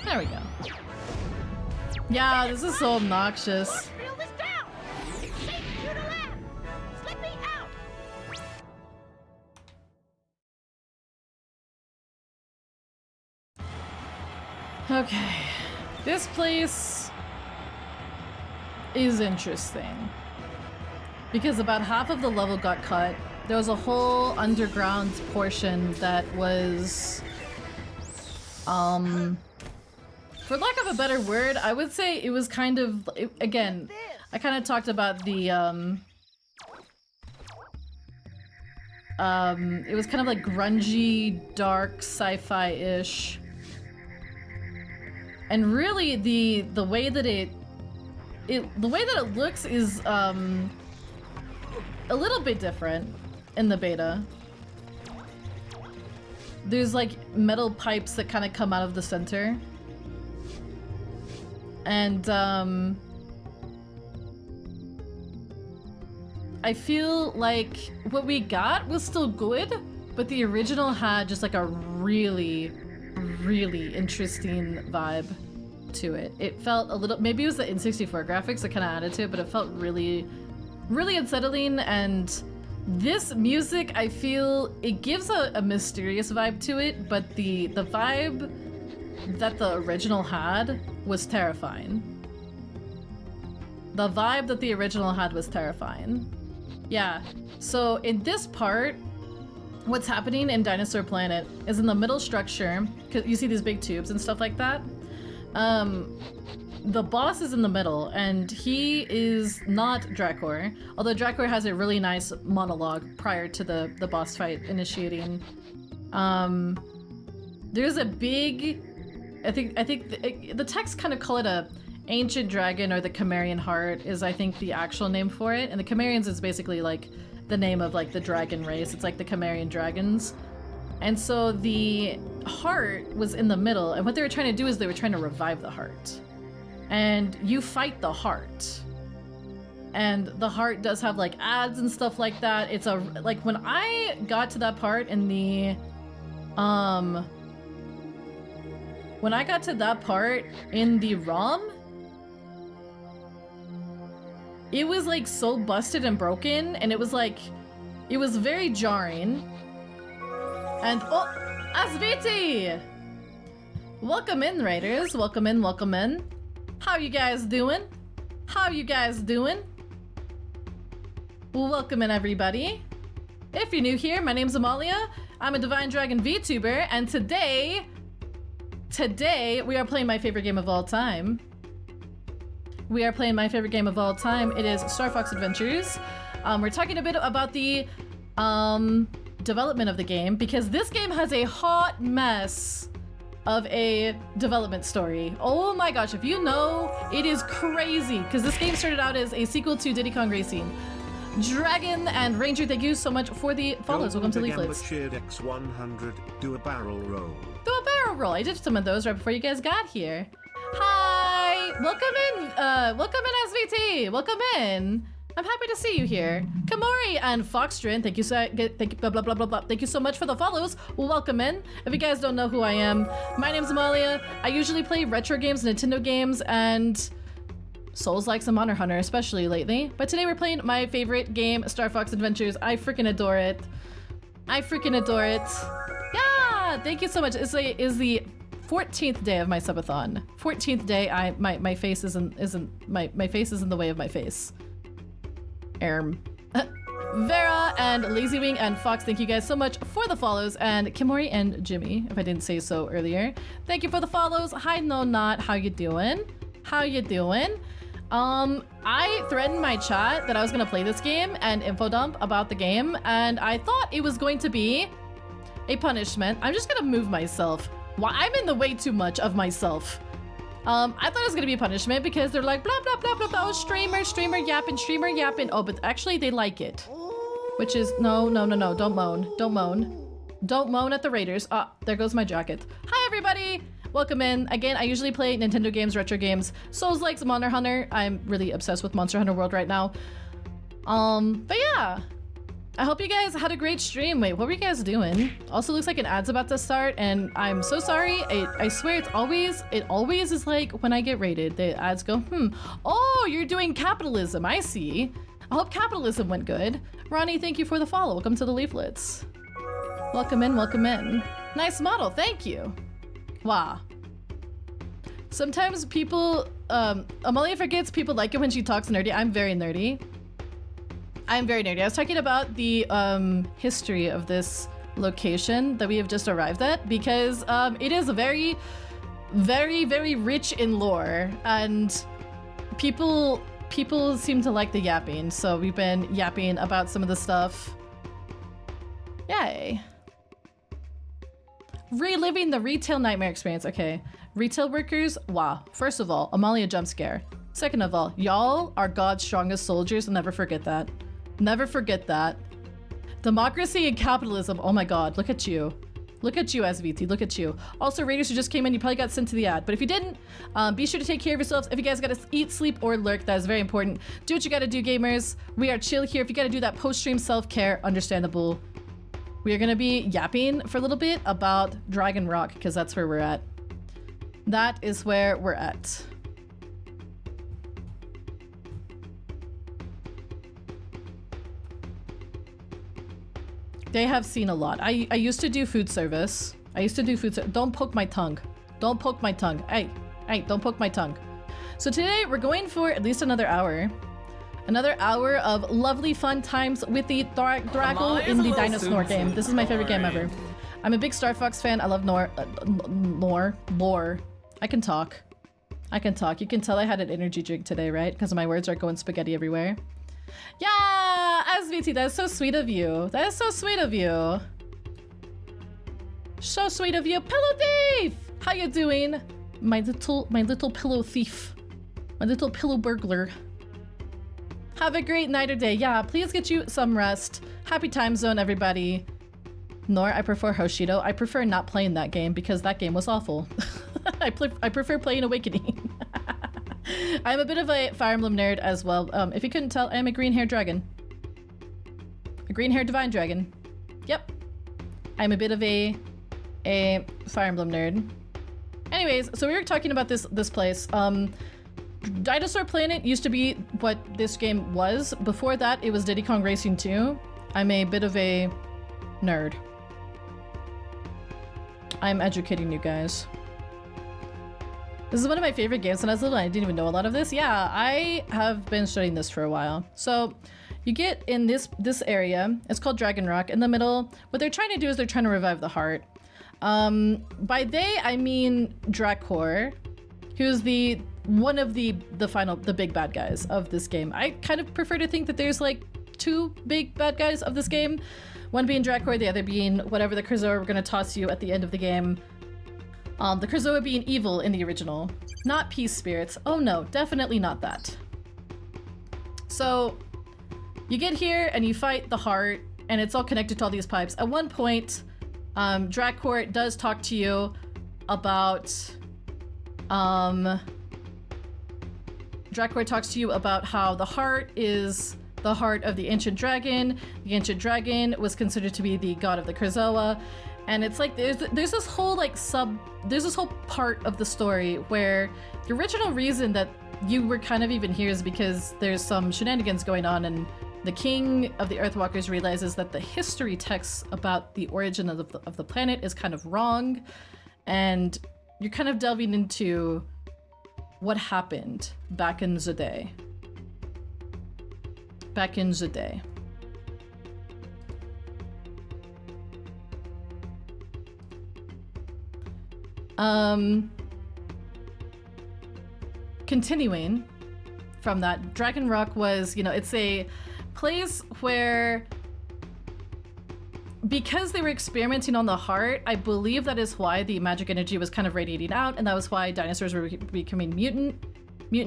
Speaker 1: There we go. Yeah, this is so obnoxious. Okay, this place is interesting because about half of the level got cut. There was a whole underground portion that was, for lack of a better word, I would say it was kind of, again, I kind of talked about the, it was kind of like grungy, dark, sci-fi-ish. And really, the way that it looks is a little bit different in the beta. There's like metal pipes that kind of come out of the center, and I feel like what we got was still good, but the original had just like a really interesting vibe to it. It felt a little, maybe it was the N64 graphics that kind of added to it, but it felt really unsettling. And this music, I feel it gives a mysterious vibe to it, but the vibe that the original had was terrifying. The vibe that the original had was terrifying. Yeah, so in this part, what's happening in Dinosaur Planet is in the middle structure, because you see these big tubes and stuff like that. The boss is in the middle, and he is not Dracor, although Dracor has a really nice monologue prior to the boss fight initiating. There's a big, I think the text kind of call it a ancient dragon, or the Cimmerian heart is I think the actual name for it, and the Cimmerians is basically like the name of like the dragon race. It's like the Cimmerian dragons. And so the heart was in the middle, and what they were trying to do is they were trying to revive the heart. And you fight the heart. And the heart does have like ads and stuff like that. It's a, like when I got to that part in the When I got to that part in the ROM, it was like so busted and broken, and it was like, it was very jarring. And oh, Asviti! Welcome in, Raiders. Welcome in, welcome in. How you guys doing? How you guys doing? Welcome in, everybody. If you're new here, my name's Amalia. I'm a Divine Dragon VTuber, and today we are playing my favorite game of all time. We are playing my favorite game of all time. It is Star Fox Adventures. We're talking a bit about the development of the game, because this game has a hot mess of a development story. Oh my gosh, if you know, it is crazy, because this game started out as a sequel to Diddy Kong Racing. Dragon and Ranger, thank you so much for the follows. Welcome to Leaflets.
Speaker 19: X100, do a barrel roll.
Speaker 1: Do a barrel roll. I did some of those right before you guys got here. Hi, welcome in SVT. Welcome in. I'm happy to see you here. Kamori and Foxtrin, thank you blah blah blah blah blah. Thank you so much for the follows. Welcome in. If you guys don't know who I am, my name's Amalia. I usually play retro games, Nintendo games, and Souls-likes and Monster Hunter, especially lately. But today we're playing my favorite game, Star Fox Adventures. I freaking adore it. I freaking adore it. Yeah, thank you so much. It's the 14th day of my subathon. 14th day. My face isn't my face is in the way of my face. Vera and Lazywing and Fox, thank you guys so much for the follows, and Kimori and Jimmy, if I didn't say so earlier, thank you for the follows. Hi, No Not, how you doing? How you doing? I threatened my chat that I was gonna play this game and info dump about the game, and I thought it was going to be a punishment. I'm just gonna move myself. Why? I'm in the way too much of myself. I thought it was gonna be a punishment because they're like blah blah blah blah blah. Oh, streamer yapping. Oh, but actually they like it, which is no. Don't moan at the Raiders. Ah, there goes my jacket. Hi everybody. Welcome in. Again, I usually play Nintendo games, retro games, Souls-likes, Monster Hunter. I'm really obsessed with Monster Hunter World right now. But yeah. I hope you guys had a great stream. Wait, what were you guys doing? Also looks like an ad's about to start, and I'm so sorry. I swear it always is like when I get rated, the ads go, oh, you're doing capitalism. I see. I hope capitalism went good. Ronnie, thank you for the follow. Welcome to the Leaflets. Welcome in, welcome in. Nice model, thank you. Wow. Sometimes people, Amalia forgets people like it when she talks nerdy. I'm very nerdy. I was talking about the history of this location that we have just arrived at, because it is very, very, very rich in lore, and people seem to like the yapping, so we've been yapping about some of the stuff. Yay. Reliving the retail nightmare experience. Okay. Retail workers, wow. First of all, Amalia jump scare. Second of all, y'all are God's strongest soldiers, and never forget that. Never forget that. Democracy and capitalism, oh my god, look at you. Look at you, SVT, look at you. Also, Raiders who just came in, you probably got sent to the ad, but if you didn't, be sure to take care of yourselves. If you guys gotta eat, sleep, or lurk, that is very important. Do what you gotta do, gamers. We are chill here. If you gotta do that post-stream self-care, understandable. We are gonna be yapping for a little bit about Dragon Rock, because that's where we're at. That is where we're at. They have seen a lot. I used to do food service. Don't poke my tongue. Don't poke my tongue. Hey, don't poke my tongue. So today we're going for at least another hour. Another hour of lovely fun times with the Draggle in the DINOSNORE game. This is my favorite game ever. I'm a big Star Fox fan. I love lore. I can talk. You can tell I had an energy drink today, right? Because my words are going spaghetti everywhere. Yeah, SVT, that is so sweet of you. That is so sweet of you. So sweet of you. Pillow thief! How you doing? My little pillow thief. My little pillow burglar. Have a great night or day. Yeah, please get you some rest. Happy time zone, everybody. Nor I prefer Hoshido. I prefer not playing that game because that game was awful. I prefer playing Awakening. I'm a bit of a Fire Emblem nerd as well. If you couldn't tell, I'm a green-haired dragon. A green-haired divine dragon. Yep. I'm a bit of a Fire Emblem nerd. And Anyways, so we were talking about this place. Dinosaur Planet used to be what this game was. Before that, it was Diddy Kong Racing 2. I'm a bit of a nerd. I'm educating you guys. This is one of my favorite games when I was little. I didn't even know a lot of this. Yeah, I have been studying this for a while. So you get in this area. It's called Dragon Rock. In the middle, what they're trying to do is they're trying to revive the heart. By they, I mean Drakor, who's one of the big bad guys of this game. I kind of prefer to think that there's like two big bad guys of this game. One being Drakor, the other being whatever the Krazoa were going to toss you at the end of the game. The Krazoa being evil in the original, not peace spirits. Oh no, definitely not that. So you get here and you fight the heart, and it's all connected to all these pipes. At one point, Drakor does talk to you about Drakor talks to you about how the heart is the heart of the ancient dragon. The ancient dragon was considered to be the god of the Krazoa. And it's like there's this whole like there's this whole part of the story where the original reason that you were kind of even here is because there's some shenanigans going on, and the king of the Earthwalkers realizes that the history texts about the origin of the planet is kind of wrong, and you're kind of delving into what happened back in the day. Back in the day. Continuing from that, Dragon Rock was, it's a place where, because they were experimenting on the heart, I believe that is why the magic energy was kind of radiating out, and that was why dinosaurs were becoming mutant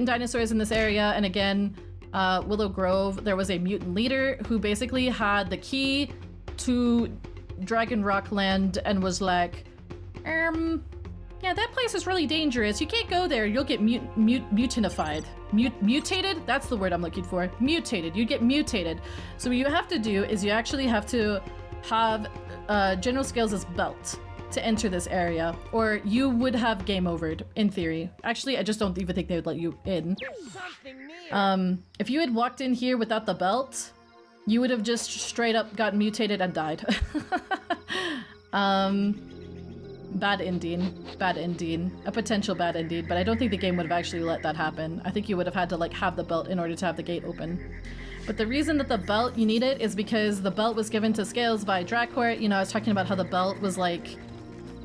Speaker 1: dinosaurs in this area. And again, Willow Grove, there was a mutant leader who basically had the key to Dragon Rock land and was like, yeah, that place is really dangerous. You can't go there. You'll get mutinified. Mutated? That's the word I'm looking for. Mutated. You get mutated. So what you have to do is you actually have to have General Scales' belt to enter this area, or you would have game overed, in theory. Actually, I just don't even think they would let you in. If you had walked in here without the belt, you would have just straight up gotten mutated and died. Bad ending, a potential bad ending, but I don't think the game would have actually let that happen. I think you would have had to like have the belt in order to have the gate open. But the reason that the belt, you need it, is because the belt was given to Scales by Drakor. I was talking about how the belt was like,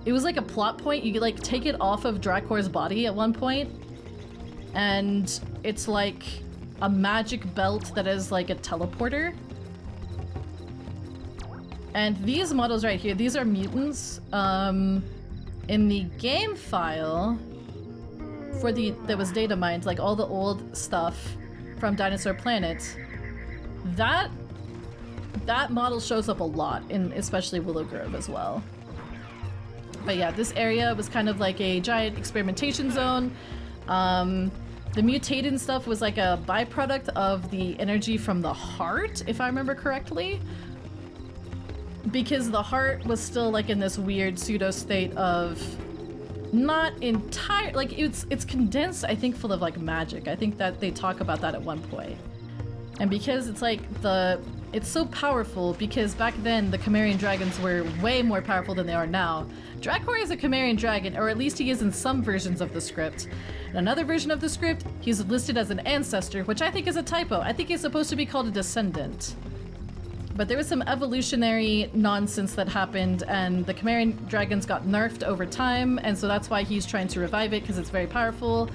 Speaker 1: it was like a plot point. You could like take it off of Drakor's body at one point, and it's like a magic belt that is like a teleporter. And these models right here, these are mutants. In the game file that was data mined, like all the old stuff from Dinosaur Planet, that model shows up a lot in especially Willow Grove as well. But yeah, this area was kind of like a giant experimentation zone. The mutated stuff was like a byproduct of the energy from the heart, if I remember correctly. Because the heart was still like in this weird pseudo state of not entire, like it's condensed, I think, full of like magic. I think that they talk about that at one point. And because it's like it's so powerful, because back then the Chimerian dragons were way more powerful than they are now. Drakor is a Chimerian dragon, or at least he is in some versions of the script. In another version of the script, he's listed as an ancestor, which I think is a typo. I think he's supposed to be called a descendant. But there was some evolutionary nonsense that happened, and the Chimerian dragons got nerfed over time, and so that's why he's trying to revive it, because it's very powerful.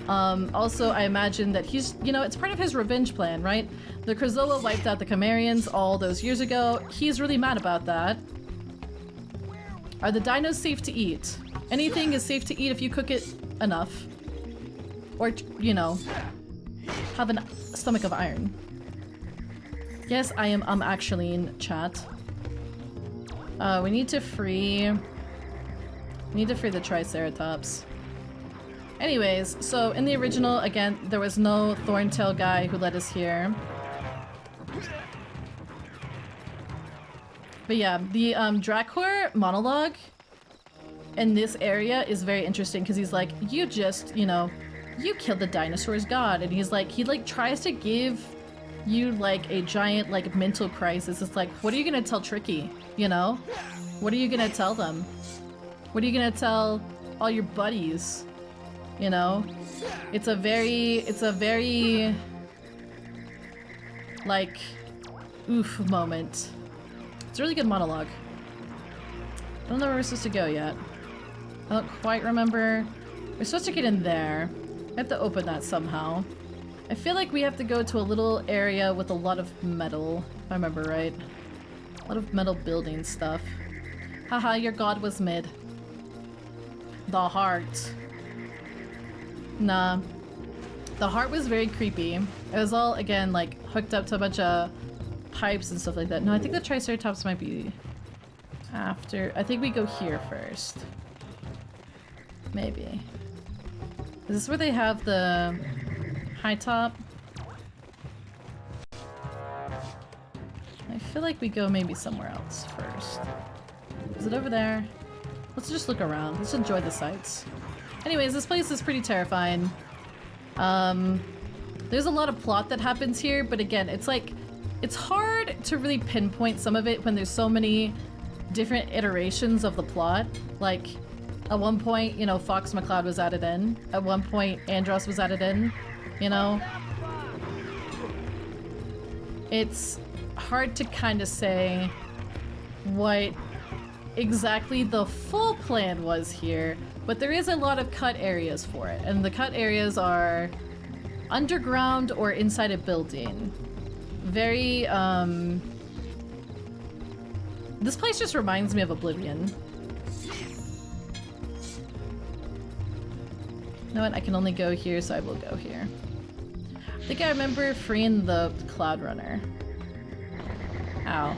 Speaker 1: Also, I imagine that he's, it's part of his revenge plan, right? The Krazoa wiped out the Chimerians all those years ago. He's really mad about that. Are the dinos safe to eat? Anything is safe to eat if you cook it enough. Or, have a stomach of iron. Yes, I am actually in chat. We need to free the Triceratops. Anyways, so in the original, again, there was no Thorntail guy who led us here. But yeah, the Drakor monologue in this area is very interesting because he's like, you just, you know, you killed the dinosaur's god, and he's like, he like tries to give you like a giant like mental crisis. It's like, what are you gonna tell Tricky? You know, what are you gonna tell them? What are you gonna tell all your buddies? You know, it's a very like oof moment. It's a really good monologue. I don't know where we're supposed to go yet. I don't quite remember. We're supposed to get in there. I have to open that somehow. I feel like we have to go to a little area with a lot of metal, if I remember right. A lot of metal building stuff. Haha, your god was mid. The heart. Nah. The heart was very creepy. It was all, again, like, hooked up to a bunch of pipes and stuff like that. No, I think the Triceratops might be after. I think we go here first. Maybe. Is this where they have the high top? I feel like we go maybe somewhere else first. Is it over there? Let's just look around. Let's enjoy the sights. Anyways, this place is pretty terrifying. There's a lot of plot that happens here, but again, it's like, it's hard to really pinpoint some of it when there's so many different iterations of the plot. Like, at one point, you know, Fox McCloud was added in. At one point, Andros was added in, you know? It's hard to kind of say what exactly the full plan was here, but there is a lot of cut areas for it, and the cut areas are underground or inside a building. Very, this place just reminds me of Oblivion. You know what? I can only go here, so I will go here. I think I remember freeing the Cloud Runner. Ow.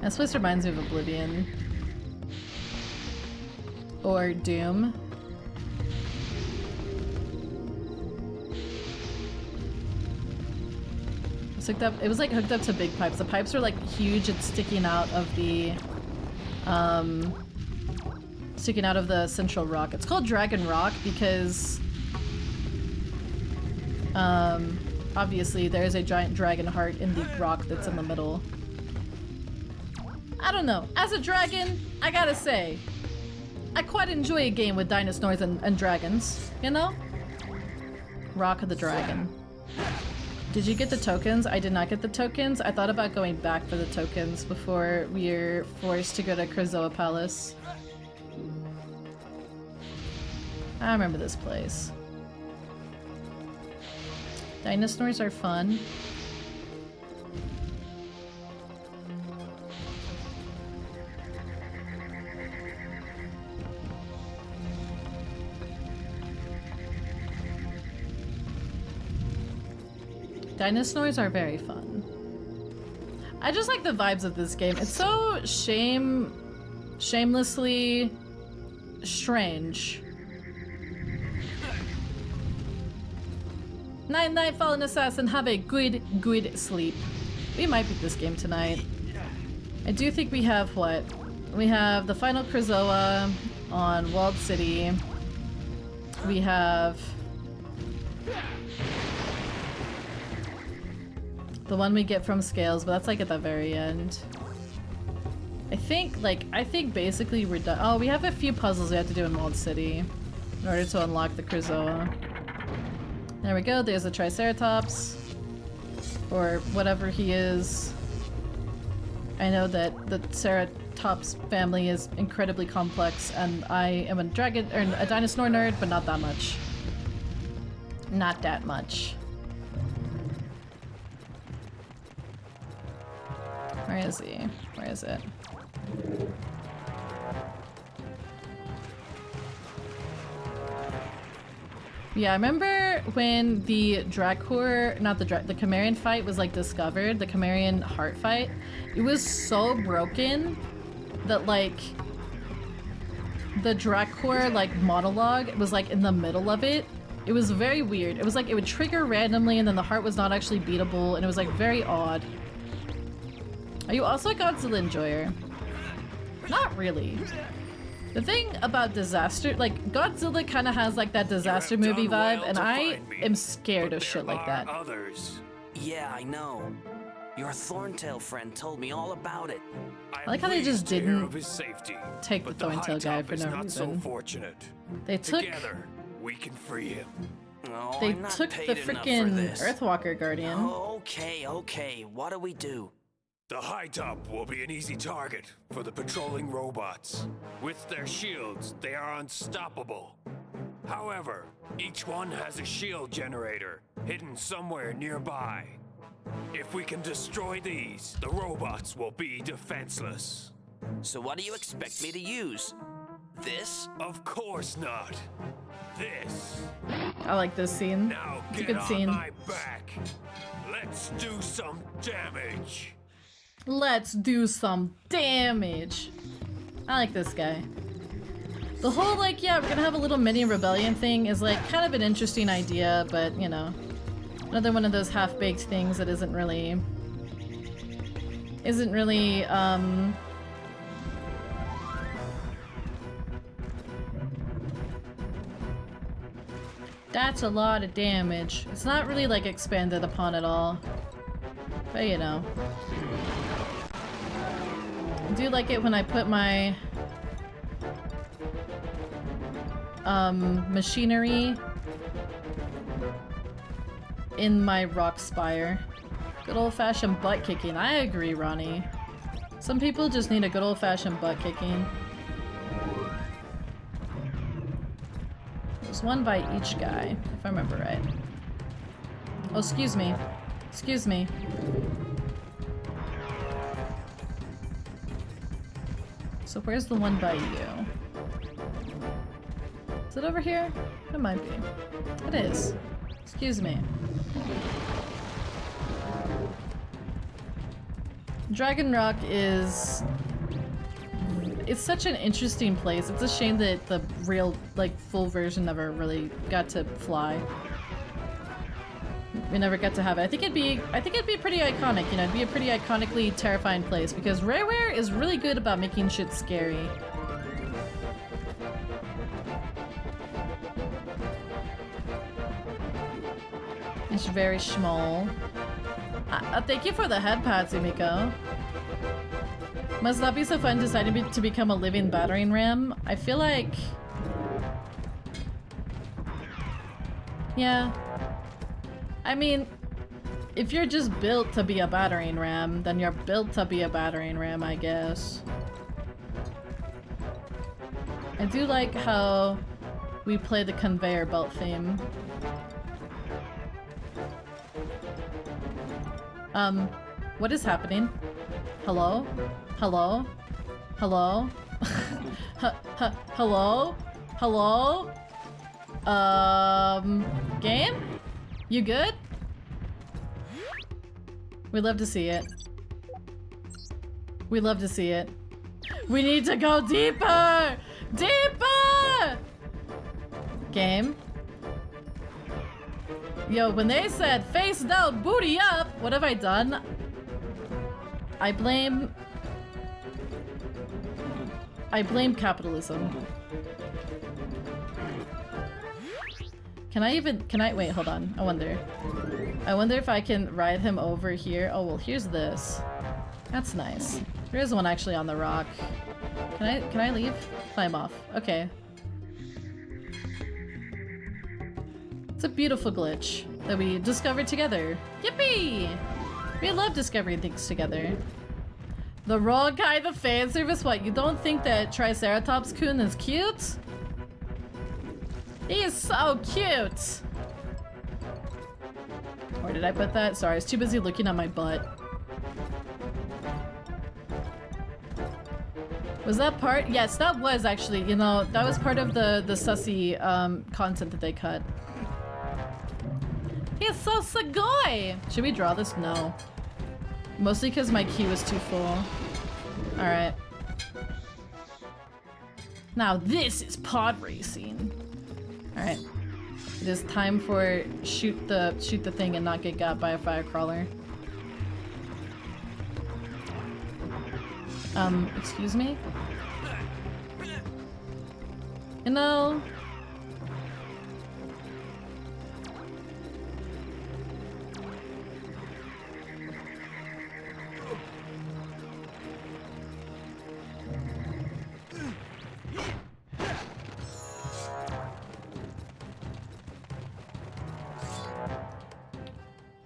Speaker 1: This place reminds me of Oblivion. Or Doom. It was like hooked up to big pipes. The pipes are like huge and sticking out of the central rock. It's called Dragon Rock because obviously there's a giant dragon heart in the rock that's in the middle. I don't know. As a dragon, I gotta say, I quite enjoy a game with DINOSNORES and dragons, you know? Rock of the Dragon. Did you get the tokens? I did not get the tokens. I thought about going back for the tokens before we're forced to go to Krazoa Palace. I remember this place. DINOSNORES are fun. DINOSNORES are very fun. I just like the vibes of this game. It's so shamelessly strange. Night night, fallen assassin. Have a good sleep. We might beat this game tonight. I do think we have what? We have the final Krazoa on Walled City. We have the one we get from Scales, but that's like at the very end. I think basically we're done. Oh, we have a few puzzles we have to do in Walled City in order to unlock the Krazoa. There we go, there's the Triceratops. Or whatever he is. I know that the Ceratops family is incredibly complex, and I am a dinosaur nerd, but not that much. Not that much. Where is he? Where is it? Yeah, I remember when the Dracor, not the Chimerian fight was like discovered, the Chimerian heart fight. It was so broken that like the Dracor like monologue was like in the middle of it. It was very weird. It was like it would trigger randomly and then the heart was not actually beatable, and it was like very odd. Are you also a Godzilla enjoyer? Not really. The thing about disaster, like Godzilla kind of has like that disaster movie vibe, and I am scared of shit like that.
Speaker 4: Others. Yeah, I know. Your Thorntail friend told me all about it.
Speaker 1: I like how they just didn't take the
Speaker 16: but the
Speaker 1: Thorntail guy for
Speaker 16: High Top
Speaker 1: no
Speaker 16: is not so
Speaker 1: reason.
Speaker 16: fortunate.
Speaker 1: They took
Speaker 16: Together, we can free him.
Speaker 4: Oh,
Speaker 1: they
Speaker 4: I'm not
Speaker 1: took
Speaker 4: paid
Speaker 1: the
Speaker 4: enough for
Speaker 1: freaking
Speaker 4: this.
Speaker 1: Earthwalker Guardian.
Speaker 4: Oh, okay. What do we do?
Speaker 16: The High Top will be an easy target for the patrolling robots. With their shields, they are unstoppable. However, each one has a shield generator hidden somewhere nearby. If we can destroy these, the robots will be defenseless.
Speaker 4: So what do you expect me to use? This?
Speaker 16: Of course not. This.
Speaker 1: I like this scene.
Speaker 16: Now
Speaker 1: It's a
Speaker 16: get
Speaker 1: good scene.
Speaker 16: on my back. Let's do some damage.
Speaker 1: Let's do some damage. I like this guy. The whole like, yeah, we're gonna have a little mini rebellion thing is like kind of an interesting idea, but you know, another one of those half-baked things that isn't really that's a lot of damage. It's not really like expanded upon at all. But you know. I do like it when I put my machinery in my rock spire. Good old-fashioned butt kicking. I agree, Ronnie. Some people just need a good old-fashioned butt kicking. There's one by each guy, if I remember right. Oh, excuse me. Excuse me. So where's the one by you? Is it over here? It might be. It is. Excuse me. Dragon Rock is... It's such an interesting place. It's a shame that the real, like, full version never really got to fly. We never got to have it. I think it'd be pretty iconic, you know, it'd be a pretty iconically terrifying place because Rareware is really good about making shit scary. It's very small. Thank you for the head pat, Sumiko. Must not be so fun deciding to become a living battering ram. I feel like... Yeah. I mean, if you're just built to be a battering ram, then you're built to be a battering ram, I guess. I do like how we play the conveyor belt theme. What is happening? Hello? Hello? Hello? Hello? Hello? Game? You good? We love to see it. We love to see it. We need to go deeper! Deeper! Game? Yo, when they said face down, booty up, what have I done? I blame capitalism. Can I wait, hold on. I wonder if I can ride him over here. Oh, well, here's this. That's nice. There is one actually on the rock. Can I leave? Climb off. Okay. It's a beautiful glitch that we discovered together. Yippee! We love discovering things together. The wrong kind of fan service? What, you don't think that Triceratops-kun is cute? He is so cute! Where did I put that? Sorry, I was too busy looking at my butt. Was that part? Yes, that was actually, you know, that was part of the sussy content that they cut. He's so sugoi! Should we draw this? No. Mostly because my key was too full. Alright. Now this is pod racing. Alright. It is time for shoot the thing and not get got by a fire crawler. Excuse me? You know?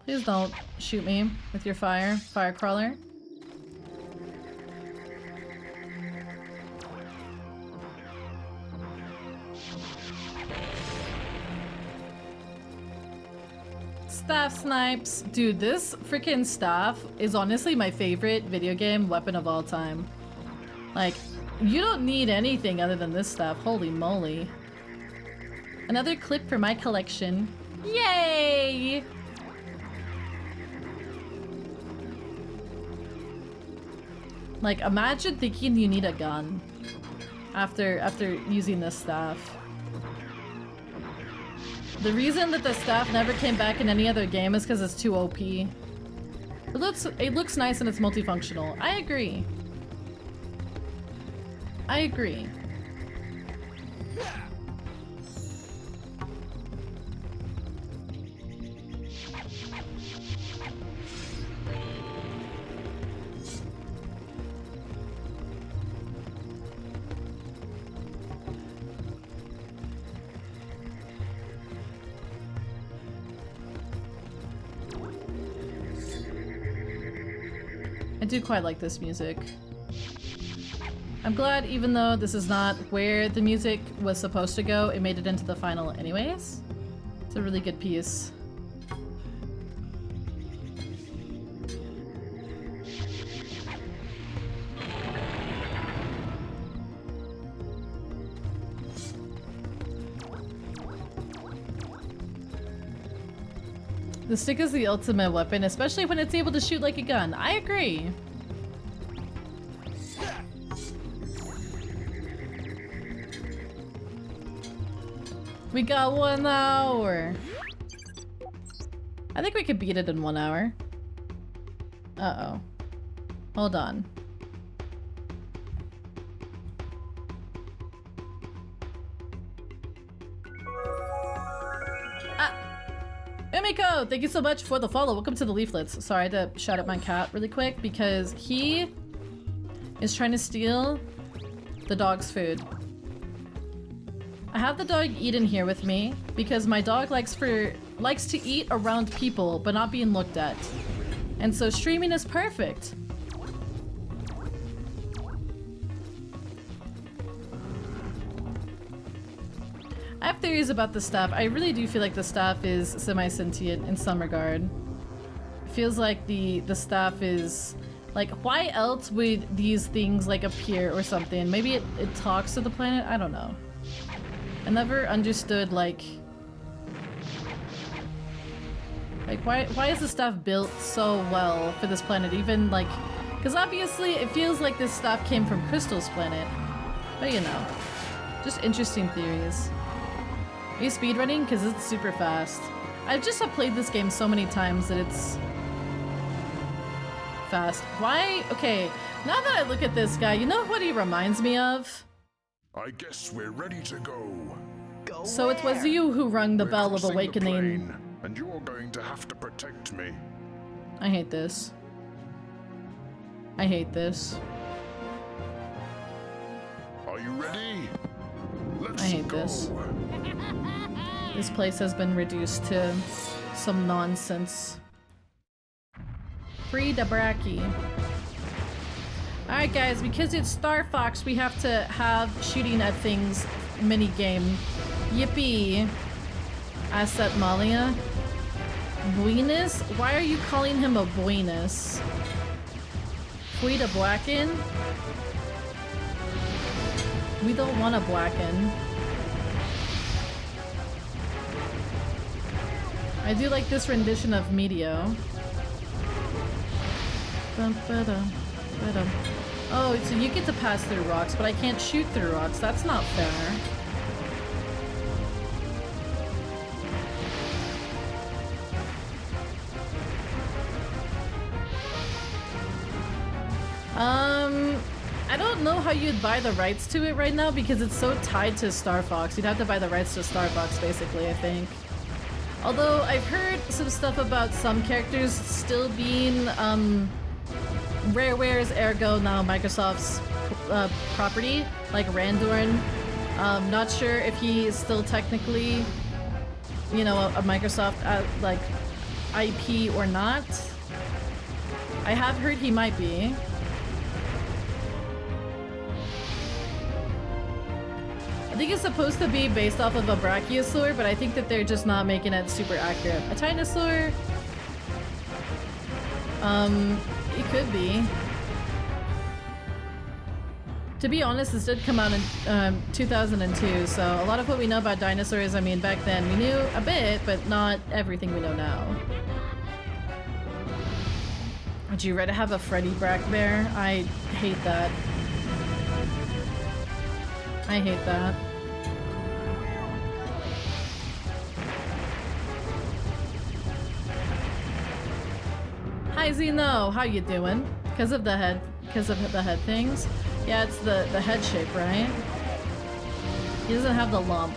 Speaker 1: Please don't shoot me with your fire crawler. Staff snipes. Dude, this freaking staff is honestly my favorite video game weapon of all time. Like, you don't need anything other than this staff. Holy moly. Another clip for my collection. Yay! Like, imagine thinking you need a gun after using this staff. The reason that the staff never came back in any other game is because it's too OP. It looks nice and it's multifunctional. I agree. I agree. I do quite like this music. I'm glad, even though this is not where the music was supposed to go, it made it into the final anyways. It's a really good piece. The stick is the ultimate weapon, especially when it's able to shoot like a gun. I agree. We got 1 hour. I think we could beat it in 1 hour. Uh-oh. Hold on. Emiko, thank you so much for the follow. Welcome to the leaflets. Sorry, I had to shout at my cat really quick because he is trying to steal the dog's food. I have the dog Eden here with me because my dog likes to eat around people but not being looked at. And so streaming is perfect. I have theories about the staff. I really do feel like the staff is semi-sentient in some regard. It feels like the staff is... Like, why else would these things, like, appear or something? Maybe it talks to the planet? I don't know. I never understood, like, why is the staff built so well for this planet? Even, like... Because obviously it feels like this staff came from Crystal's planet. But, you know. Just interesting theories. Are you speedrunning? Because it's super fast. I just have played this game so many times that it's fast. Why? Okay, now that I look at this guy, you know what he reminds me of?
Speaker 12: I guess we're ready to go.
Speaker 1: So it was you who rung the bell of awakening.
Speaker 12: And you're going to have to protect me.
Speaker 1: I hate this. I hate this.
Speaker 12: Are you ready? Let's
Speaker 1: I hate
Speaker 12: go.
Speaker 1: this. This place has been reduced to some nonsense. Free Dabraki. Alright guys, because it's Star Fox, we have to have shooting at things mini game. Yippee. Asset Malia. Buenos? Why are you calling him a Buenos? Free to Blacken? We don't want to blacken. I do like this rendition of Medio. Oh, so you get to pass through rocks, but I can't shoot through rocks. That's not fair. I don't don't know how you'd buy the rights to it right now because it's so tied to Star Fox. You'd have to buy the rights to Star Fox, basically, I think. Although I've heard some stuff about some characters still being Rareware's, ergo now Microsoft's property, like Randorn. Not sure if he is still technically, you know, a Microsoft like IP or not. I have heard he might be. I think it's supposed to be based off of a Brachiosaur, but I think that they're just not making it super accurate. A Dinosaur? It could be. To be honest, this did come out in 2002, so a lot of what we know about dinosaurs, I mean, back then we knew a bit, but not everything we know now. Would you rather have a Freddy Brack Bear? I hate that. I hate that. Hi Zeno, how you doing? Because of the head things. Yeah, it's the head shape, right? He doesn't have the lump.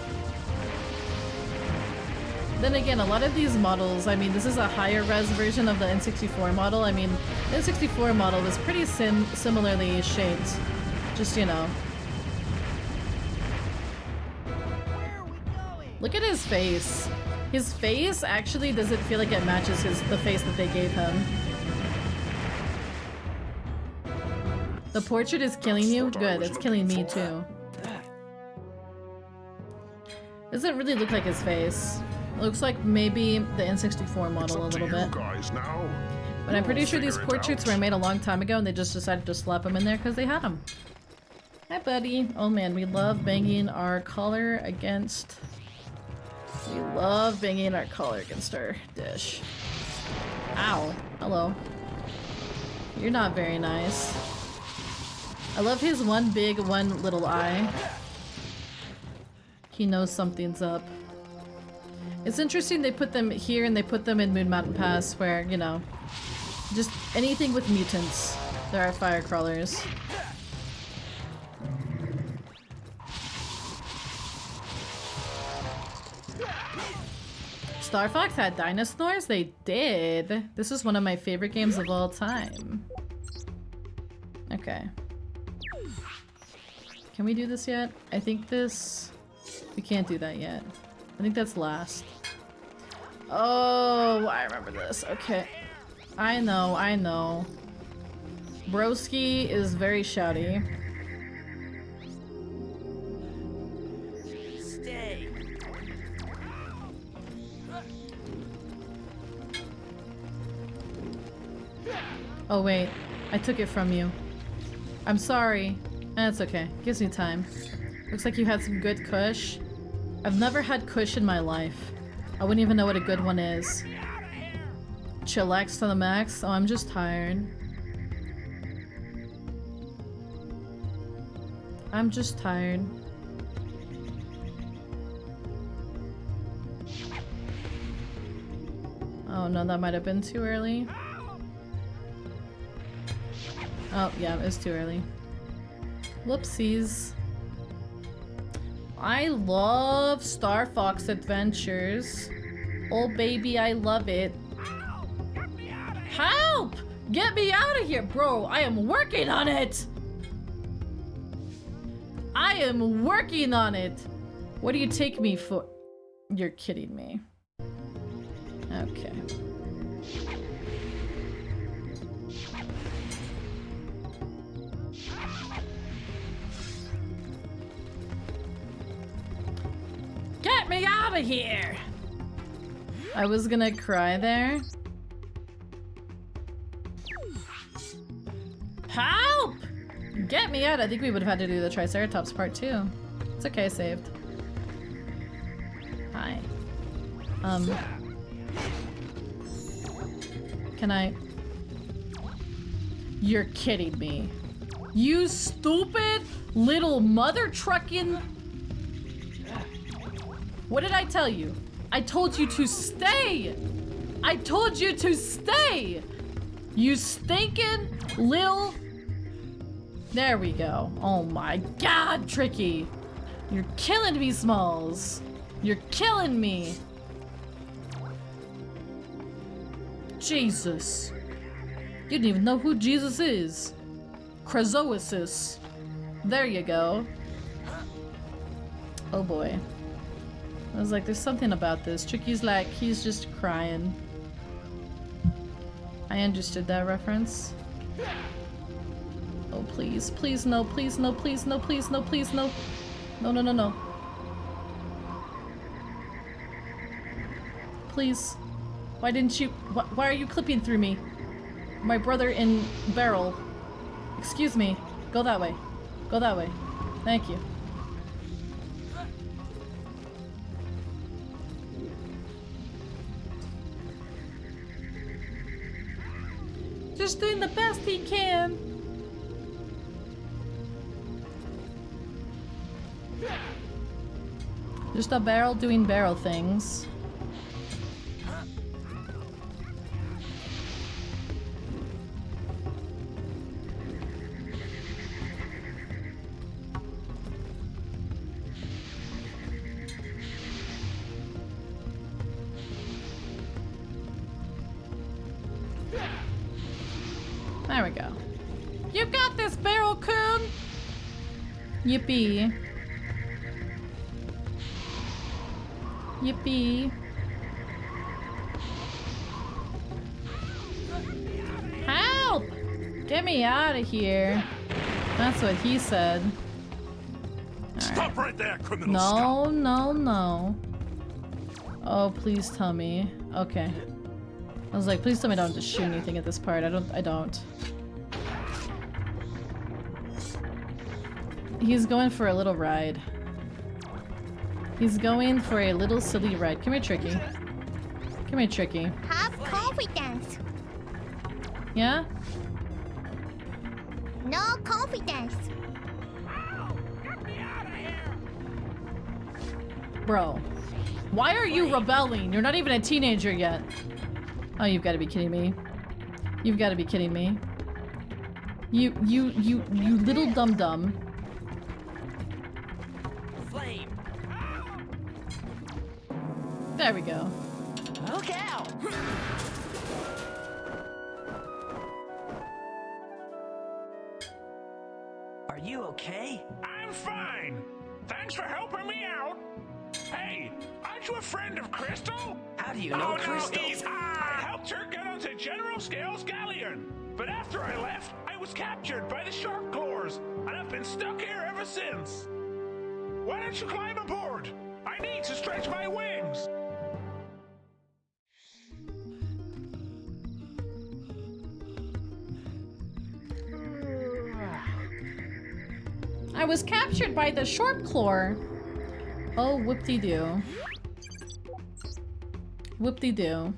Speaker 1: Then again, a lot of these models, I mean, this is a higher res version of the N64 model. I mean, the N64 model was pretty similarly shaped. Just, you know. Look at his face. His face actually doesn't feel like it matches the face that they gave him. The portrait is killing you? Good, it's killing me too. Doesn't really look like his face. It looks like maybe the N64 model a little bit. But I'm pretty sure these portraits were made a long time ago and they just decided to slap them in there because they had them. Hi buddy. Oh man, we love banging our collar against... We love banging our collar against our dish. Ow. Hello. You're not very nice. I love his one big, one little eye. He knows something's up. It's interesting they put them here and they put them in Moon Mountain Pass where, you know, just anything with mutants. There are fire crawlers. Star Fox had DINOSNORES? They did. This is one of my favorite games of all time. Okay. Can we do this yet? I think this... We can't do that yet. I think that's last. Oh, I remember this. Okay. I know, I know. Broski is very shouty.
Speaker 7: Stay.
Speaker 1: Oh wait, I took it from you. I'm sorry. That's okay. Gives me time. Looks like you had some good kush. I've never had kush in my life. I wouldn't even know what a good one is. Chillax to the max? Oh, I'm just tired. I'm just tired. Oh no, that might have been too early. Oh, yeah, it's too early. Whoopsies. I love Star Fox Adventures. Oh baby, I love it. Help! Get me out of here, bro! I am working on it! I am working on it! What do you take me for? You're kidding me. Okay. Get me out of here! I was gonna cry there. Help! Get me out! I think we would have had to do the Triceratops part too. It's okay, saved. Hi. Can I... You're kidding me. You stupid little mother trucking... What did I tell you? I told you to stay! I told you to stay! You stinking little... There we go. Oh my god, Tricky! You're killing me, Smalls! You're killing me! Jesus. You didn't even know who Jesus is. Chrysoisis. There you go. Oh boy. I was like, there's something about this. Tricky's like, he's just crying. I understood that reference. Oh, please. Please, no. Please, no. Please, no. Please, no. Please, no. No, no, no, no. Please. Why didn't you... Why are you clipping through me? My brother in barrel. Excuse me. Go that way. Go that way. Thank you. Just doing the best he can. Just a barrel doing barrel things. There we go. You got this, Barrel Coon! Yippee. Yippee. Help! Get me out of here. That's what he said.
Speaker 9: Stop right there, criminal
Speaker 1: No,
Speaker 9: scum.
Speaker 1: no, no. Oh, please tell me. Okay. I was like, please tell me I don't have to shoot anything at this part. I don't. He's going for a little ride. He's going for a little silly ride. Come here, Tricky. Come here, Tricky.
Speaker 13: Have confidence.
Speaker 1: Yeah?
Speaker 13: No confidence.
Speaker 1: Bro. Why are you rebelling? You're not even a teenager yet. Oh, you've got to be kidding me. You've got to be kidding me. You little dum-dum.
Speaker 7: Flame.
Speaker 1: There we go.
Speaker 7: Look out! Are you okay?
Speaker 18: I'm fine. Thanks for helping me out. Hey, aren't you a friend of Crystal?
Speaker 7: How do you know Crystal?
Speaker 18: I helped her get onto General Scale's galleon. But after I left, I was captured by the shark claws, and I've been stuck here ever since. Why don't you climb aboard? I need to stretch my wings.
Speaker 1: I was captured by the short claw. Oh, whoop-de-doo. Whoop-de-doo.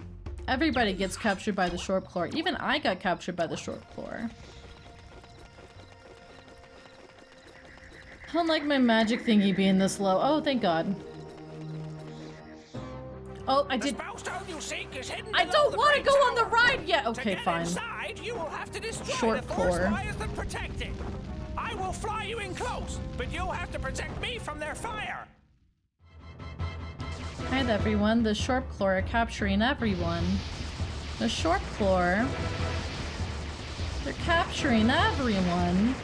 Speaker 1: Everybody gets captured by the short claw. Even I got captured by the short claw. I don't like my magic thingy being this low. Oh, thank God. Oh, I did. I don't want to go on the ride yet. Okay, fine.
Speaker 2: Inside, you will have to destroy
Speaker 1: Short
Speaker 2: the force
Speaker 1: claw.
Speaker 2: wires that protect it. I will fly you in close, but you'll have to protect me from their fire.
Speaker 1: Hi everyone, the short claw are capturing everyone. The short claw. They're capturing everyone.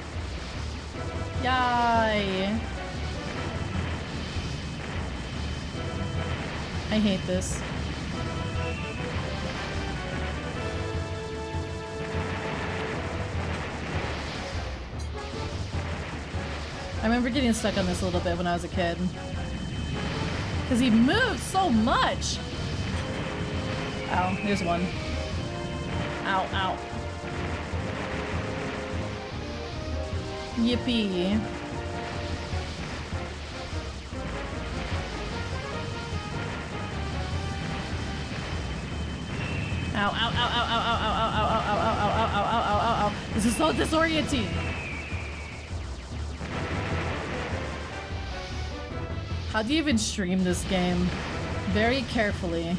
Speaker 1: Yay. I hate this. I remember getting stuck on this a little bit when I was a kid. Because he moves so much! Ow, here's one. Ow, ow. Yippee. Ow, ow, ow, ow, ow, ow, ow, ow, ow, ow, ow, ow, ow, ow, ow, ow, ow. This is so disorienting. How do you even stream this game? Very carefully.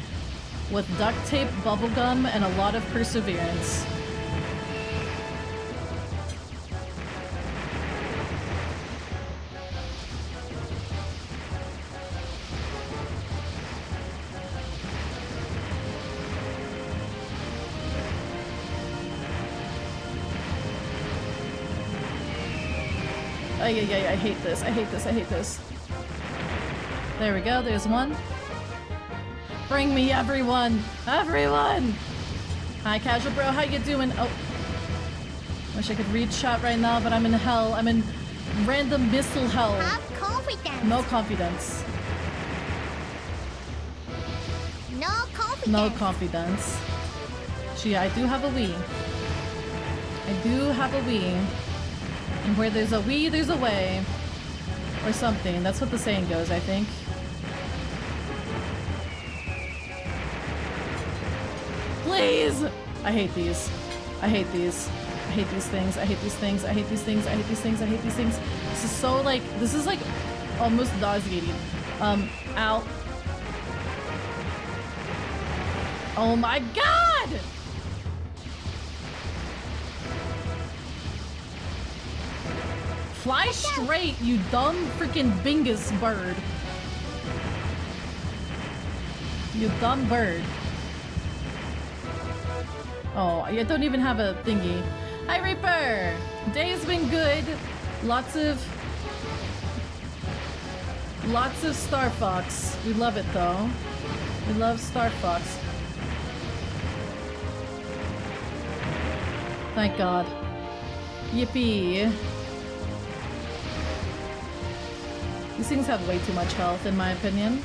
Speaker 1: With duct tape, bubblegum, and a lot of perseverance. I hate this. I hate this. I hate this. There we go. There's one. Bring me everyone. Everyone. Hi, Casual Bro. How you doing? Oh. Wish I could read chat right now, but I'm in hell. I'm in random missile hell.
Speaker 13: Have confidence.
Speaker 1: No confidence.
Speaker 13: No confidence.
Speaker 1: No confidence. Gee, I do have a Wii. I do have a Wii. And where there's a Wii, there's a way. Or something. That's what the saying goes, I think. Please! I hate these. I hate these. I hate these things. I hate these things. I hate these things. I hate these things. I hate these things. This is so like, this is like almost nauseating. Ow. Oh my god! Fly straight, you dumb freaking bingus bird. You dumb bird. Oh, I don't even have a thingy. Hi, Reaper! Day's been good. Lots of Star Fox. We love it though. We love Star Fox. Thank God. Yippee. These things have way too much health, in my opinion.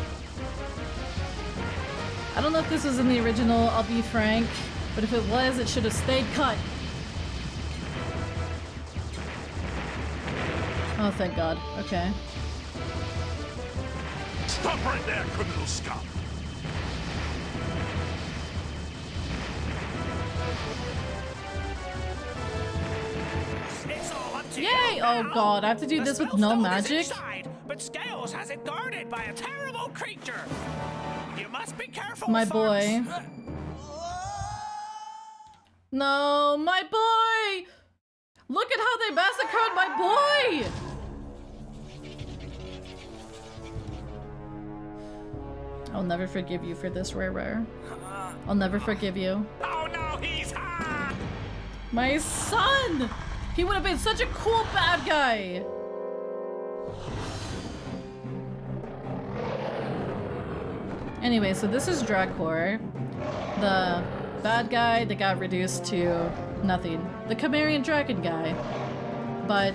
Speaker 1: I don't know if this was in the original, I'll be frank, but if it was, it should have stayed cut. Oh, thank God. Okay.
Speaker 18: Stop right there, criminal scum!
Speaker 2: It's all up to
Speaker 1: Yay!
Speaker 2: you
Speaker 1: Oh
Speaker 2: now.
Speaker 1: God, I have to do this with no
Speaker 2: Spellstone is
Speaker 1: magic?
Speaker 2: inside, but Scales has it guarded by a terrible creature. You must be careful,
Speaker 1: My
Speaker 2: Fox.
Speaker 1: boy. No, my boy! Look at how they massacred my boy! I'll never forgive you for this, Rare. I'll never forgive you.
Speaker 2: Oh no, he's hot!
Speaker 1: My son! He would have been such a cool bad guy! Anyway, so this is Dracor, the bad guy that got reduced to nothing. The Chimerian Dragon guy. But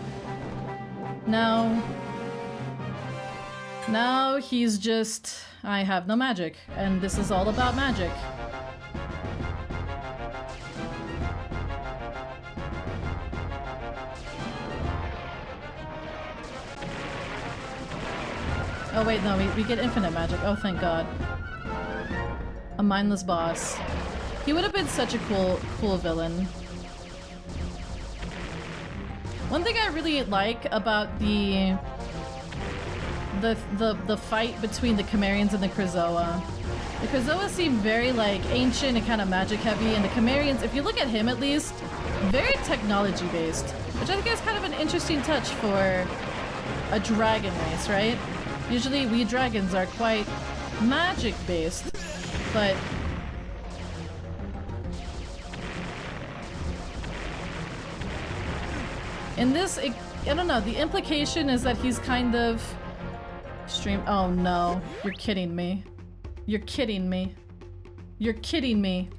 Speaker 1: now he's just, I have no magic, and this is all about magic. Oh wait, no, we get infinite magic. Oh, thank God. A mindless boss. He would have been such a cool villain. One thing I really like about the fight between the Chimerians and the Krazoa. The Krazoa seem very like ancient and kind of magic heavy, and the Chimerians, if you look at him at least, very technology based, which I think is kind of an interesting touch for a dragon race, right? Usually we dragons are quite magic based, but in this, I don't know, the implication is that he's kind of oh no, you're kidding me. You're kidding me. You're kidding me.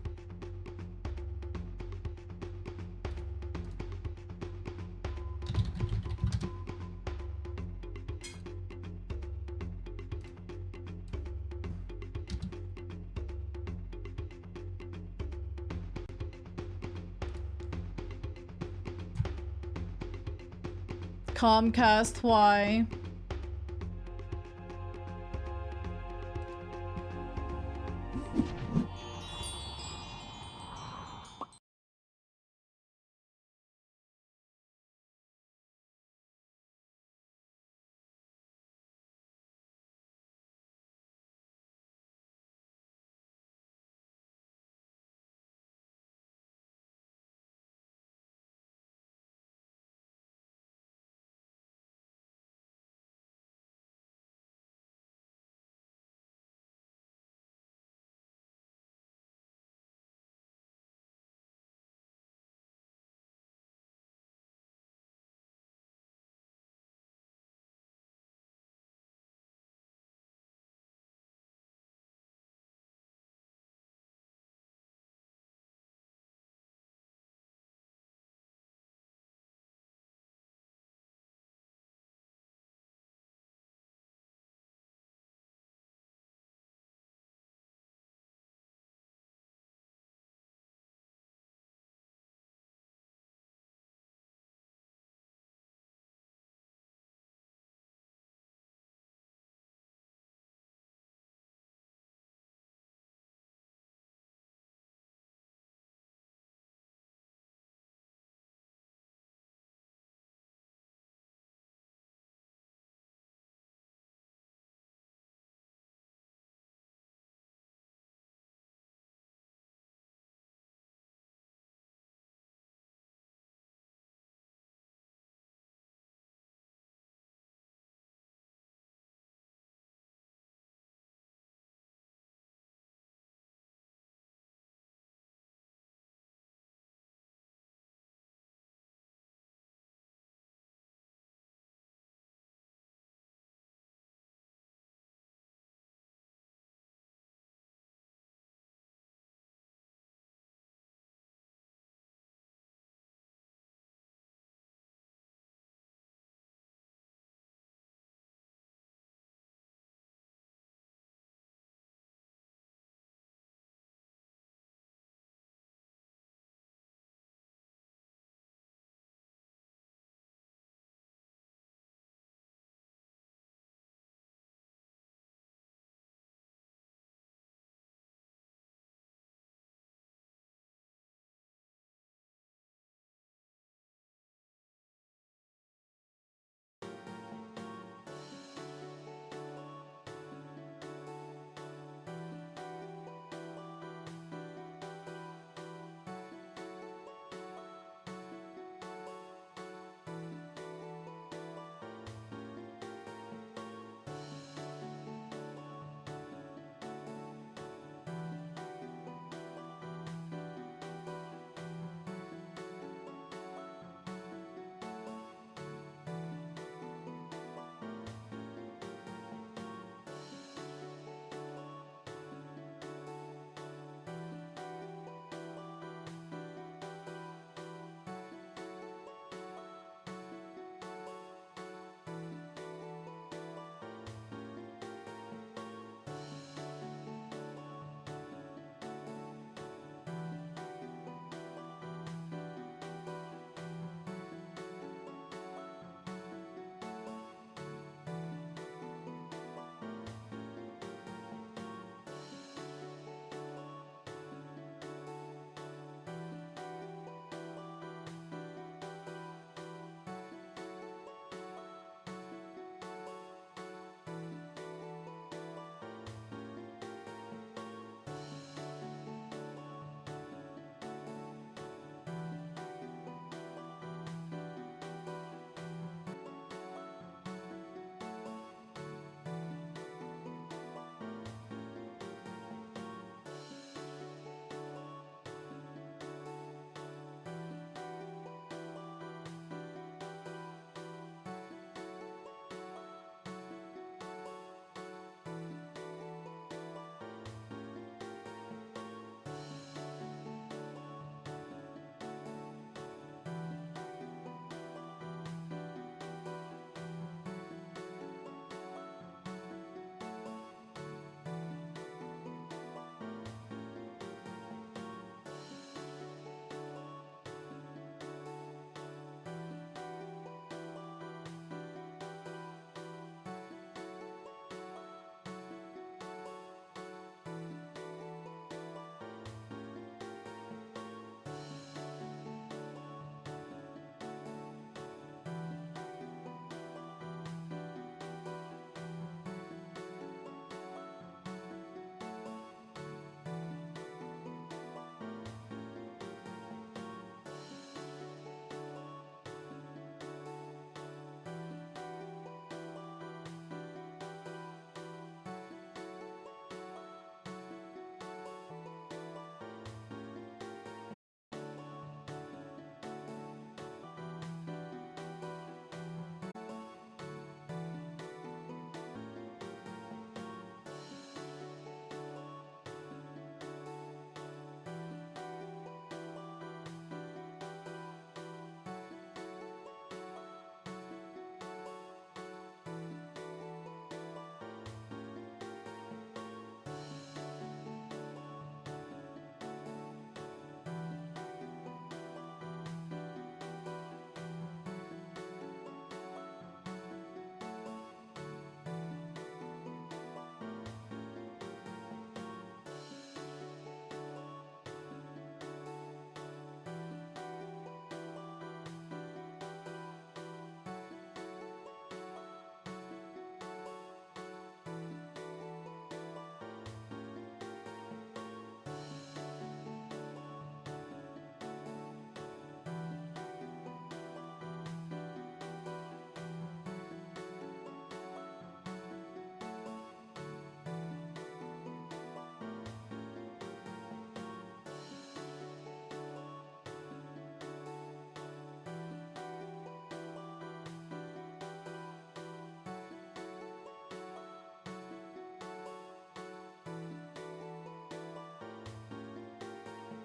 Speaker 1: Comcast, why?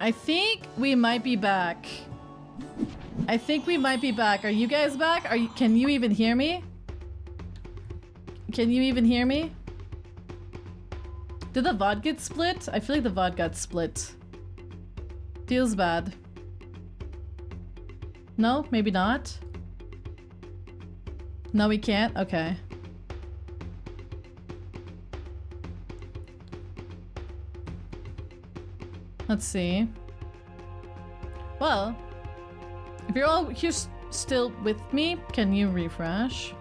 Speaker 1: I think we might be back. I think we might be back. Are you guys back? Can you even hear me? Can you even hear me? Did the VOD get split? I feel like the VOD got split. Feels bad. No? Maybe not? No, we can't? Okay. Let's see. Well, if you're all here still with me, can you refresh?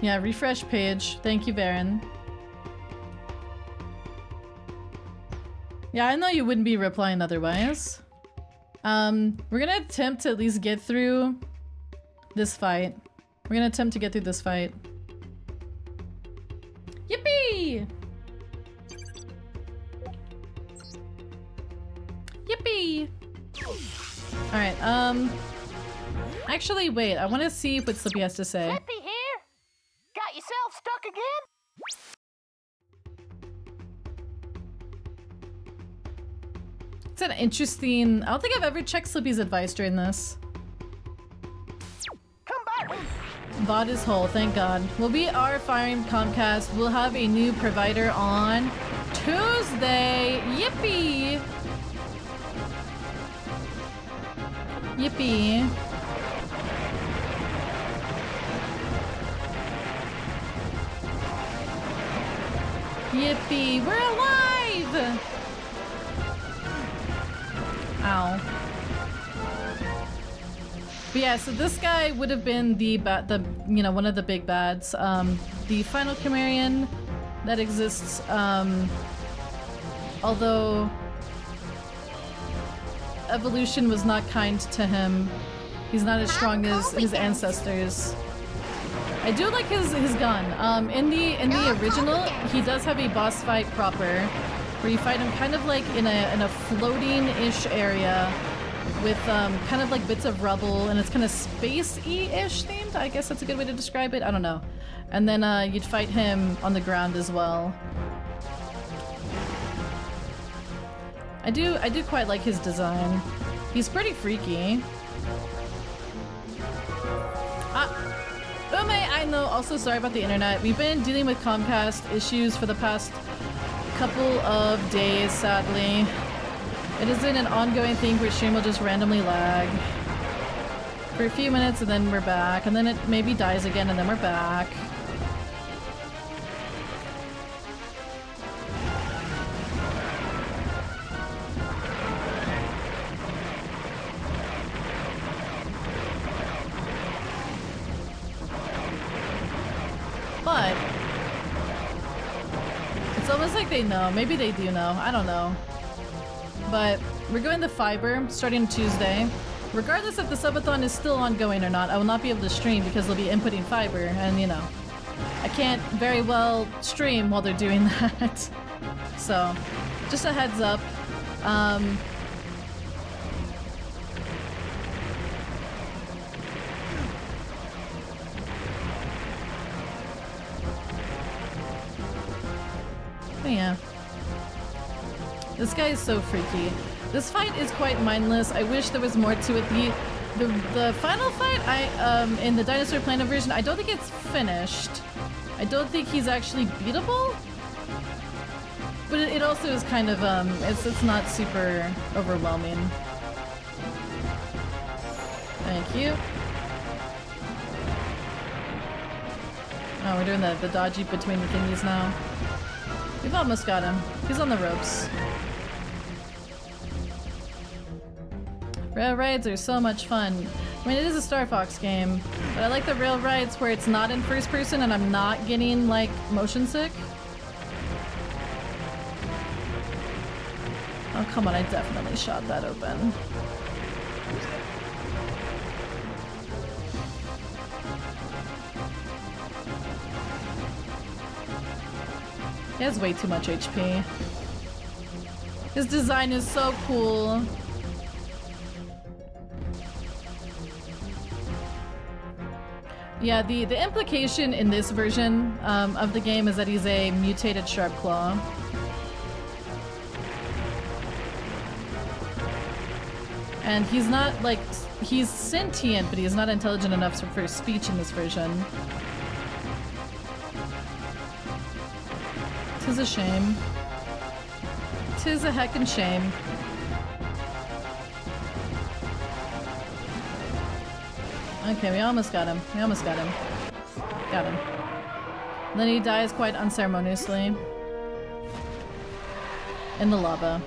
Speaker 1: Yeah, refresh page. Thank you, Baron. Yeah, I know you wouldn't be replying otherwise. We're gonna attempt to at least get through this fight. We're gonna attempt to get through this fight. Yippee! Yippee! Alright, actually, wait, I want to see what Slippy has to say.
Speaker 2: Slippy here? Got yourself stuck again?
Speaker 1: It's an interesting... I don't think I've ever checked Slippy's advice during this.
Speaker 2: Come back!
Speaker 1: VOD is whole, thank God. We are firing Comcast. We'll have a new provider on Tuesday. Yippee! Yippee. Yippee, we're alive! Ow. But yeah, so this guy would have been the one of the big bads. The final Chimerian that exists, although evolution was not kind to him. He's not as strong as his ancestors. I do like his gun. In the original, he does have a boss fight proper, where you fight him kind of like in a floating-ish area with kind of like bits of rubble, and it's kind of space-y-ish themed. I guess that's a good way to describe it. I don't know. And then you'd fight him on the ground as well. I do quite like his design. He's pretty freaky. Ume, I know. Also, sorry about the internet. We've been dealing with Comcast issues for the past couple of days, sadly. It isn't an ongoing thing where stream will just randomly lag for a few minutes and then we're back, and then it maybe dies again and then we're back. But it's almost like they know. Maybe they do know. I don't know. But we're going to Fiber starting Tuesday. Regardless if the subathon is still ongoing or not, I will not be able to stream because they'll be inputting Fiber, and you know, I can't very well stream while they're doing that. So, just a heads up. Yeah. This guy is so freaky. This fight is quite mindless. I wish there was more to it. The final fight, in the Dinosaur Planet version, I don't think it's finished. I don't think he's actually beatable. But it also is kind of, it's not super overwhelming. Thank you. Oh, we're doing the dodgy between the thingies now. We've almost got him. He's on the ropes. Rail rides are so much fun. I mean, it is a Star Fox game, but I like the rail rides where it's not in first person and I'm not getting, like, motion sick. Oh, come on, I definitely shot that open. He has way too much HP. His design is so cool. Yeah, the implication in this version of the game is that he's a mutated Sharp Claw. And he's not like, he's sentient, but he is not intelligent enough for speech in this version. Tis a shame. Tis a heckin' shame. Okay, we almost got him. We almost got him. Got him. And then he dies quite unceremoniously. In the lava.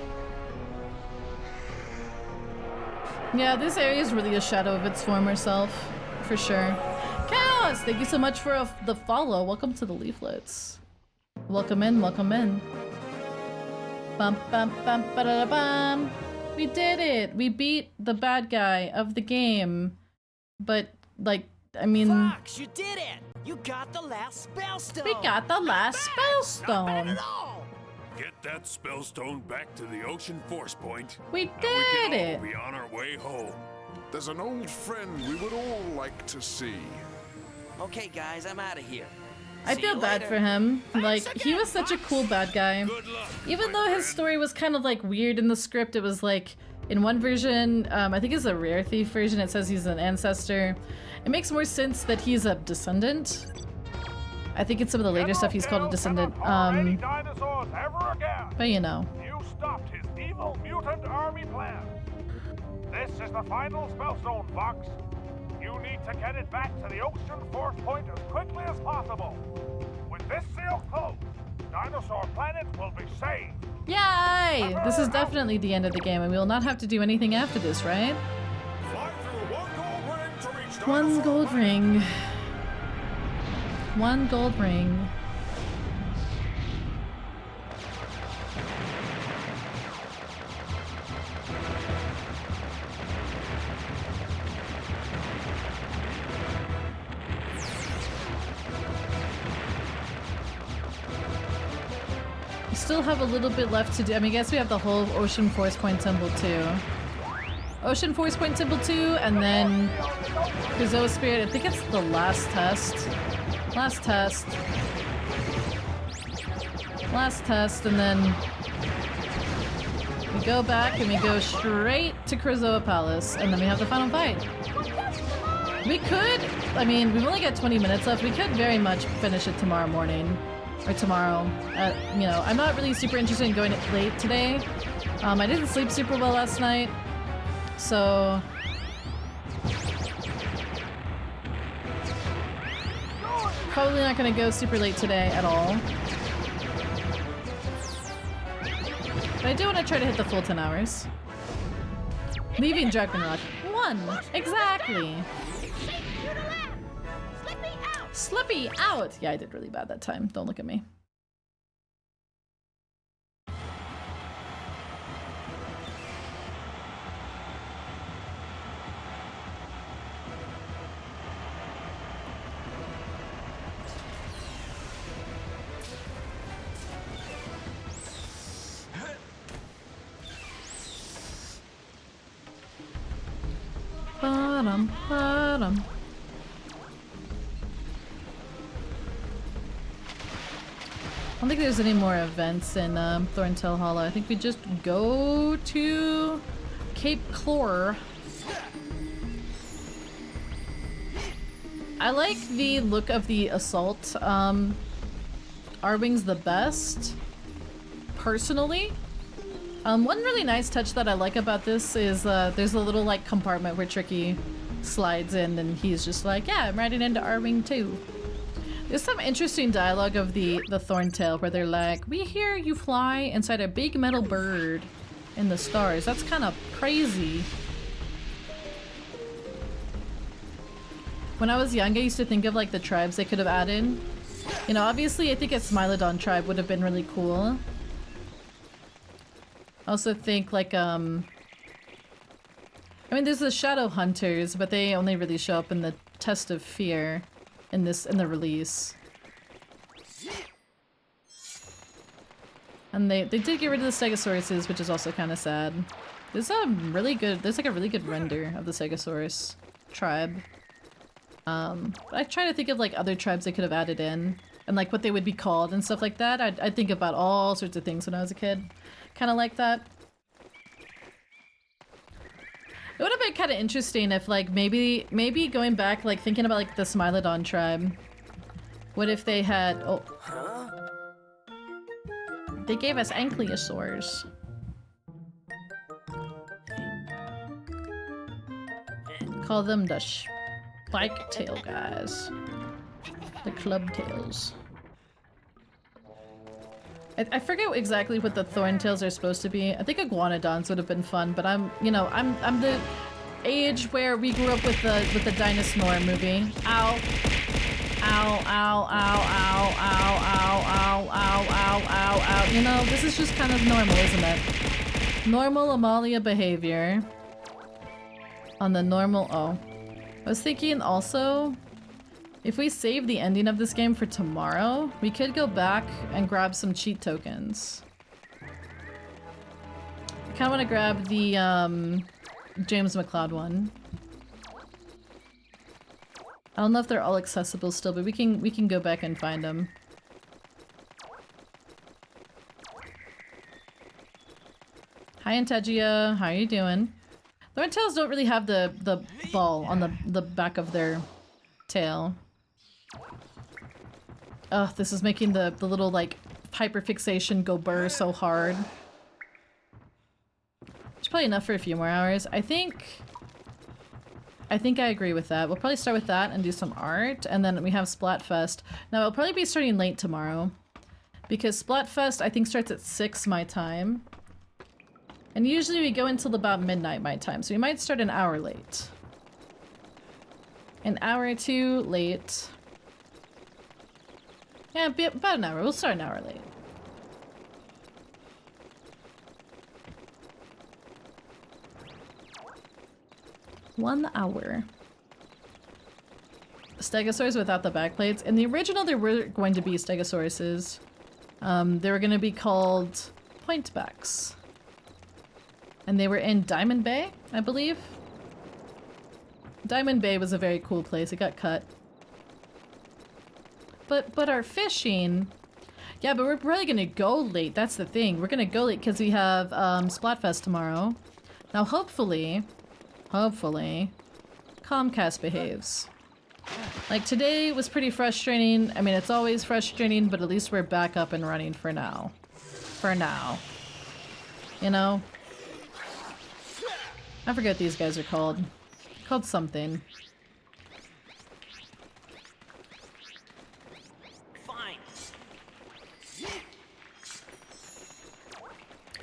Speaker 1: Yeah, this area is really a shadow of its former self. For sure. Chaos! Thank you so much for the follow. Welcome to the leaflets. Welcome in, welcome in. Bum bum bum ba da da bum. We did it! We beat the bad guy of the game. But, like, I mean...
Speaker 7: Fox, you did it! You got the last spellstone!
Speaker 1: We got the last spellstone!
Speaker 16: Get that spellstone back to the ocean force point.
Speaker 1: We
Speaker 16: and
Speaker 1: did
Speaker 16: we can
Speaker 1: it!
Speaker 16: all be on our way home.
Speaker 12: There's an old friend we would all like to see.
Speaker 4: Okay, guys, I'm out of here.
Speaker 1: I feel bad for him. Like, he was such a cool bad guy. Even though his story was kind of like weird in the script, it was like, in one version, I think it's a Rare Thief version, it says he's an ancestor. It makes more sense that he's a descendant. I think in some of the later stuff he's called a descendant. But you know.
Speaker 18: You stopped his evil mutant army plan. This is the final spellstone, Fox. You need to get it back to the ocean force point as quickly as possible. With this seal closed, Dinosaur Planet will be saved.
Speaker 1: Yay! This is definitely the end of the game, and we will not have to do anything after this, right? One gold ring. One gold ring. We still have a little bit left to do. I mean, I guess we have the whole Ocean Force Point Temple too. Ocean Force Point Temple 2, and then Krizoa Spirit. I think it's the last test. Last test. Last test, and then we go back and we go straight to Krizoa Palace, and then we have the final fight. We could, I mean, we've only got 20 minutes left. We could very much finish it tomorrow morning. Or tomorrow. You know, I'm not really super interested in going late today. I didn't sleep super well last night. So... probably not gonna go super late today at all. But I do want to try to hit the full 10 hours. Leaving Dragonrock. 1! Exactly! Slippy out! Yeah, I did really bad that time. Don't look at me. Bottom, bottom. I don't think there's any more events in Thorntail Hollow. I think we just go to Cape Clore. I like the look of the assault. Arwing's the best, personally. One really nice touch that I like about this is there's a little like compartment where Tricky slides in and he's just like, yeah, I'm riding into Arwing too. There's some interesting dialogue of the Thorntail where they're like, we hear you fly inside a big metal bird in the stars. That's kind of crazy. When I was young, I used to think of like the tribes they could have added. You know, obviously I think a Smilodon tribe would have been really cool. I also think like, I mean there's the Shadow Hunters, but they only really show up in the Test of Fear in the release. And they did get rid of the Stegosauruses, which is also kind of sad. There's like a really good render of the Stegosaurus tribe. I try to think of like other tribes they could have added in and like what they would be called and stuff like that. I think about all sorts of things when I was a kid. Kind of like that. It would have been kind of interesting if, like, maybe going back, like, thinking about, like, the Smilodon tribe. What if they had... Oh. They gave us ankylosaurs. Call them the spike tail guys. The club tails. I forget exactly what the thorn tails are supposed to be. I think iguanodons would have been fun, but I'm the age where we grew up with the DINOSNORE movie. Ow. Ow, ow, ow, ow, ow, ow, ow, ow, ow, ow, ow. You know, this is just kind of normal, isn't it? Normal Amalia behavior. On the normal... Oh. I was thinking also... If we save the ending of this game for tomorrow, we could go back and grab some cheat tokens. I kind of want to grab the James McCloud one. I don't know if they're all accessible still, but we can go back and find them. Hi Antegia, how are you doing? Thorntails don't really have the ball on the back of their tail. Ugh, this is making the little, like, hyperfixation go burr so hard. It's probably enough for a few more hours. I think I agree with that. We'll probably start with that and do some art, and then we have Splatfest. Now, it'll probably be starting late tomorrow, because Splatfest, I think, starts at 6 my time. And usually we go until about midnight my time, so we might start an hour late. An hour or two late. Yeah, about an hour. We'll start an hour late. One hour. Stegosaurs without the backplates. In the original, there were going to be Stegosauruses. They were going to be called Pointbacks. And they were in Diamond Bay, I believe. Diamond Bay was a very cool place. It got cut. But our fishing... Yeah, but we're probably gonna go late. That's the thing. We're gonna go late because we have Splatfest tomorrow. Now hopefully, Comcast behaves. Like today was pretty frustrating. I mean, it's always frustrating, but at least we're back up and running for now. For now. You know? I forget what these guys are called. Called something.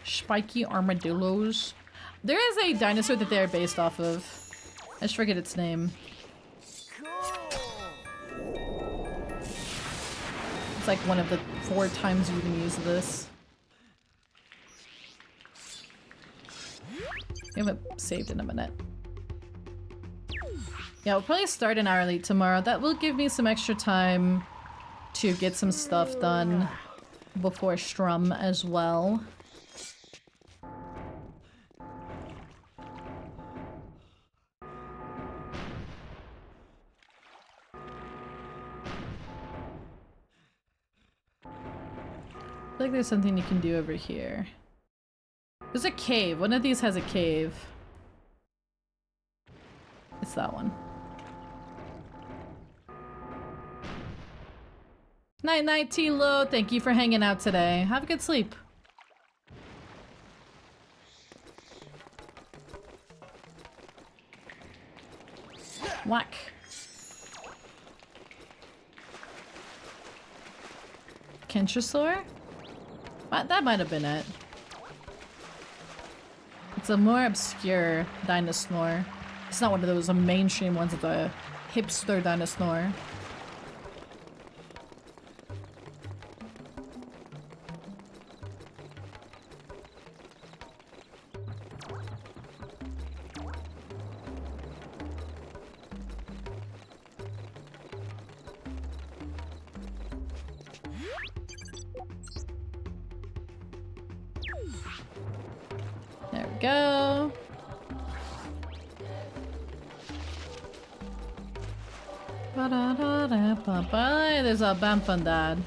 Speaker 1: Spiky armadillos. There is a dinosaur that they're based off of. I just forget its name. It's like one of the 4 times you can use this. We haven't saved in a minute. Yeah, we'll probably start an hour late tomorrow. That will give me some extra time to get some stuff done before Strum as well. I feel like there's something you can do over here. There's a cave. One of these has a cave. It's that one. Night night, T-Lo. Thank you for hanging out today. Have a good sleep. Whack. Kentrosaur? That might have been it. It's a more obscure DINOSNORE. It's not one of those mainstream ones. It's a hipster DINOSNORE. There we go. Ba-da-da-da-ba-ba. There's a Bamfandad.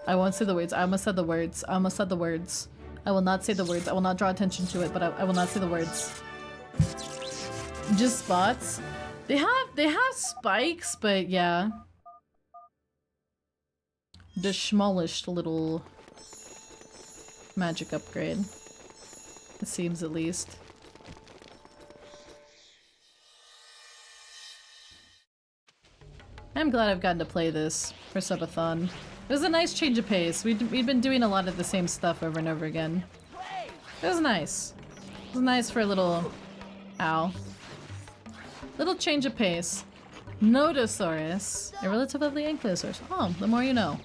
Speaker 1: I won't say the words. I almost said the words. I almost said the words. I will not say the words. I will not draw attention to it, but I will not say the words. Just spots. They have spikes, but yeah. The smallest little magic upgrade. It seems, at least. I'm glad I've gotten to play this for Subathon. It was a nice change of pace. We'd been doing a lot of the same stuff over and over again. It was nice. It was nice for a little... Ow. Little change of pace. Nodosaurus. A relative of the Ankylosaurus. Oh, the more you know.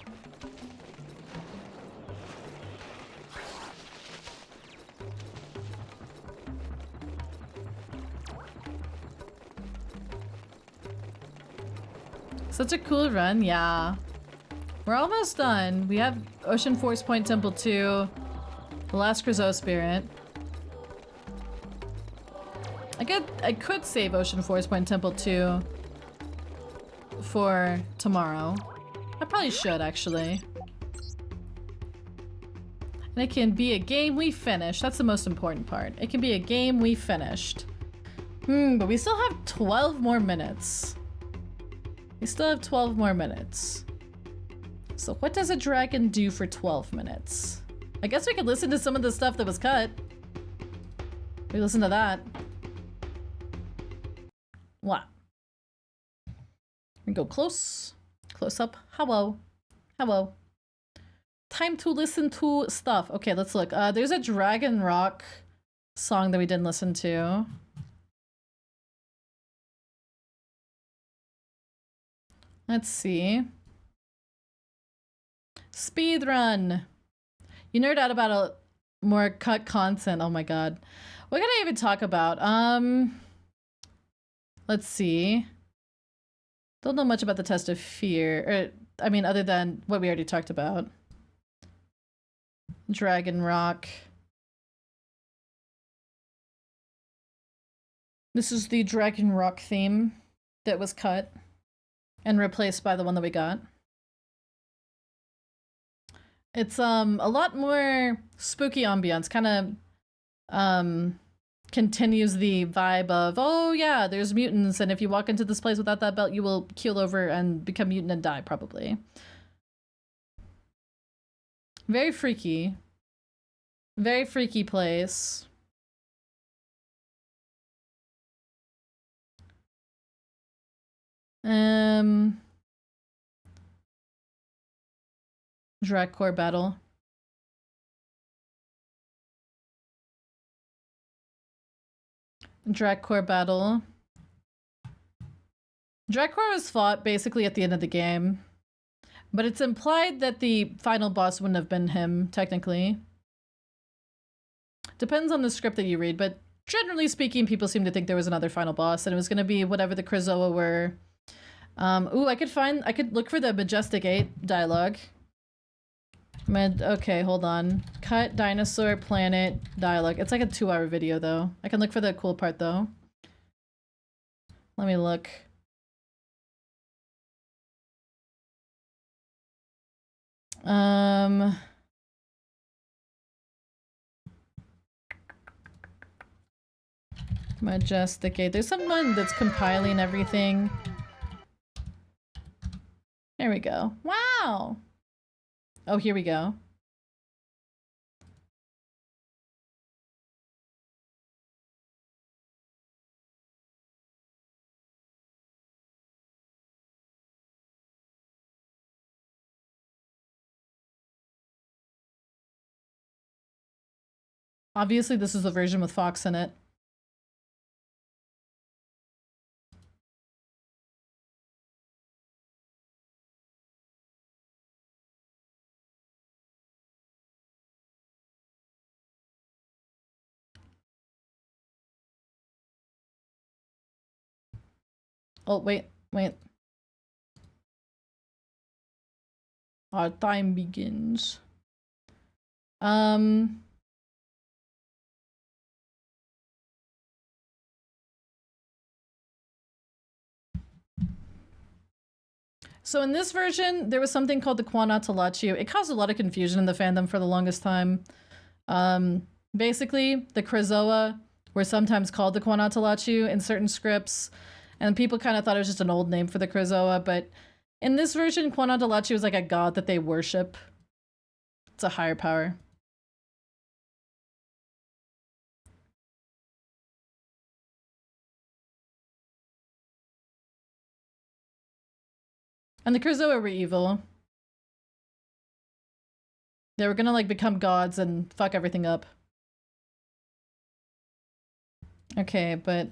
Speaker 1: Such a cool run, yeah. We're almost done. We have Ocean Force Point Temple 2, the last Creusot Spirit. I could save Ocean Force Point Temple 2 for tomorrow. I probably should, actually. And it can be a game we finished. That's the most important part. It can be a game we finished. But we still have 12 more minutes. We still have 12 more minutes. So what does a dragon do for 12 minutes? I guess we could listen to some of the stuff that was cut. We listen to that. What? We go close. Close up. Hello. Hello. Time to listen to stuff. Okay, let's look. There's a Dragon Rock song that we didn't listen to. Let's see. Speedrun. You nerd out about a more cut content. Oh my god. What can I even talk about? Let's see. Don't know much about the test of fear. I mean, other than what we already talked about. Dragon Rock. This is the Dragon Rock theme that was cut and replaced by the one that we got. It's a lot more spooky ambiance, kind of continues the vibe of, oh yeah, there's mutants, and if you walk into this place without that belt, you will keel over and become mutant and die, probably. Very freaky. Very freaky place. Dragcore battle. Dragcore battle. Dragcore was fought basically at the end of the game, but it's implied that the final boss wouldn't have been him, technically. Depends on the script that you read, but generally speaking, people seem to think there was another final boss, and it was going to be whatever the Krazoa were. Ooh, I could look for the Majestic 8 dialogue. Okay, hold on. Cut dinosaur planet dialogue. It's like a 2-hour video though. I can look for the cool part though. Let me look. Majestic 8. There's someone that's compiling everything. There we go. Wow! Oh, here we go. Obviously, this is the version with Fox in it. Oh, wait. Our time begins. So in this version, there was something called the Quanatalachiu. It caused a lot of confusion in the fandom for the longest time. Basically, the Krazoa were sometimes called the Quanatalachiu in certain scripts, and people kind of thought it was just an old name for the Krazoa, but in this version, Quanatalachiu is like a god that they worship. It's a higher power. And the Krazoa were evil. They were gonna like become gods and fuck everything up. Okay, but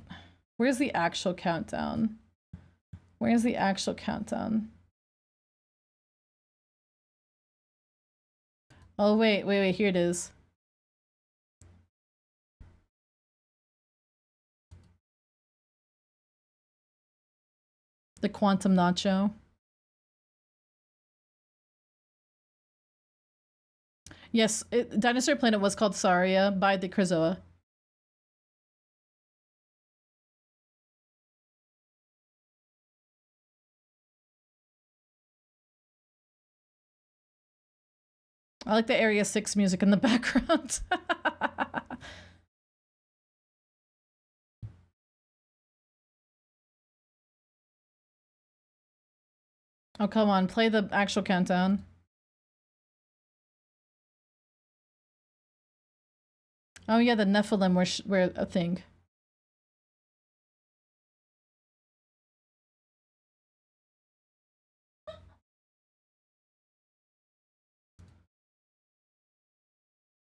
Speaker 1: where's the actual countdown? Where's the actual countdown? Oh, wait, here it is. The Quantum Nacho. Yes, Dinosaur Planet was called Saria by the Krazoa. I like the Area 6 music in the background. Oh, come on, play the actual countdown. Oh yeah, the Nephilim were a thing.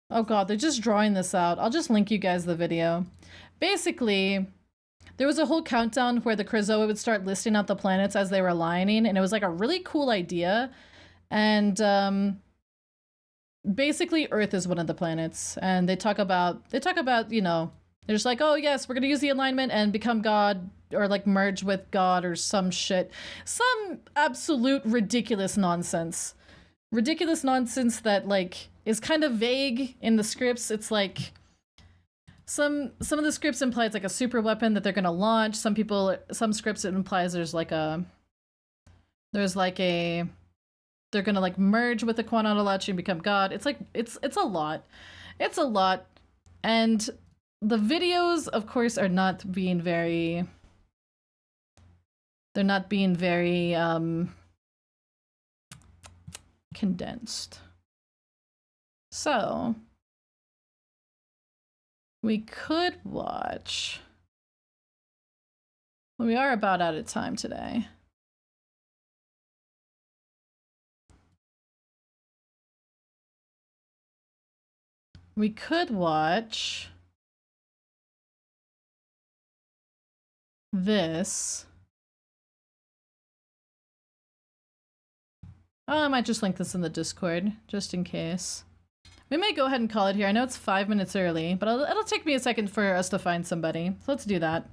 Speaker 1: Oh god, they're just drawing this out. I'll just link you guys the video. Basically, there was a whole countdown where the Krazoa would start listing out the planets as they were aligning, and it was like a really cool idea. And basically Earth is one of the planets, and they talk about, you know, they're just like, oh yes, we're gonna use the alignment and become God, or like merge with God or some shit. Some absolute ridiculous nonsense. Ridiculous nonsense that like is kind of vague in the scripts. It's like some of the scripts imply it's like a super weapon that they're gonna launch. Some scripts it implies there's like a they're gonna like merge with the Quanatalachiu and become God. It's like it's a lot. It's a lot. And the videos, of course, are not being very condensed. So we could watch. We are about out of time today. We could watch this. Oh, I might just link this in the Discord, just in case. We may go ahead and call it here. I know it's 5 minutes early, but it'll take me a second for us to find somebody. So let's do that.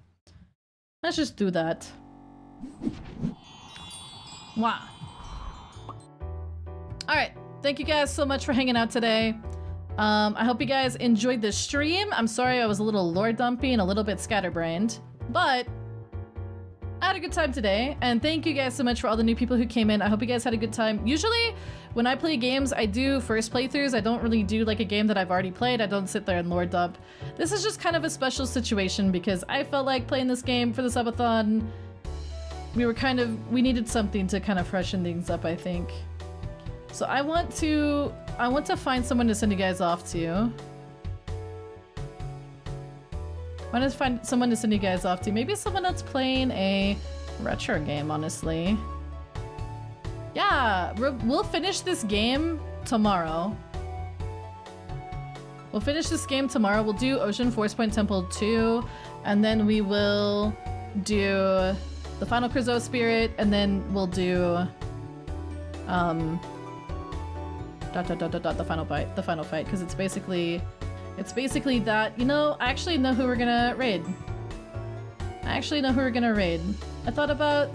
Speaker 1: Let's just do that. Wow. Alright, thank you guys so much for hanging out today. I hope you guys enjoyed this stream. I'm sorry I was a little lore dumpy and a little bit scatterbrained, but I had a good time today, and thank you guys so much for all the new people who came in. I hope you guys had a good time. Usually, when I play games, I do first playthroughs. I don't really do like a game that I've already played. I don't sit there and lore dump. This is just kind of a special situation because I felt like playing this game for the subathon. We needed something to kind of freshen things up, I think. So I want to find someone to send you guys off to. I want to find someone to send you guys off to. Maybe someone that's playing a retro game, honestly. Yeah, we'll finish this game tomorrow. We'll finish this game tomorrow. We'll do Ocean Force Point Temple 2, and then we will do the final Krazoa Spirit, and then we'll do the final fight, because it's basically that, you know, I actually know who we're gonna raid. I thought about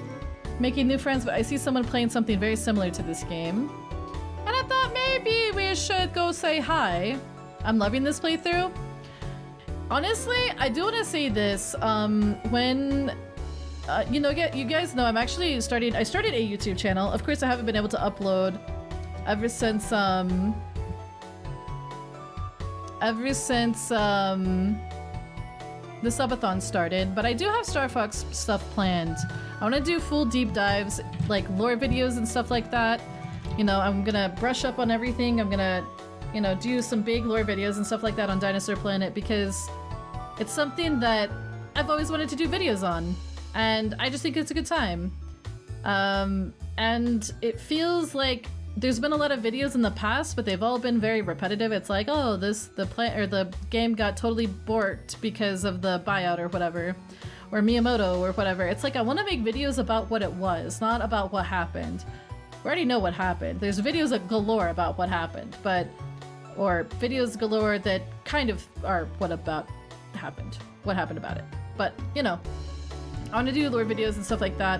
Speaker 1: making new friends, but I see someone playing something very similar to this game. And I thought maybe we should go say hi. I'm loving this playthrough. Honestly, I do want to say this. When you know, you guys know I'm actually I started a YouTube channel. Of course, I haven't been able to upload ever since the subathon started, but I do have Star Fox stuff planned. I want to do full deep dives, like lore videos and stuff like that. You know, I'm gonna brush up on everything. I'm gonna, you know, do some big lore videos and stuff like that on Dinosaur Planet because it's something that I've always wanted to do videos on, and I just think it's a good time. And it feels like there's been a lot of videos in the past, but they've all been very repetitive. It's like, oh, the game got totally borked because of the buyout or whatever, or Miyamoto or whatever. It's like I want to make videos about what it was, not about what happened. We already know what happened. There's videos galore about what happened, or videos galore that kind of are what happened about it. But you know, I want to do lore videos and stuff like that.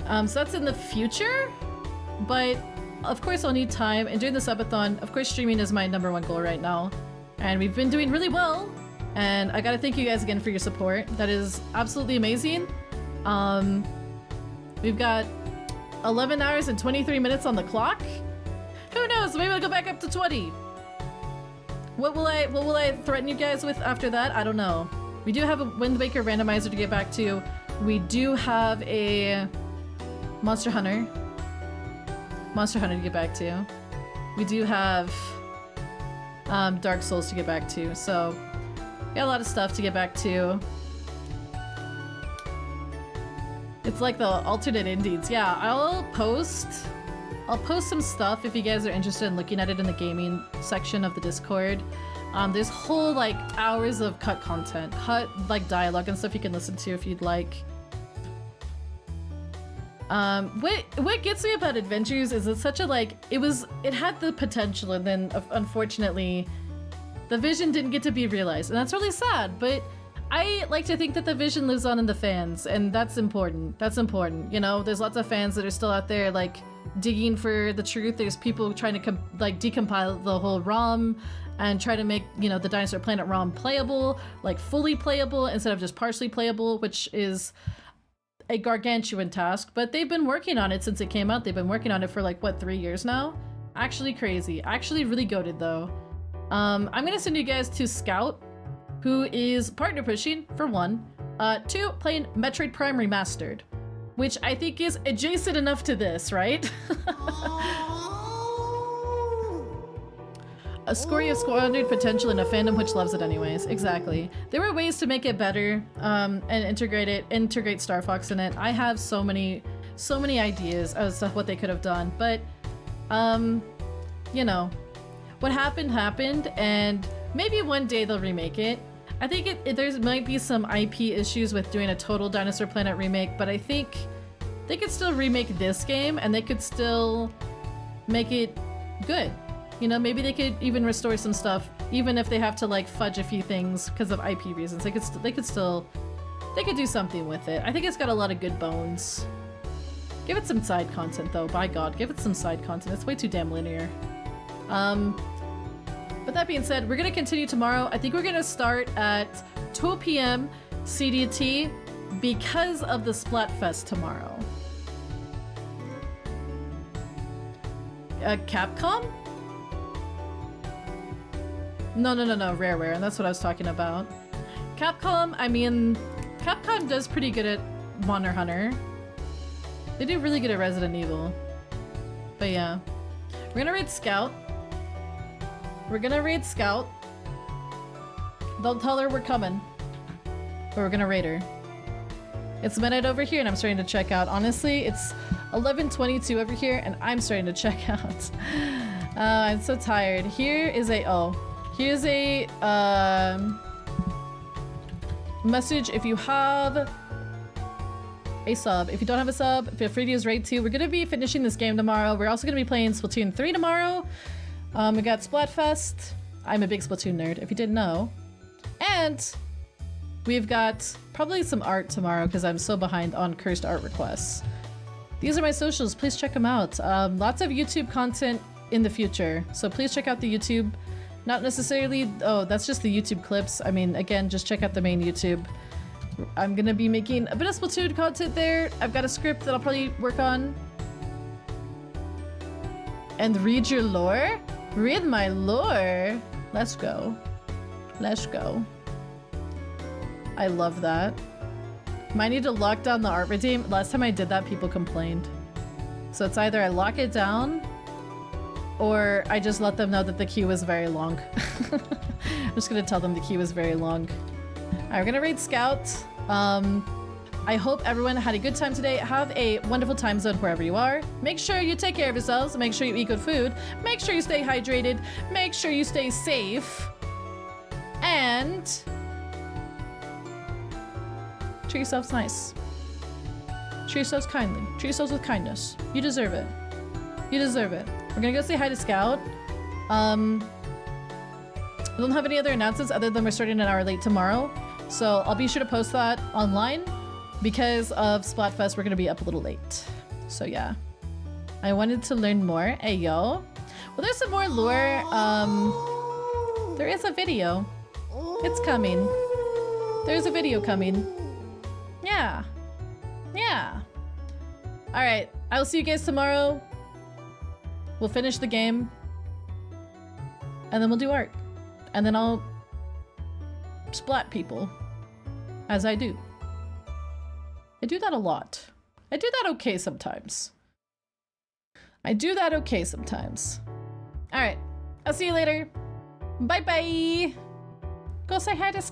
Speaker 1: So that's in the future. But of course I'll need time, and during the subathon, of course streaming is my #1 goal right now. And we've been doing really well, and I gotta thank you guys again for your support. That is absolutely amazing. We've got 11 hours and 23 minutes on the clock. Who knows, maybe I'll go back up to 20. What will I threaten you guys with after that? I don't know. We do have a Wind Waker randomizer to get back to. We do have a Monster Hunter to get back to. We do have Dark Souls to get back to, so got a lot of stuff to get back to. It's like the alternate endings. Yeah, I'll post some stuff if you guys are interested in looking at it in the gaming section of the Discord. There's whole like hours of cut content, like dialogue and stuff you can listen to if you'd like. What gets me about Adventures is it's such a it had the potential, and then unfortunately the vision didn't get to be realized, and that's really sad, but I like to think that the vision lives on in the fans, and that's important. That's important. You know, there's lots of fans that are still out there like digging for the truth. There's people trying to decompile the whole ROM and try to make, you know, the Dinosaur Planet ROM playable, like fully playable instead of just partially playable, which is a gargantuan task, but they've been working on it since it came out. They've been working on it for like, what, 3 years now? Actually crazy. Actually really goated though. I'm gonna send you guys to Scout, who is partner pushing, for 1. 2, playing Metroid Prime Remastered, which I think is adjacent enough to this, right? A score of squandered potential in a fandom which loves it anyways. Exactly. There were ways to make it better, and integrate Star Fox in it. I have so many ideas as to what they could have done, but you know, what happened, and maybe one day they'll remake it. I think there might be some IP issues with doing a total Dinosaur Planet remake, but I think they could still remake this game, and they could still make it good. You know, maybe they could even restore some stuff, even if they have to like fudge a few things because of IP reasons. They could do something with it. I think it's got a lot of good bones. Give it some side content though, by God, give it some side content. It's way too damn linear. But that being said, we're gonna continue tomorrow. I think we're gonna start at 2 p.m. CDT because of the Splatfest tomorrow. Capcom? No, Rare, and that's what I was talking about. Capcom, I mean, Capcom does pretty good at Monster Hunter. They do really good at Resident Evil. But yeah. We're gonna raid Scout. Don't tell her we're coming. But we're gonna raid her. It's midnight over here and I'm starting to check out. Honestly, it's 11:22 over here and I'm starting to check out. I'm so tired. Here's a message if you have a sub. If you don't have a sub, feel free to use raid 2. We're gonna be finishing this game tomorrow. We're also gonna be playing Splatoon 3 tomorrow. We got Splatfest. I'm a big Splatoon nerd, if you didn't know. And we've got probably some art tomorrow because I'm so behind on cursed art requests. These are my socials. Please check them out. Lots of YouTube content in the future, so please check out the YouTube. Not necessarily, oh, that's just the YouTube clips. I mean, again, just check out the main YouTube. I'm gonna be making a bit of Splatoon content there. I've got a script that I'll probably work on. And read your lore? Read my lore? Let's go. Let's go. I love that. Might need to lock down the art redeem. Last time I did that, people complained. So it's either I lock it down or I just let them know that the queue was very long. I'm just gonna tell them the queue was very long. Alright, we're gonna raid Scout. I hope everyone had a good time today. Have a wonderful time zone wherever you are. Make sure you take care of yourselves. Make sure you eat good food. Make sure you stay hydrated. Make sure you stay safe. And treat yourselves nice. Treat yourselves kindly. Treat yourselves with kindness. You deserve it. You deserve it. We're gonna go say hi to Scout. I don't have any other announcements other than we're starting an hour late tomorrow. So I'll be sure to post that online. Because of Splatfest, we're gonna be up a little late. So yeah. I wanted to learn more. Hey yo. Well, there's some more lore. There is a video. It's coming. There's a video coming. Yeah. Yeah. Alright. I will see you guys tomorrow. We'll finish the game. And then we'll do art. And then I'll splat people. As I do. I do that a lot. I do that okay sometimes. I do that okay sometimes. Alright. I'll see you later. Bye bye. Go say hi to Scout.